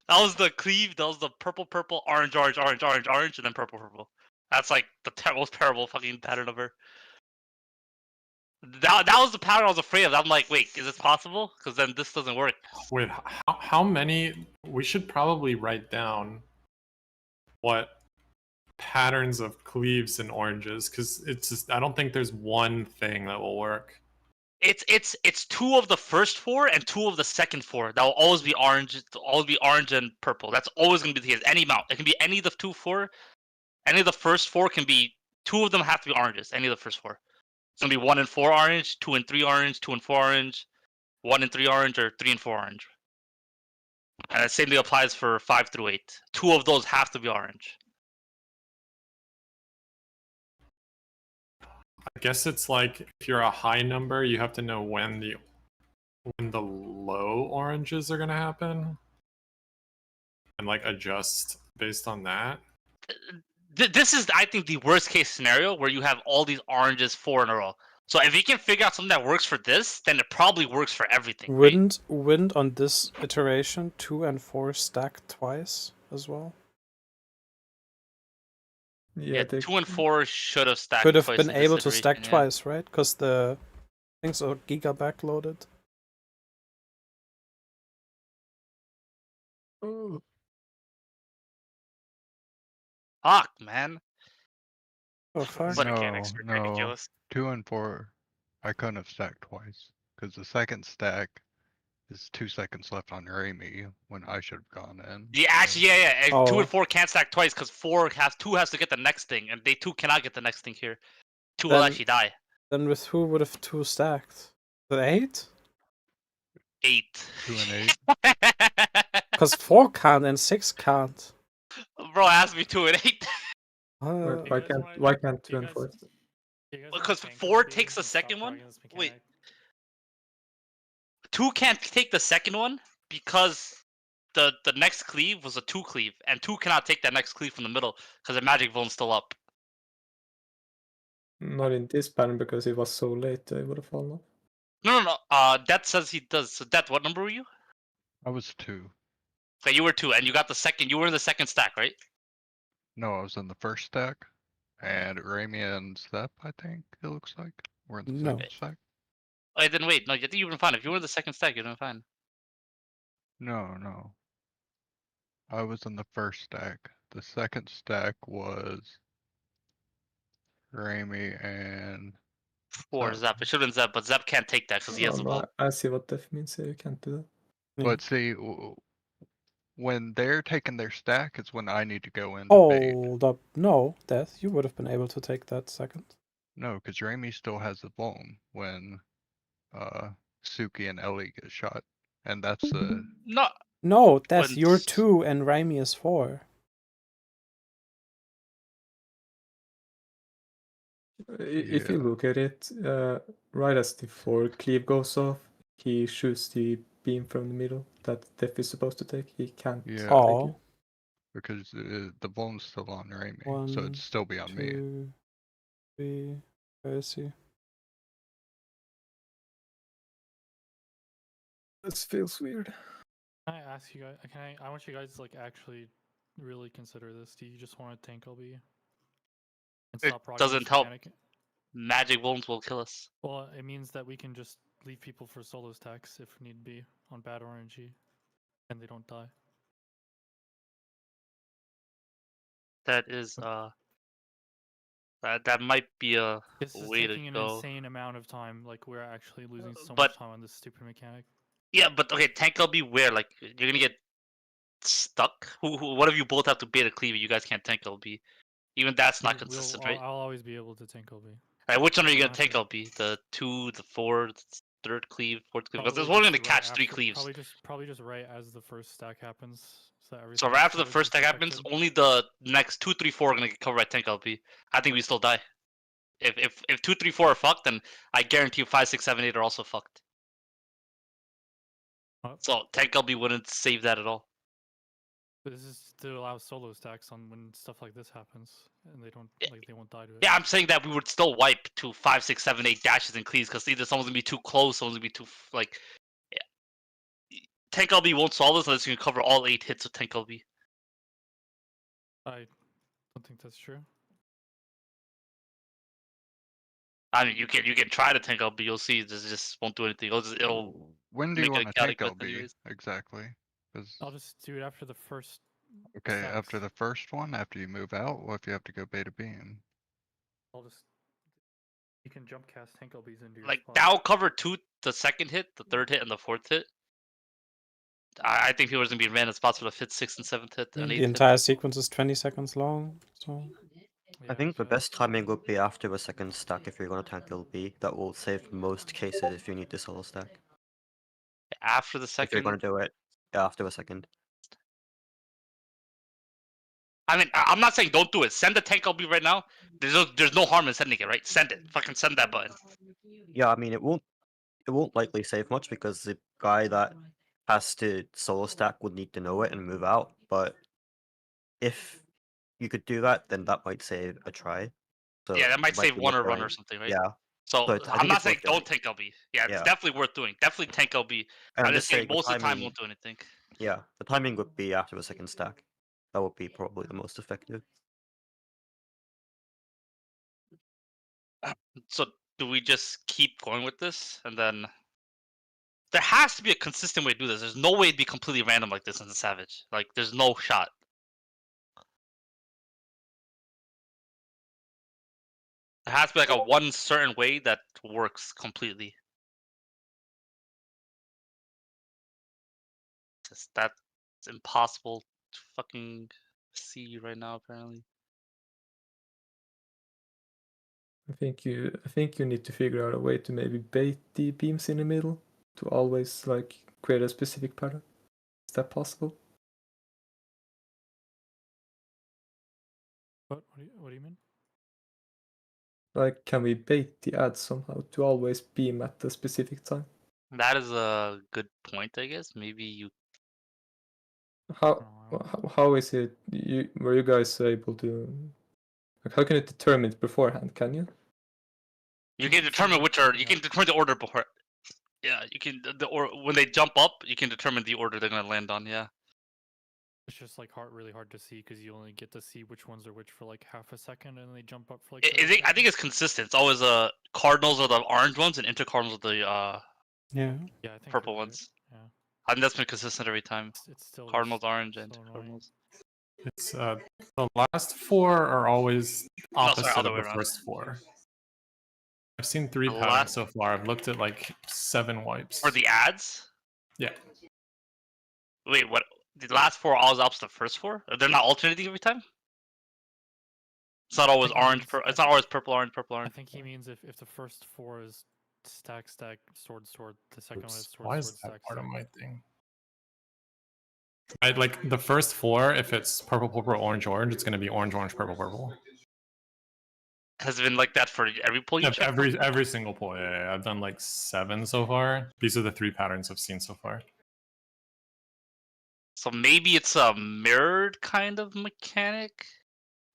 That was the cleave. That was the purple, orange, orange, orange, orange, orange, and then purple, purple. That's like the most terrible fucking pattern ever. That was the pattern I was afraid of. I'm like, wait, is this possible? Because then this doesn't work. Wait, how many? We should probably write down what patterns of cleaves and oranges, because it's just I don't think there's one thing that will work. It's 2 of the first 4 and 2 of the second 4. That will always be orange. Always be orange and purple. That's always gonna be the case. Any amount. It can be any of the 2, 4. Any of the first 4 can be. 2 of them have to be oranges. Any of the first 4. It's gonna be 1 and 4 orange, 2 and 3 orange, 2 and 4 orange, 1 and 3 orange, or 3 and 4 orange. And the same thing applies for 5 through 8. 2 of those have to be orange. I guess it's like if you're a high number, you have to know when the low oranges are gonna happen, and like adjust based on that. This is, I think, the worst case scenario where you have all these oranges 4 in a row. So if you can figure out something that works for this, then it probably works for everything. Wouldn't on this iteration 2 and 4 stack twice as well? Yeah, 2 and 4 should have stacked. Could have twice been in this able to stack iteration, yeah. twice, right? Because the things are giga backloaded. Fuck, man. Oh fuck. But mechanics are no, ridiculous. 2 and 4, I couldn't have stacked twice because the second stack is 2 seconds left on Raimi when I should have gone in. Yeah, actually, yeah. 2 Oh. and 4 can't stack twice because 2 has to get the next thing, and they 2 cannot get the next thing here. 2 will Then- actually die. Then with who would have 2 stacked? The 8? 8. 2 and 8. Because 4 can't and 6 can't. Bro asked me 2 and 8. Why can't 2 and 4? Because 4 takes the second one? Wait. 2 can't take the second one because the next cleave was a 2 cleave, and 2 cannot take that next cleave from the middle because the magic Vuln's still up. Not in this pattern because it was so late. They would have fallen off. No. Death says he does. So Death, what number were you? I was 2. Okay, you were 2, and you got the second. You were in the second stack, right? No, I was in the first stack, and Raimi and Zeppe, I think it looks like, were in the No. second stack. Oh, then wait. No, you think you've been fine. If you were in the second stack, you've been fine. No. I was in the first stack. The second stack was Raimi and 4 Zeppe. Zepp. It should have been Zepp, but Zepp can't take that because he has the ball. I see what def means here. You can't do that. But see, when they're taking their stack is when I need to go in to bait. Hold up. No, Death, you would have been able to take that second. No, because Raimi still has the bone when Suki and Ellie get shot. And that's the... No, Death, When you're s- 2 and Raimi is 4. If you look at it, right as the 4 cleave goes off, he shoots the beam from the middle that Def is supposed to take. He can't Yeah. take it. Oh. Because the bone's still on Raimi, so 1, it'd still be on me. 2, 3. I see. This feels weird. Can I ask you guys? I want you guys to like actually really consider this. Do you just want to tank LB? and It stop proccing doesn't this help. mechanic. Magic wounds will kill us. Well, it means that we can just leave people for solo stacks if need be on bad RNG, and they don't die. That is that might be a This is way to taking an go. insane amount of time. Like we're actually losing so But- much time on this stupid mechanic. Yeah, but okay, tank LB where? Like you're gonna get stuck. What if you both have to beta cleave? You guys can't tank LB. Even that's not consistent, right? I'll always be able to tank LB. Like, which one are you You gonna don't have tank LB? The 2, the 4, the third cleave, fourth cleave? Because Probably there's only just gonna catch right 3 after- cleaves. Probably just right as the first stack happens. So everything So right after the everything's first stack happens, protected. only the next 2, 3, 4 are gonna get covered by tank LB. I think we still die. If 2, 3, 4 are fucked, then I guarantee you 5, 6, 7, 8 are also fucked. So tank LB wouldn't save that at all. But this is to allow solo stacks on when stuff like this happens, and they don't like they won't die to it. Yeah, I'm saying that we would still wipe to 5, 6, 7, 8 dashes and cleaves because either someone's gonna be too close, someone's gonna be too like. Yeah. Tank LB won't solve this unless you can cover all 8 hits with tank LB. I don't think that's true. I mean, you can try to tank LB. You'll see, this just won't do anything. It'll When do you make want a to take chaotic LB anyways. exactly? 'Cause- I'll just do it after the first. okay, stacks. after the first one, after you move out, what if you have to go beta beam? I'll just. You can jump cast tank LBs into your Like spot. that'll cover 2, the second hit, the third hit, and the fourth hit. I think people are gonna be random spots for the 5th, 6th, and 7th hit, and 8th The hit. entire sequence is 20 seconds long, so I think the best timing would be after the second stack if you're going to tank LB. That will save most cases if you need the solo stack. After the If you're second. going to do it after the second. I mean, I'm not saying don't do it. Send the tank LB right now. There's no harm in sending it, right? Send it. Fucking send that button. Yeah, I mean it won't likely save much because the guy that has to solo stack would need to know it and move out. But if you could do that, then that might save a try. So Yeah, that might it save be one worth or run doing. or something, right? Yeah. So I I'm think not it's saying worth doing. don't tank LB. Yeah, it's Yeah. definitely worth doing. Definitely tank LB. And I'm just saying the most of the time timing- won't do anything. Yeah, the timing would be after the second stack. That would be probably the most effective. So do we just keep going with this and then there has to be a consistent way to do this. There's no way it'd be completely random like this in the Savage. Like there's no shot. There has to be like a one certain way that works completely. That's impossible to fucking see right now apparently. I think you need to figure out a way to maybe bait the beams in the middle to always like create a specific pattern. Is that possible? What do you mean? Like, can we bait the ads somehow to always beam at a specific time? That is a good point, I guess. Maybe you How is it? Were you guys able to? Like, how can you determine it beforehand? Can you? you can determine which are you can determine the order before. Yeah, you can or when they jump up, you can determine the order they're gonna land on. Yeah. It's just like really hard to see because you only get to see which ones are which for like half a second, and then they jump up for like. I think it's consistent. It's always cardinals are the orange ones and intercardinals are the yeah. Yeah, I think purple you're right. ones. Yeah. I think that's been consistent every time. It's still Cardinals orange and so annoying. cardinals. It's the last 4 are always opposite other of way the around. first 4. I've seen 3 The patterns last- so far. I've looked at like 7 wipes. For the ads? Yeah. Wait, what? The last 4 are always opposite the first 4? They're not alternating every time? It's not always orange. It's not always purple, orange, purple, I orange. think he means if the first 4 is stack, sword, the second one is Oops, sword, why is sword, that stack, part of stack. my thing? I like the first 4. If it's purple, purple, orange, orange, it's going to be orange, orange, purple, purple. Has it been like that for every pull you check? Every single pull. Yeah, I've done like 7 so far. These are the 3 patterns I've seen so far. So maybe it's a mirrored kind of mechanic.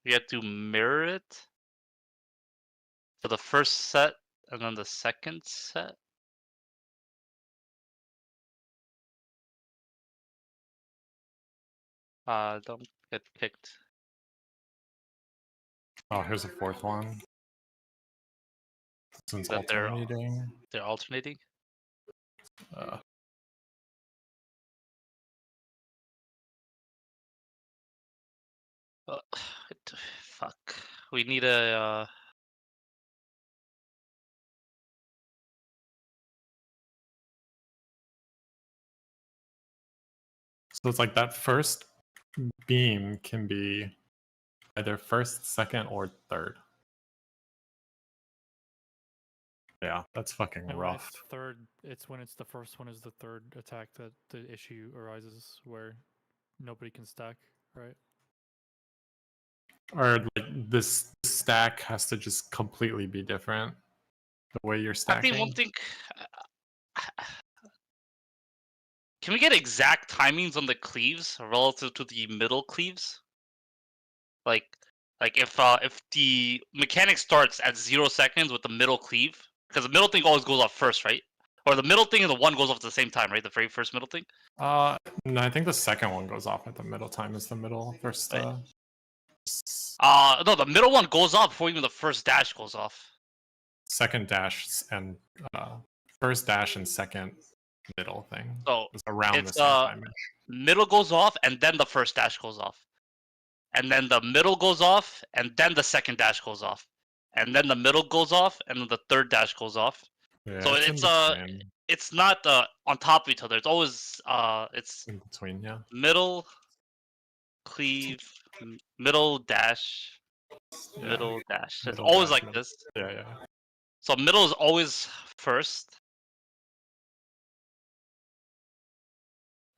You have to mirror it for the first set and then the second set. Don't get picked. Oh, here's a fourth one. This one's That they're alternating. alternating. Fuck. We need a. So it's like that first beam can be either first, second, or third. Yeah, that's fucking And when rough. it's third, it's when it's the first one is the third attack that the issue arises where nobody can stack, right? Or like this stack has to just completely be different. The way you're I stacking. think one thing. Can we get exact timings on the cleaves relative to the middle cleaves? Like if the mechanic starts at 0 seconds with the middle cleave, because the middle thing always goes off first, right? Or the middle thing and the one goes off at the same time, right? The very first middle thing. No, I think the second one goes off at the middle time is the middle first. Right. No, the middle one goes off before even the first dash goes off. Second dash and first dash and second middle thing. So it's around the it's same time. middle goes off and then the first dash goes off, and then the middle goes off and then the second dash goes off, and then the middle goes off and then the third dash goes off. Yeah, So it's not on top of each other. It's always it's in between, yeah. Middle cleave, middle dash, Yeah. middle dash. It's Middle always dash, like middle. this. Yeah, yeah. So middle is always first,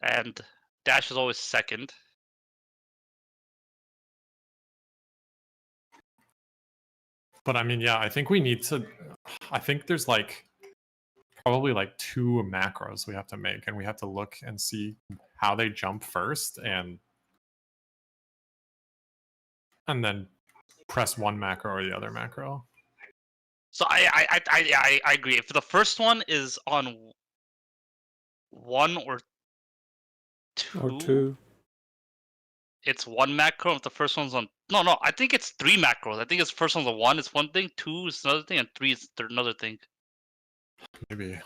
and dash is always second. But I mean, yeah, I think we need to. I think there's like probably like 2 macros we have to make, and we have to look and see how they jump first, and then press one macro or the other macro. So I agree. If the first one is on 1 or 2, it's 1 macro. If the first one's on no, I think it's 3 macros. I think it's first one's on 1 is one thing, 2 is another thing, and 3 is another thing. Maybe.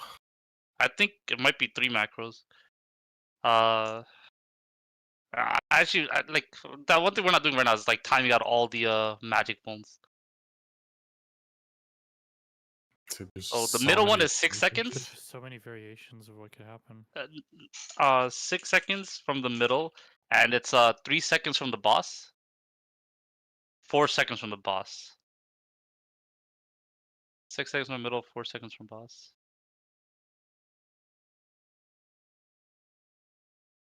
I think it might be 3 macros. Actually, like that one thing we're not doing right now is like timing out all the magic bones. So the middle one is 6 seconds. There's so many variations of what could happen. 6 seconds from the middle, and it's 3 seconds from the boss. 4 seconds from the boss. 6 seconds from the middle, 4 seconds from boss.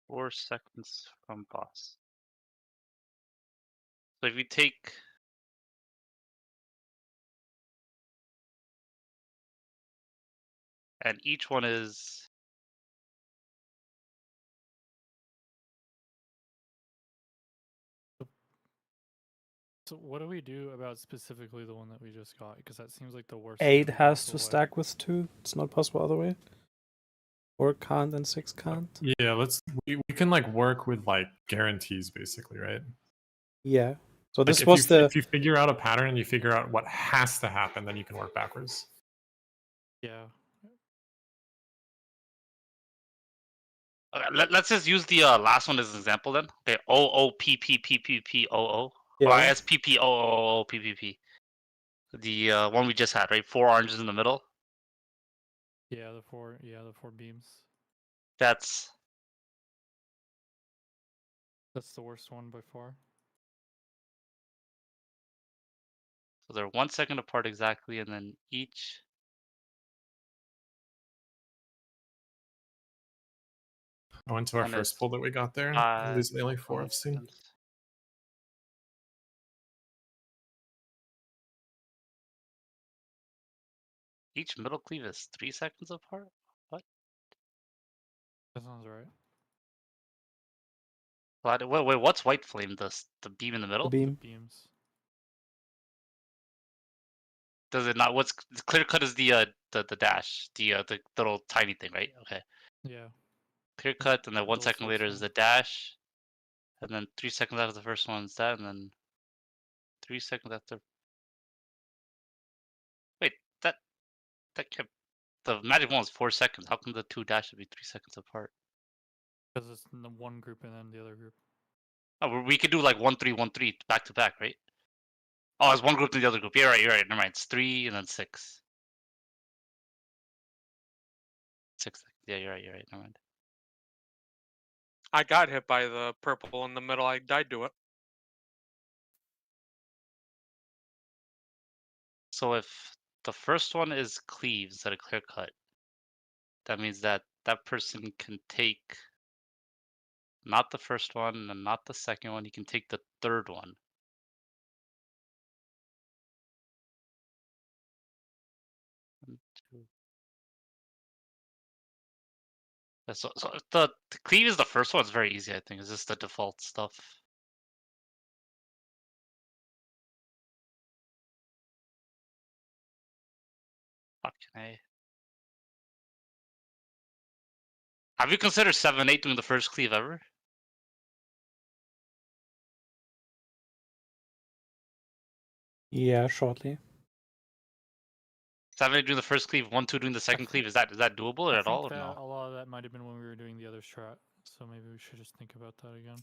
4 seconds from boss. So if you take and each one is So what do we do about specifically the one that we just got? Because that seems like the worst. 8 has to way. stack with 2. It's not possible other way. 4 can't and 6 can't. Yeah, we can like work with like guarantees basically, right? Yeah. So Like, this if was if you figure out a pattern and you figure out what has to happen, then you can work backwards. Yeah. let's just use the last one as an example then. Okay, OOPPPPPOO. Yeah. Or I guess PPOOPPP. The one we just had, right? 4 oranges in the middle. Yeah, the 4 beams. That's the worst one by far. so they're 1 second apart exactly, and then each. I went to our And first pull that we got there. These are the only 4 I've seen. Each middle cleave is 3 seconds apart? What? That sounds right. Wait, what's white flame? The beam in the middle? The beam. Beams. Does it not? What's clear cut is the dash, the little tiny thing, right? Okay. Yeah. Clear cut, and then 1 Little second later is switch the dash, and then 3 seconds after the first one is that, and then 3 seconds after That kept the magic one was 4 seconds. How come the 2 dash should be 3 seconds apart? Because it's in the one group and then the other group. Oh, we could do like 1-3, 1-3 back to back, right? Oh, it's one group to the other group. You're right. You're right. Never mind. It's 3 and then 6. 6 seconds. Yeah, you're right. You're right. Never mind. I got hit by the purple in the middle. I died to it. So if the first one is cleave instead of clear cut, that means that that person can take not the first one and not the second one. He can take the third one. One, two. Yeah, so if the cleave is the first one, it's very easy. I think it's just the default stuff. Fucking A. Have you considered 7-8 doing the first cleave ever? Yeah, shortly. 7-8 doing the first cleave, 1-2 doing the second cleave. Is that doable or I at all think or that no? a lot of that might have been when we were doing the other strat, so maybe we should just think about that again.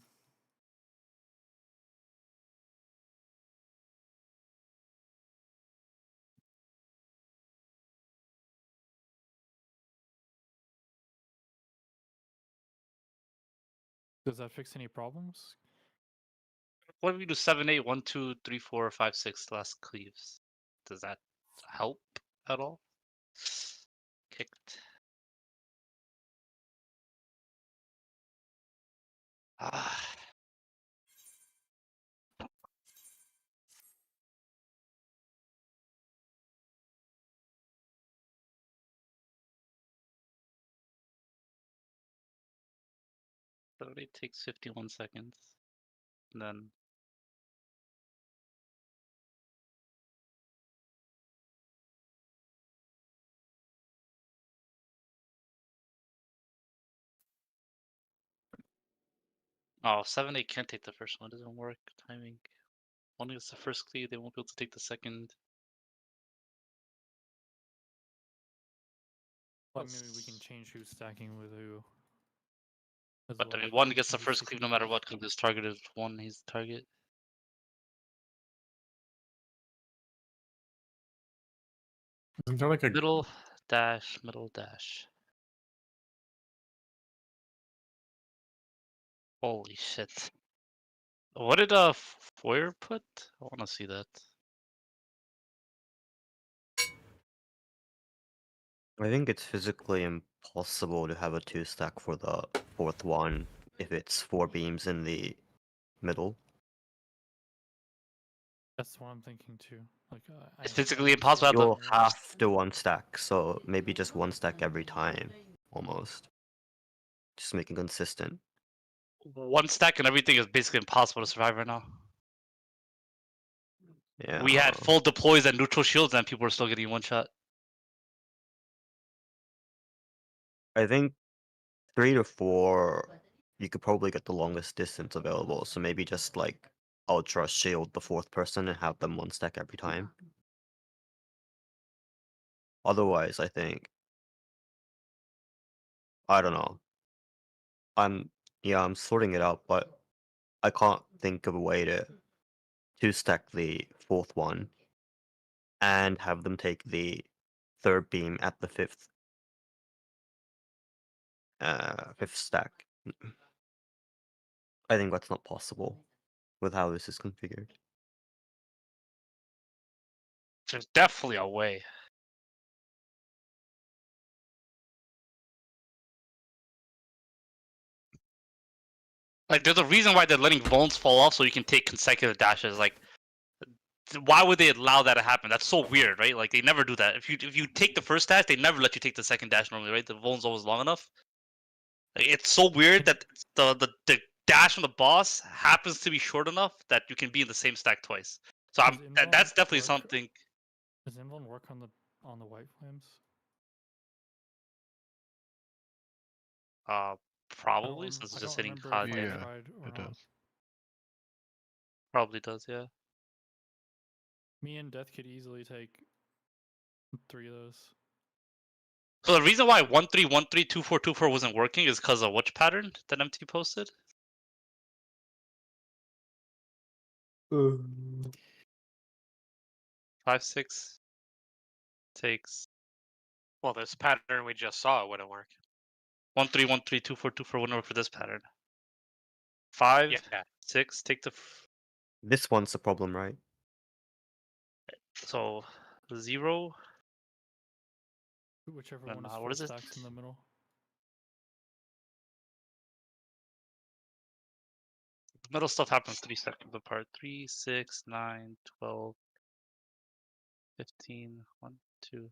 Does that fix any problems? What if we do 7-8, 1-2, 3-4, 5-6 last cleaves? Does that help at all? Kicked. Ah. So it takes 51 seconds. And then oh, 7-8 can't take the first one. It doesn't work. Timing. Only it's the first cleave, they won't be able to take the second. But maybe we can change who's stacking with who. As But I well, mean, like, one we gets can the do first cleave no 60-40. matter what, because his target is 1, he's the target. Isn't there like a Middle dash, middle dash. Holy shit. What did Foyer put? I wanna see that. I think it's physically impossible to have a 2-stack for the fourth one if it's 4 beams in the middle. That's what I'm thinking too. Like, It's physically impossible to have You'll have to 1-stack, so maybe just 1-stack every time, almost. Just make it consistent. one stack and everything is basically impossible to survive right now. Yeah. We had full deploys and neutral shields and people were still getting one shot. I think 3 to 4, you could probably get the longest distance available. So maybe just like ultra shield the fourth person and have them 1-stack every time. Otherwise, I think I don't know. I'm sorting it out, but I can't think of a way to 2-stack the fourth one and have them take the third beam at the fifth stack. I think that's not possible with how this is configured. There's definitely a way. Like, there's a reason why they're letting bones fall off so you can take consecutive dashes. Like, why would they allow that to happen? That's so weird, right? Like, they never do that. If you take the first dash, they never let you take the second dash normally, right? The bone's always long enough. Like, it's so weird that the dash from the boss happens to be short enough that you can be in the same stack twice. So that's definitely something. Does Invuln work on the white flames? Probably since it's just hitting hot. Yeah, it does. Probably does, yeah. Me and Death could easily take 3 of those. So the reason why 1-3-1-3-2-4-2-4 wasn't working is because of which pattern that MT posted? 5-6 takes Well, this pattern we just saw wouldn't work. 1-3-1-3-2-4-2-4 wouldn't work for this pattern. 5, Yeah. 6 take the This one's the problem, right? so 0. Whichever And, one is what four is it? stacks in the middle. Middle stuff happens 3 seconds apart. 3, 6, 9, 12, 15, 1, 2,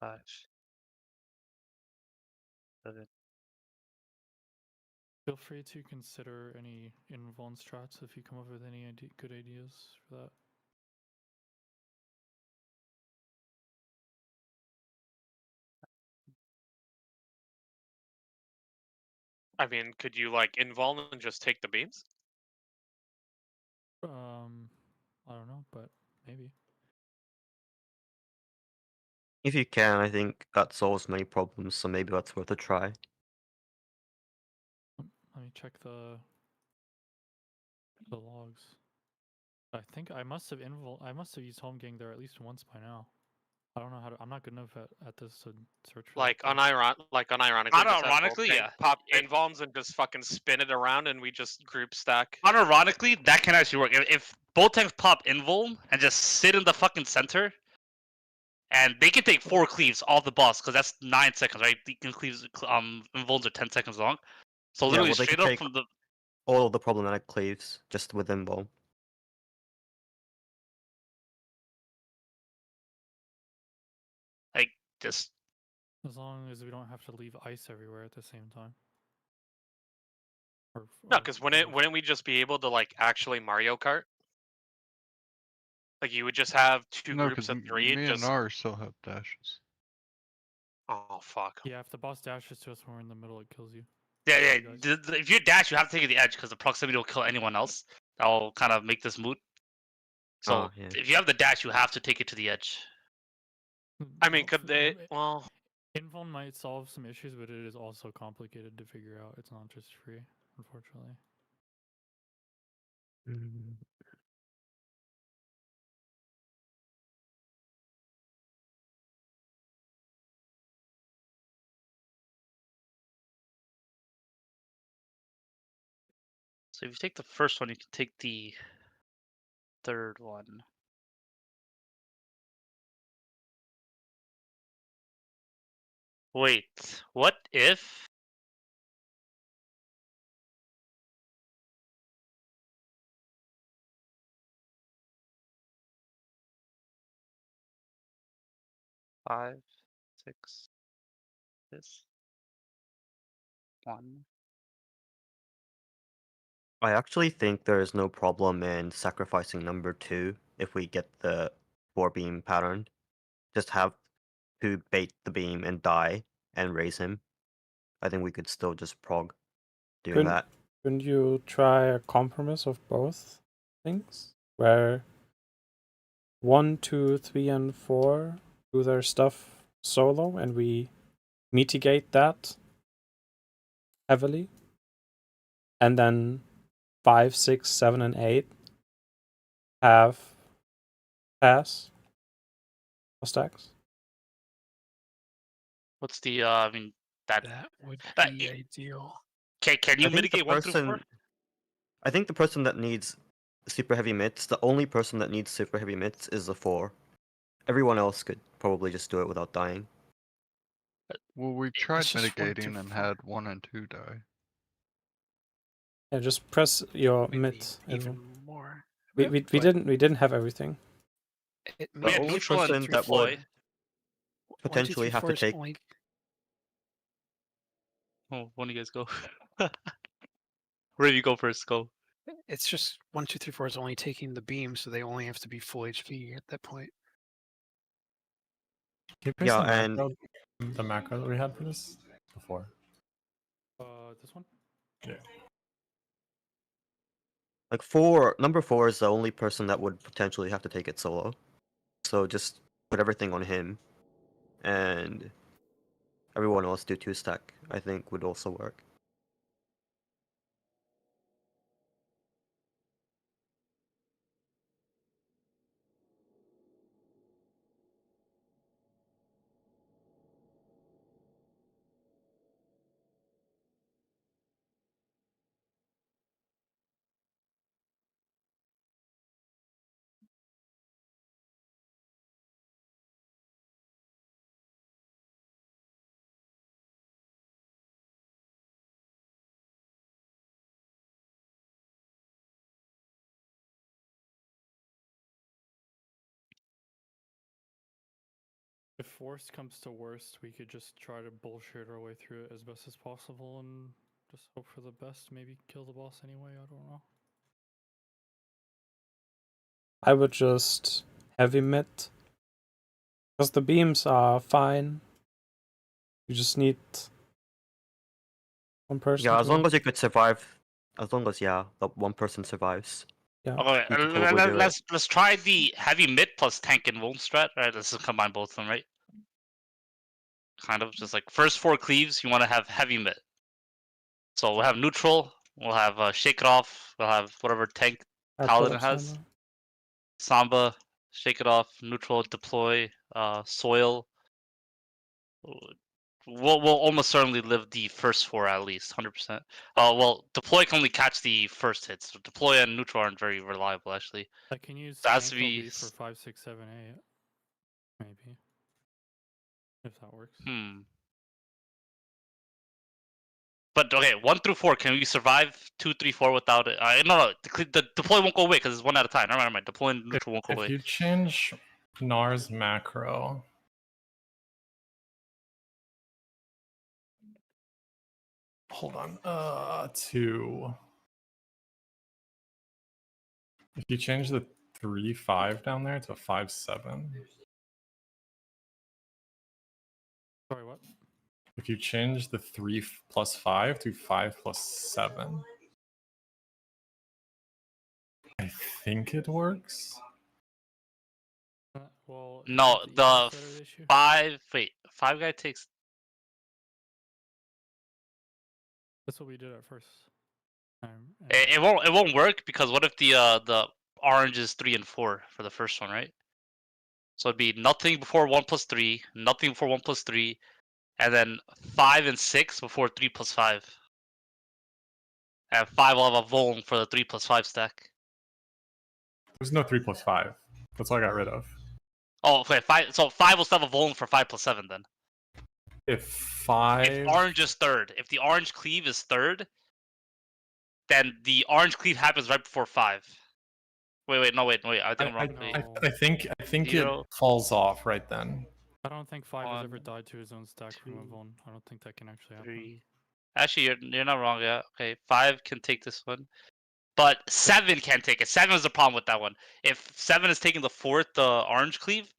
5, 7. Feel free to consider any invuln strats if you come up with any good ideas for that. I mean, could you like invuln and just take the beams? I don't know, but maybe. If you can, I think that solves many problems, so maybe that's worth a try. Let me check the logs. I think I must have used home gang there at least once by now. I don't know how to. I'm not good enough at this to search for. Like unironically, Unironically, yeah. Pop invulns and just fucking spin it around, and we just group stack. Unironically, that can actually work. If both tanks pop invuln and just sit in the fucking center, and they can take 4 cleaves off the boss because that's 9 seconds, right? The cleaves, invulns are 10 seconds long. So Yeah, literally well, they straight could up take from the all of the problematic cleaves just with invuln. like just As long as we don't have to leave ice everywhere at the same time. No, because wouldn't we just be able to like actually Mario Kart? Like you would just have 2 No, groups because of 3. me Just and R still have dashes. oh fuck. Yeah, if the boss dashes to us when we're in the middle, it kills you. yeah. You guys. If you dash, you have to take the edge because the proximity will kill anyone else. That will kind of make this moot. So Oh, yeah. if you have the dash, you have to take it to the edge. I mean, could they? Well, Invuln might solve some issues, but it is also complicated to figure out. It's not just free, unfortunately. So if you take the first one, you can take the third one. Wait, what if? Five, 6, this, 1. I actually think there is no problem in sacrificing number 2 if we get the 4 beam pattern. Just have 2 bait the beam and die and raise him. I think we could still just prog doing that. Couldn't you try a compromise of both things? Where 1, 2, 3, and 4 do their stuff solo and we mitigate that heavily. And then 5, 6, 7, and 8 have pass stacks. What's the? I mean that would that- be ideal. Can you I think mitigate the 1 through 4? I think the person that needs super heavy mitts, the only person that needs super heavy mitts is the 4. Everyone else could probably just do it without dying. Well, we tried just 1 to mitigating and 4. had 1 and 2 die. Yeah, just press your We mid. need and even more. we but didn't have everything. It We The had only neutral and person that deploy. would potentially have to take Only... Oh, one of you guys go. Where do you go first? Go. It's just 1, 2, 3, 4 is only taking the beam, so they only have to be full HP at that point. Can you paste Yeah, the and macro, the macro that we had for this before? This one? Yeah. like number 4 is the only person that would potentially have to take it solo. So just put everything on him. And everyone else do 2-stack, I think would also work. If worst comes to worst, we could just try to bullshit our way through it as best as possible and just hope for the best. Maybe kill the boss anyway. I don't know. I would just heavy mid. Because the beams are fine. You just need one person. Yeah, as to- long as you could survive, as long as the one person survives. Yeah. Okay, You could totally do it. let's try the heavy mid plus tank and won't strat. Right, let's just combine both of them, right? Kind of just like first 4 cleaves, you want to have heavy mid. So we'll have neutral, we'll have shake it off, we'll have whatever tank paladin has. Samba, shake it off, neutral, deploy, soil. We'll almost certainly live the first 4 at least, 100%. Well, deploy can only catch the first hits. So deploy and neutral aren't very reliable, actually. I can use That's tank be LB for 5, 6, 7, 8. Maybe. If that works. But okay, 1 through 4, can we survive 2, 3, 4 without it? No, the deploy won't go away because it's 1 at a time. Never mind, deploy and neutral won't go away. If you change Gnar's macro, hold on, to if you change the 3-5 down there to 5-7. Sorry, what? If you change the 3+5 to 5+7, I think it works. Well, No, is the that an issue? 5 guy takes. That's what we did at first. It won't work because what if the orange is 3 and 4 for the first one, right? So it'd be nothing before 1+3, nothing before 1+3, and then 5 and 6 before 3+5. And 5 will have a Voln for the 3+5 stack. There's no 3+5. That's what I got rid of. Oh, okay, 5. So 5 will still have a Voln for 5+7 then. If orange is 3rd, if the orange cleave is 3rd, then the orange cleave happens right before 5. Wait. I think I'm wrong. I think it falls off right then. I don't think 5 has ever died to his own stack from a Von. I don't think that can actually happen. 3. Actually, you're not wrong. Yeah. Okay, 5 can take this one, but 7 can't take it. 7 is the problem with that one. If 7 is taking the 4th orange cleave,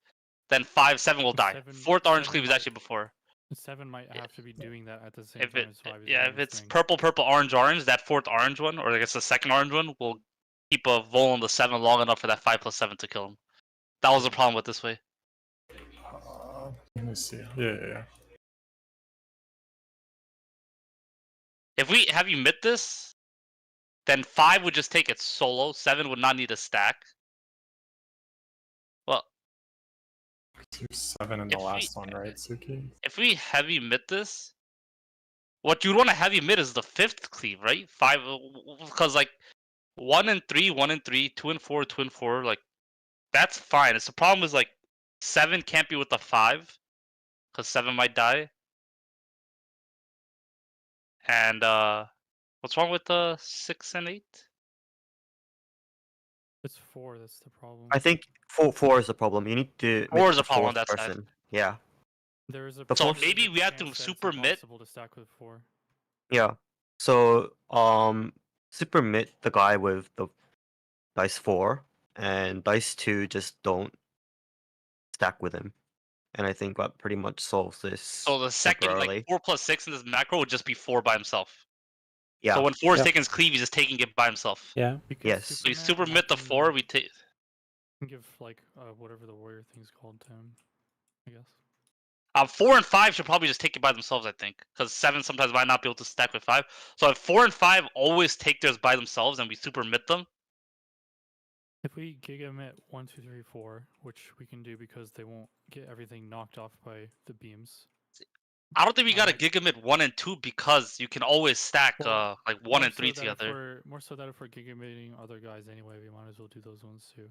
then 7 will die. 4th orange cleave is actually before. 7 might have to be doing that at the same If time as 5 is yeah, doing if its it's thing. purple, orange, that 4th orange one, or I guess the 2nd orange one, will keep a Vol on the 7 long enough for that 5+7 to kill him. That was the problem with this way. Let me see. Yeah. If we have you mid this, then 5 would just take it solo. 7 would not need a stack. Well, 7 in the last one, right, Suki? if we heavy mid this, what you'd want to heavy mid is the 5th cleave, right? 5, because like 1 and 3, 1 and 3, 2 and 4, 2 and 4, like that's fine. It's the problem is like 7 can't be with the 5, because 7 might die. And what's wrong with the 6 and 8? It's 4, that's the problem. I think 4 is the problem. You need to 4 make is the a problem on 4th that side. person. Yeah. There is a The So 4th maybe we have to super mid. Impossible to stack with 4. Yeah. So super mid the guy with the dice 4 and dice 2 just don't stack with him. And I think that pretty much solves this. So the second, temporarily. like 4+6 in this macro would just be 4 by himself. Yeah. So when 4 is Yeah. taking his cleave, he's just taking it by himself. Yeah. Yes. So you super mid the 4, we take. Can give like whatever the warrior thing's called to him, I guess. 4 and 5 should probably just take it by themselves, I think, because 7 sometimes might not be able to stack with 5. So if 4 and 5 always take theirs by themselves and we super mid them. If we gigamit 1, 2, 3, 4, which we can do because they won't get everything knocked off by the beams. I don't think we got to gigamit 1 and 2 because you can always stack like 1 and 3 together. More so that if we're gigamitting other guys anyway, we might as well do those ones too.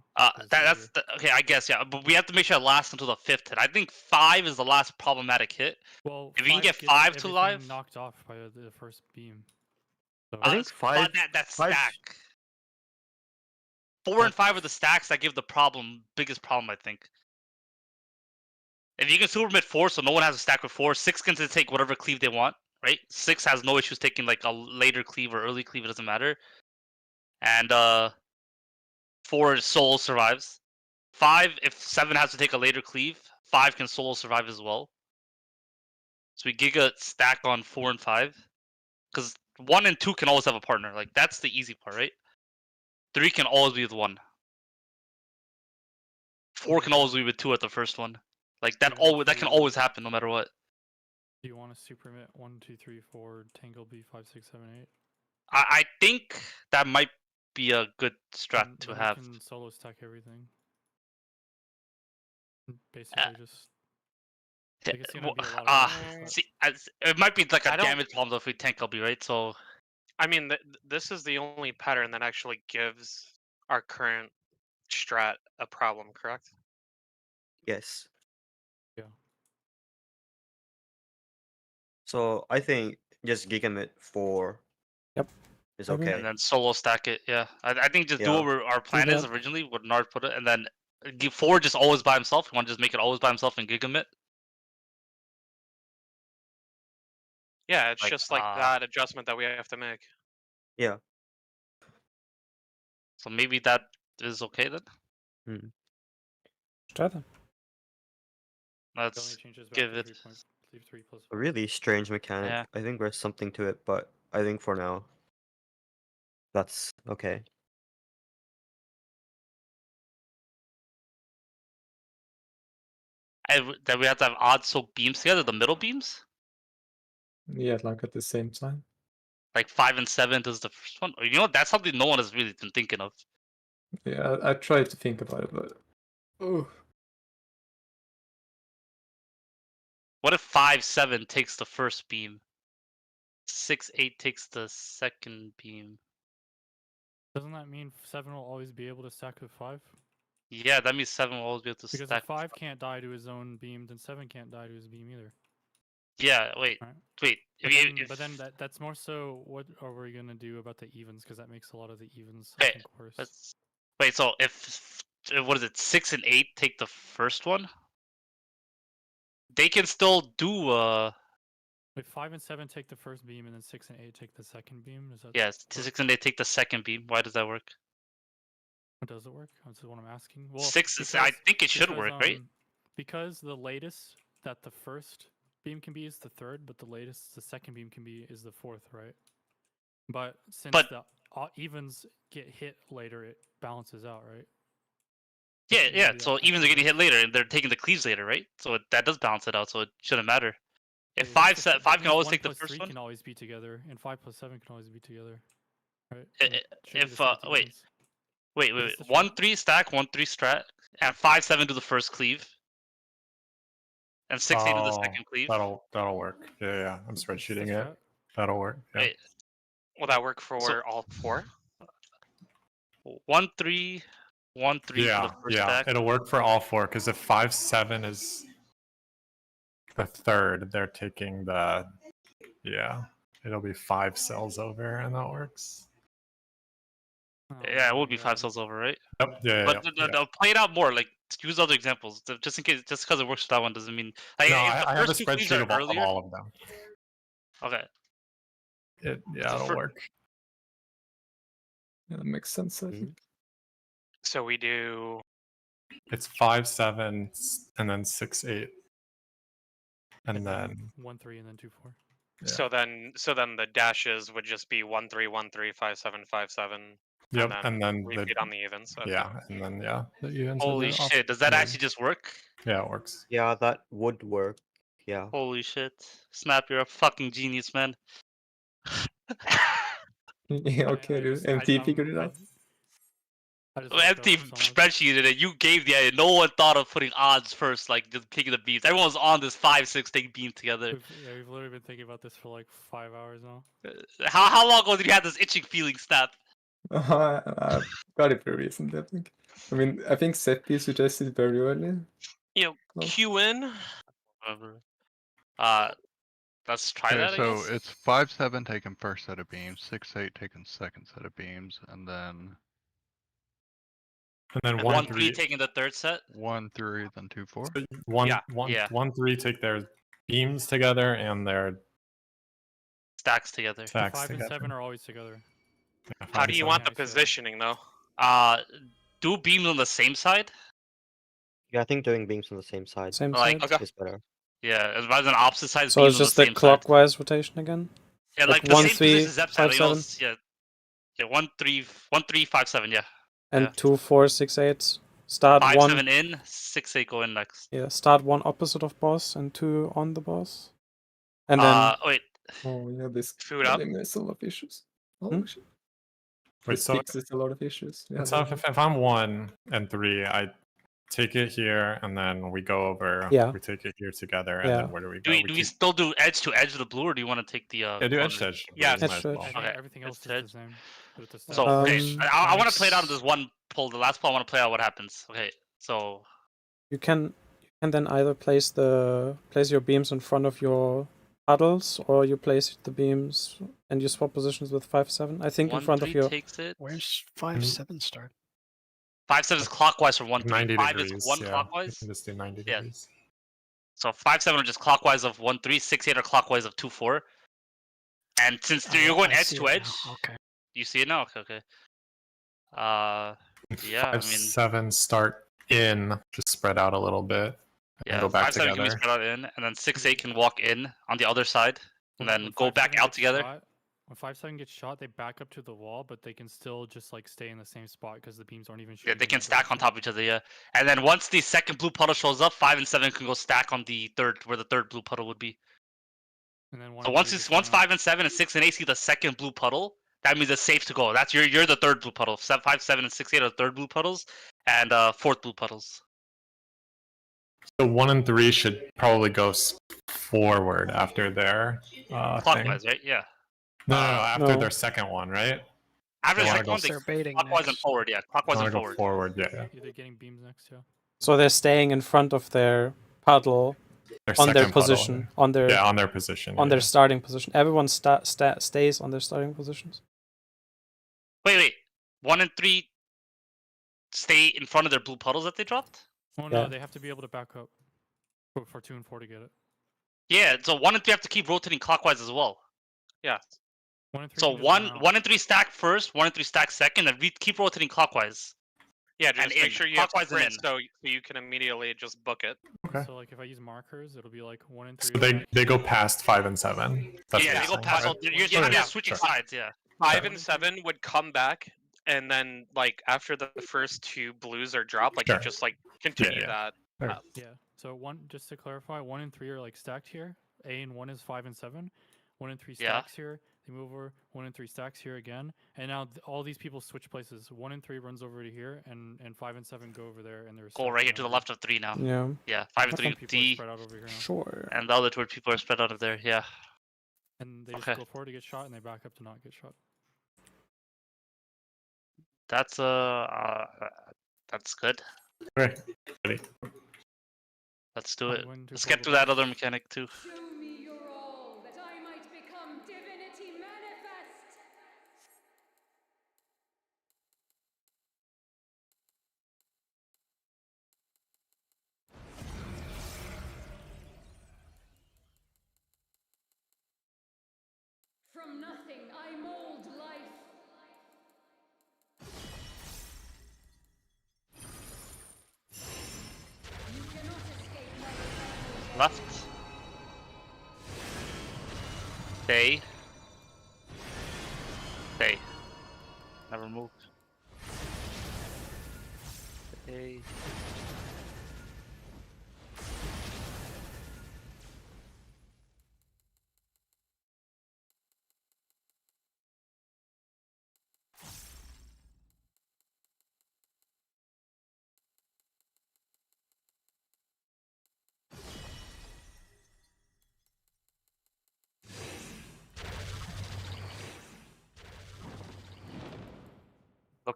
Okay, I guess, yeah, but we have to make sure it lasts until the 5th hit. I think 5 is the last problematic hit. Well, if we can get 5 to live, knocked off by the first beam. So I think 5. That stack. 4 and 5 are the stacks that give the biggest problem, I think. If you can super mid 4, so no one has a stack with 4, 6 can take whatever cleave they want, right? 6 has no issues taking like a later cleave or early cleave, it doesn't matter. And 4 solo survives. 5, if 7 has to take a later cleave, 5 can solo survive as well. So we giga stack on 4 and 5. Because 1 and 2 can always have a partner. Like, that's the easy part, right? 3 can always be with 1. 4 can always be with 2 at the first one. Like that can always happen no matter what. Do you want to super mid 1, 2, 3, 4, tangle B 5, 6, 7, 8? I think that might be a good strat to have. You can solo stack everything. Basically, just. Like it's gonna be a lot of see, it might be like a damage problem if we tank LB, right? So, I mean, this is the only pattern that actually gives our current strat a problem, correct? Yes. Yeah. So I think just gigamit 4. Yep. Is okay. And then solo stack it. Yeah, I think just do what our plan is originally. What Nard put it, and then 4 just always by himself. You want to just make it always by himself in gigamit. Yeah, it's just like that adjustment that we have to make. Yeah. So maybe that is okay then. Try them. Let's give it A really strange mechanic. Yeah. I think there's something to it, but I think for now, that's okay. That we have to have odd beams together, the middle beams? Yeah, like at the same time. Like 5 and 7 does the first one? You know, that's something no one has really been thinking of. Yeah, I tried to think about it, but What if 5, 7 takes the first beam? 6, 8 takes the second beam. Doesn't that mean 7 will always be able to stack with 5? Yeah, that means 7 will always be able to Because stack. if 5 can't die to his own beam, then 7 can't die to his beam either. Yeah, wait. But then that's more so what are we gonna do about the evens? Because that makes a lot of the evens Okay, I think worse. wait, so if what is it, 6 and 8 take the first one? They can still do Wait, 5 and 7 take the first beam, and then 6 and 8 take the second beam. Is that? yes, 6 and 8 take the second beam. Why does that work? Does it work? That's what I'm asking. Well, 6 is. I think it should work, right? Because the latest that the first beam can be is the third, but the latest the second beam can be is the fourth, right? But since the evens get hit later, it balances out, right? Yeah. So evens are getting hit later, and they're taking the cleaves later, right? So that does balance it out. So it shouldn't matter. If 5 can always take the first one. Can always be together, and 5 plus 7 can always be together, right? If wait, 1 3 stack, 1 3 strat, and 5 7 do the first cleave, and 6 8 do the second cleave. That'll work. Yeah. I'm spreadsheeting it. That'll work. Yeah. Wait, will that work for all 4? 1 3 1 3 for the first stack. It'll work for all 4 because if 5 7 is the third, they're taking the it'll be 5 cells over, and that works. Yeah, it would be 5 cells over, right? Yep. Yeah. But they'll play it out more. Like, use other examples, just in case. Just because it works for that one doesn't mean. Like, No, if the I have a first two cleaves spreadsheet are of earlier, all of them. Okay. It'll work. Yeah, that makes sense, I think. So we do. It's 5 7 and then 6 8, and then 1 3 and then 2 4. Yeah. So then the dashes would just be 1 3 1 3 5 7 5 7. Yep, and then repeat on the evens. Okay. Yeah, and then the evens. Holy shit! Does that actually just work? Yeah, it works. Yeah, that would work. Yeah. Holy shit. Snap, you're a fucking genius, man. Yeah, okay, dude. MT figured it out. Empty spreadsheet in it. You gave the idea. No one thought of putting odds first, like just picking the beams. Everyone was on this 5-6 thing beam together. We've literally been thinking about this for like 5 hours now. How long ago did you have this itching feeling, Snap? I got it very recently, I think. I mean, I think Zeppe suggested very early. Q in. Let's try Okay, that. I so guess. it's 5-7 taking first set of beams, 6-8 taking second set of beams, and then 1-3 taking the third set. 1-3, then 2-4. So Yeah. 1-3 take their beams together and their stacks together. stacks 5 and together. 7 are always together. Yeah, How do you 5 and want the 7. positioning though? Do beams on the same side. Yeah, I think doing beams on the same side Same Like, side. okay. is better. Yeah, rather than opposite sides. So beams it's on just the same side. clockwise rotation again. Yeah, like the 1, same 3, position as Zeppe 5, 7. Yeah, 1-3, 5-7. Yeah. And Yeah. 2, 4, 6, 8. Start 5-7 1. in, 6-8 go in next. Yeah, start 1 opposite of boss and 2 on the boss. And then Wait. Oh yeah, this Food up. has a lot of issues. Oh Hmm? shit. Wait, This so fixes a lot of issues. Yeah, so if I'm 1 and 3, I take it here, and then we go over. Yeah. We take it here together, and Yeah. then where do we go? Do we still do edge to edge of the blue, or do you want to take the? Yeah, do edge to corner? edge. Yeah, might edge as to well. edge. Okay. Everything else is Edge. the same. With the So stats. okay, I want to play it out of this one pull. The last pull, I want to play out what happens. Okay, so you can then either place your beams in front of your puddles, or you place the beams and you swap positions with 5-7. I think in front of 1-3 your. takes it. Where's 5-7 start? 5-7 is clockwise from 1-3. 90 5 degrees. is 1 yeah. clockwise. You can just do 90 Yeah. degrees. So 5-7 are just clockwise of 1-3. 6-8 are clockwise of 2-4. And since you're going I edge see to it edge, now. Okay. you see it now. Okay. Yeah, I mean, 5-7 start in, just spread out a little bit, and yeah. go back 5-7 can be together. spread out in, and then 6-8 can walk in on the other side, and then When go back 5-7 out gets together. shot- when 5-7 gets shot, they back up to the wall, but they can still just like stay in the same spot because the beams aren't even shooting. Yeah, they in can that stack on direction. top of each other. Yeah, and then once the second blue puddle shows up, 5 and 7 can go stack on the third, where the third blue puddle would be. And then So once 5 and 7 and 6 and 8 see the second blue puddle, that means it's safe to go. That's you're the third blue puddle. 5, 7, and 6, 8 are the third blue puddles, and fourth blue puddles. So 1 and 3 should probably go forward after their thing. Clockwise, right? Yeah. No, after No. their second one, right? After They the wanna second go one, they They're baiting clockwise and next. forward. Yeah, clockwise Wanna and go forward. forward, yeah. Yeah, they're getting beams next, yeah. So they're staying in front of their puddle Their on their second puddle. position, on their Yeah, on their position. on yeah. their starting position. Everyone stays on their starting positions. Wait. 1 and 3 stay in front of their blue puddles that they dropped. Oh no, Yeah. they have to be able to back up for 2 and 4 to get it. Yeah, so 1 and 3 have to keep rotating clockwise as well. Yeah. 1 and 3. So can just run out. 1 and 3 stack first, 1 and 3 stack second, and we keep rotating clockwise. Yeah, just And make in, sure you have clockwise and sprint in. so you can immediately just book it. Okay. So like if I use markers, it'll be like 1 and 3. So they go past 5 and 7. That's Yeah, what they go you're past. saying, So right? you're Yeah, switching sure. sides. Yeah. 5 and 7 would come back, and then like after the first 2 blues are dropped, like Sure. you just like continue yeah. that. Sure. Yeah. So just to clarify, 1 and 3 are like stacked here. A and 1 is 5 and 7. 1 and 3 Yeah. stacks here. They move over. 1 and 3 stacks here again. And now all these people switch places. 1 and 3 runs over to here, and 5 and 7 go over there, and there's Go right here to the left of 3 now. Yeah, Yeah, 5 and 3 Some people are D, spread out over here now. sure. and the other 2 people are spread out of there. Yeah. And they just Okay. go forward to get shot, and they back up to not get shot. That's good. Okay. Ready. Let's do it. 1, 2, Let's 4, get go to back. that other mechanic too. Show me your all, that I might become divinity manifest. From nothing, I mold life. You cannot escape my eternal Left. Stay. Stay. Never moved. Stay.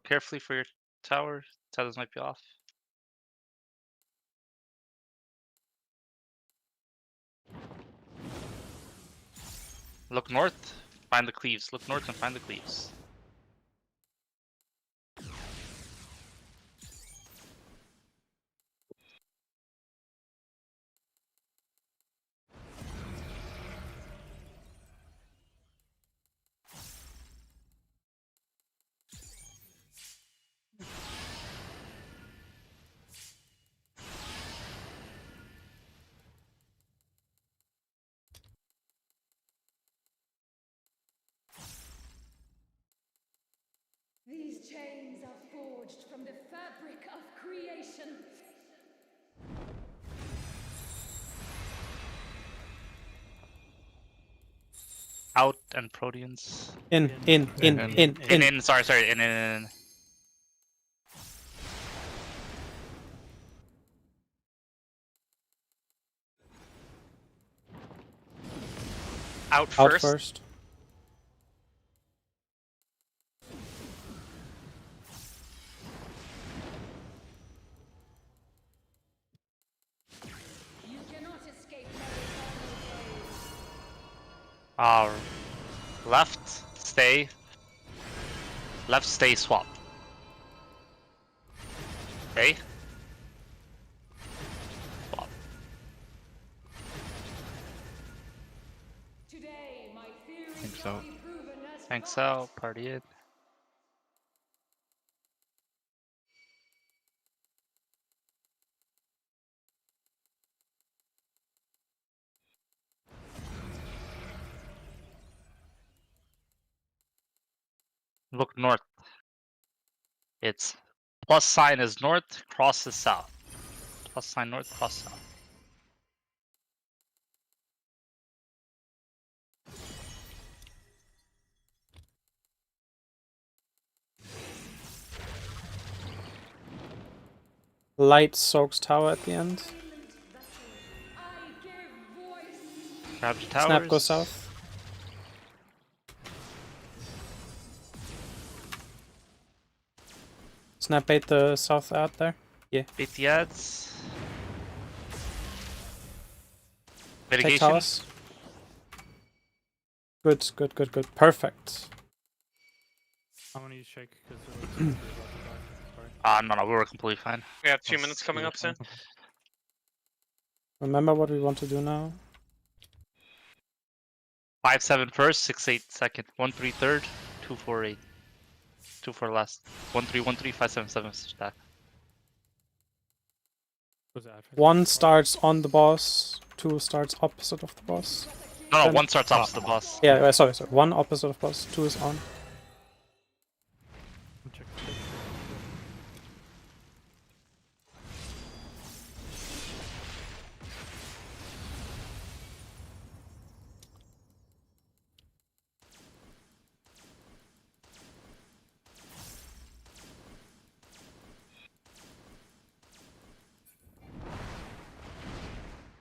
carefully for your tower. Tethers might be off. Look north, find the cleaves. Look north and find the cleaves. These chains are forged from the fabric of creation. Out and Proteans. In. Sorry, in. Out Out first. first. You cannot escape Left, stay. Left, stay, swap. Okay. Swap. Today, my theory Thanks shall out. be proven as Thanks fact. out, party it. Look north. It's plus sign is north, cross is south. Plus sign north, cross south. Light soaks tower at the end. I give voice. Grab your towers. Snap goes south. Snap bait the south out there. Yeah. Beat the ads. Take Mitigation. towers. Good. Perfect. I'm gonna use shake because it looks like you're about to die. Sorry. No, we were completely fine. We have 2 minutes coming up soon. Remember what we want to do now. 5-7 first, 6-8 second, 1-3 third, 2-4 8. 2-4 last. 1-3 1-3 5-7 stack. Was that after? 1 starts on the boss. 2 starts opposite of the boss. No, Then- 1 starts opposite the boss. Yeah, sorry. 1 opposite of boss. 2 is on. Check.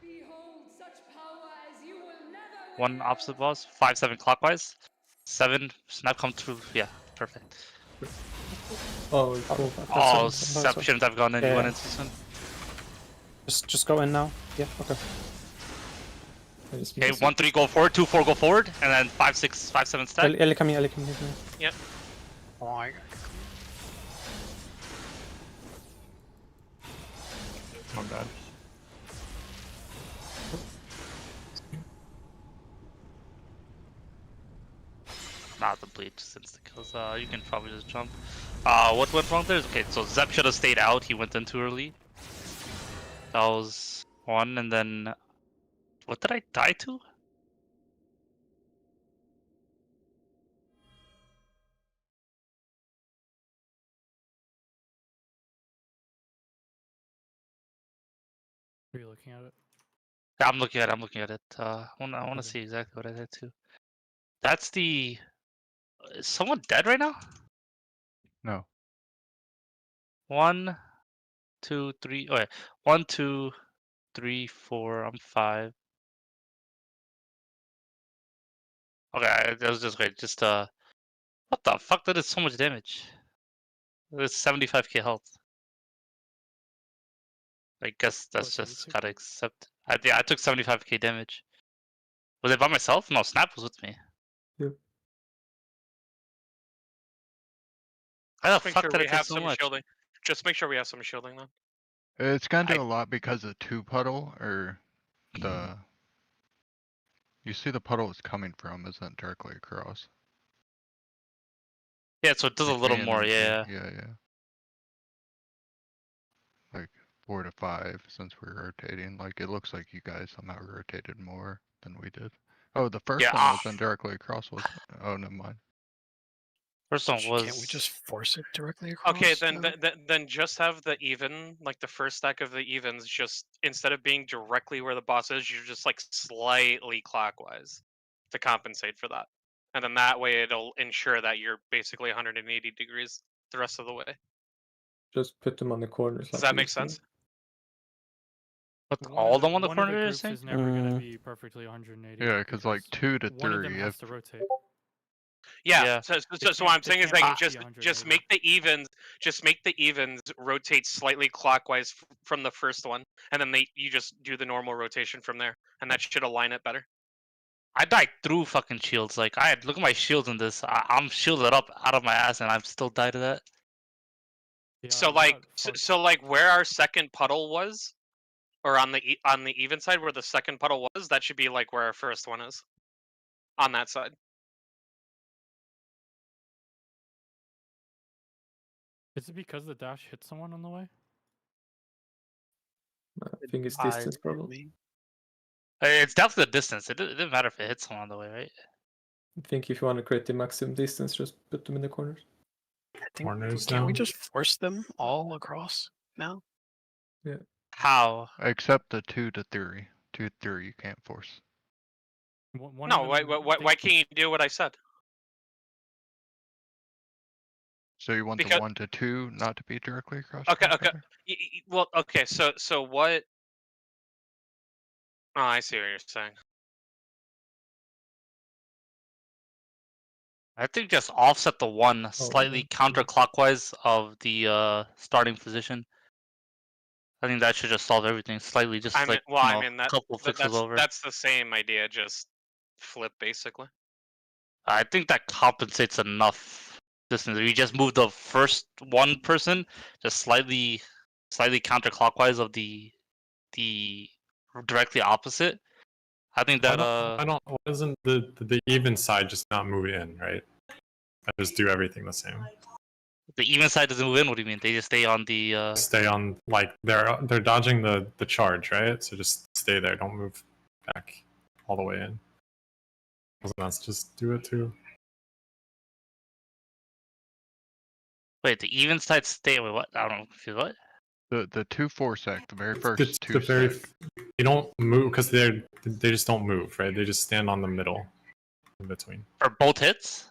Behold such power as you will never 1 opposite boss. 5-7 clockwise. 7 snap come through. Yeah, perfect. Oh, cool. Oh, seven, Zeppe shouldn't have gone in. Yeah, You went yeah. in too soon. Just go in now. Yeah, okay. I just Okay, missed 1-3 go forward, 2-4 go forward, and then 5-6 5-7 stack. Ellie come here. Yep. Oh, I My bad. Not the bleed, just insta kills. You can probably just jump. What went wrong there? Okay, so Zeppe should have stayed out. He went in too early. That was 1, and then what did I die to? Are you looking at it? Yeah, I'm looking at it. I wanna Okay. see exactly what I did too. That's the. Is someone dead right now? No. 1, 2, 3. Okay, 1, 2, 3, 4. I'm 5. Okay, that was just great. Just what the fuck? That did so much damage. It's 75k health. I guess that's What did you just take? gotta accept. I took 75k damage. Was it by myself? No, Snap was with me. Yeah. How the Just make fuck sure did we it take have so some much? shielding. Just make sure we have some shielding then. It's gonna do a lot because of 2 puddle or the. You see the puddle it's coming from isn't directly across. Yeah, so it does a Like little me and more. MT. Yeah. Yeah. Like 4 to 5 since we're rotating. Like it looks like you guys somehow rotated more than we did. Oh, the first Yeah. one wasn't directly across, was it? Oh, never mind. First one was. Can't we just force it directly across? Okay, then now? then just have the even, like the first stack of the evens, just instead of being directly where the boss is, you're just like slightly clockwise to compensate for that. And then that way it'll ensure that you're basically 180 degrees the rest of the way. Just put them on the corners. Does like that we make used to. sense? Put all of them on the one of corner, the you're groups saying? is never gonna Mm. be perfectly 180. Yeah, because like 2 to one of them 3, has if to rotate. Yeah. Yeah. So, They so what I'm can't- saying they is that can't you both be just 180. make the evens rotate slightly clockwise from the first one, and then you just do the normal rotation from there, and that should align it better. I died through fucking shields. Like look at my shields in this. I'm shielded up out of my ass, and I've still died to that. Yeah, So I like, got so, fucked. so like where our second puddle was, or on the even side where the second puddle was, that should be like where our first one is, on that side. Is it because the dash hit someone on the way? I think it's I- distance probably. It's definitely the distance. It didn't matter if it hits someone on the way, right? I think if you want to create the maximum distance, just put them in the corners. I think, Corners can't we now. just force them all across now? How? except the 2 to 3. 2 to 3 you can't force. One No, of why, them, why can't you do what I said? So you want Because- the 1 to 2 not to be directly across? Okay, each okay. other? Well, okay. So what? Oh, I see what you're saying. I think just offset the one Oh, slightly yeah. counterclockwise of the starting position. I think that should just solve everything slightly, just I mean, like well, you I know, mean a couple fixes over. that's the same idea, just flip basically. I think that compensates enough distance. If you just move the first one person just slightly counterclockwise of the directly opposite. I think that Why doesn't the even side just not move in, right? I just do everything the same. the even side doesn't move in. What do you mean? They just stay on the. Stay on, like they're dodging the charge, right? So just stay there. Don't move back all the way in. Let's just do it too. Wait, the even side stay. Wait, what? I don't know. What? The 2-4 sec, the very first It's 2 the very sec. they don't move because they just don't move, right? They just stand on the middle, in between. For both hits?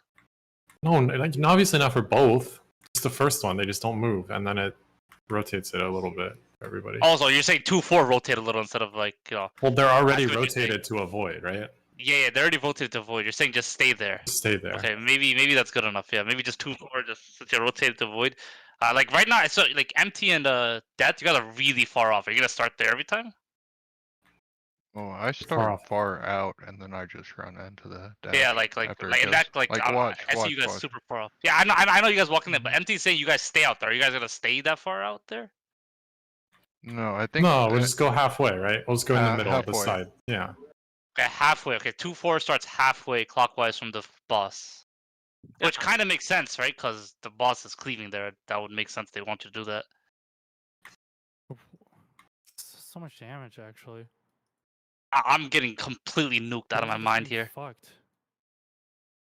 No, like obviously not for both. Just the first one, they just don't move, and then it rotates it a little bit for everybody. Also, you're saying 2-4 rotate a little instead of like Well, they're already I see what you're saying. rotated to avoid, right? Yeah, they already rotated to avoid. You're saying just stay there. Just stay there. Okay, maybe that's good enough. Yeah, maybe just 2-4 just since you're rotated to avoid. Like right now, so like empty and death, you guys are really far off. Are you gonna start there every time? Well, I off. start far out and then I just run into the dash. Yeah, like after it in goes. that like watch, I see you guys watch. super far off. Yeah, I know you guys walking there, but empty's saying you guys stay out there. Are you guys gonna stay that far out there? No, I think. No, we'll just go halfway, right? We'll just go in the middle of the halfway. side. Yeah. Okay, halfway. Okay, 2-4 starts halfway clockwise from the boss. Which kind of makes sense, right? Because the boss is cleaving there. That would make sense. They want you to do that. So much damage, actually. I'm getting completely nuked out of my This mind thing's here. Fucked.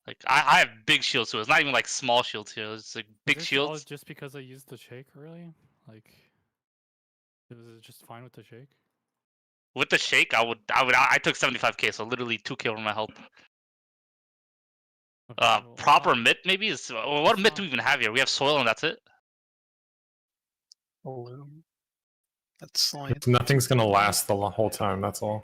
Like I have big shields too. It's not even like small shields here. It's like big Is this all shields. just because I used the shake, really? Like, was it just fine with the shake? With the shake, I took 75k, so literally 2k over my health. Okay, well, Proper mitt maybe is. What it's mitt do not- we even have here? We have soil and that's it. Balloon. That's like Nothing's gonna last the whole time. That's all.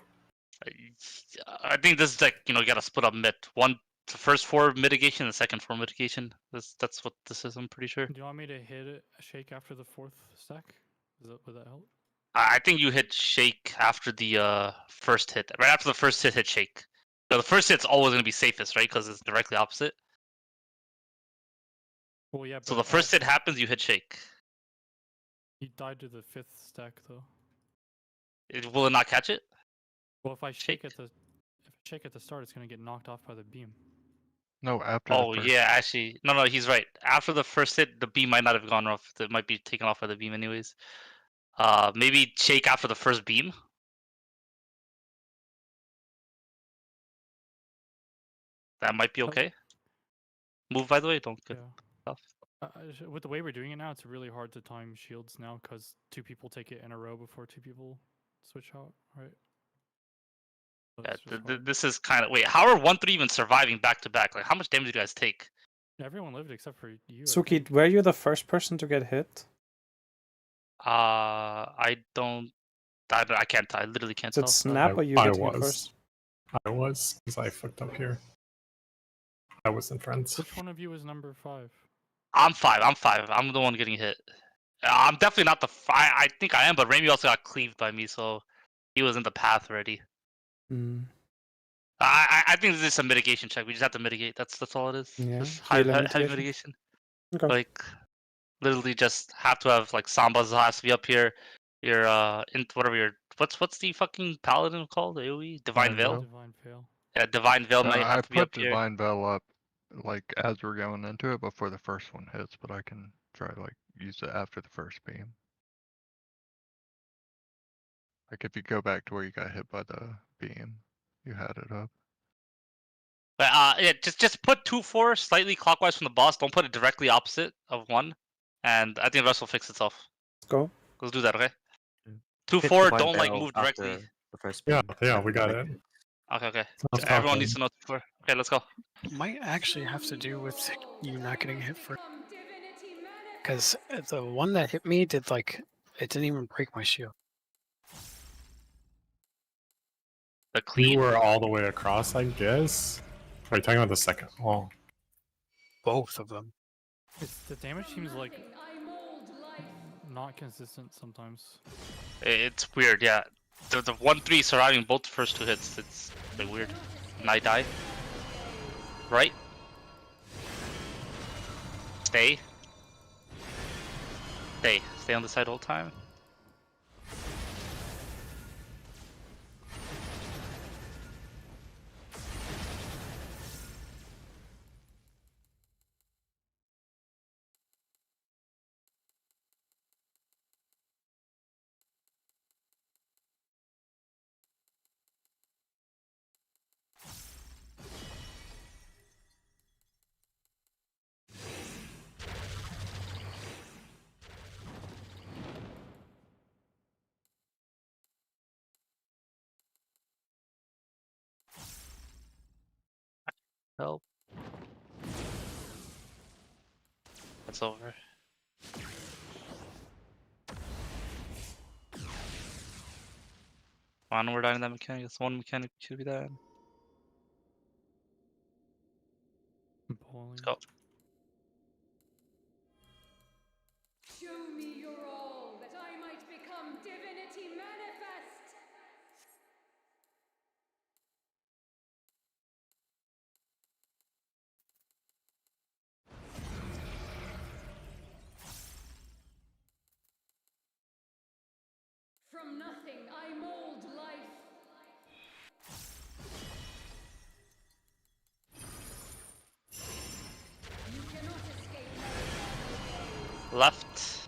I think this is like you gotta split up mitt. One the first 4 mitigation, the second 4 mitigation. That's what this is. I'm pretty sure. Do you want me to hit it, shake after the 4th stack? Would that help? I think you hit shake after the first hit. Right after the first hit shake. So the first hit's always gonna be safest, right? Because it's directly opposite. Well, yeah. So But the first hit happens, you hit shake. He died to the 5th stack though. Will it not catch it? Well, if I shake at the start, it's gonna get knocked off by the beam. No, after Oh the first. yeah, actually, no, he's right. After the first hit, the beam might not have gone off. It might be taken off by the beam anyways. Maybe shake after the first beam. That might be okay. Move, by the way, don't get off. With the way we're doing it now, it's really hard to time shields now because 2 people take it in a row before 2 people switch out, right? So Yeah, this is kind of wait. How are 1-3 even surviving back to back? Like, how much damage do you guys take? Everyone lived except for you. Suki, were you the first person to get hit? I can't. I literally can't Did tell. Snap or you I get hit was. first? I was, because I fucked up here. I wasn't friends. Which one of you is number 5? I'm 5. I'm the one getting hit. I'm definitely not the 5. I think I am, but Raimi also got cleaved by me, so he was in the path already. Mm. I think this is a mitigation check. We just have to mitigate. That's all it is. Yeah, Just high mitigation. mitigation. Okay. Like, literally just have to have like Samba's has to be up here. Your in whatever your what's the fucking paladin called? AoE? Divine Veil. Divine Veil. Yeah, Divine Veil might I have to be up put here. Divine Veil up like as we're going into it before the first one hits, but I can try to like use it after the first beam. Like if you go back to where you got hit by the beam, you had it up. But yeah, just put 2-4 slightly clockwise from the boss. Don't put it directly opposite of 1, and I think the rest will fix itself. Let's go. Let's do that, okay? Hit 2-4, Divine don't like Veil move after directly. The first Yeah, beam. yeah, we got it. Okay. Let's Everyone go. needs to know 2-4. Okay, let's go. Might actually have to do with you not getting hit for. Because the one that hit me did like it didn't even break my shield. The clean. You were all the way across, I guess. Are you talking about the second? Oh. Both of them. The damage seems like not consistent sometimes. It's weird, yeah. The 1-3 surviving both first 2 hits. It's a bit weird. And I die. Right? Stay. Stay on the side all the time. Help. That's over. Come on, we're dying in that mechanic. That's one mechanic should be that. Let's go. Show me your all, that I might become divinity manifest. From nothing I mold life. You cannot escape my Left.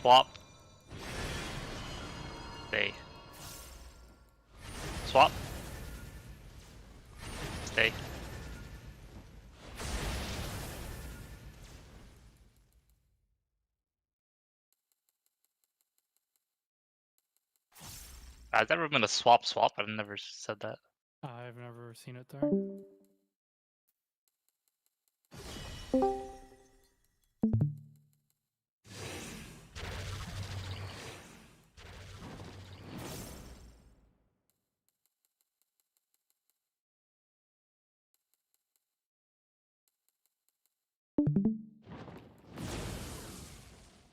Swap. Stay. Swap. Stay. Has that ever been a swap? I've never said that. I've never seen it there.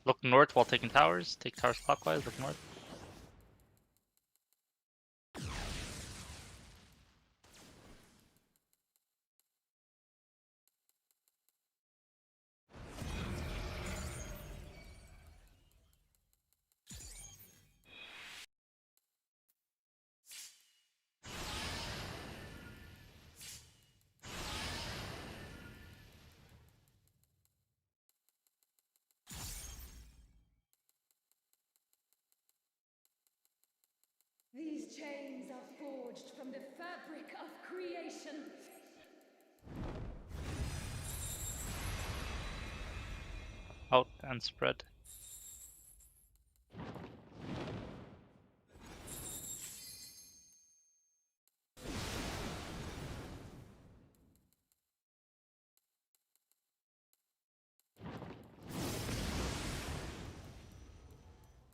Look north while taking towers. Take towers clockwise. Look north. These chains are forged from the fabric of creation. Out and spread.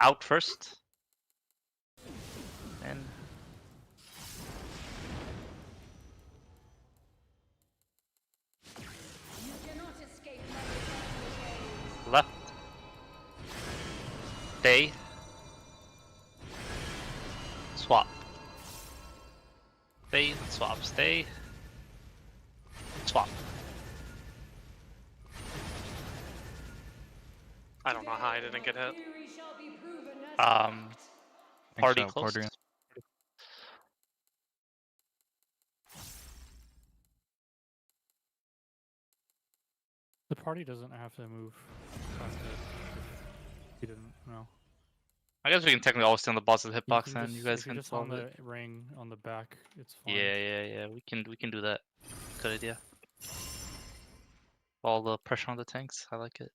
Out first. And You cannot escape my eternal gaze. left. Stay. Swap. Stay, swap, stay. Swap. I don't know how I didn't get hit. Fury shall be proven as Party so, close. party. The party doesn't have to move faster if he didn't know. I guess we can technically always stay on the boss of the You hitbox can and just- you guys if you're can just on solve the it. ring on the back, it's fine. Yeah. We can do that. Good idea. All the pressure on the tanks. I like it.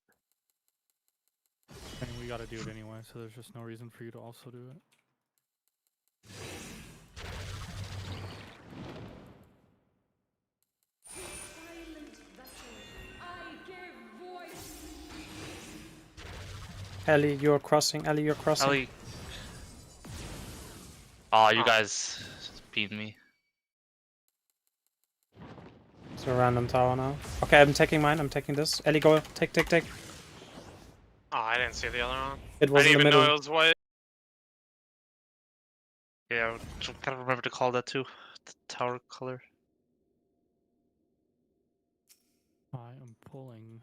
I mean, we gotta do it anyway, so there's just no reason for you to also do it. silent vessel. I give voice. Ellie, you're crossing. Ellie, you're crossing. Ellie. Oh, you Oh. guys beat me. It's a random tower now. Okay, I'm taking mine. I'm taking this. Ellie, go. Take. Oh, I didn't see the other one. It I was in didn't the even know middle. it was white. Yeah, gotta remember to call that too. The tower color. I am pulling.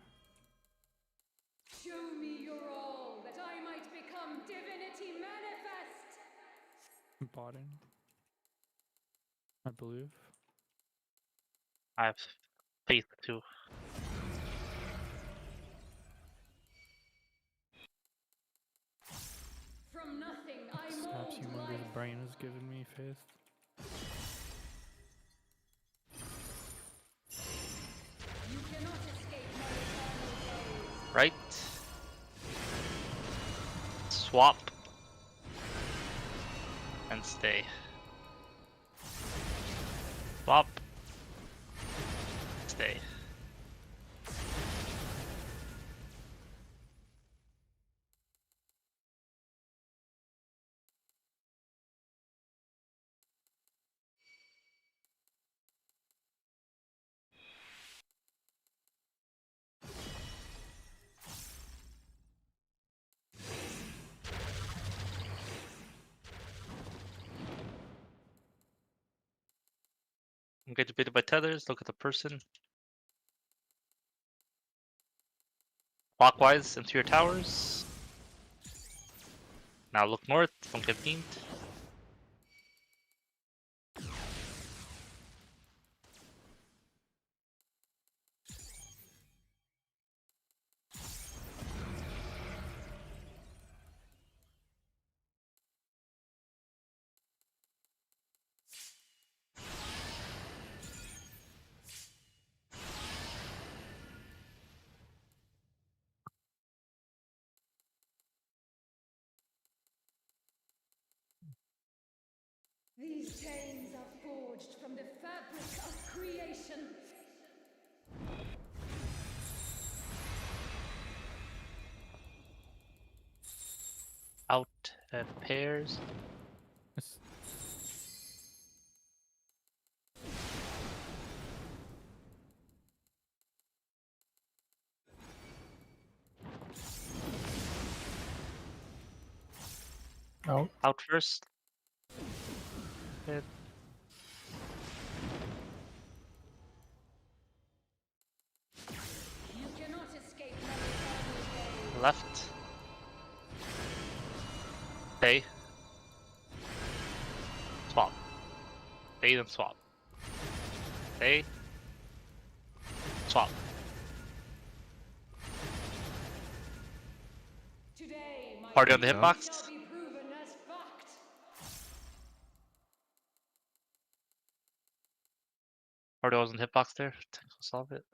Show me your all, that I might become divinity manifest. Botting. I believe. I have faith too. From nothing I Snaps mold humongous life. brain has given me faith. You cannot escape my eternal gaze. Right. Swap. And stay. Swap. Stay. I'm getting baited by tethers. Look at the person. Clockwise into your towers. Now look north. Don't get beamed. These chains are forged from the fabric of creation. Out at pairs. It's- Oh, Out first. Good. You cannot escape my eternal gaze. Left. Stay. Swap. Stay then swap. Stay. Swap. Today, my Party on the Yeah. hitbox. shall be proven as fact. Party was on the hitbox there. We'll solve it.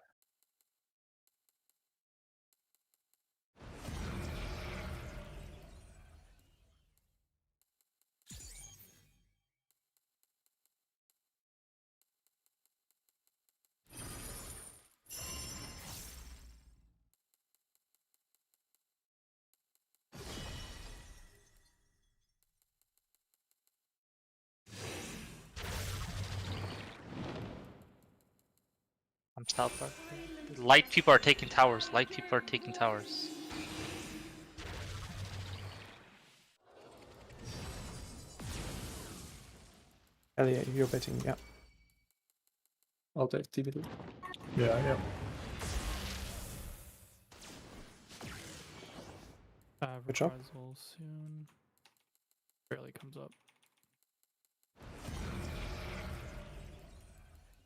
I'm south park. Light people are taking towers. Light people are taking towers. Ellie, you're betting, yeah. I'll take TV. Yeah. Good job. Reprisal soon. Barely comes up.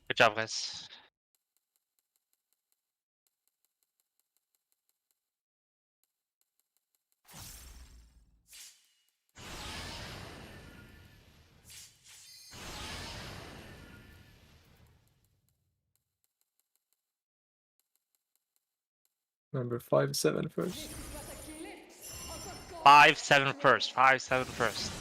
Good job, guys. Number 5-7 first. 5-7 first. 5-7 first.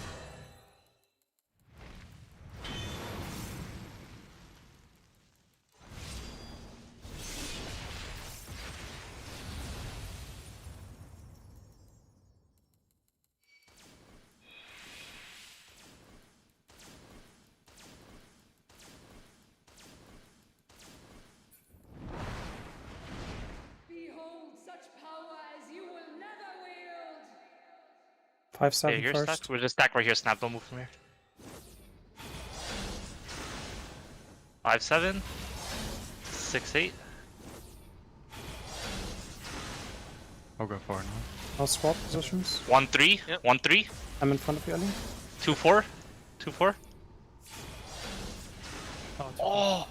Behold such power as you will never wield. 5-7 Okay, here's first. stack. We're just stack right here. Snap. Don't move from here. 5-7. 6-8. I'll go far now. I'll swap positions. 1-3. Yep. 1-3. I'm in front of you, Ellie. 2-4. 2-4. Oh, Oh!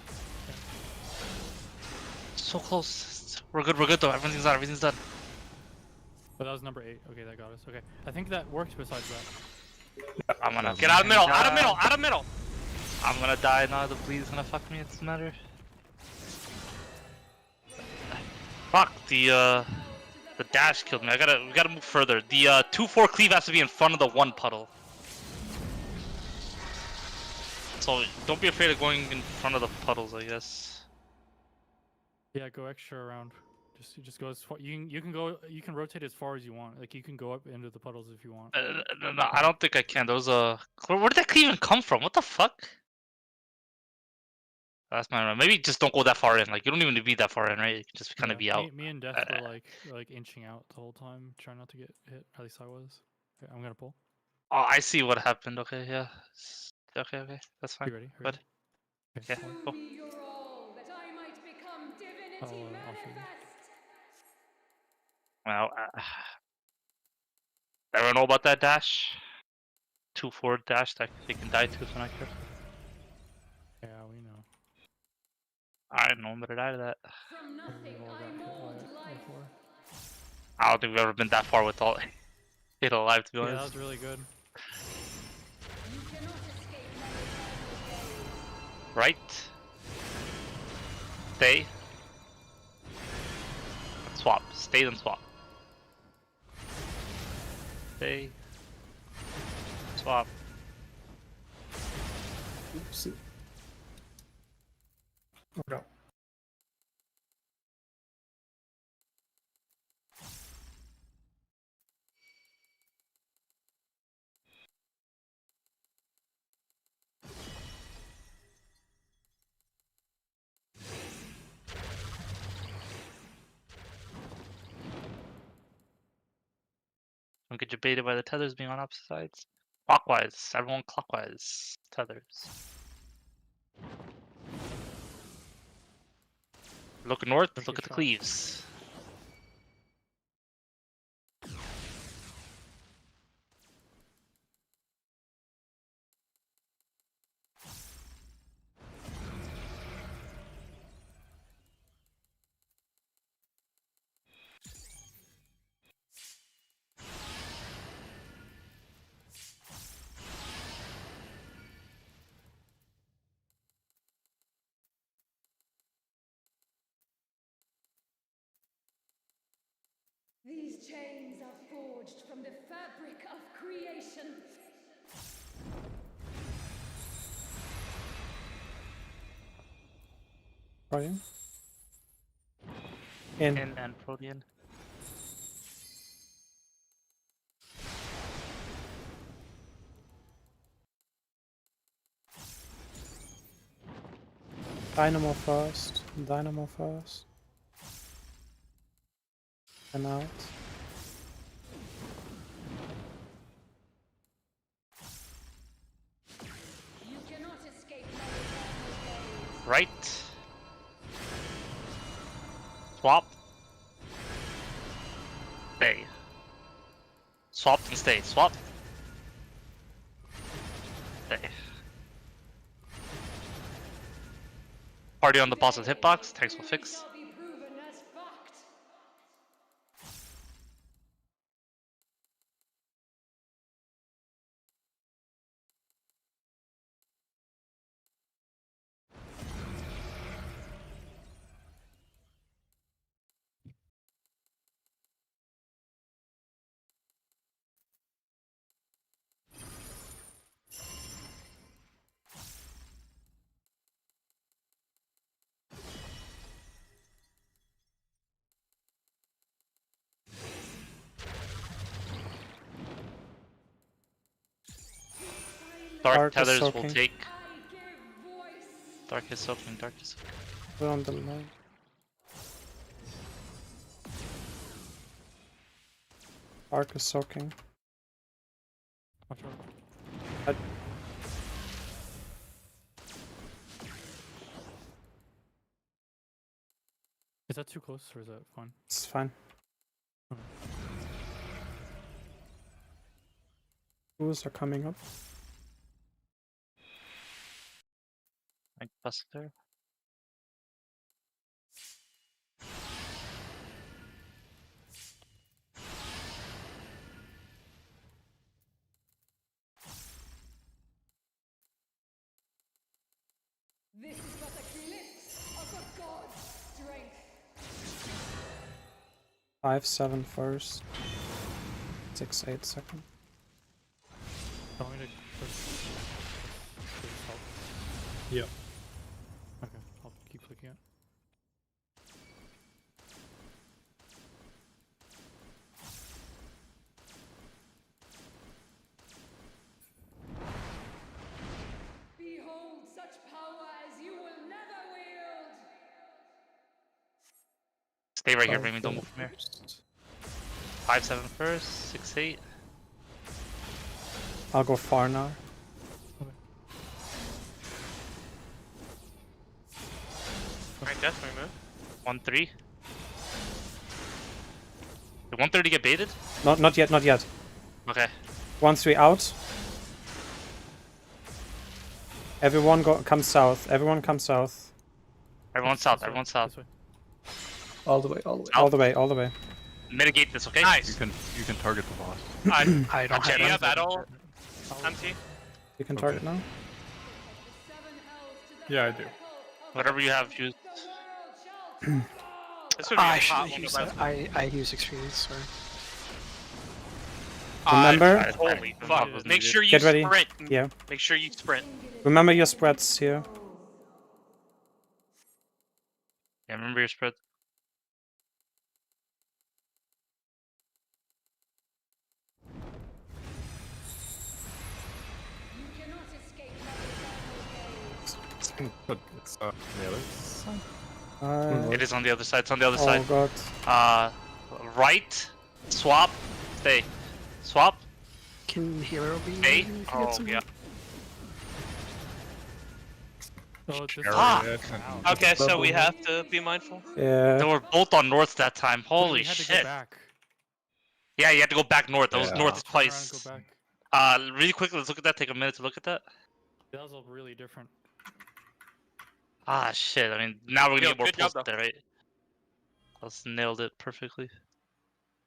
So close. We're good. We're good though. Everything's done. Everything's done. but that was number 8. Okay, that got us. Okay, I think that worked besides that. I'm gonna get out of middle. Out of middle. Out of middle. I'm gonna die now. The bleed's gonna fuck me. It doesn't matter. Fuck the dash killed me. We gotta move further. The 2-4 cleave has to be in front of the 1 puddle. So don't be afraid of going in front of the puddles, I guess. Yeah, go extra around. Just go as far. You can rotate as far as you want. Like you can go up into the puddles if you want. No, I don't think I can. There was a. Where did that cleave even come from? What the fuck? That's my. Maybe just don't go that far in. Like you don't even need to be that far in, right? You can just kind of be out. Me and Death were like inching out the whole time, trying not to get hit. At least I was. Okay, I'm gonna pull. Oh, I see what happened. Okay, yeah. Okay, that's fine. You ready? Good. Okay, Yeah, pull. go. Be your all, that I might become divinity I'll show you. manifest. Well, everyone know about that dash? 2-4 dash that they can die to if they're not careful. Yeah, we know. I didn't know I'm gonna die to that. From nothing We've all I got hit mold by it life. before. I don't think we've ever been that far with all hit alive, to be Yeah, that honest. was really good. You cannot escape my eternal gaze. Right. Stay. Swap. Stay then swap. Stay. Swap. Oopsie. Oh no. Don't get debated by the tethers being on opposite sides. Clockwise. Everyone clockwise. Tethers. Look north. Look at the cleaves. These chains are forged from the fabric of creation. Protean. In. And Protean. Dynamo first. Dynamo first. And out. You cannot escape my eternal gaze. Right. Swap. Stay. Swap and stay. Swap. Stay. Party on the boss's hitbox. Tanks will fix. Shall be proven as fact. Dark Dark is tethers will soaking. take. I give voice. Dark is soaking. Dark is soaking. We're on the line. Arc is soaking. Watch out. Is that too close or is that fine? It's fine. Who's are coming up? Like Buster. This is but a glimpse of a god's strength. 5-7 first. 6-8 second. Don't need to push. Help. Yep. Okay, I'll keep clicking it. Behold such power as you will never wield. Stay right here, 5 Raymond. Don't move from here. first. 5-7 first. 6-8. I'll go far now. Alright, definitely move. 1-3. Did 130 get baited? Not yet, not yet. Okay. 1-3 out. Everyone come south. Everyone come south. Everyone south. Everyone south. This way. All the way, all the way. All the way, all the way. Mitigate this, okay? Nice. You can target the boss. I don't have Jimmy, any. battle. Empty. You can target now. Yeah, I do. Whatever you have, use. This would be I a should hot have one used to that. run. I use experience, sorry. Remember? Holy fuck. Make sure you Get ready. sprint. Yeah. Make sure you sprint. Remember your spreads here. Yeah, remember your spread. You cannot escape my eternal gaze. But it's on the other side. It is on the other side. It's on the other Oh side. god. Right. Swap. Stay. Swap. Can healer be? Hey? used if you get Oh, someone? yeah. So just Ah! Wow. Okay, so we have to be mindful. Yeah. They were both on north that time. Wait, Holy we had to go shit. back. Yeah, you had to go back north. That was Yeah. north Turn around and twice. go back. Really quickly, let's look at that. Take a minute to look at that. That was all really different. Ah, shit. I mean, now we're gonna Yo, get more good job, pulls there, right? Let's nailed it perfectly.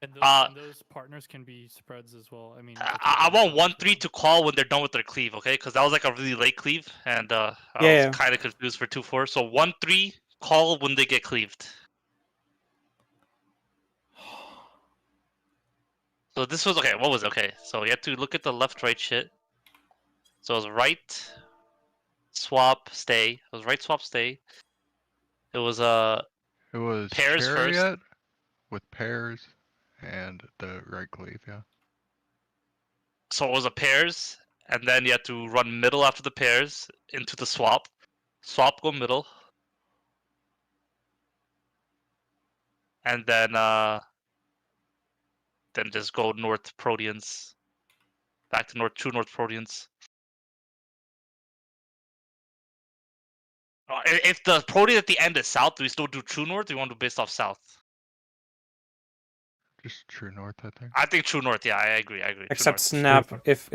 And those partners can be spreads as well. I mean, I want 1-3 to call when they're done with their cleave, okay? Because that was like a really late cleave, and I Yeah. was kind of confused for 2-4. So 1-3 call when they get cleaved. So this was okay. What was it? Okay? So you have to look at the left-right shit. So it was right, swap, stay. It was right, swap, stay. It was It was pairs first. chariot with pairs and the right cleave, yeah. So it was a pairs, and then you had to run middle after the pairs into the swap. Swap, go middle. And then just go north Proteans. Back to north, true north Proteans. If the Protean at the end is south, do we still do true north, or do we want to do based off south? Just true north, I think. I think true north, yeah, I agree. True Except north. snap. If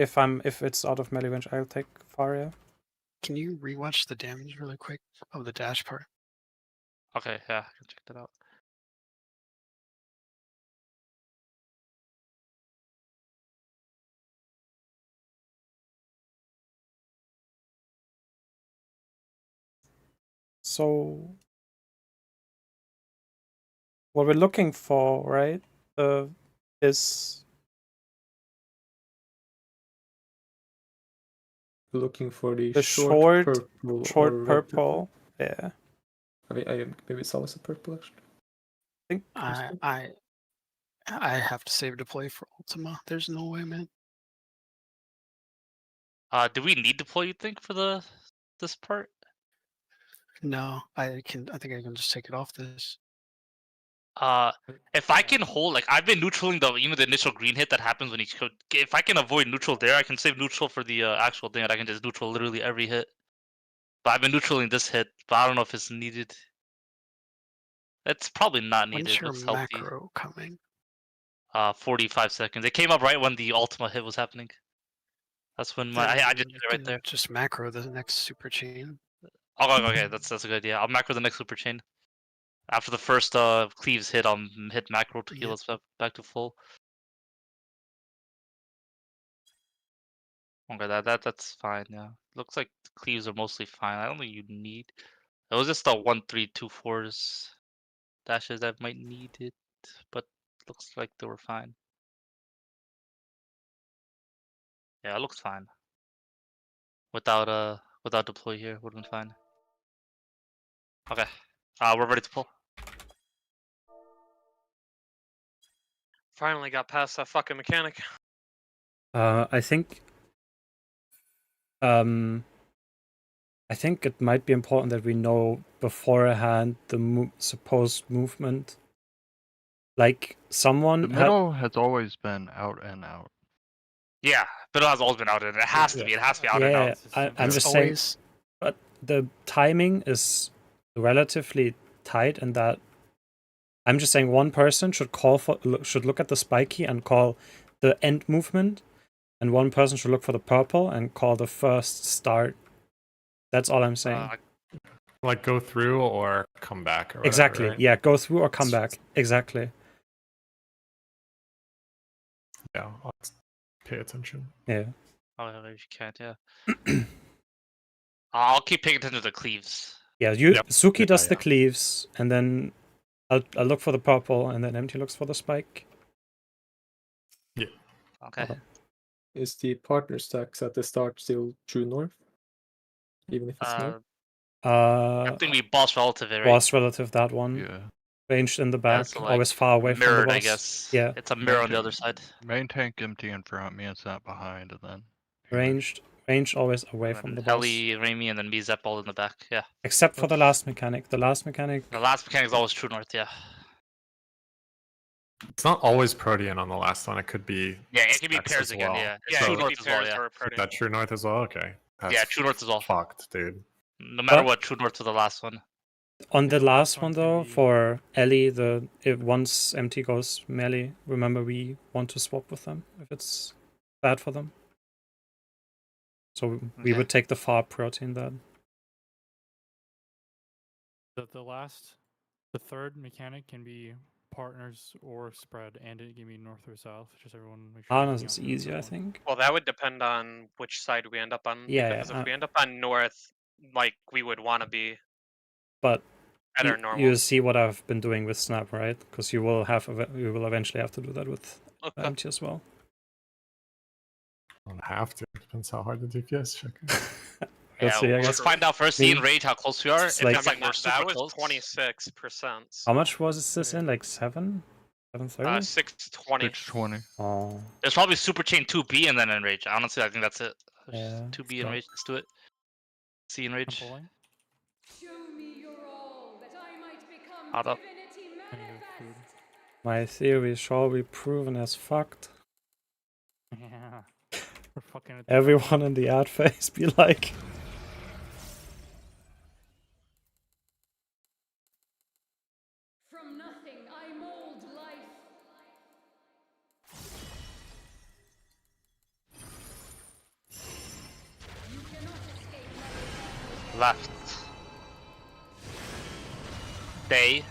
it's out of melee range, I'll take Faria. Can you rewatch the damage really quick of the dash part? Okay, yeah, I can check that out. So what we're looking for, right? Is Looking for the short purple. short or red purple. Yeah. Maybe it's always a purple actually. I have to save to play for Ultima. There's no way, man. Do we need deploy, you think, for this part? No, I think I can just take it off this. If I can hold, like, I've been neutraling the initial green hit that happens when if I can avoid neutral there, I can save neutral for the actual thing, and I can just neutral literally every hit. But I've been neutraling this hit, but I don't know if it's needed. It's probably not needed. When's your Looks healthy. macro coming? 45 seconds. It came up right when the ultimate hit was happening. That's when I just did it right there. Just macro the next super chain. Okay, that's a good idea. I'll macro the next super chain. After the first cleaves hit, I'll hit macro to heal us back to full. Okay, that's fine. Yeah, looks like the cleaves are mostly fine. I don't think you need. It was just the 1-3, 2-4s dashes that might need it, but looks like they were fine. Yeah, it looks fine. Without deploy here, would have been fine. Okay, we're ready to pull. Finally got past that fucking mechanic. I think it might be important that we know beforehand the supposed movement. Like someone. The middle has always been out and out. Yeah, middle has always been out, and it has to be. It has to be out and out. I'm just saying. But the timing is relatively tight, in that I'm just saying one person should look at the spiky and call the end movement, and one person should look for the purple and call the first start. That's all I'm saying. Like go through or come back. Or whatever, Exactly. right? Yeah, go through or come back. Exactly. Yeah, let's pay attention. Yeah. Oh, if you can't, yeah. I'll keep paying attention to the cleaves. Yeah, Suki does the cleaves, and then I'll look for the purple, and then Empty looks for the spike. Yeah. Okay. Is the partner stacks at the start still true north? Even if it's not? I think we boss relative it, right? Boss relative, that one. Yeah. Ranged in the back, so, like, always far away from the mirrored, boss. I guess. Yeah. It's a mirror on the other side. Main tank empty in front, me and Snap behind, and then Ranged always away from the boss. Ellie, Raimi, and then me, Zeppe all in the back. Yeah. Except for the last mechanic. The last mechanic. The last mechanic is always true north. Yeah. It's not always Protean on the last one. It could be. Yeah, it can be Specs pairs as again. well. Yeah, Yeah, True it could North be as well. pairs Yeah, or Is protein. that True North as well? Okay. yeah, True North as well. Fucked, dude. No matter But- what, True North to the last one. On the Yeah, last this one one can though, be- for Ellie, if once MT goes melee, remember we want to swap with them if it's bad for them. So we Okay. would take the far protein then. The third mechanic can be partners or spread, and it can be north or south. Just everyone make sure. Harness is easier, I think. Well, that would depend on which side we end up on. Yeah, Because yeah, if we end up on north, like we would want to be But at our you normal. see what I've been doing with Snap, right? Because you will eventually have to do that with Okay. MT as well. I don't have to. Depends how hard the DPS check is. We'll see, I let's guess. find out first. See in Me- Rage how close we are. it's If like- it's like we're that super was close. 26%. How much was this in? Like 730? 620. 620. Oh, There's probably Super Chain 2B and then Enrage. Honestly, I think that's it. Yeah, 2B Enrage. Let's do it. C I'm Enrage. pulling. Show me your all, that I might become Out up. divinity I need manifest. food. my theory shall be proven as fucked. Yeah. We're fucking at Everyone in the ad phase be like, From nothing I mold life. You cannot escape my Left. Stay.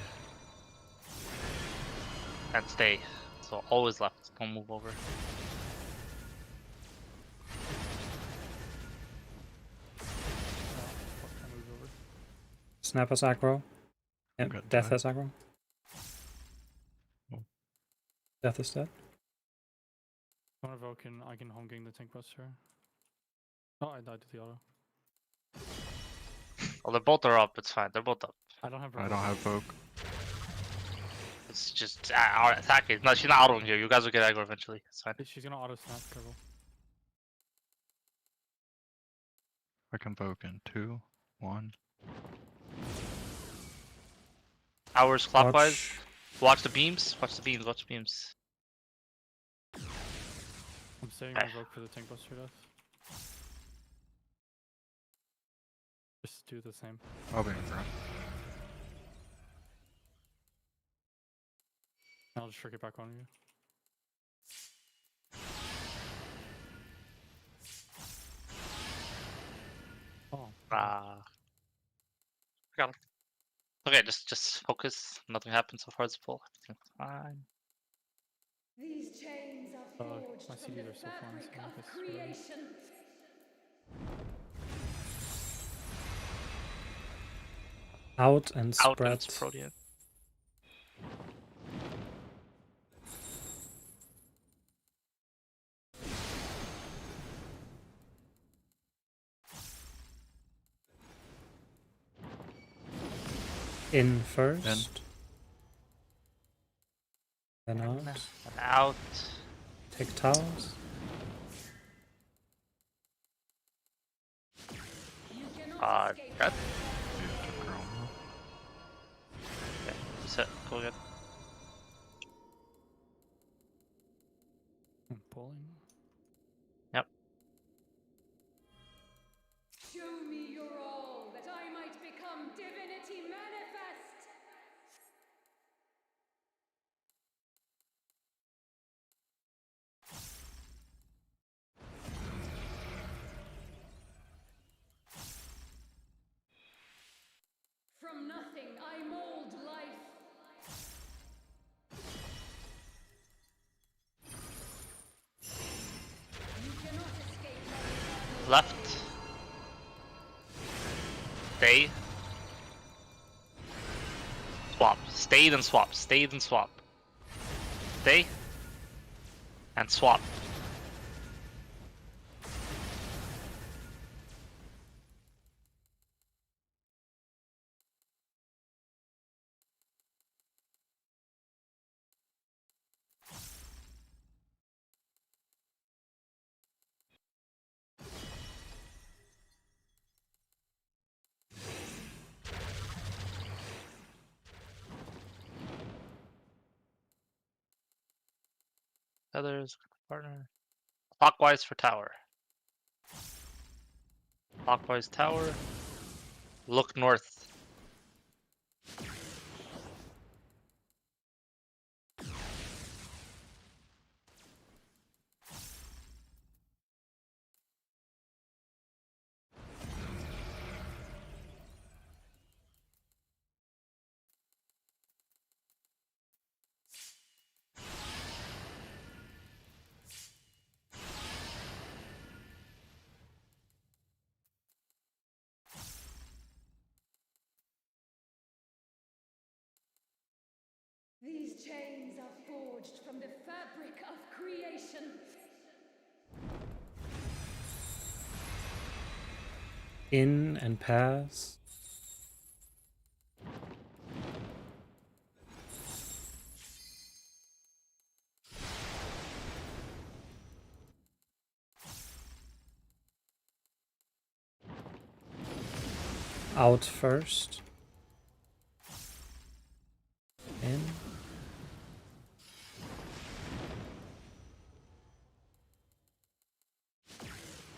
And stay. So always left. Don't move over. fuck, I moved over. Snap has aggro. And Got Death time. has aggro. Oh. Death is dead. I want to evoke and I can home gang the tank buster. Oh, I died to the auto. Well, they both are up. It's fine. They're both up. I don't have. I don't have Vogue. It's just our attack is. No, she's not autoing here. You guys will get aggro eventually. It's fine. She's gonna auto snap. Careful. I can Vogue in 2, 1. Hours clockwise. Watch. Watch the beams. Watch the beams. Watch the beams. I'm saving my evoke for the tank buster death. Just do the same. I'll be in front. I'll just trick it back on you. Oh, Got him. Okay, just focus. Nothing happened so far. It's full. Everything's fine. These chains are forged my from CDs the are so fine, fabric so I of guess it's whatever. creation. Out and Out spread. and it's Protean. In first. Then out. And out. Take towers. You cannot escape Red. You took her own. Okay, reset. Go again. I'm pulling. Show me your all, that I might become divinity manifest. From nothing I mold life. You cannot escape my Left. Stay. Swap. Stay then swap. Stay then swap. Stay. And swap. tethers, partner. Clockwise for tower. Clockwise tower. Look north. These chains are forged from the fabric of creation. In and pass. Out first. In.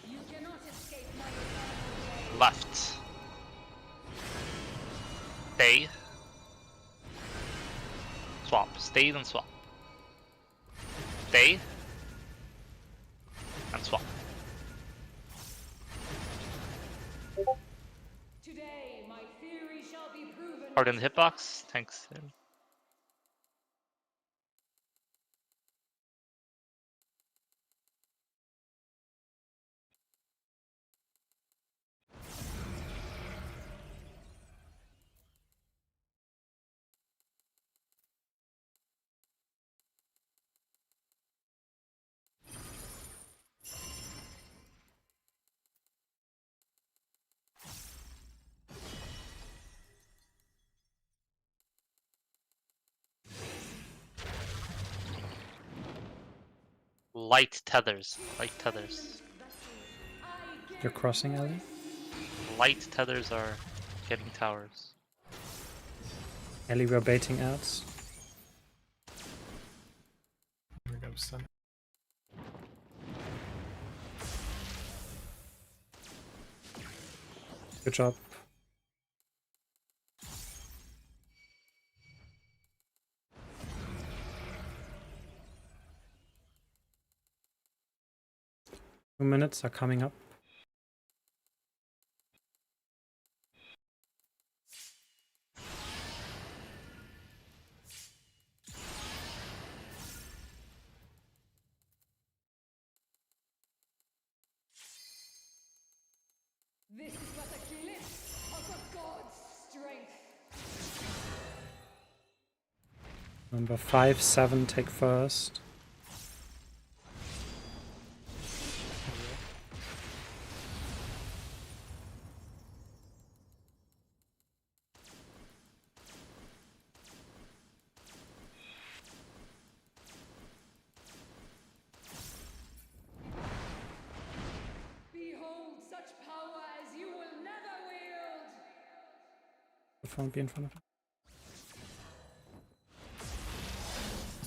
You cannot escape my Left. Stay. Swap. Stay, then swap. Stay. And swap. Today, my theory shall be proven. Hard in the hitbox. Thanks. Light tethers. Light tethers. You're crossing, Ellie? Light tethers are getting towers. Ellie, we're baiting outs. Here we go, son. Good job. Two minutes are coming up. This is but a glimpse of a god's strength. Number 5, 7, take first. Behold such power as you will never wield. The phone be in front of it.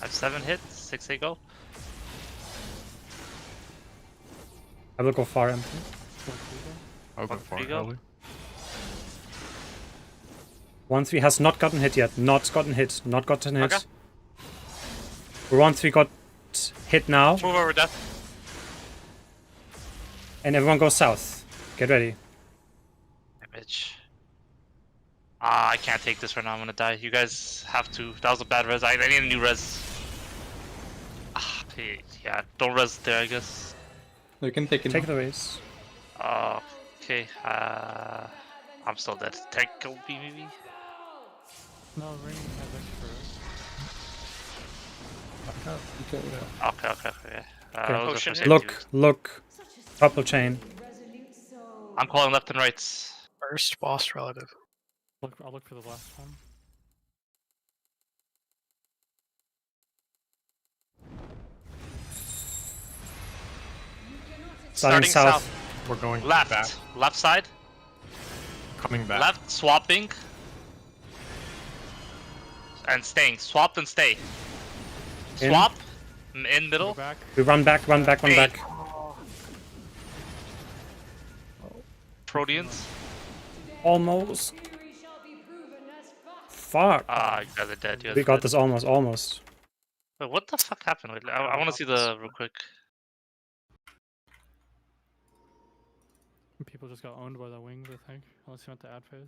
I have 7 hits, 6 they go. I will go far empty. I'll go There far you go. early. 1-3 has not gotten hit yet. Not gotten hit. Not gotten hit. Okay. 1-3 got hit now. Move over, Death. And everyone goes south. Get ready. Image. I can't take this right now. I'm gonna die. You guys have to. That was a bad res. I need a new res. Okay, yeah, don't res there, I guess. You can take it. Take the race. Okay. I'm still dead. Tank killed me, maybe. No, Ring has extra. Okay. Okay. Those are for safety. Look. Purple chain. I'm calling left and right. First boss relative. I'll look for the last one. Starting south. We're going Left. back. Left side. Coming back. Left. Swapping. And staying. Swap and stay. In. Swap. In middle. Back. We run back, run back, run Hey. back. Proteans. Almost. Fuck. Ah, you guys are dead. You guys We are got dead. this almost. Wait, what the fuck happened? Wait, I want to see the real quick. People just got owned by the wings, I think. Unless you went to ad phase.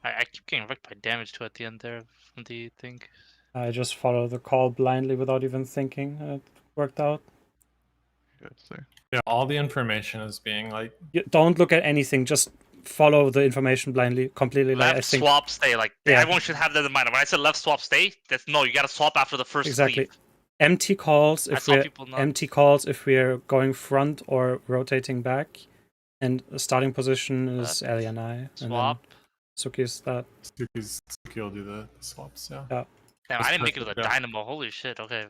I keep getting wrecked by damage too at the end there from the thing. I just follow the call blindly without even thinking. It worked out. Good, sir. Yeah, all the information is being like. Don't look at anything. Just follow the information blindly, completely. Left Like I think. swap stay. Like Yeah. everyone should have that in mind. When I said left swap stay, that's no. You gotta swap after the first Exactly. cleave. Empty calls I if saw we're people not- empty calls if we're going front or rotating back, and the starting position is Ellie and I. And Swap. then Suki's that. Suki will do the swaps. Yeah. Yeah. Damn, That's I didn't make it to the perfect, yeah. dynamo. Holy shit. Okay.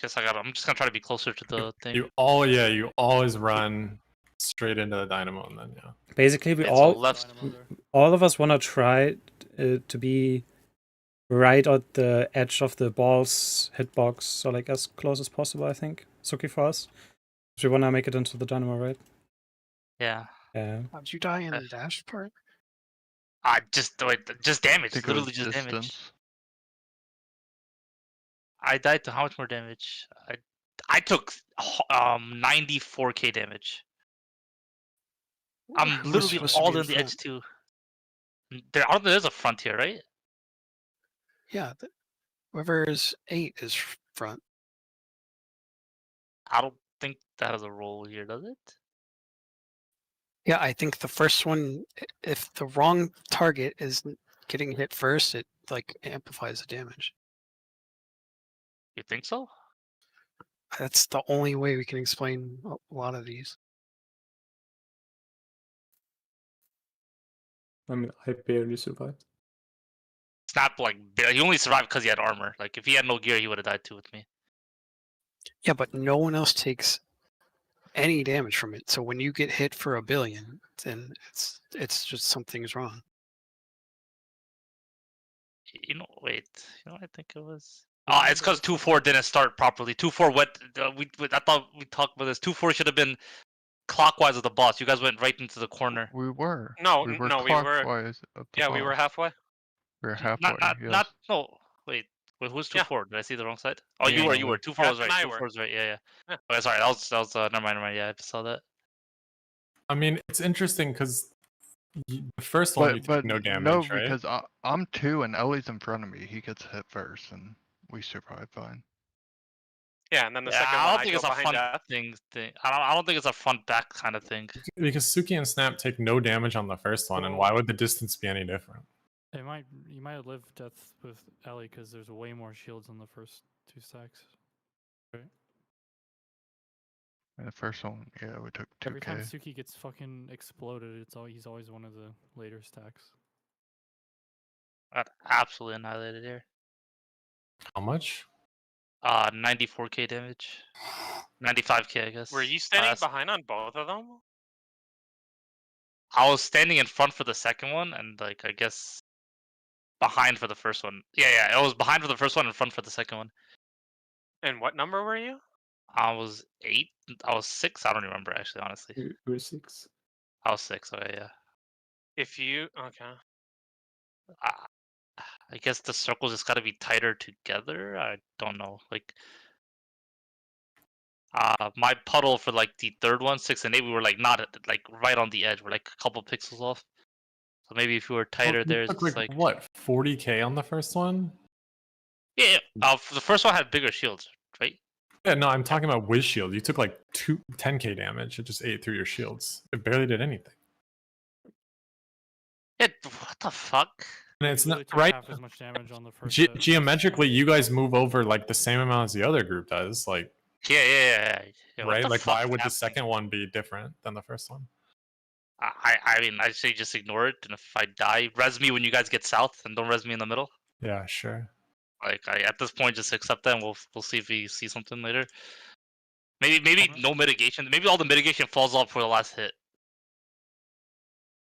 Guess I'm just gonna try to be closer to the thing. You always run straight into the dynamo and then yeah. Basically, we It's all a left. all of us want to try to be right at the edge of the ball's hitbox, so like as close as possible. I think Suki for us. We want to make it into the dynamo, right? Yeah. Yeah. How'd you die in the dash part? Just damage. I think it Literally was just damage. distance. I died to how much more damage? I took 94k damage. I'm Who's literally supposed to all be in the front? edge too. There's a frontier, right? Yeah, whoever is 8 is front. I don't think that has a role here, does it? Yeah, I think the first one, if the wrong target is getting hit first, it like amplifies the damage. You think so? That's the only way we can explain a lot of these. I mean, I barely survived. Snap he only survived because he had armor. Like if he had no gear, he would have died too with me. Yeah, but no one else takes any damage from it. So when you get hit for 1 billion, then it's just something's wrong. You know, wait. You know what I think it was? Oh, it's because 2-4 didn't start properly. 2-4 went. I thought we talked about this. 2-4 should have been clockwise of the boss. You guys went right into the corner. We were. No, we were no, we were. clockwise of the Yeah, we were boss. halfway. We were halfway. Not. Yes. No. Wait. Who's 2-4? Yeah. Did I see the wrong side? Oh, Yeah, you were. 2-4 was right. 2-4 was right. Yeah. Yeah. Okay, sorry. That was. Never mind. Yeah, I just saw that. I mean, it's interesting because the first one you took no damage, no, right? because I'm 2 and Ellie's in front of me. He gets hit first, and we survive fine. Yeah, and then the Yeah, second I one don't I think go it's a behind fun death. thing. I don't think it's a front back kind of thing. Because Suki and Snap take no damage on the first one, and why would the distance be any different? You might live death with Ellie because there's way more shields on the first 2 stacks. Right? And the first one, yeah, we took 2k. Every time Suki gets fucking exploded, he's always one of the later stacks. Got absolutely annihilated here. How much? 94k damage. 95k, I guess. Were you standing Last- behind on both of them? I was standing in front for the second one, and I guess behind for the first one. Yeah. I was behind for the first one and front for the second one. And what number were you? I was 8. I was 6. I don't remember actually, honestly. You were 6. I was 6. Okay, yeah. If you okay. I guess the circles just got to be tighter together. I don't know. My puddle for the third one, 6 and 8, we were not right on the edge. We're a couple pixels off. So maybe if we were tighter, You there's took, just what, 40k on the first one? Yeah. The first one had bigger shields, right? Yeah, no, I'm talking about Wiz Shield. You took 10k damage. It just ate through your shields. It barely did anything. What the fuck? And it's Literally not took right. half as much damage on the first set. Geometrically, you guys move over the same amount as the other group does. Yeah. What Right? the Why fuck would the happened? second one be different than the first one? I mean, I say just ignore it, and if I die, res me when you guys get south, and don't res me in the middle. Yeah, sure. At this point, just accept that, and we'll see if we see something later. Maybe no mitigation. Maybe all the mitigation falls off for the last hit.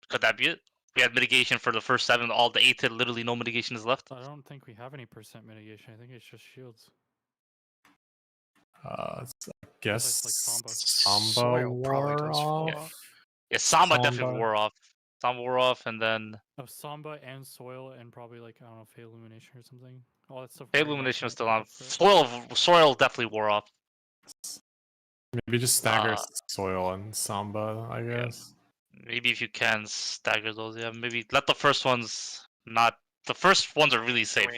Could that be it? We had mitigation for the first 7. All the 8 hit, literally no mitigation is left. I don't think we have any percent mitigation. I think it's just shields. I guess like Samba. Samba Soil probably wore does fall off. off. Yeah, Samba Samba. definitely wore off. Samba wore off, and then Oh, Samba and Soil and probably like, I don't know, Fey Illumination or something. All that stuff. Fey pretty much Illumination was went still on. off the- Soil definitely wore off. Maybe just stagger Uh, Soil and Samba, I guess. Maybe if you can stagger those, yeah. Maybe let the first ones not. The first ones are really safe.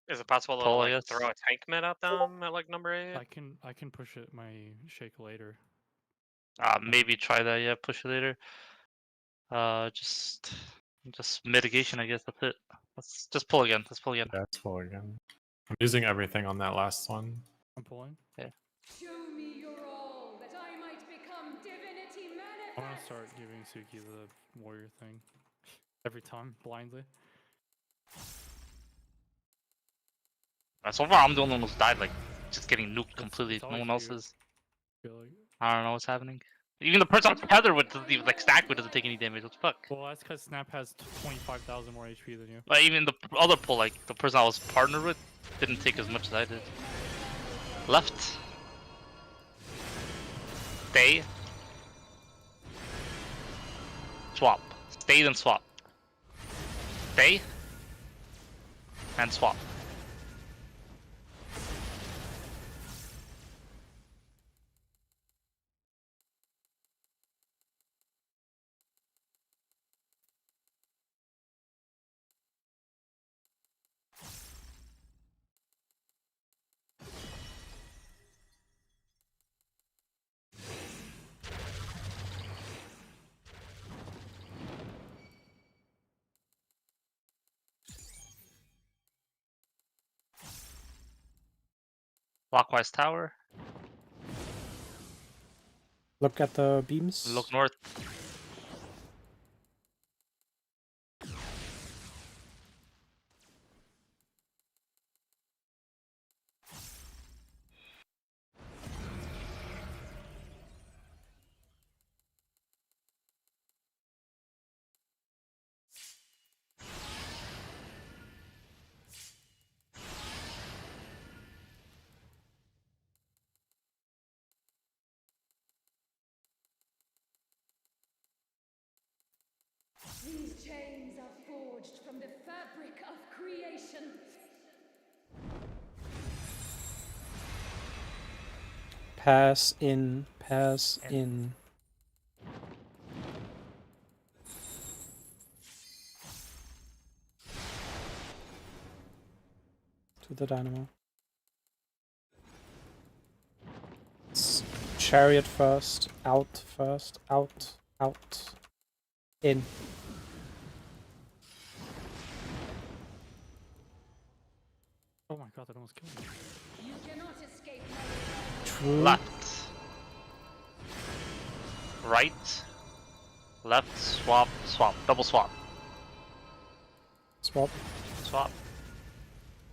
Is it possible to Pull, I like guess. throw a tank mid at them at like number 8? I can push it my shake later. Maybe try that. Yeah, push it later. Just mitigation, I guess. That's it. Let's just pull again. Let's pull again. Yeah, let's pull again. I'm using everything on that last one. I'm pulling. Yeah. Show me your all, that I might become divinity I want to manifest. start giving Suki the warrior thing every time blindly. So far, I'm the only one who's died. Like, just getting nuked completely. it's No always one you. else is. Feel like. I don't know what's happening. Even the person on tether with like stack with doesn't take any damage. What the fuck? Well, that's because Snap has 25,000 more HP than you. But even the other pull, like the person I was partnered with, didn't take as much as I did. Left. Stay. Swap. Stay then swap. Stay. And swap. Clockwise tower. Look at the beams. Look north. These chains are forged from the fabric of creation. Pass in. Pass in. To the dynamo. Chariot first. Out first. Out. Out. In. Oh my god, that almost killed me. You cannot escape True. Left. Right. Left. Swap. Swap. Double swap. Swap. Swap.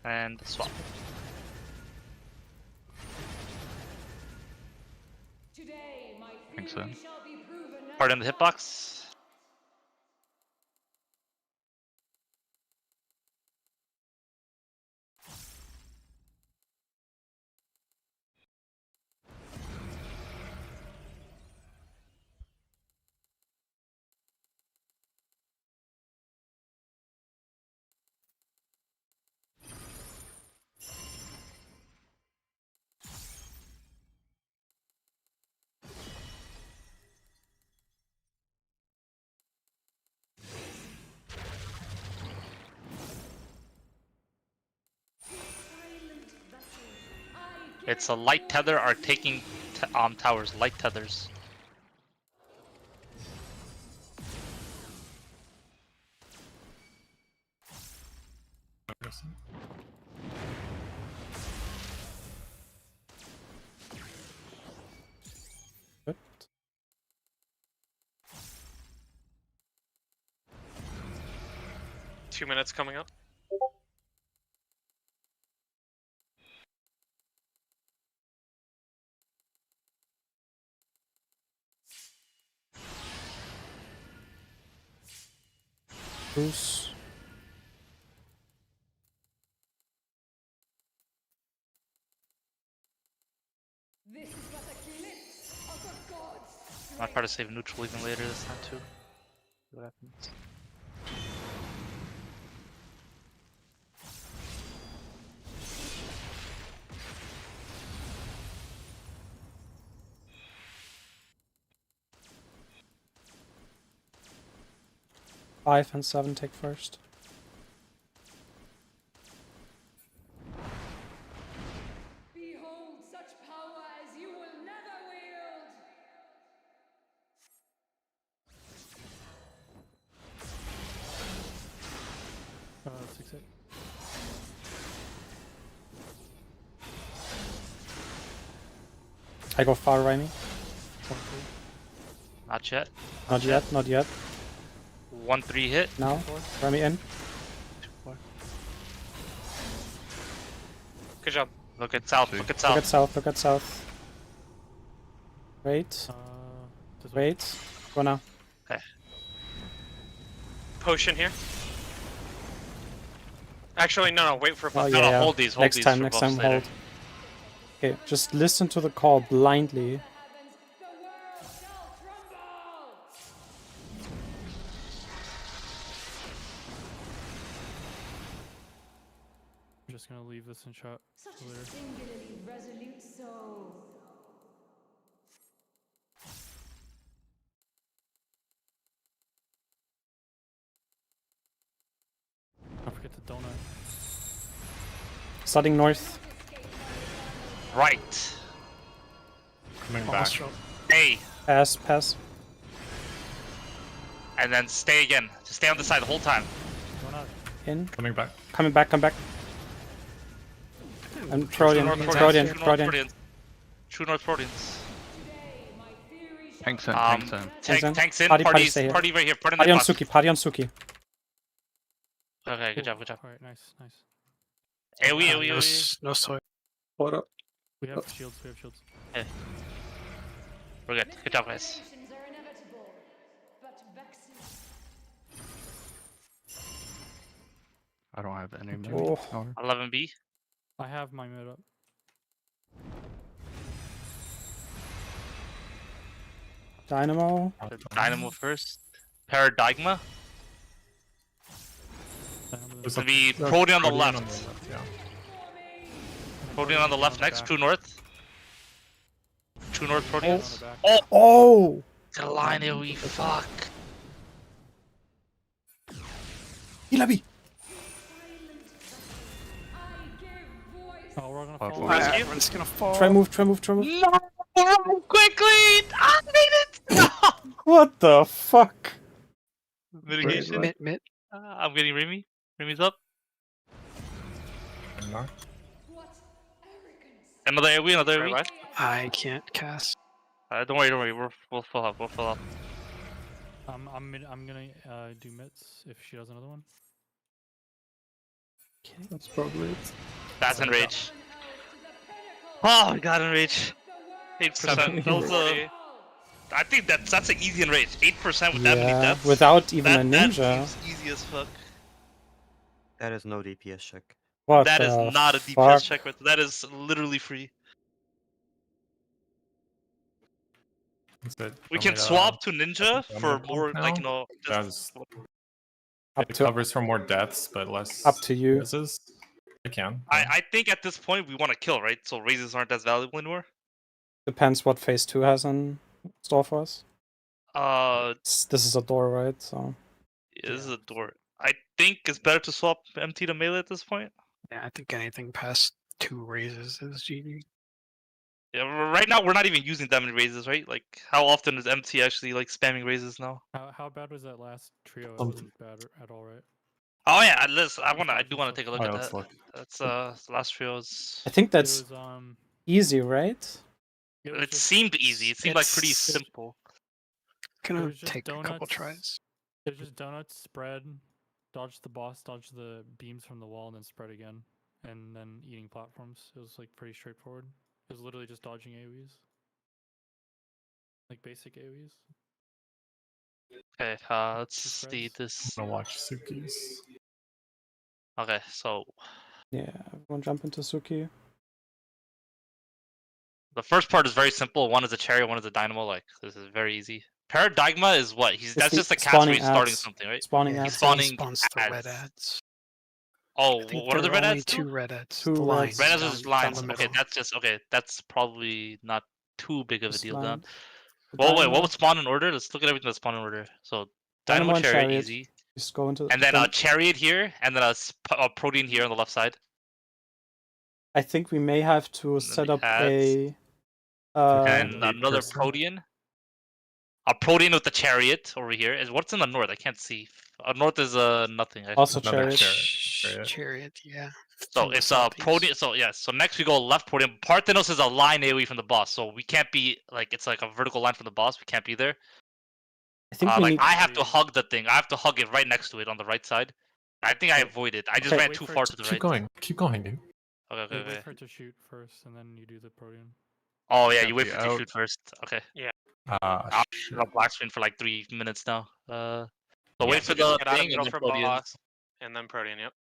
And swap. Today, my Thanks, theory then. shall be proven. Part in the hitbox. It's a light tether are taking towers. Light tethers. Good. Two minutes coming up. Bruce. This is but a glimpse of the gods. I'll try to save neutral even later this time too. See what happens. Five and 7 take first. Behold such power as you will never wield. 6-8. I go far, Raimi. Not yet. Not yet, not yet. 1-3 hit. Now, Raimi in. 2-4. Good job. Look at south. Look at Look south. at south, look at south. Wait, wait. Go now. Okay. Potion here. Actually, no. Wait for a Oh, buff. yeah, yeah. Hold these. Hold Next these time, for next buffs time, later. hold. Okay, just listen to the call blindly. The world shall crumble. I'm just gonna leave this in chat Such for a later. singularly resolute soul. Don't forget the donut. Starting north. Right. Coming back. Almost drop. Stay. Pass, pass. And then stay again. Just stay on the side the whole time. Donut. In. Coming back. Coming back, come back. I'm Freudian, North Freudian, True North Freudian. Freudians. True North Freudians. Tanks in, Um, tanks in. Tanks in. Party, party, Parties. stay here. Party right here. Party in Party the on box. Suki, party on Suki. Okay, good job, good job. Alright, nice, nice. AoE. No soy. What up? We have shields, we have shields. We're good. Good job, guys. Miscalculations are inevitable, but vaccines. I don't have any mid Oh. power. 11B. I have my mid up. Dynamo. Dynamo first. Paradigma. It's gonna be Protean on the left. Yeah. Protean on the left next. True North. True North Proteans. Oh. Oh! Get a line AoE. Fuck. Ilabi! Oh, we're gonna Pop fall. one. Everyone's gonna fall. Try move, try move, try move. No! Quickly! I made it! What the fuck? Mitigation. Mid. I'm getting Remy. Remy's up. Coming back. What arrogance. Another AoE, another AoE. Right, I can't cast. Don't worry, don't worry. We'll fill up. We'll fill up. I'm gonna do mitts if she does another one. That's probably it. That's enrage. Oh, we got enrage. 8%. Also, I think that's an easy enrage. 8% with that many Yeah, deaths. without even a That ninja. seems easy as fuck. That is no DPS check. What That is the not a fuck? DPS check. Right there. That is literally free. That's it. We Want can me to- swap to ninja That's for the more, now? like, you know, That's, Up it to covers for more deaths, but less. Up to you. misses. I can. I think at this point we want to kill, right? So raises aren't as valuable anymore. depends what phase 2 has in store for us. This is a door, right? So This is a door. I think it's better to swap MT to melee at this point. Yeah, I think anything past 2 raises is GG. Yeah, right now we're not even using that many raises, right? Like, how often is MT actually like spamming raises now? How bad was that last trio? It Um, wasn't bad at all, right? Oh yeah, listen, I do want to take a look Alright, at let's that. look. That's the last trio's. I think It that's was easy, right? it was It just, seemed easy. It seemed like pretty it's- simple. Gonna was just take a couple donuts. tries. It was just donuts, spread, dodge the boss, dodge the beams from the wall, and then spread again, and then eating platforms. It was like pretty straightforward. It was literally just dodging AoEs, like basic AoEs. Okay, let's see this. I'm gonna watch Suki's. Okay, so Yeah, everyone jump into Suki. the first part is very simple. One is a chariot, one is a dynamo. Like this is very easy. Paradigma is what? That's the just a cast where spawning he's starting ads. something, right? Spawning Yeah, ads. He's spawning spawns the red ads. ads. Oh, I think what are the there red only ads? two red ads. Two the reds. lines. Red ads down- is down lines. the Okay, middle. that's just okay. That's probably not too big of a Just deal then. lines. The Well, wait, dynamo- what would spawn in order? Let's look at everything that's spawn in order. So Dynamo dynamo and chariot, chariot. easy, Just go into. and then a chariot here, and then a protein here on the left side. I think we may have to then set the up ads. And another protean. A protean with the chariot over here. Is what's in the north? I can't see. North is nothing. Also Another chariot. Chariot, yeah. So From the it's a southeast. protean. So yeah. So next we go left protean. Parthenos is a line AoE from the boss. So we can't be like it's like a vertical line from the boss. We can't be there. I think we like need. I have to hug the thing. I have to hug it right next to it on the right side. I think I avoided. I just Okay. ran too far to the right. Keep going. Keep going, dude. Okay. You wait for it to shoot first, and then you do the protean. Oh yeah, Yeah, you wait be for it to out. shoot first. Okay. Ah, I'll shit. have a black screen for like 3 minutes now. So Yeah, wait so for just the get out of thing and middle then for protean. boss, and then protean. Yep.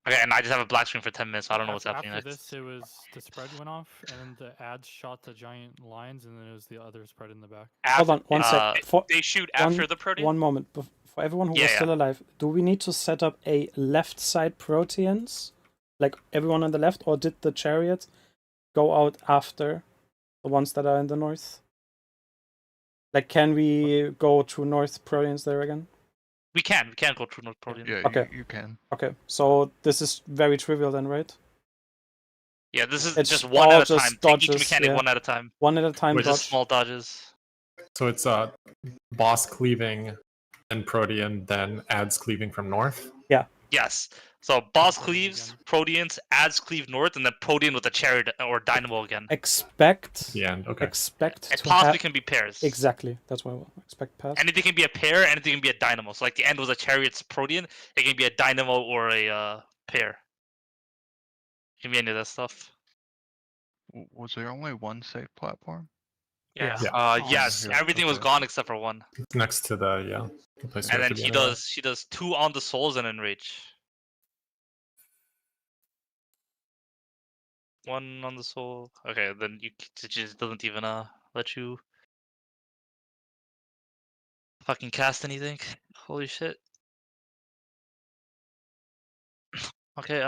Okay, and I just have a black screen for 10 minutes. So I don't know what's happening After next. this, it was the spread went off, and then the ads shot the giant lines, and then it was the other spread in the back. Hold on, one sec. For They shoot one- after the protean. one moment. For everyone who Yeah, was yeah. still alive, do we need to set up a left side proteans? Like everyone on the left, or did the chariot go out after the ones that are in the north? Like, can we go to north proteans there again? We can go through North Protean. Yeah, Okay. you can. Okay, so this is very trivial then, right? Yeah, this is It's just one all at a just time. Take each dodges, mechanic yeah. one at a time. One at a time. Or just Dodge. small dodges. So it's boss cleaving, then protean, then ads cleaving from north. Yes. So boss Protean cleaves, again. proteans, adds cleave north, and then protean with a chariot or dynamo again. Expect. The end. Okay. Expect It to possibly have. can be pairs. Exactly. That's what I expect pass. Anything can be a pair, anything can be a dynamo. So like the end was a chariot's protean, it can be a dynamo or a pair. It can be any of that stuff. Was there only one safe platform? Yeah. Yeah. Yes, yeah, everything was okay. gone except for one. It's next to the the place. And we have then to she be anyway. does 2 on the souls and enrage. 1 on the soul. Okay, then it just doesn't even let you fucking cast anything. Holy shit. Okay,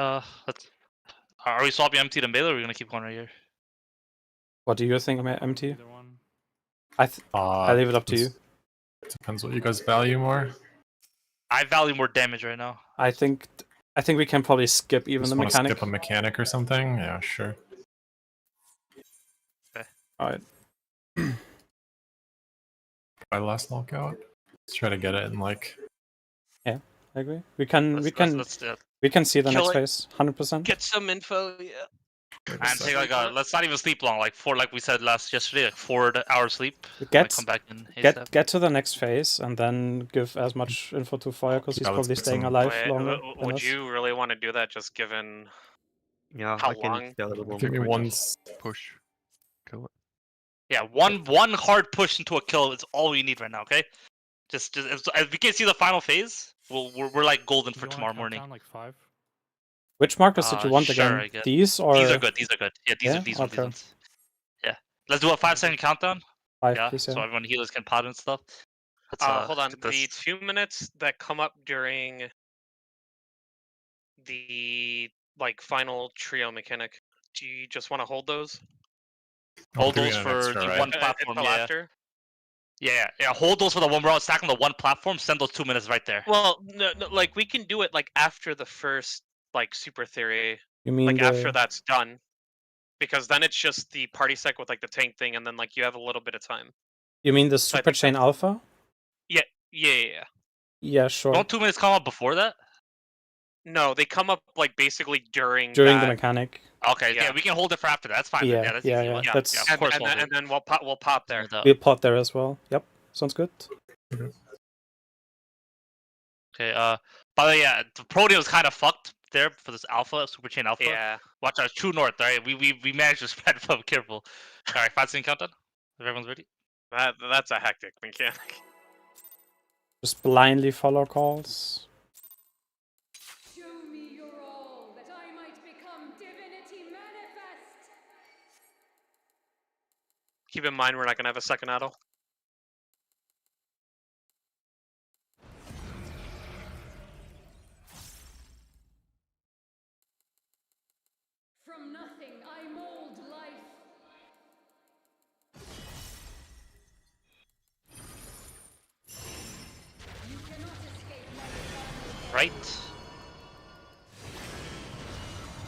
let's. Are we swapping empty to melee, or are we gonna keep going right here? What do you think, MT? Either one. I leave it up to you. It depends what you guys value more. I value more damage right now. I think we can probably skip even Just the want to mechanic. skip a mechanic or something? Yeah, sure. Alright. By last knockout. Let's try to get it in like. I agree. We can Let's do it. we can see the Kill next it. phase. 100%. Get some info. Yeah. wait a And sec. take like let's not even sleep long, like we said yesterday, like 4 hours sleep. Get Come back in ASAP. get to the next phase and then give as much info to Fire because he's Yeah, let's probably get staying some- alive Wait, longer. than would us. you really want to do that? Just given Yeah, How I can long? stay a little Give me we one. just push. Kill it. Yeah, one hard push into a kill is all we need right now. Okay, just if we can see the final phase, we're like golden Do for you wanna tomorrow count morning. down, like 5? Which markers did you want Sure, I again? guess. These or These are good. These are good. Yeah, these Yeah? are these Okay. ones. Yeah, let's do a 5-second countdown. 5, Yeah, please? so Yeah. everyone healers can pot and stuff. Let's, hold on. get The this. 2 minutes that come up during the like final trio mechanic. Do you just want to hold those? Hold Give me those an for extra, the right? one platform. Until Yeah. after? Yeah. Hold those for the one. We're all stacking the one platform. Send those 2 minutes right there. Well, no, like we can do it like after the first like super theory, You mean like the after that's done, because then it's just the party sec with like the tank thing, and then like you have a little bit of time. Super think chain alpha? Yeah. Yeah, sure. Don't 2 minutes come up before that? No, they come up like basically during During the that. mechanic. Okay, yeah, we can hold it for after that. That's fine. Yeah, Yeah, that's yeah, easy yeah. one. That's- yeah, of course we'll do and then we'll pop there. it. We'll plot there as well. Yep. Sounds good. Okay, by the way, yeah, the Protean was kind of fucked there for this alpha, super chain alpha. Yeah. Watch out, true north, alright? We managed to spread from careful. Alright, 5-second countdown. If everyone's ready. That's a hectic mechanic. Just blindly follow calls. Show me your all, that I might become divinity manifest. Keep in mind, we're not gonna have a second idol. From nothing I mold life. You cannot escape my Right.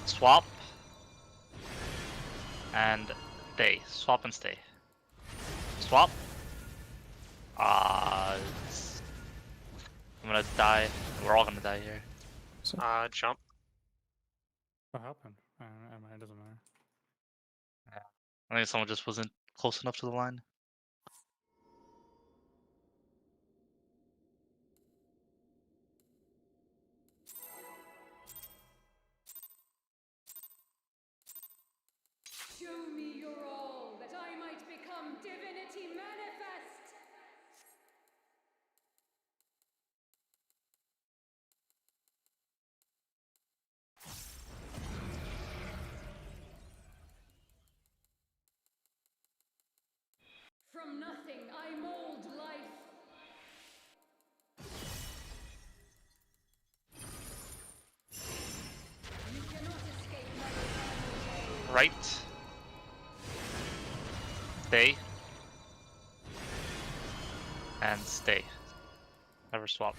Swap. And stay. Swap and stay. Swap. I'm gonna die. We're all gonna die here. Jump. What happened? It doesn't matter. I think someone just wasn't close enough to the line. Show me your all, that I might become divinity manifest. From nothing I mold life. You cannot escape my eternal Right. Stay. And stay. Never swap.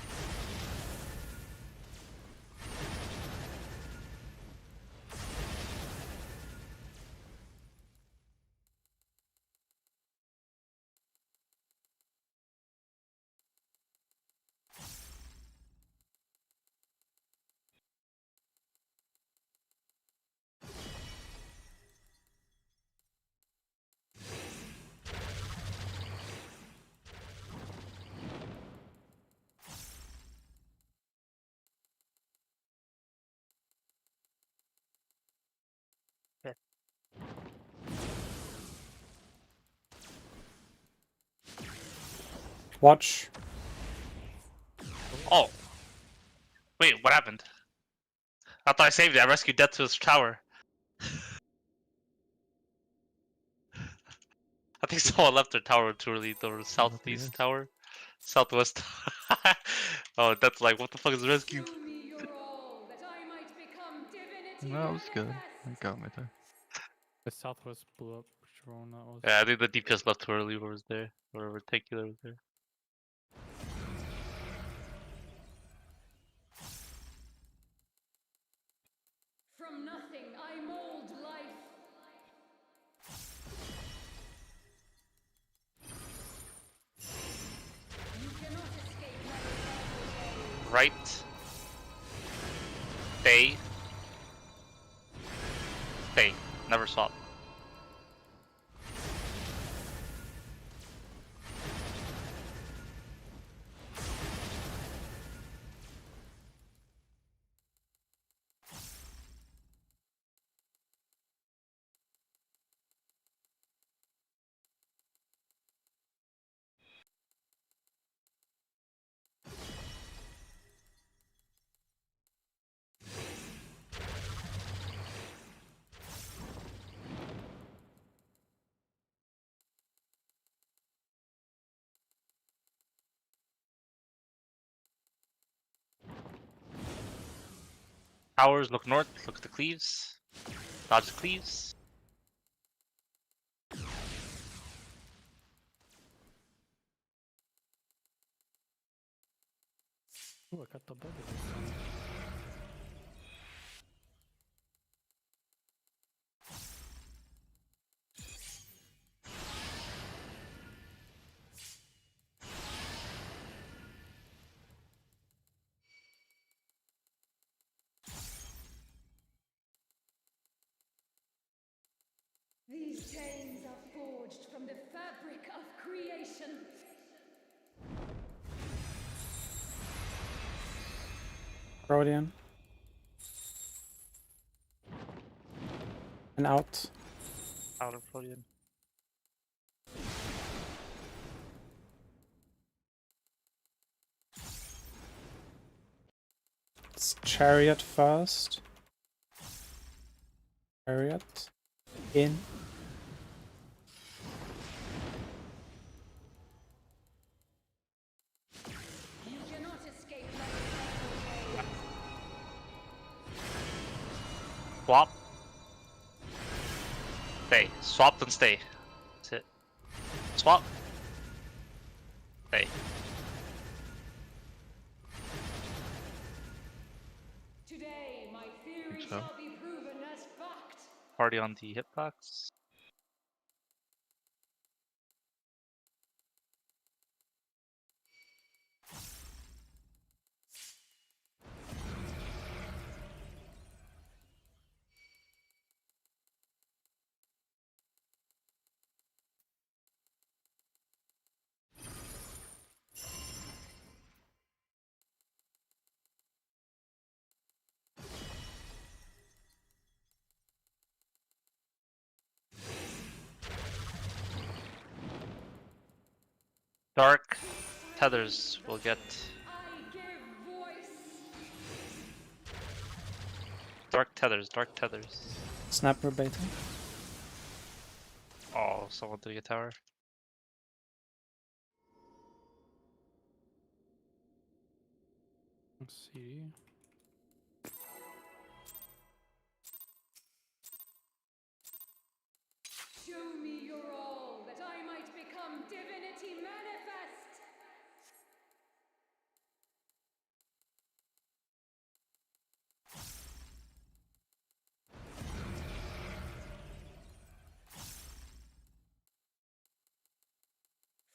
Watch. Oh. Wait, what happened? I thought I saved it. I rescued Death to his tower. I think someone left their tower too early. The southeast tower. Southwest. Oh, that's like, what the fuck is rescue? Show me your all, that I might become divinity That was good. manifest. I got me there. The southwest blew up, whichever one that was. Yeah, I think the DPS left too early. Whoever was there. Whoever Reticular was there. From nothing I mold life. You cannot escape my eternal Right. Stay. Stay. Never swap. Towers, look north, look at the cleaves. Dodge the cleaves. Ooh, I got the bubble this time. These chains are forged from the fabric of creation. Rodian. And out. Out of Rodian. It's Chariot first. Chariot. In. You cannot escape my eternal gaze. Swap. Stay. Swap then stay. That's it. Swap. Stay. Today, my theory so. shall be proven as fact. Party on the hitbox. Dark tethers will get I give voice. dark tethers. Snapper beta. Oh, someone did get tower. Let's see. Show me your all, that I might become divinity manifest.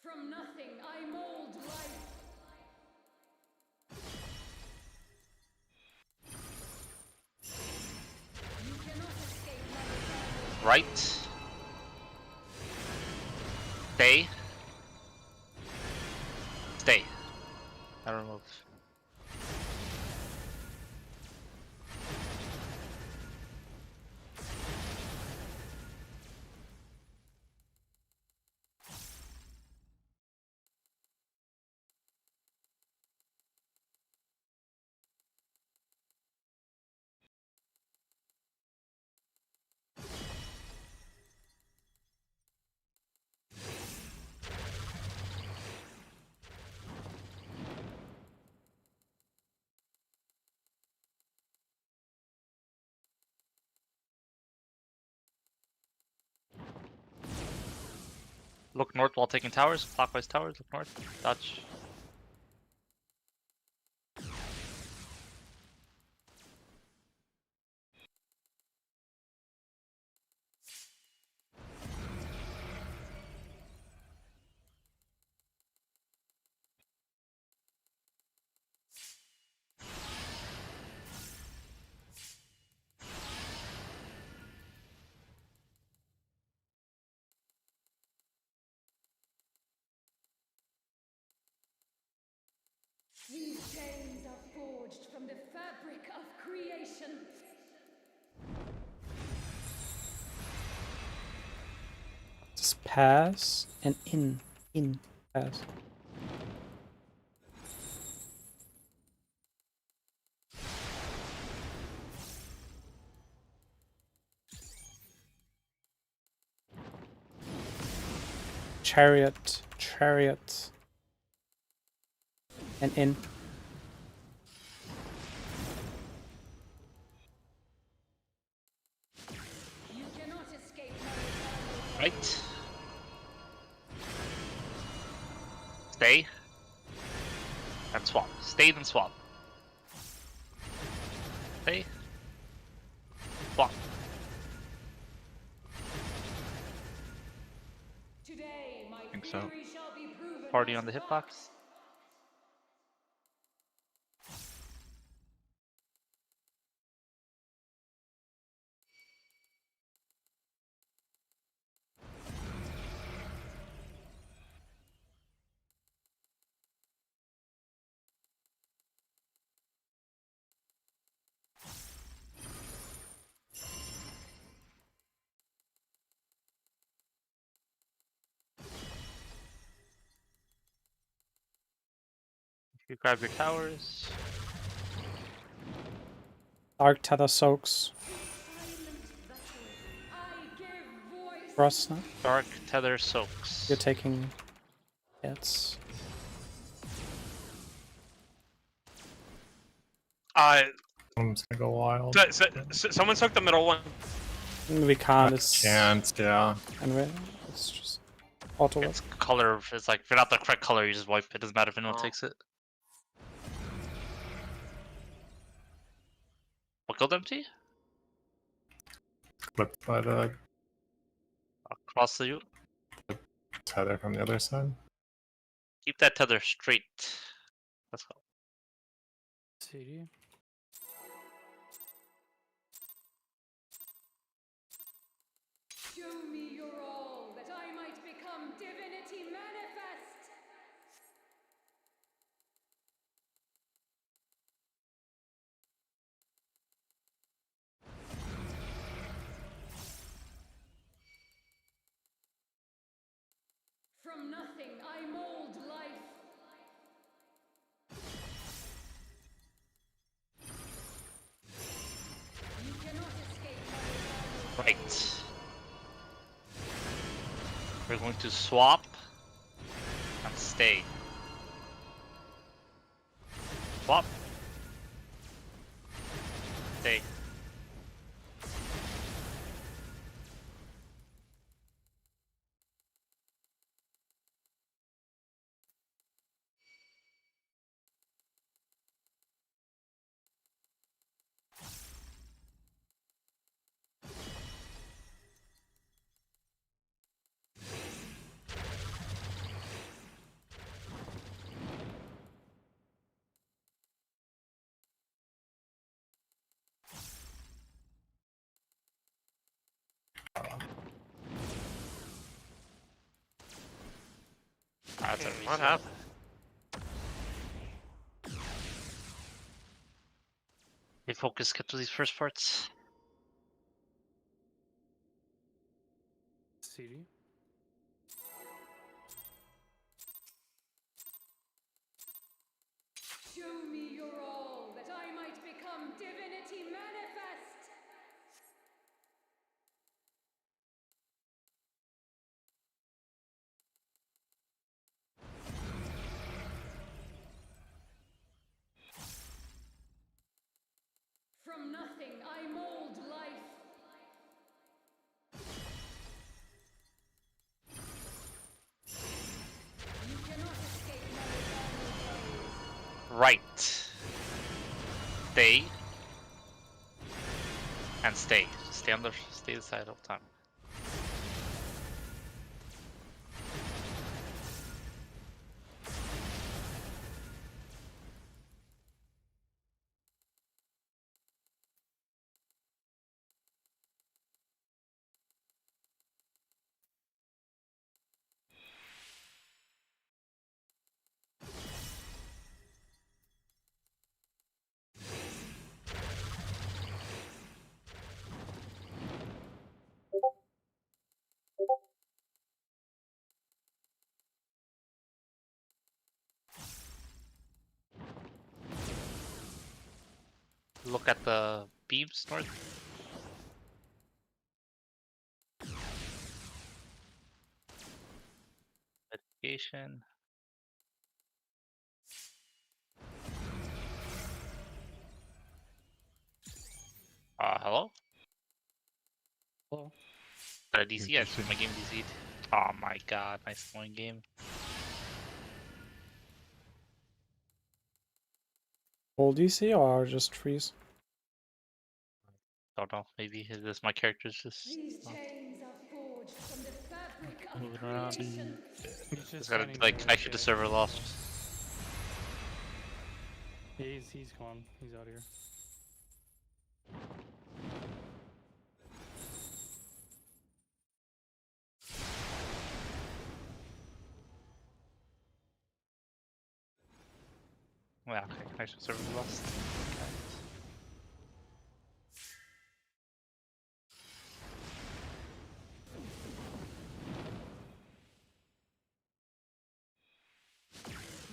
From nothing I mold life. You cannot escape my eternal Right. Stay. Stay. I don't know. Look north while taking towers. Clockwise towers. Look north. Dodge. These chains are forged from the fabric of creation. Just pass and in. In. Pass. Chariot. Chariot. And in. You cannot escape my eternal Right. Stay. And swap. Stay then swap. Stay. Swap. Today, my Think so. theory shall be proven Party as on the fact. hitbox. You grab your towers. Dark Tether soaks. Cross now. Dark Tether soaks. You're taking hits. I'm just gonna go wild. Someone took the middle one. We can't. It's Can't, yeah. anyway. It's just auto. It's color. It's like if you're not the correct color, you just wipe it. Doesn't matter if anyone takes it. What gold empty? Flipped by the Across the you. tether from the other side. Keep that tether straight. Let's go. CD. Show me your all, that I might become divinity manifest. From nothing I mold life. You cannot escape my Right. We're going to swap and stay. Swap. Stay. That's a What happened? They focus, get to these first parts. CD. Show me your all, that I might become divinity manifest. From nothing I mold life. You cannot escape my eternal gaze. Right. Stay. And stay. Stay on the side all the time. Look at the beams north. Investigation. Hello? Hello. Got a DC? I my game DC'd. Oh my god, nice one game. All DC or just freeze? Don't know, maybe this my character's just These chains are forged from the fabric of moving around. creation. Just gotta like actually the server lost. Yeah, he's gone. He's out here. Yeah, okay, actually server lost. Okay.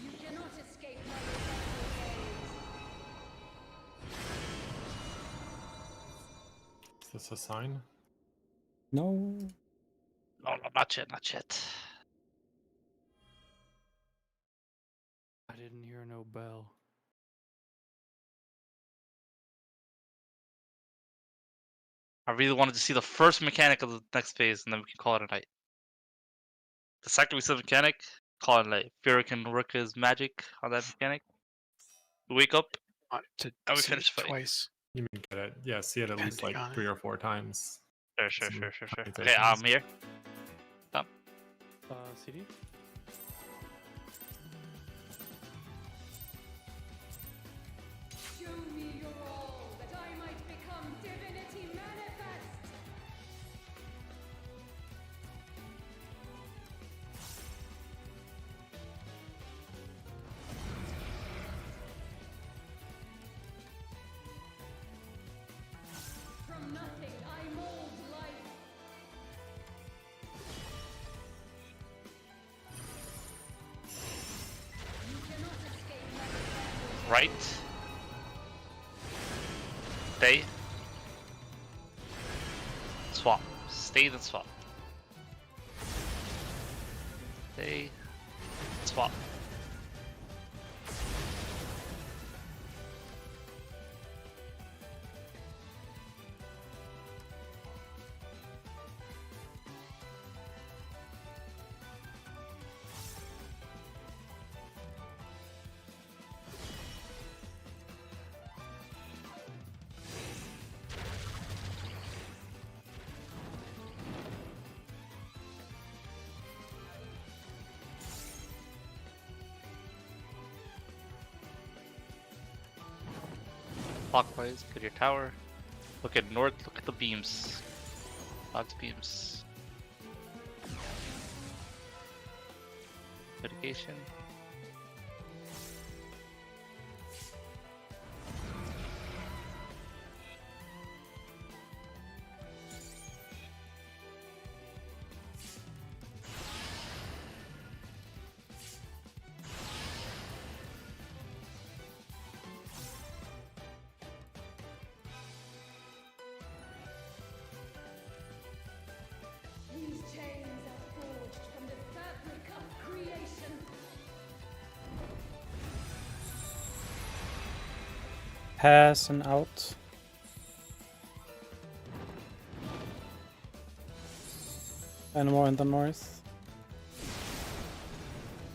You cannot escape my eternal gaze. this a sign? No. No, not yet, not yet. I didn't hear no bell. I really wanted to see the first mechanic of the next phase, and then we can call it a night. The second we see the mechanic, call it a night. Fury can work his magic on that mechanic. We wake up, To and we see finish it fighting. twice. You mean get it? Yeah, see it at least like Depending on 3 or 4 times. Sure. Some Okay, connotations. I'm here. CD? Show me your all, that I might become divinity manifest. From nothing I mold life. You cannot escape my example. Right. Stay. Swap. Stay, then swap. Stay. Swap. Clockwise, go to your tower. Look at north, look at the beams. Lots of beams. Mitigation. These chains are forged from the fabric of creation. Pass and out. And more in the north.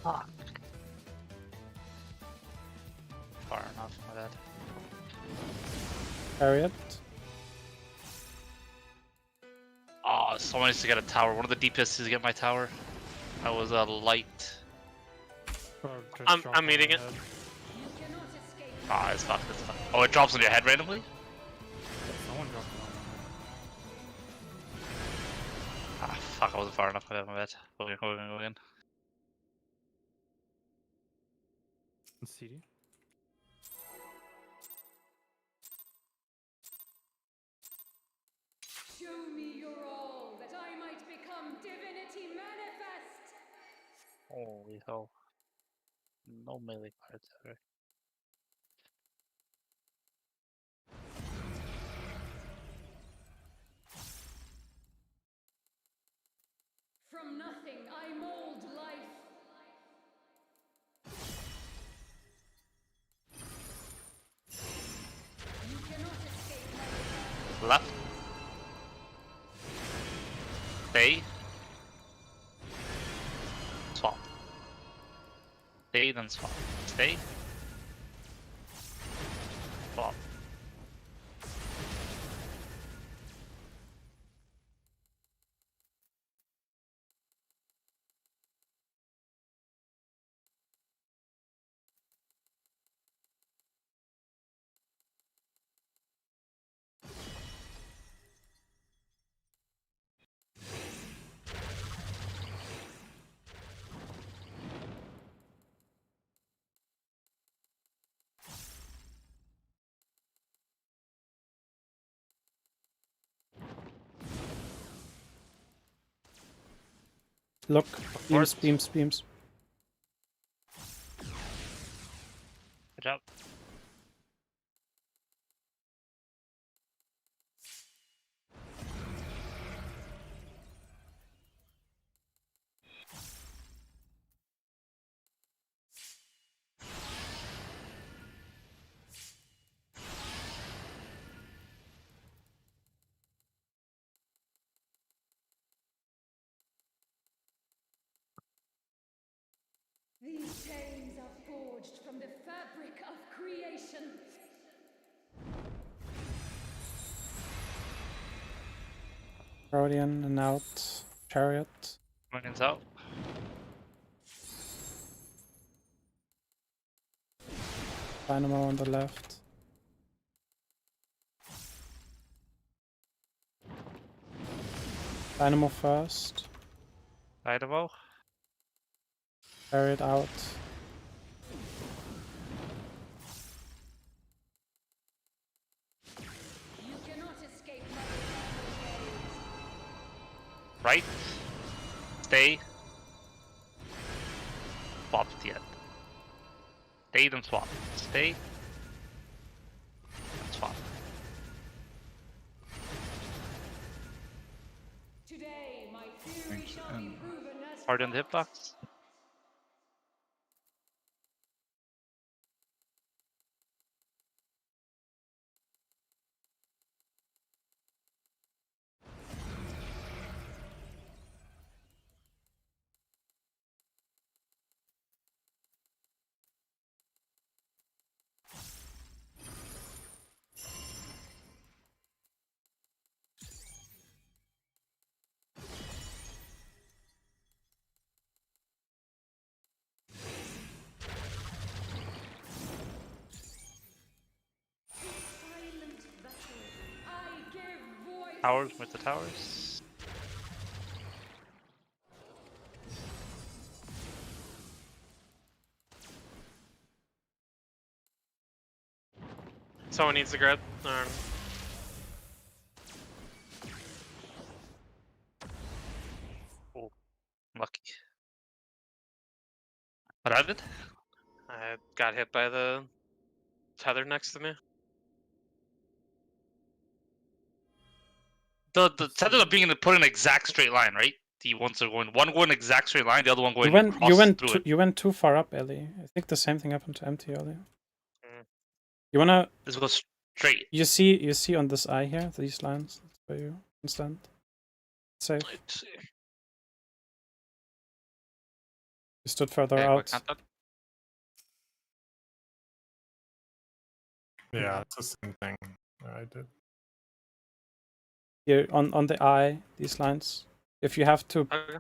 Far enough, my bad. Harriet. Oh, someone needs to get a tower. One of the deepest is to get my tower. That was a light. I'm eating it. You cannot escape. Ah, it's fucked, it's fucked. Oh, it drops on your head randomly? Someone dropped it on Ah, fuck, I wasn't far enough. My bad. Go again. CD? Show me your all, that I might become divinity manifest. Holy hell. No melee cards ever. From nothing I mold life. You cannot escape my example. Left. Stay. Swap. Stay, then swap. Stay. Swap. Look. Beams, North. beams, beams. Good job. Guardian and out. Chariot. Minions out. Dynamo on the left. Dynamo first. Dynamo. Chariot out. You cannot escape my Right. Stay. Swap at the end. Stay then swap. Stay. And swap. Today, my theory shall be proven as Party on the hitbox. silent vessel. I give voice. Towers with the towers. Someone needs to grab. Oh, lucky. What I did? I got hit by the tether next to me. The tether of being put in an exact straight line, right? The ones are going one exact straight line, the other one going through it. You went too far up, Ellie. I think the same thing happened to MT earlier. Mm. You wanna? This goes straight. You see on this eye here, these lines. That's where you can stand. Safe. Let's see. You stood further Okay, out. Yeah, it's the same thing that I did. Here on the eye, these lines. If you have to, Okay.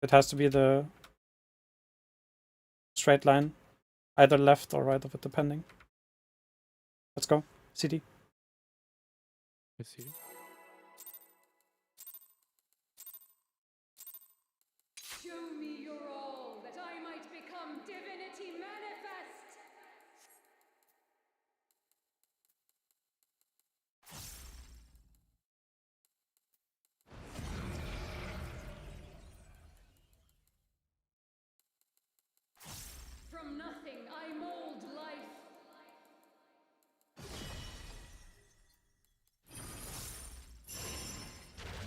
it has to be the straight line, either left or right of it, depending. Let's go. CD. Is he? Show me your all, that I might become divinity manifest. From nothing, I mold life.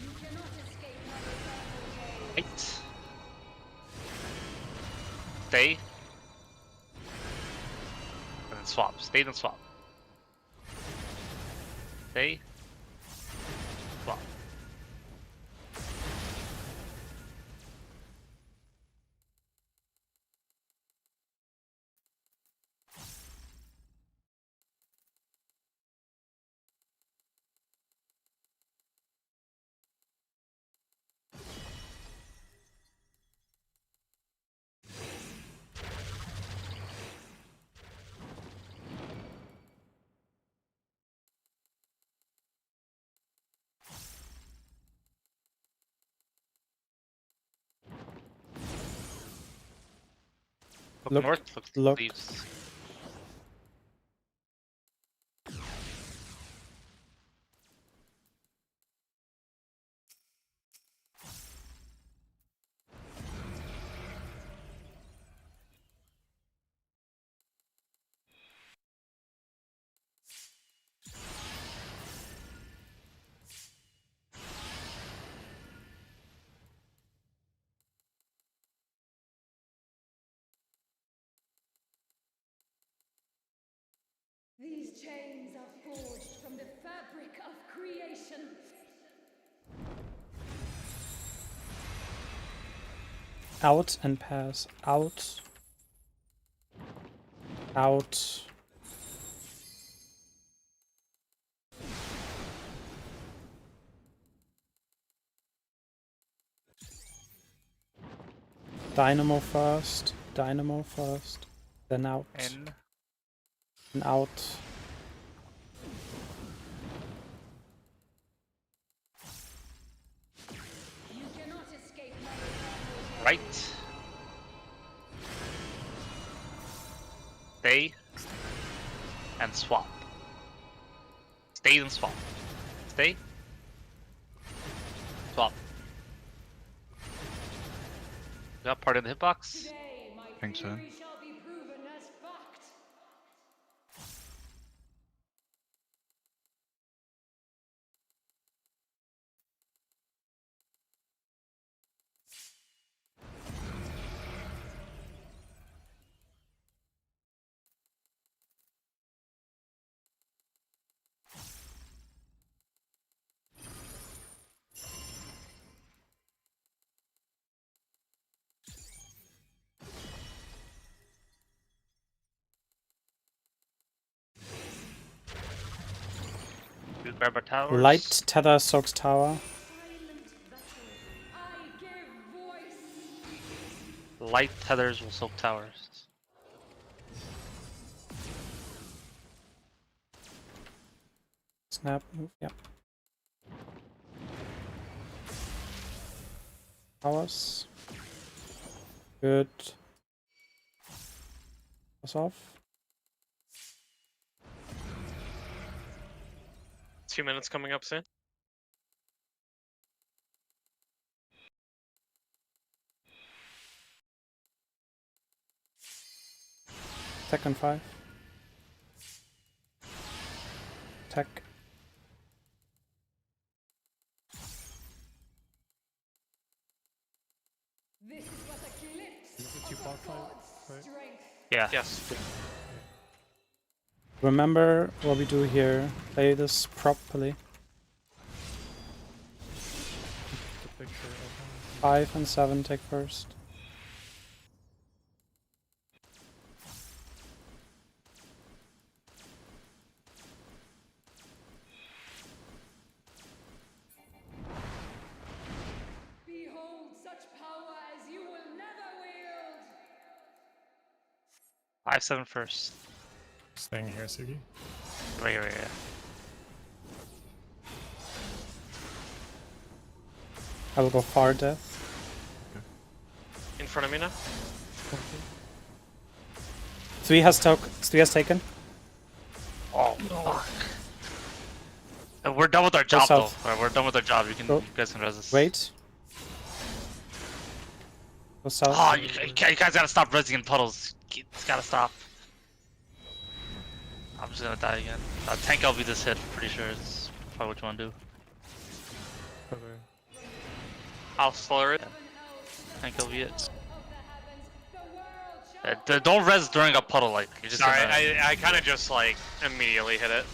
You cannot escape my eternal gaze. Right. Stay. And then swap. Stay then swap. Stay. Swap. Look north. Look. Leaves. These chains are forged from the fabric of creation. Out and pass. Out. Out. Dynamo first. Then out. In. And out. Right. Stay. And swap. Stay and swap. Stay. Swap. Got part of the hitbox? I think so. We grab our towers. Light tether soaks tower. Light tethers will soak towers. Snap move, yeah. Towers. Good. Pass off. 2 minutes coming up soon. Second 5. Attack. This is what a glimpse Is it a 2-pot fight, right? Yeah. Yes. Remember what we do here. Play this properly. The picture of 5 and 7 take first. behold such power as you will never wield. 5-7 first. Staying here, Sugi. Right here. I will go far death. In front of me now. 3 has taken. Oh, fuck. We're done with our job, though. south. Alright, we're done with our job. You guys can res this. Wait. Go south. Oh, you guys gotta stop resing in puddles. It's gotta stop. I'm just gonna die again. Tank LB this hit, pretty sure it's probably what you wanna do. I'll slur it. Tank LB it. Don't res during a puddle, like. You're just Sorry, gonna... I kind of just like immediately hit it.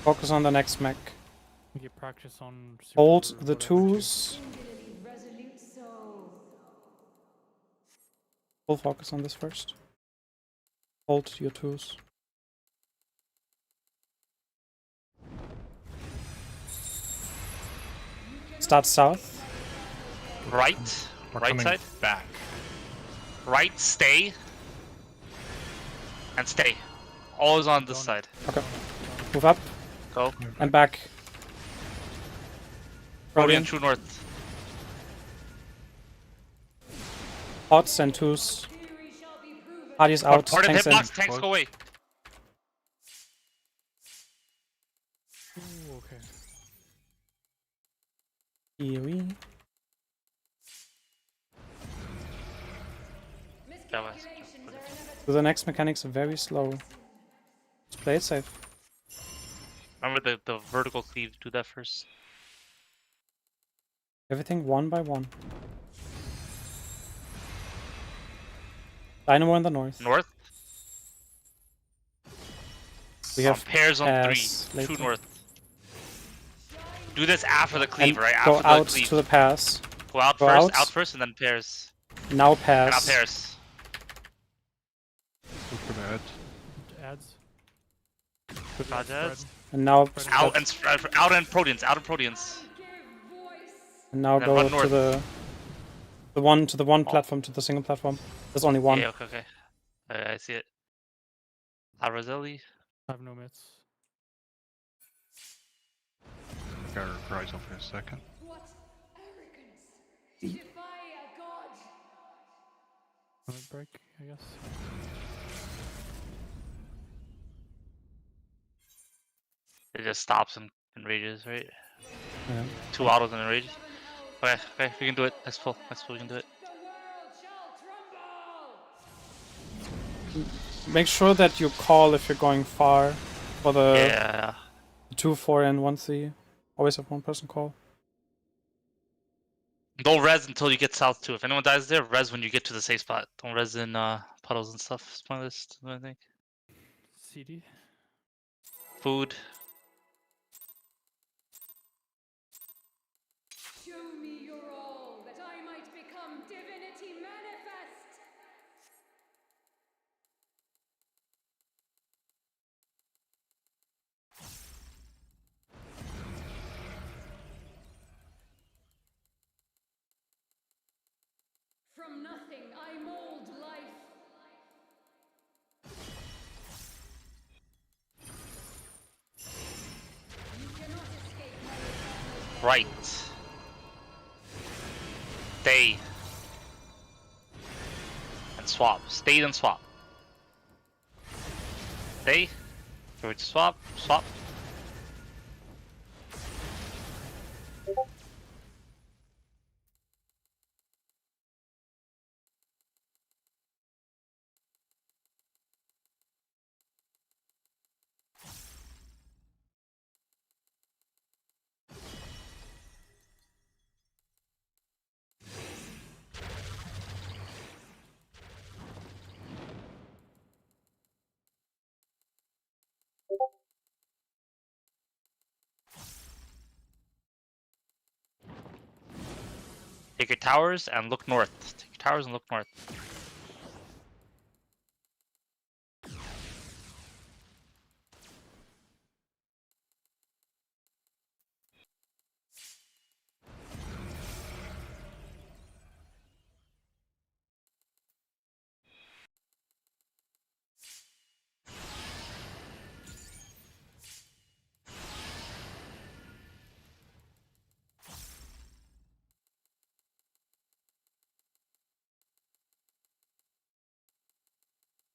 Focus on the next mech. You get practice on. Hold super the whatever, too. 2s. Full focus on this first. Hold your 2s. Start south. Right. We're Right coming side. back. Right, stay. And stay. Always on this side. Okay. Move up Go. and back. Rodian, true north. Pots and 2s. Party's out. Part of Tanks in. hitbox, tanks go away. Ooh, okay. Eerie. So the next mechanics are very slow. Just play it safe. Remember the vertical cleave, do that first. Everything one by one. Dynamo in the north. North. We have pairs on pass 3. True later. north. Do this after the And cleave, right? go After out the cleave. to the pass. Go out go first, out. first, and then pairs. Now And now pass. pairs. Look for the Ads. Dodge ads. And now Out and spread. Out and Proteans. Out and Proteans. and now then go run to north. the The one to the one platform, to the single platform. There's only one. Yeah, okay. I see it. Arazelli. I have no mitts. Got reprisal for a second. What arrogance to defy a god! Limit break, I guess. It just stops and rages, right? Yeah. 2 autos and then rages. Okay, we can do it. Let's pull, we can do it. The world shall crumble! Make sure that you call if you're going far for the Yeah. 2, 4, and 1, 3. Always have one person call. Don't res until you get south too. If anyone dies there, res when you get to the safe spot. Don't res in puddles and stuff. It's pointless, I think. CD. Food. Show me your all, that I might become divinity manifest! From nothing I mold life. You cannot escape my eternal gaze. Right. Stay. And swap. Stay then swap. Stay. Go to swap. Swap. Take your towers and look north. Take your towers and look north.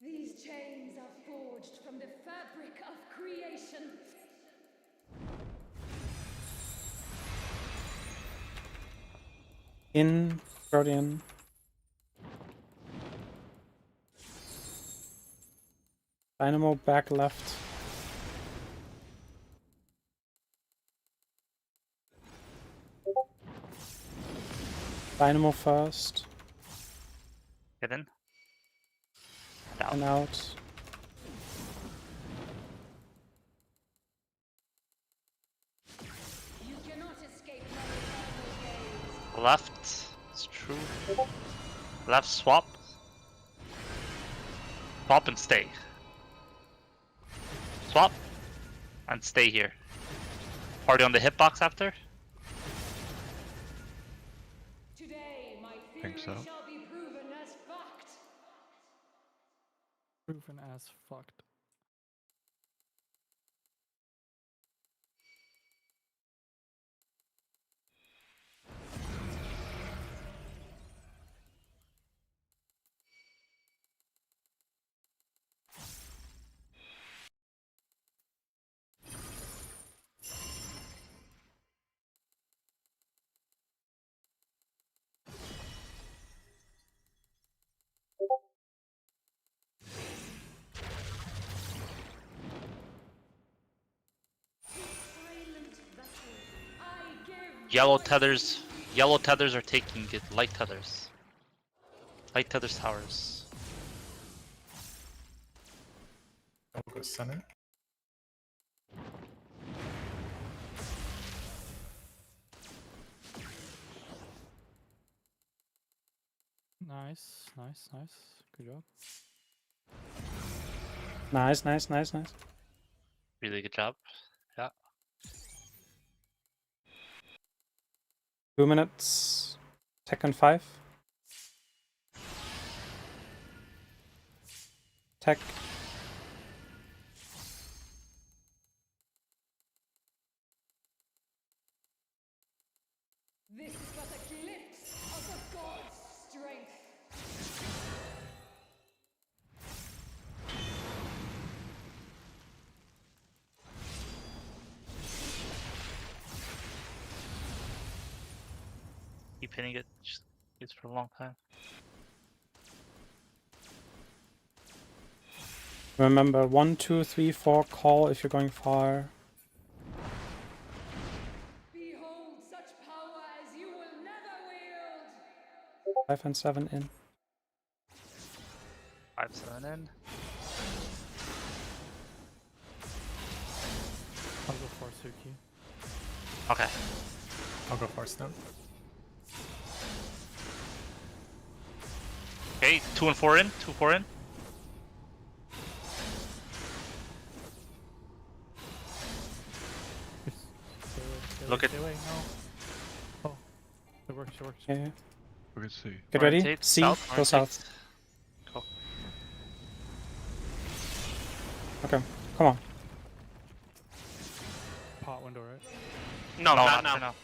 These chains are forged from the fabric of creation. In Guardian. Dynamo back left. Dynamo first. Get in. And out. You cannot escape my eternal gaze. Left. It's true. Left swap. Swap and stay. Swap. And stay here. Party on the hitbox after. Today, my Think theory so. shall be proven as fact. Proven as fucked. Silent vessel, I give Yellow voice. tethers. Yellow tethers are taking it. Light tethers. Light tethers towers. I'll go center. Nice. Good job. Nice. Really good job. Yeah. 2 minutes. Second 5. tech. This is but a glimpse of the god's strength. Keep hitting it. Just it's for a long time. Remember 1, 2, 3, 4 call if you're going far. Behold such power as you will never wield. 5 and 7 in. 5, 7 in. I'll go for Suki. Okay. I'll go first then. Okay, 2 and 4 in. 2, 4 in. Look at- Stay away, no. Oh, it works, it works. Okay. We can see. Get ready. Orientate, C, south, go orientate. south. Go. Okay, come on. Pot window, right? No, No, not not now. for now.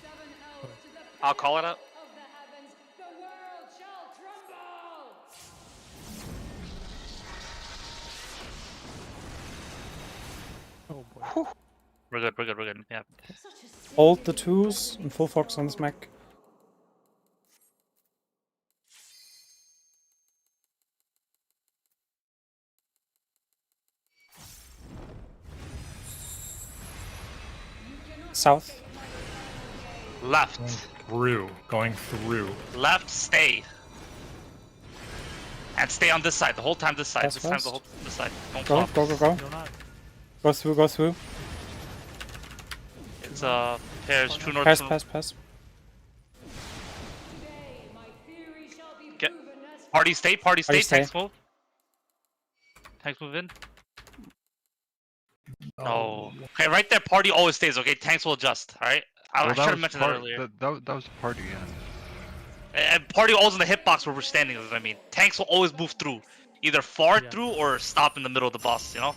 I'll call it out. Of the heavens, the world shall tremble. Oh boy. We're good, we're good, we're good. Yeah. Hold the 2s and full focus on this mech. South. Left. Going through. Left, stay. And stay on this side the whole time. This side. Pass This time first. the whole this side. Don't Go, flop. go, go, go. Do not. Go through, go through. It's pairs. True north. Pass, true- pass, pass. Today my theory shall be Get- proven as Party stay. Party stay. Party stay. Tanks move. Tanks move in. No. Okay, right there. Party always stays. Okay, tanks will adjust. All right. I should have mentioned that earlier. That was party end. And party always in the hitbox where we're standing. Is what I mean. Tanks will always move through, either far Yeah. through or stop in the middle of the boss. You know.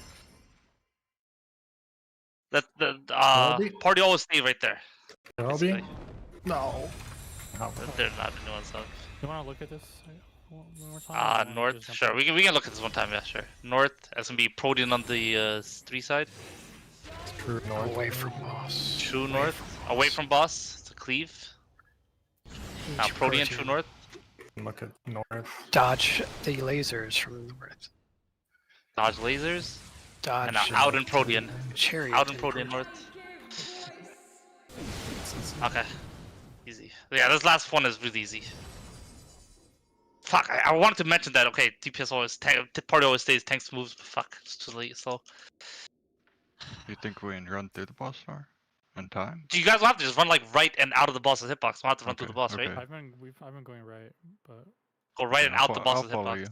The Robbie? party always stay right there. Robbie? basically. No. They're not doing stuff. You want to look at this one more time? or you wanna North. just jump Sure, in? we can look at this one time. Yeah, sure. North. That's gonna be Protean on the 3 side. True north. Away from boss. True Away north. from Away boss. from boss. To cleave. Now Each Protean. True protein. north. Look at north. Dodge the lasers from north. Dodge lasers. Dodge. And now out in Protean. Chariot. Out in and Protean north. Okay. Easy. Yeah, this last one is really easy. Fuck, I wanted to mention that. Okay, DPS always, party always stays, tanks moves, but fuck, it's too late, so. You think we can run through the boss door in time? Do you guys want to just run like right and out of the boss's hitbox? We don't have to run through Okay, the boss, right? okay. I've been going right, but Go right and out the I'll boss's follow hitbox. you.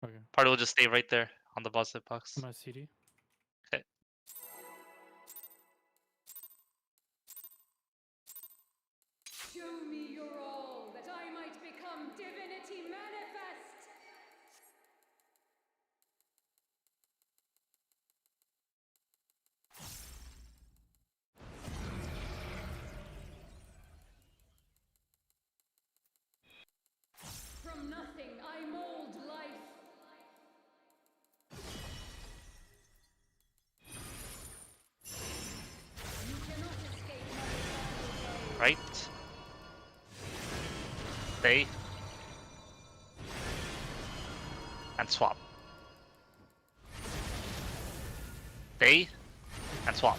okay. Party will just stay right there on the boss hitbox. I'm at CD. show me your all, that I might become divinity manifest. From nothing I mold life. You cannot escape my Right. Stay. And swap. Stay. And swap.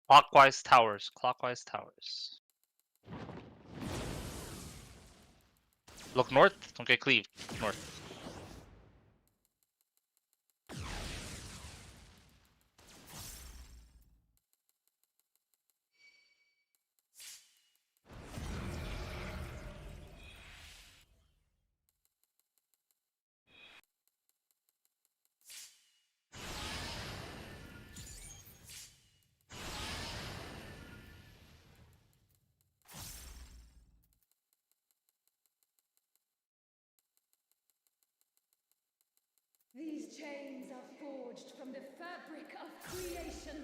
Clockwise towers. Clockwise towers. Look north. Don't get cleaved. North. These chains are forged from the fabric of creation.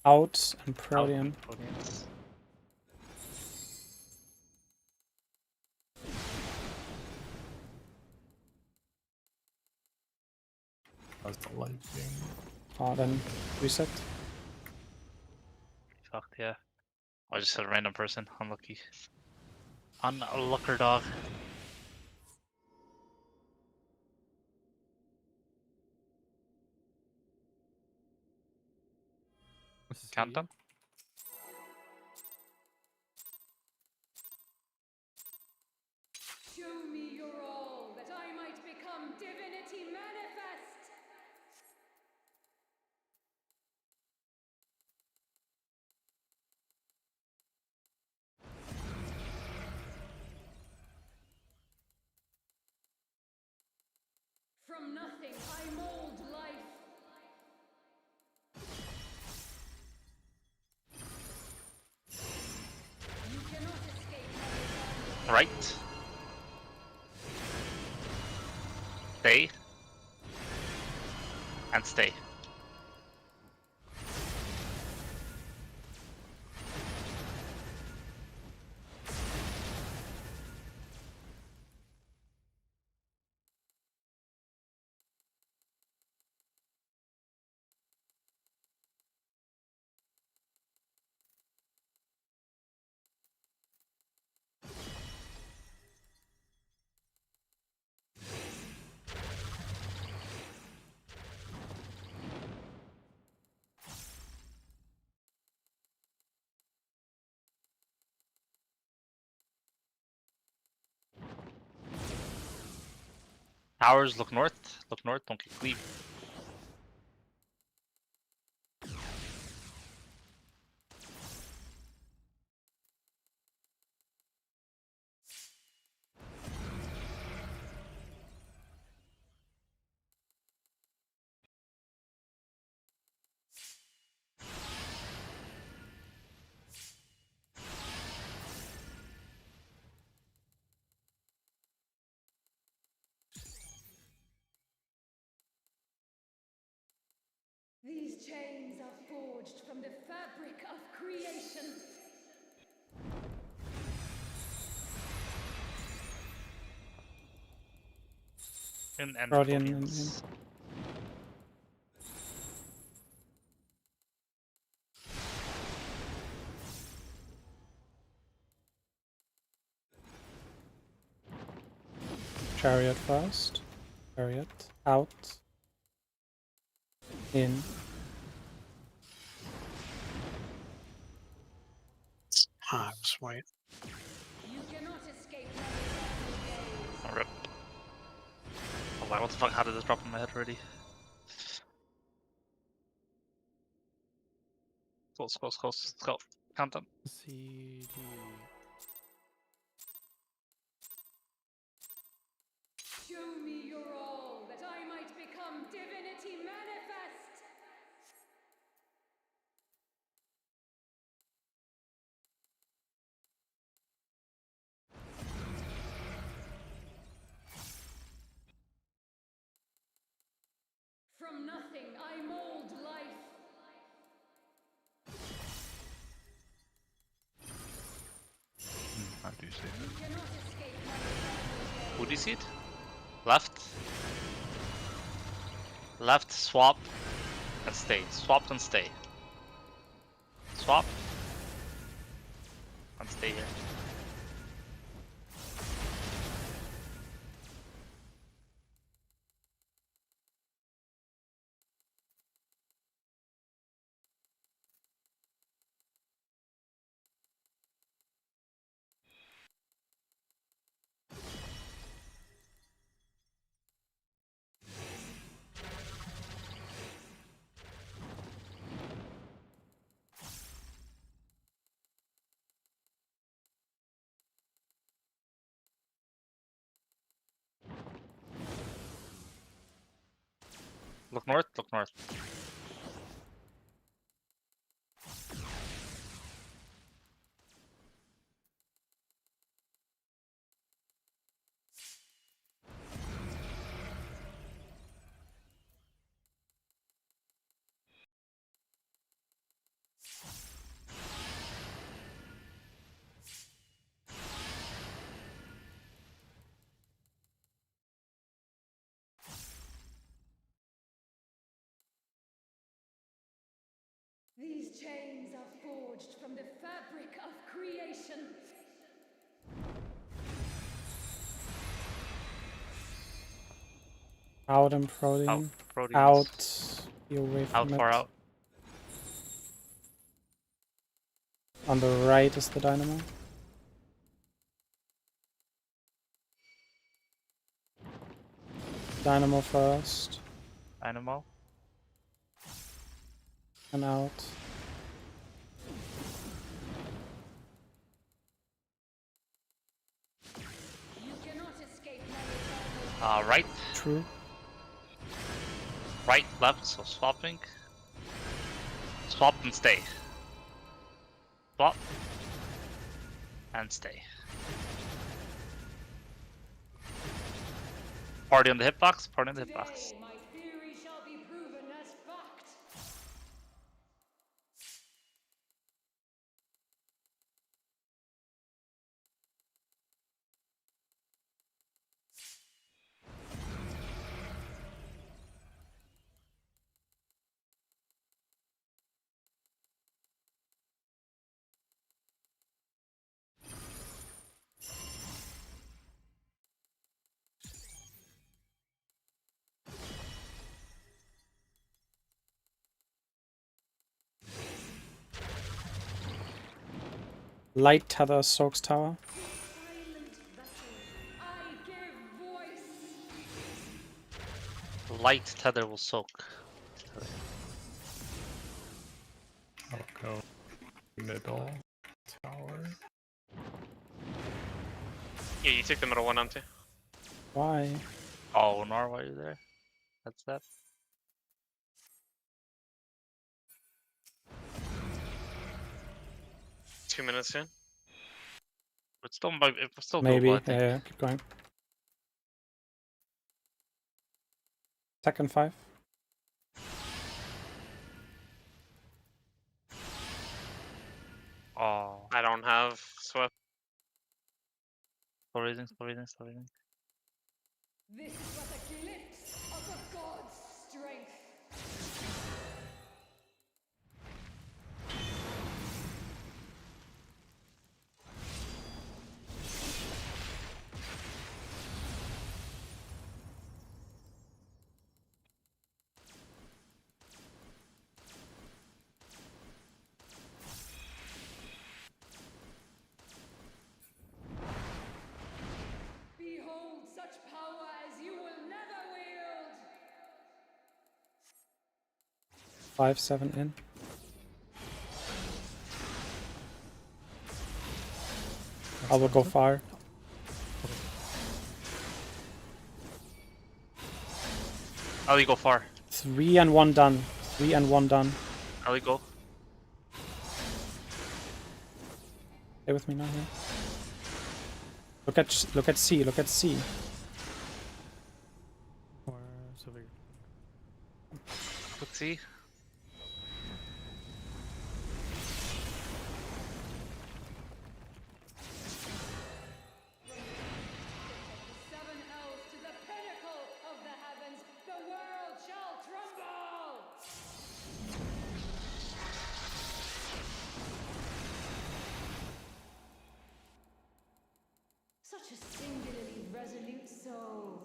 Out and Protean. That was the lightning. Oh, then reset. Fucked, yeah. I just said a random person. Unlucky. Unlucker dog. Count them. Show me your all, that I might become divinity manifest. From nothing, I mold life. You cannot escape my Right. Stay. And stay. Towers, look north. Look north, don't get cleaved. These chains are forged from the fabric of creation. And Protean Proteans. Chariot first. Chariot. Out. In. Ah, I was white. You cannot escape my Oh, rip. Oh, wow, what the fuck? How did this drop in my head already? Close, close, close. Let's go. Count them. CD. Show me your all, that I might become divinity manifest. From nothing, I mold life. How do you say that? You cannot escape my eternal Who do you gaze. see it? Left. Left, swap, and stay. Swap and stay. Swap. And stay here. Look north, look north. These chains are forged from the fabric of creation. Out and protein. Out, proteins. Out. Be away from Out, it. far out. On the right is the dynamo. Dynamo first. Dynamo. And out. You cannot escape my eternal Right. True. Right, left, so swapping. Swap and stay. Swap. And stay. Party on the hitbox, party on the hitbox. Today, my theory shall be proven as fact. Light tether soaks tower. Silent vessel, I give voice. Light tether will soak. I'll go middle tower. Yeah, you take the middle one, Empty. Why? Oh, Nar, why are you there? That's that. Two minutes in. It's still, it's still Maybe. doable, I think. Yeah, keep going. Second 5. Oh, I don't have Swift. still raising, still raising, still raising. This is but a glimpse of a god's strength. Behold such power as you will never wield. 5, 7 in. I will go far. Ali, go far. 3 and 1 done. 3 and 1 done. Ali, go. Stay with me now here. Look at C. Look at C. Or Sylvie. Let's see. Seven elves to the pinnacle of the heavens, the world shall tremble! Such a singularly resolute soul.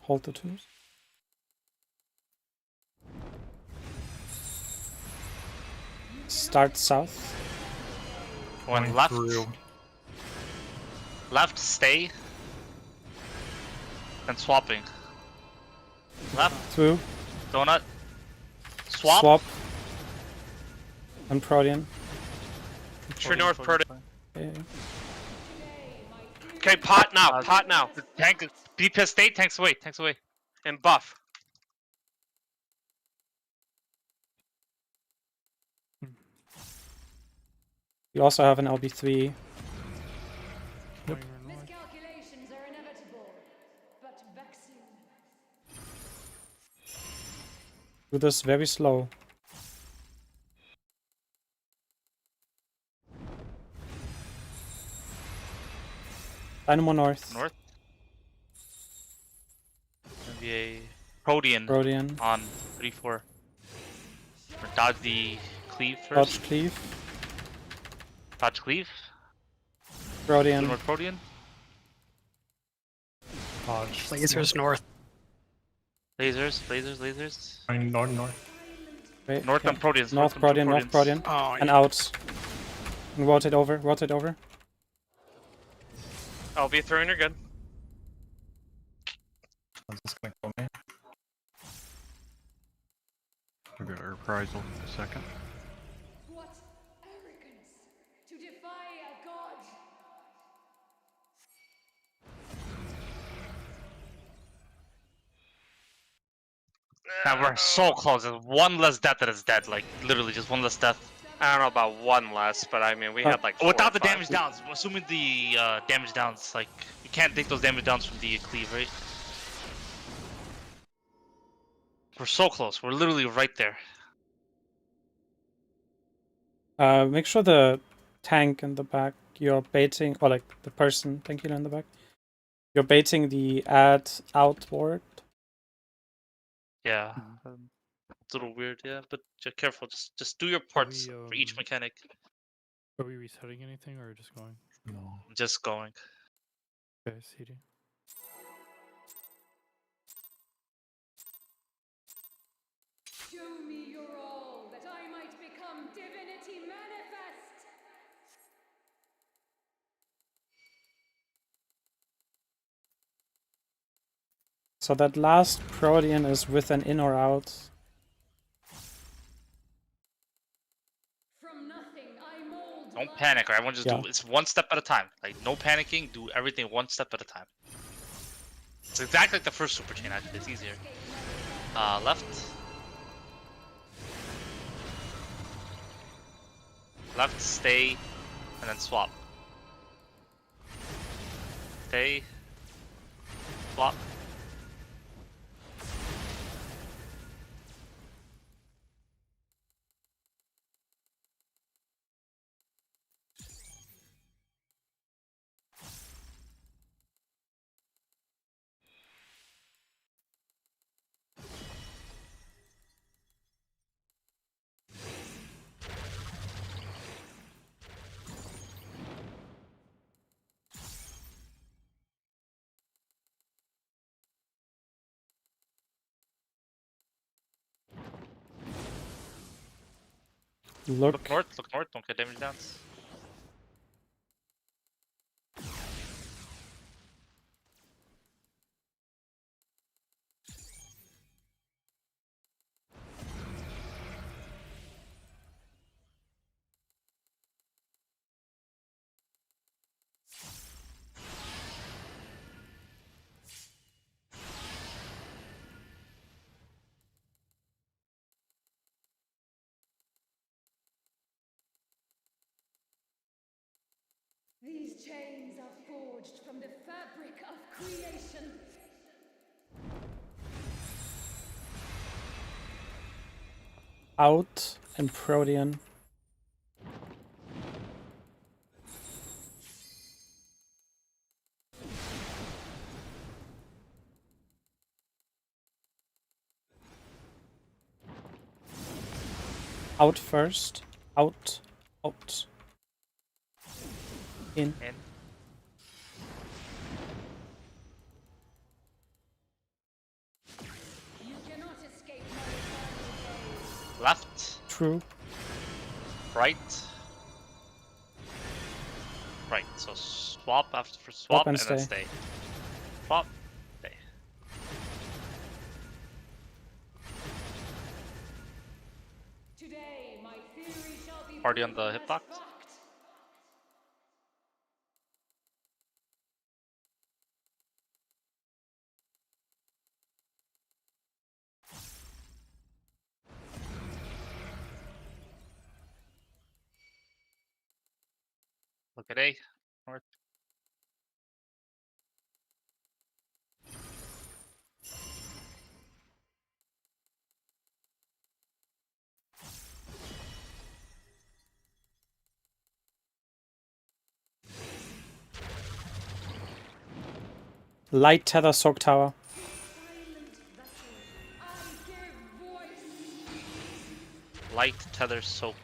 Hold the 2s. Start south. One Going left. through. Left, stay. And swapping. Left, Through. donut. Swap. Swap. And Protean. True north, Proto. Yeah. Okay, pot now, pot now. Tank, DPS stay, tanks away, tanks away. And buff. You also have an LB3. Miscalculations are inevitable, but vexing. Do this very slow. Dynamo north. North. NBA Protean, Protean. on 3-4. Or dodge the cleave first. Dodge cleave. Dodge cleave. Protean. North Protean. Dodge. Lasers north. Lasers. Going north. Wait, North yeah. and Proteans. North Protean, North Protean. Oh, And yeah. out. And rotate over, rotate over. I'll be through and you're good. I'm just gonna kill me. We got a reprisal in a second. What arrogance to defy a god! Now we're so close. There's one less death that is dead. Like literally just one less death. I don't know about one less, but I mean we had like 4 Without or the 5. damage downs. Assuming the damage downs, like you can't take those damage downs from the cleave, right? We're so close. We're literally right there. Make sure the tank in the back you're baiting, or like the person, tank healer in the back, you're baiting the add outward. Yeah. It's a little weird, yeah, but just careful. Just do your parts for each mechanic. Are we resetting anything or just going? No. Just going. Okay, CD. Show me your all, that I might become divinity manifest! So that last Protean is with an in or out. From nothing I mold. Don't panic, or everyone just Yeah. do it's one step at a time. Like no panicking, do everything one step at a time. It's exactly like the first super chain actually, it's easier. Left. Left, stay, and then swap. Stay. Swap. Look. Look north, don't get damage downs. These chains are forged from the fabric of creation. Out and Protean. Out first. Out. Out. In. In. You cannot escape my eternal gaze. Left, True. right. Right, so swap after for swap and and then stay. stay. Swap, stay. Today, my theory shall be Party on proven the as hitbox. fact. Look at A. North. Light tether soak tower. Light tether soak.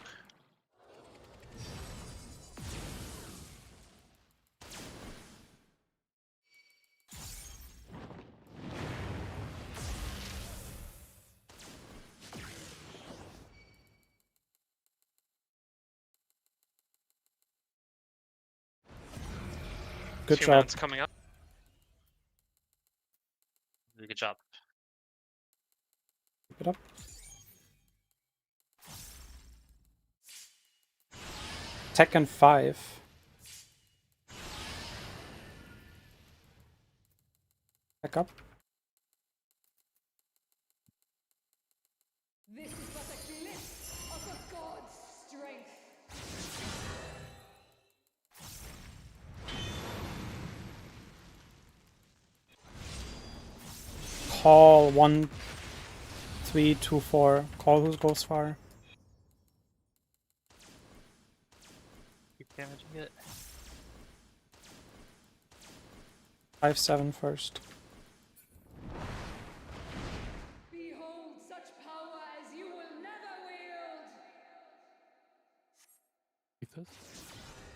Good 2 job. minutes coming up. Good job. Keep it up. Tekken 5. Back up. This is but a glimpse of a god's strength. Call 1, 3, 2, 4. Call who goes far. Keep damaging it. 5, 7 first. Behold such power as you will never wield. This?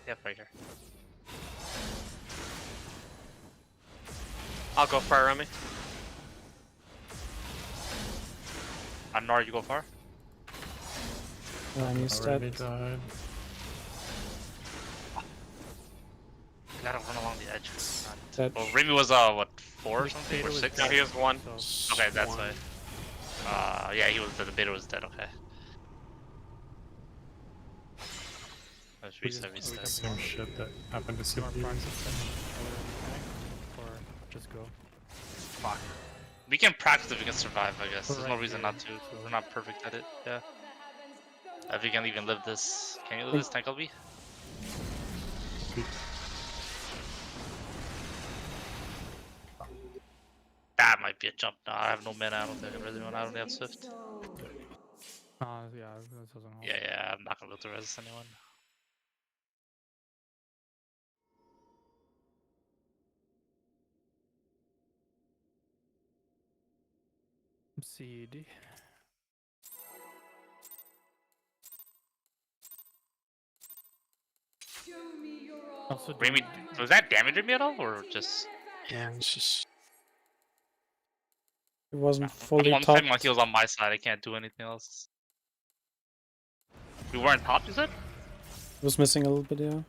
Yep, right here. I'll go far, Remy. Nor, you go far. Remy's Already dead. died. You gotta run along the edge. Dead. Well, Remy was what, 4 or something, Beta or was 6? No, he was 1. So Okay, that's One. why. Yeah, he was dead. The beta was dead. Okay. Let's we just- reset. we Reset. just- Same shit that happened to do you want to CPU. practice then or just go? Fuck. We can practice if we can survive, I guess. We're There's no right reason here, not to. so- We're not perfect at it. Yeah. If we can even live this. Can you live this, tank LB? That might be a jump. No, I have no mana. I don't think I really want. I don't have Swift. Yeah, that doesn't help. Yeah, I'm not gonna be able to resist anyone. CD. Show me your all. Also, Remy, was that damaging me at all, or just? Yeah, it's just It wasn't I'm fully checking my topped. heals on my side. I can't do anything else. We weren't top, you said? It was missing a little bit, yeah.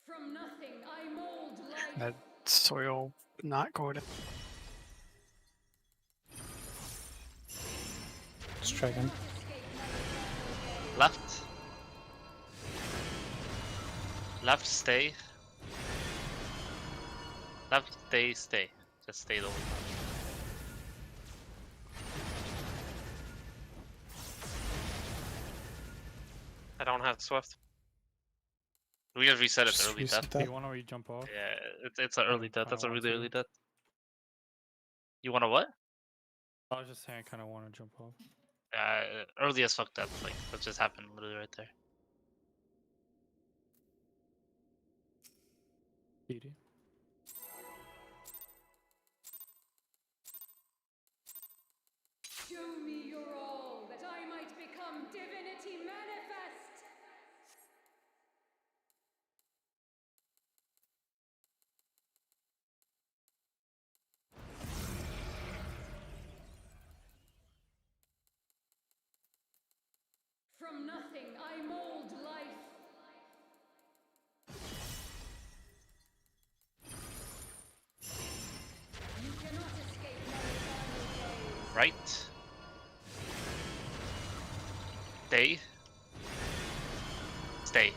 From nothing I mold life. that soil not going to. Let's try again. Left. Left, stay. Left, stay, stay. Just stay the whole time. I don't have Swift. We just reset it Just early reset death. that. you want to jump off? Yeah, it's an early death. Kinda That's a want really to. early death. You wanna what? I was just saying I kind of want to jump off. Early as fuck death. Like, that just happened literally right there. CD. Show me your all, that I might become divinity manifest. From nothing I mold life. You cannot escape my final gaze. Right. Stay. Stay.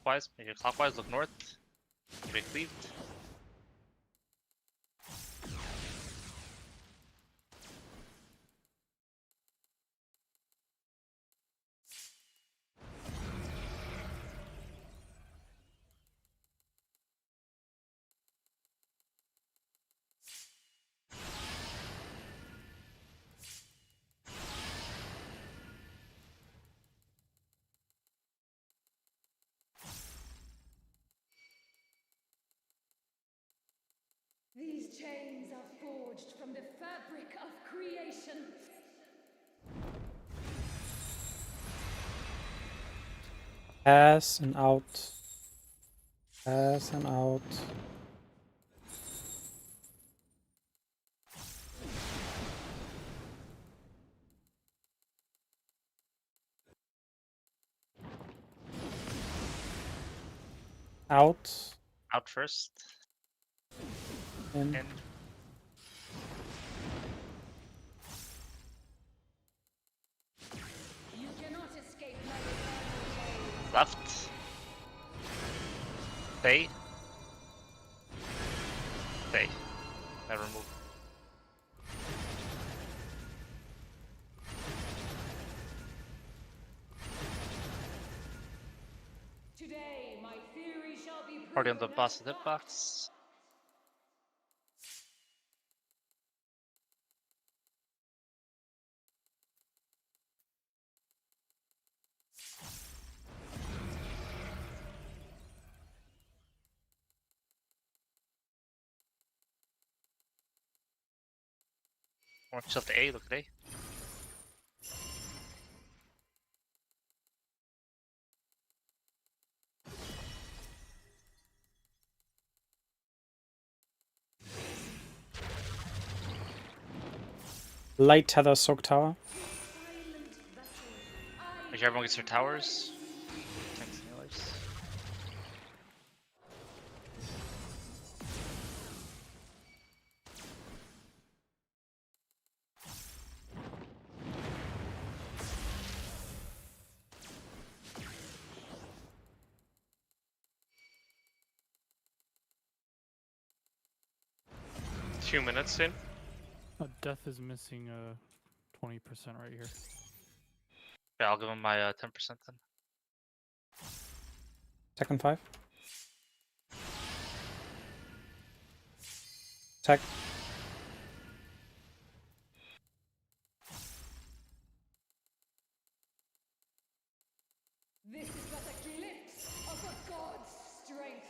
clockwise. Make it clockwise. Look north. Make it cleaved. These chains are forged from the fabric of creation. Pass and out. Pass and out. Out. Out first. In. In. You cannot escape my eternal gaze. Left. Stay. Stay. Never move. Today, my theory shall be Already on the proven boss as fact. hitbox. Watch out the A, look at A. Light tether soak tower. Make sure everyone gets their towers. Thanks, anyways. Two minutes soon. Death is missing 20% right here. Yeah, I'll give him my 10% then. Second 5. Attack. This is but a glimpse of a god's strength.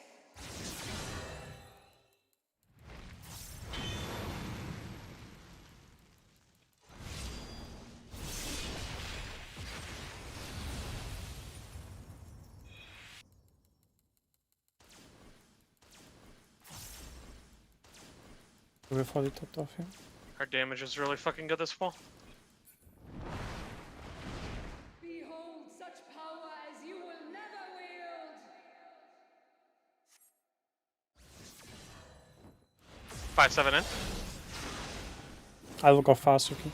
We're fully topped off here. Our damage is really fucking good this fall. Behold such power as you will never wield. 5-7 in. I will go fast, okay?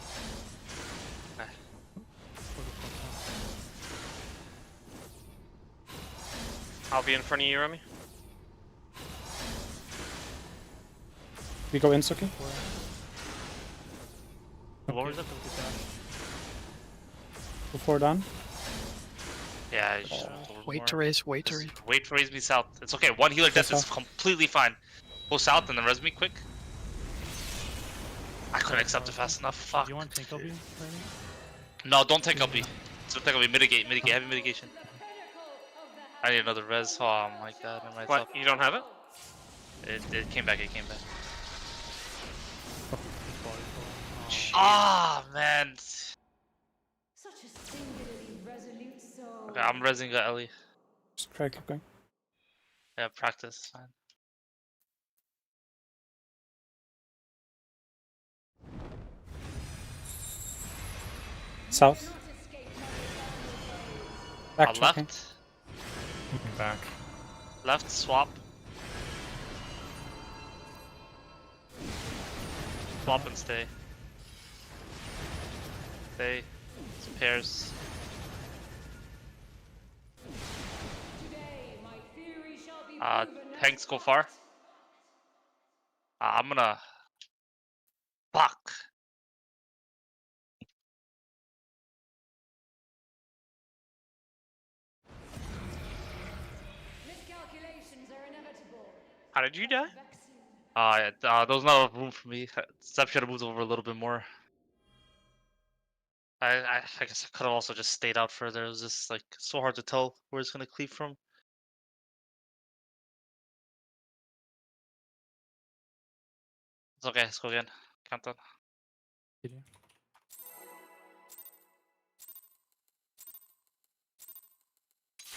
I'll be in front of you, Remy. We go in, Suki. What was it? Before done. Yeah, you just Wait to raise, wait to raise. wait for raise me south. It's okay. One healer death is south. completely fine. Go south and then res me quick. I couldn't accept it fast enough. Fuck. You want tank LB? Remy? No, don't take LB. Don't take LB. Mitigate, heavy mitigation. I need another res. Oh my god, I might What? You don't have it? It came back, it came back. Oh, Ah, man. Such a singularly resolute soul. Okay, I'm resing Ellie. Just try keep going. Yeah, practice. Fine. South. Back tracking. Left. Moving back. Left, swap. Swap and stay. Stay. It's pairs. Today, my Tanks go far. I'm gonna... Fuck. Miscalculations are inevitable. How did you die? There was not enough room for me. Zeppe should have moved over a little bit more. I guess I could have also just stayed out further. It was just like so hard to tell where it's gonna cleave from. It's okay, let's go again. Countdown.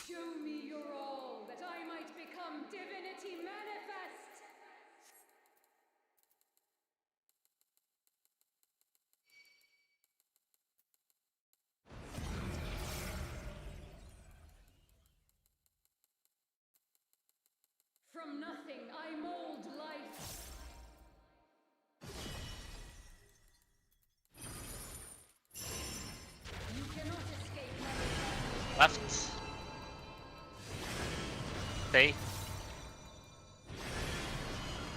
Show me your all, that I might become divinity manifest. From nothing, I mold life. You cannot escape my Left. Stay.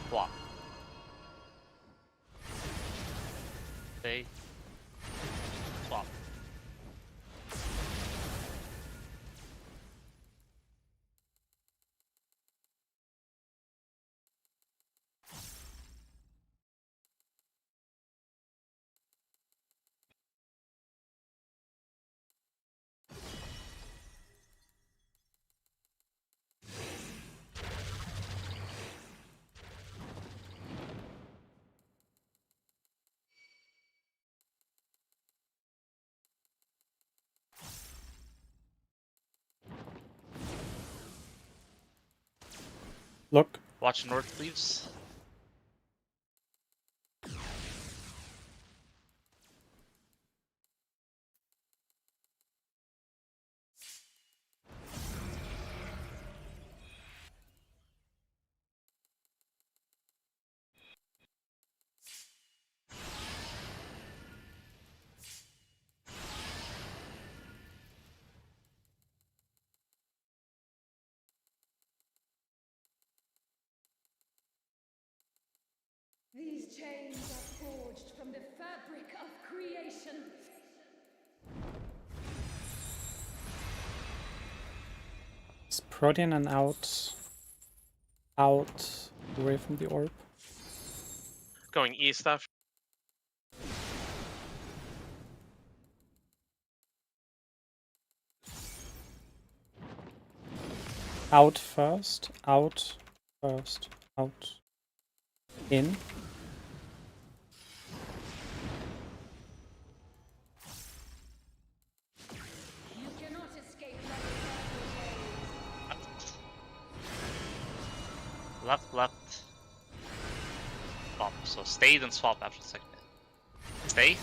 Swap. Stay. Swap. Look. Watch north leaves. These chains are forged from the fabric of creation. Is Protean and out away from the orb? Going east after. Out first, out first, out. In. You cannot escape Left, left. Swap. So stay, then swap after the second hit. Stay.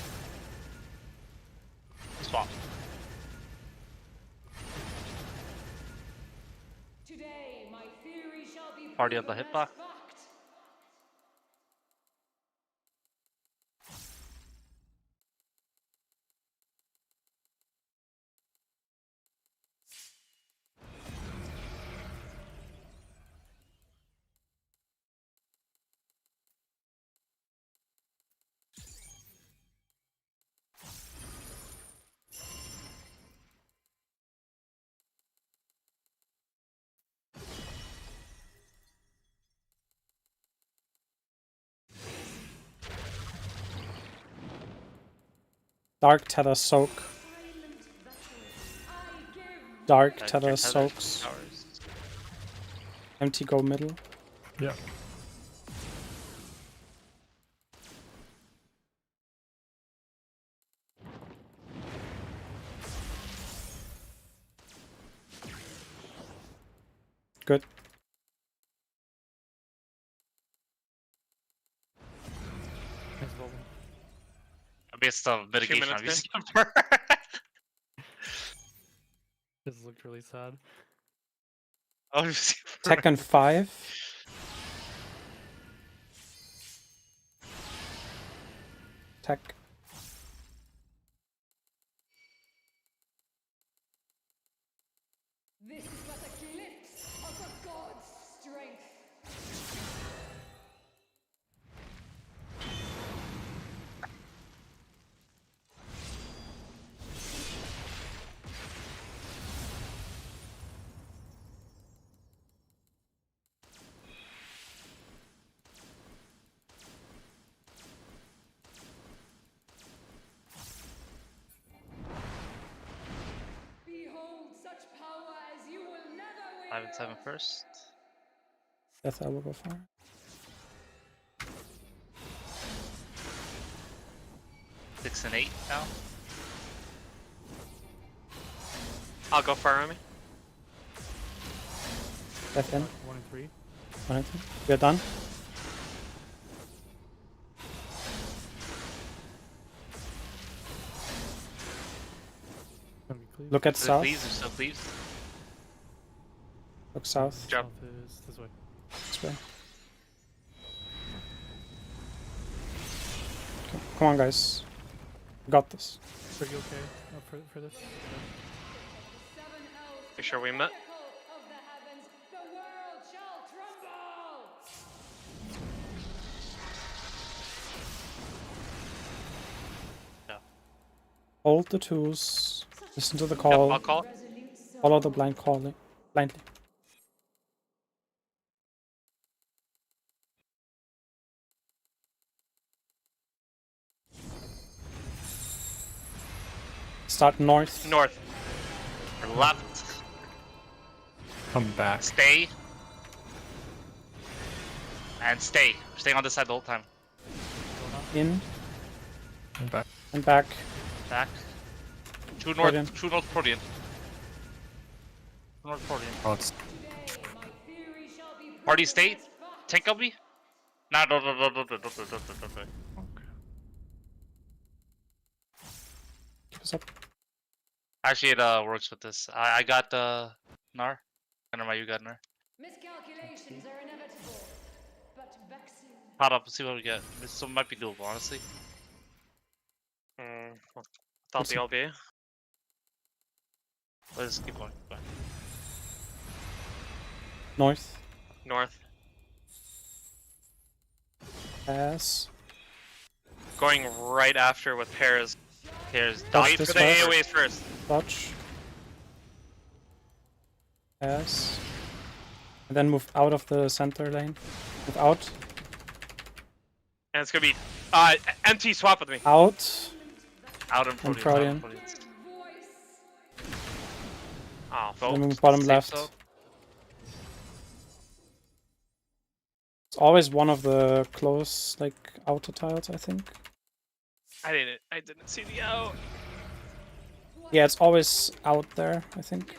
Swap. Today, my theory shall be Party on the proven hitbox. as fact. Dark Tether Soak. Dark Tether Soaks. Empty go middle. Yeah. Good. Based on mitigation, I'm minutes using for. This looked really sad. Oh, Tekken 5. Tech. This is but a glimpse of the gods' strength. Behold such power as you will never 5 and 7 first. Death I will go for. 6 and 8 now. I'll go for Remy. Death in. 1 and 3. 1 and 2. We're done. Gonna be cleaved. Look at Is it south. cleaves? There's still cleaves. Look south. Jump. South is this way. This way. Okay, come on, guys. Got this. Are you okay for this? You sure we met? Of the heavens, the world shall tremble. Hold the twos. Listen to the Yep, call. I'll call. Follow the blind calling. Blindly. Start north. North. Or left. Come back. Stay. And stay. Stay on this side the whole time. In Come back. and back. Back. True Protean. north. True north Protean. True north Protean. Oh, it's Party state. Tank LB. Nah, no. okay. Keep us up. Actually, it works with this. I got Nar. I don't know why you got Nar. Miscalculations are inevitable, but vexing. Hot up. Let's see what we get. This one might be doable, honestly. Thought the LB. Let's keep going. Keep going. North. North. Pass. Going right after with pairs. Here's Dodge Wait this for the first. AoEs first. Dodge. Pass. And then move out of the center lane. Move out. And it's gonna be MT swap with me. Out. Out in And Protean. Protean. Oh, Then vote. move bottom Safe left. zone. It's always one of the close, like, outer tiles, I think. I didn't see the out. Yeah, it's always out there, I think.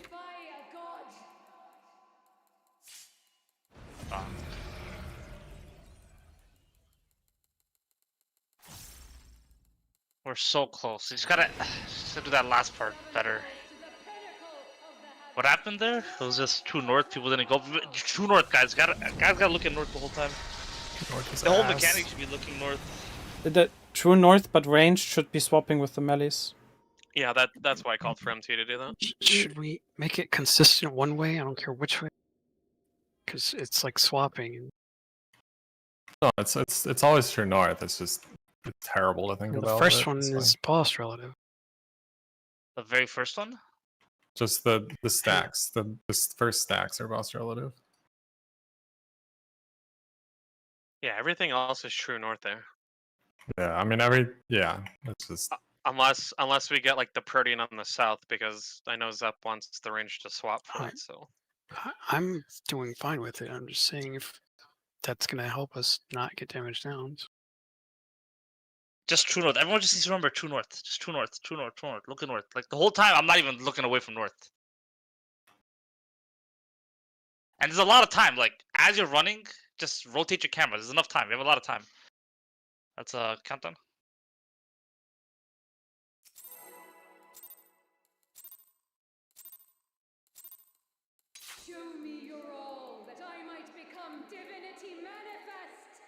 We're so close. You just gotta do that last part better. What happened there? It was just true north. People didn't go. True north, guys. Gotta look at north the whole time. North is The whole ass. mechanic should be looking north. The true north, but ranged should be swapping with the melees. Yeah, that's why I called for MT to do that. Should we make it consistent one way? I don't care which way. Because it's like swapping. No, it's always true north. It's just it's terrible to think The about. first it. one It's is fine. boss relative. The very first one. Just the stacks. The first stacks are boss relative. Yeah, everything else is true north there. Yeah, I mean it's just Unless we get like the Protean on the south, because I know Zepp wants the range to swap for Right. it. So I'm doing fine with it. I'm just saying if that's gonna help us not get damage downs. Just true north. Everyone just needs to remember true north. Just true north. True north. True north. Look at north. Like the whole time, I'm not even looking away from north. And there's a lot of time. Like as you're running, just rotate your camera. There's enough time. You have a lot of time. That's a countdown. Show me your all, that I might become divinity manifest.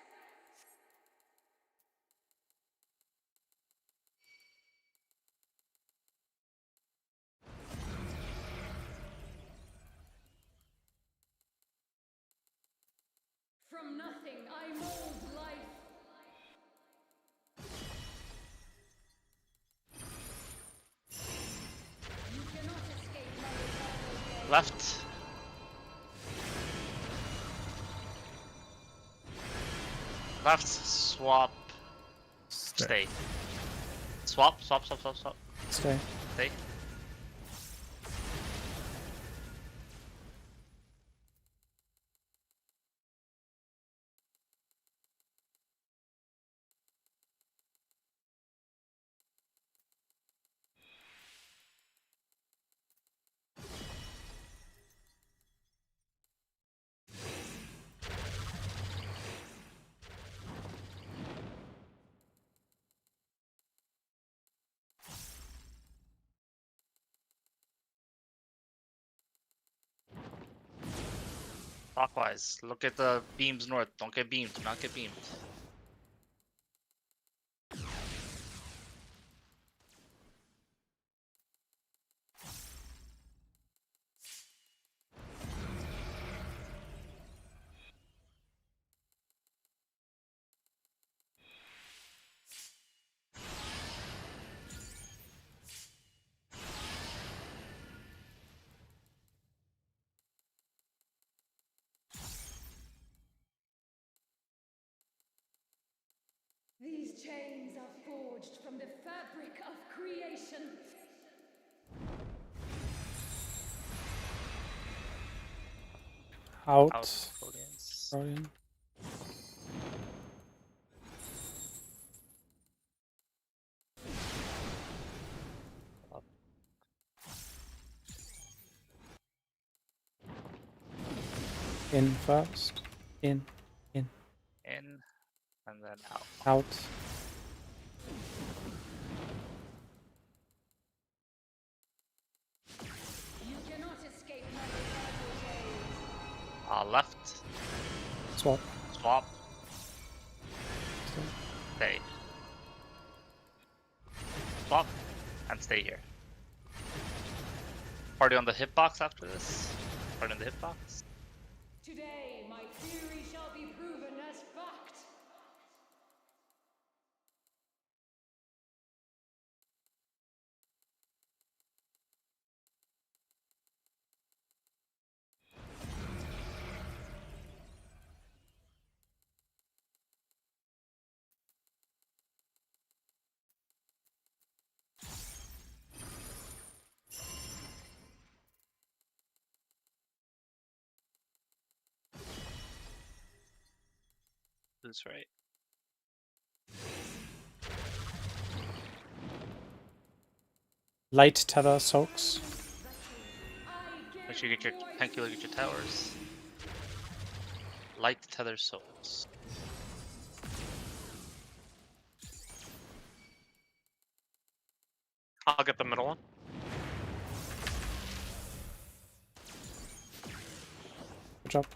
Left. Left. Swap. Stay. Swap. Swap. Swap. Swap. Swap. Stay. Stay. Clockwise. Look at the beams north. Don't get beamed. Do not get beamed. These chains are forged from the fabric of creation. Out. Guardians. Guardian. In first. In. In. And then out. Out. You cannot escape my eternal gaze. Left. Swap. Swap. Stay. Swap. And stay here. Party on the hitbox after this. Party on the hitbox. Today, my theory shall be proven as fact. That's right. Light tether soaks. Make sure you get your Penkula, get your towers. Light tether soaks. I'll get the middle one. Good job.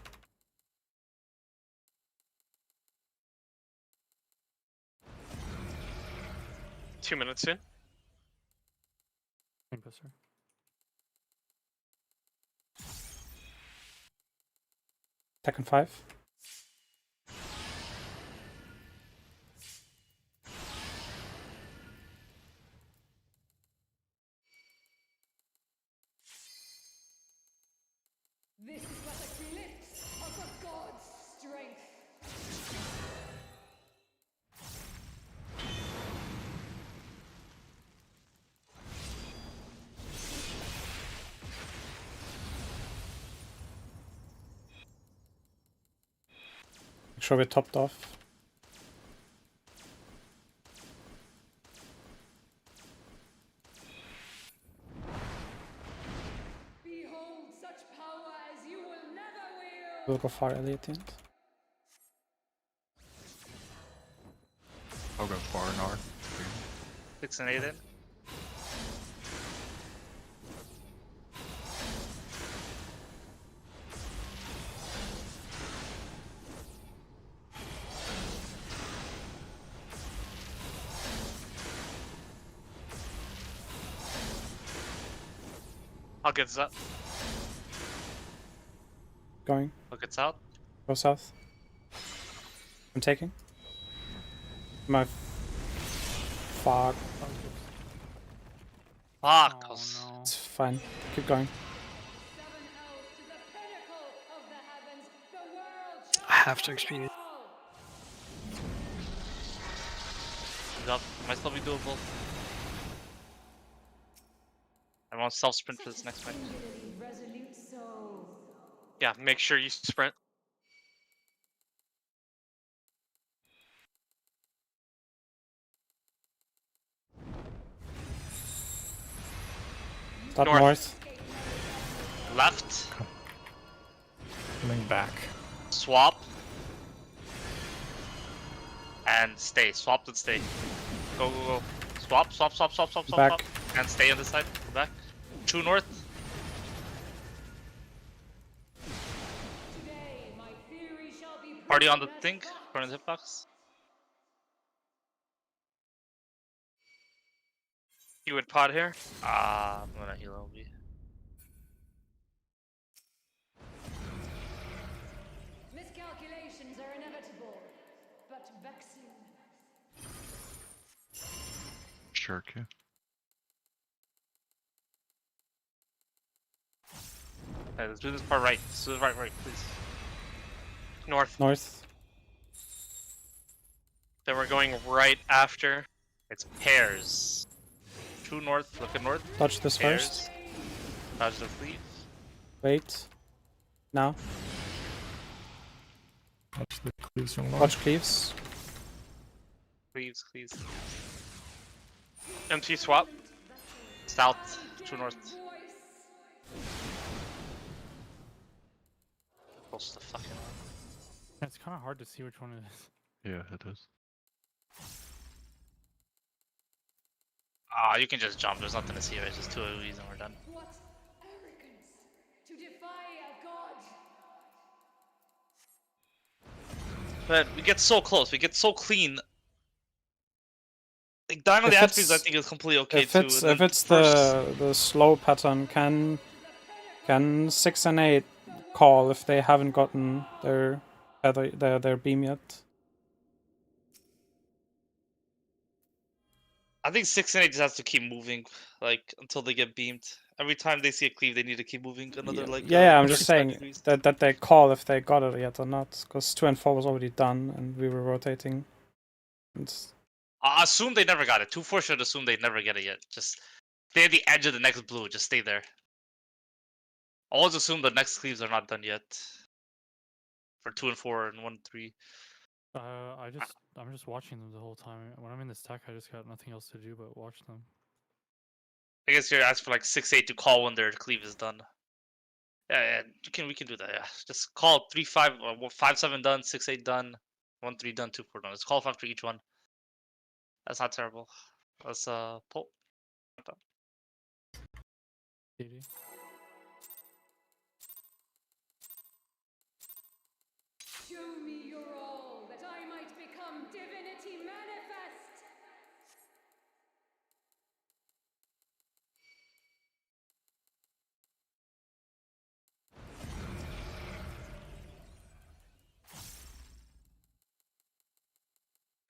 Two minutes in. Imposter. Second 5. This is but a glimpse of the god's strength. Make sure we're topped off. Behold such power as you will never wield. We'll go far early at the end. I'll go far north. 6 and 8 in. I'll get Zeppe. Going. Look, it's out. Go south. I'm taking. My fuck. Fuck. Oh no. It's fine. Keep going. have to expedite. He's up. Might still be doable. I want self sprint for this next fight. Yeah, make sure you sprint. Stop North. north. Left. Coming back. Swap. And stay. Swap and stay. Go, go, go. Swap, swap, swap, swap, swap, swap, Back. swap. And stay on this side. Go back. True north. Party on the thing. Front of the hitbox. You would pod here. I'm gonna heal LB. Miscalculations are inevitable, but vaccine. Sure, kid. Okay, let's do this part right. Let's do this right, please. North. North. Then we're going right after. It's pairs. True north, looking north. Dodge this Pairs. first. Dodge the fleet. Wait. Now. Watch the cleaves from Watch cleaves. Cleaves, cleaves. MT swap. South, true north. Close to the fucking one. It's kind of hard to see which one it is. Yeah, it is. Ah, you can just jump. There's nothing to see here. It's just two AoEs and we're done. What arrogance to defy a god! But we get so close. We get so clean. Like dying on If the it's- Aspes, I think is completely okay If too. it's and if then it's first- the slow pattern, can 6 and 8 call if they haven't gotten their beam yet? I think 6 and 8 just has to keep moving, like until they get beamed. Every time they see a cleave, they need to keep moving another like. Yeah, I'm just 45 saying degrees. that they call if they got it yet or not, because 2 and 4 was already done and we were rotating. It's, I assume they never got it. 2-4 should assume they never get it yet. Just stay at the edge of the next blue. Just stay there. Always assume the next cleaves are not done yet. For 2 and 4 and 1-3. I'm just watching them the whole time. When I'm in this tech, I just got nothing else to do but watch them. I guess you're asking for like 6-8 to call when their cleave is done. Yeah, we can do that. Yeah, just call 3-5 or 5-7 done, 6-8 done, 1-3 done, 2-4 done. Just call after each one. That's not terrible. Let's pull. DD. Show me your all, that I might become divinity manifest!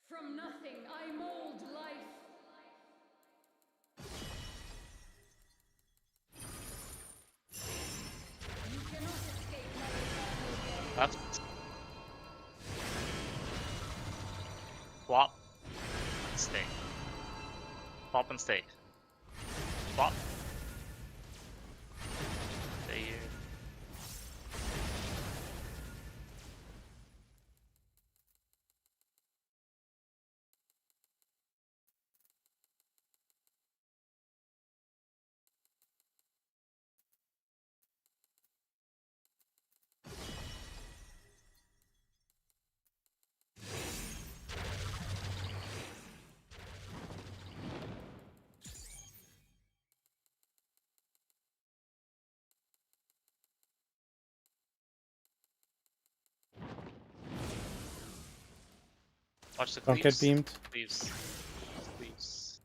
From nothing, I mold life. You cannot escape my eternal gaze. Left. Swap. Stay. Swap and stay. Swap. Stay here. Watch the Don't cleaves. get beamed. Cleaves. Cleaves.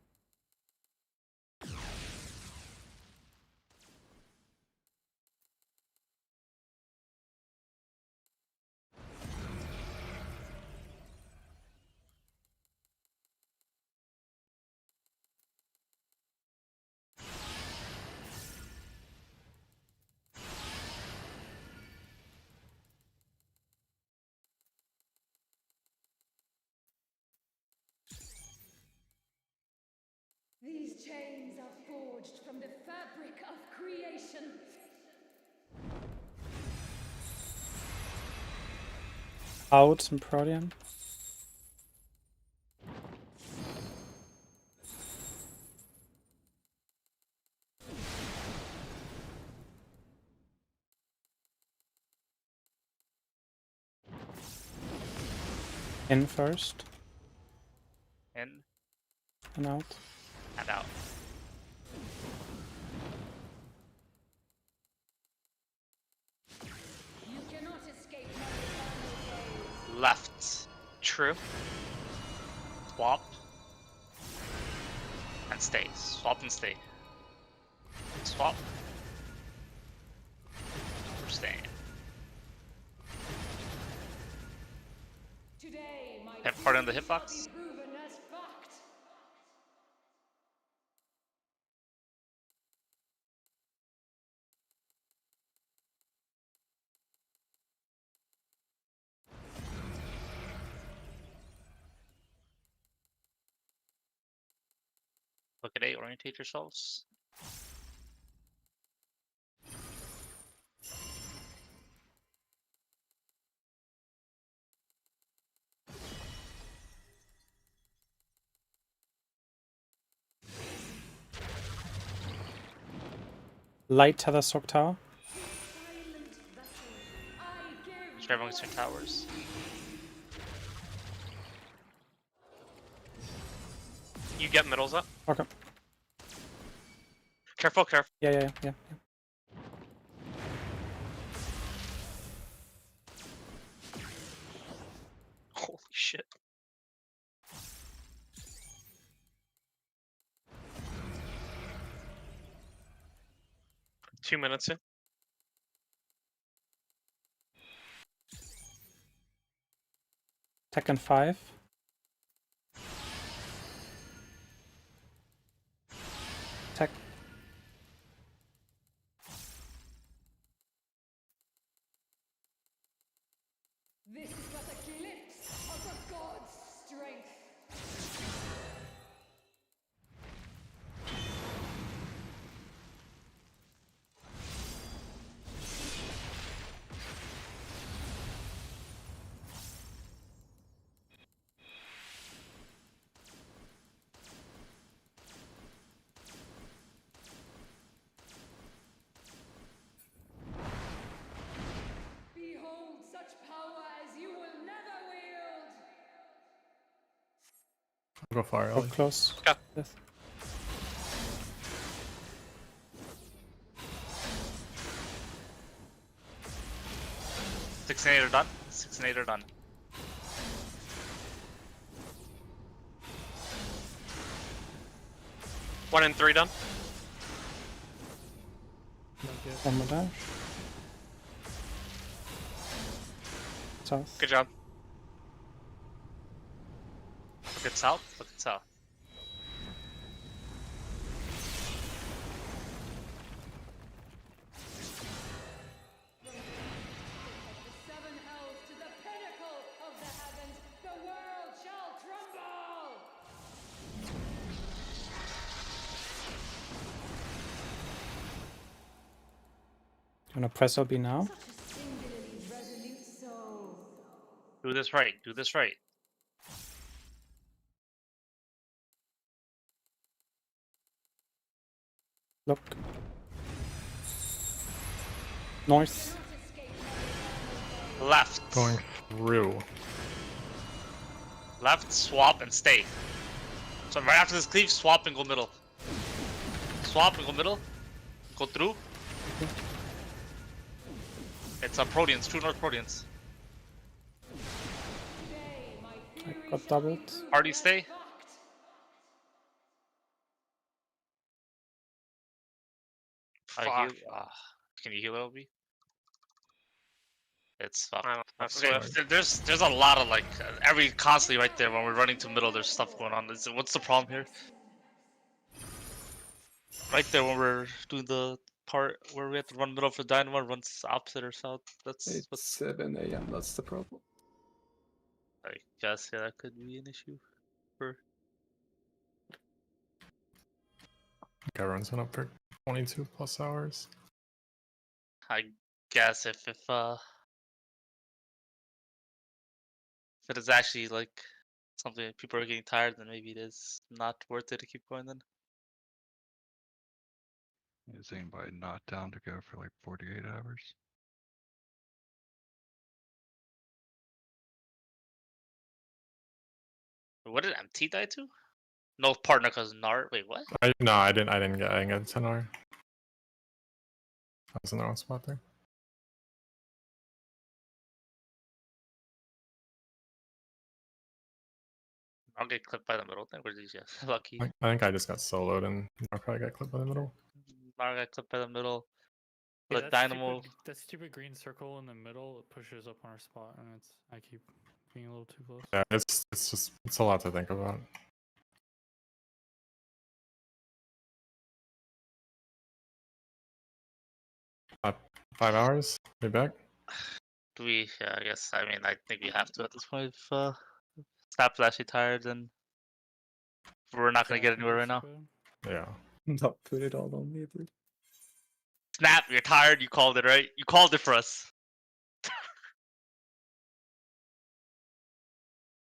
These chains are forged from the fabric of creation. Out and Protean. In first In and out. and out. You cannot escape my eternal gaze. Left. True. Swap. And stay. Swap and stay. Swap. We're staying. Today, my Hit part on the theories hitbox. shall be proven as fact. Look at A, orientate yourselves. Light Tether Sock Tower. Silent vessel, I give Sure, everyone's in towers. You get middles up. Okay. Careful, careful. Yeah. Holy shit. Two minutes in. Tekken 5. Tech. This is but a glimpse of the god's strength. Behold such power as you will never wield. Go far, Go Ellie. close. Okay. Yes. Six and 8 are done. 6 and 8 are done. One and three done. One more dash. South. Good job. Look at south. Look at south. The seven hells to the pinnacle of the heavens, the world shall tremble! You wanna press LB now? Such a singularly resolute soul. Do this right. Do this right. Look. North. Cannot escape my eternal gaze. Left. Going through. Left, swap, and stay. So right after this cleave, swap and go middle. Swap and go middle. Go through. It's Proteans, True North Proteans. Today, my I theories got shall be doubled. proven Party as stay. fact. Heal. Fuck. Can you heal LB? It's fucked. I don't have Okay, Swift. there's a lot of like every constantly right there when we're running to middle. There's stuff going on. What's the problem here? Right there when we're doing the part where we have to run middle for Dynamo, runs opposite or south. That's It's what's 7 a.m. That's the problem. I guess, yeah, that could be an issue for Everyone's been up for 22 plus hours. I guess if it is actually like something that people are getting tired, then maybe it is not worth it to keep going then. Is anybody not down to go for like 48 hours? What did MT die to? No partner cause Nart. Wait, what? No, I didn't get 10R. I was in the wrong spot there. I'll get clipped by the middle thing. Where did he just lucky? I think I just got soloed and I'll probably get clipped by the middle. Nart got clipped by the middle. Yeah, The Dynamo. that stupid green circle in the middle, it pushes up on our spot, and I keep being a little too close. Yeah, it's a lot to think about. Uh, 5 hours? Be back? Do we? Yeah, I guess. I mean, I think we have to at this point. If Snap's actually tired, then we're not gonna get anywhere right now. Yeah. Not put it all on me, dude. Snap, you're tired. You called it, right? You called it for us.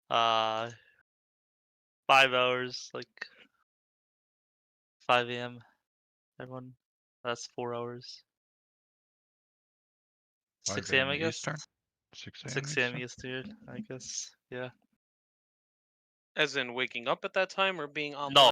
5 hours, like 5 a.m. Everyone, that's 4 hours. 6 a.m. I guess. Eastern? 6 a.m. 6 a.m. Eastern, I guess. Yeah. As in waking up at that time or being on? No,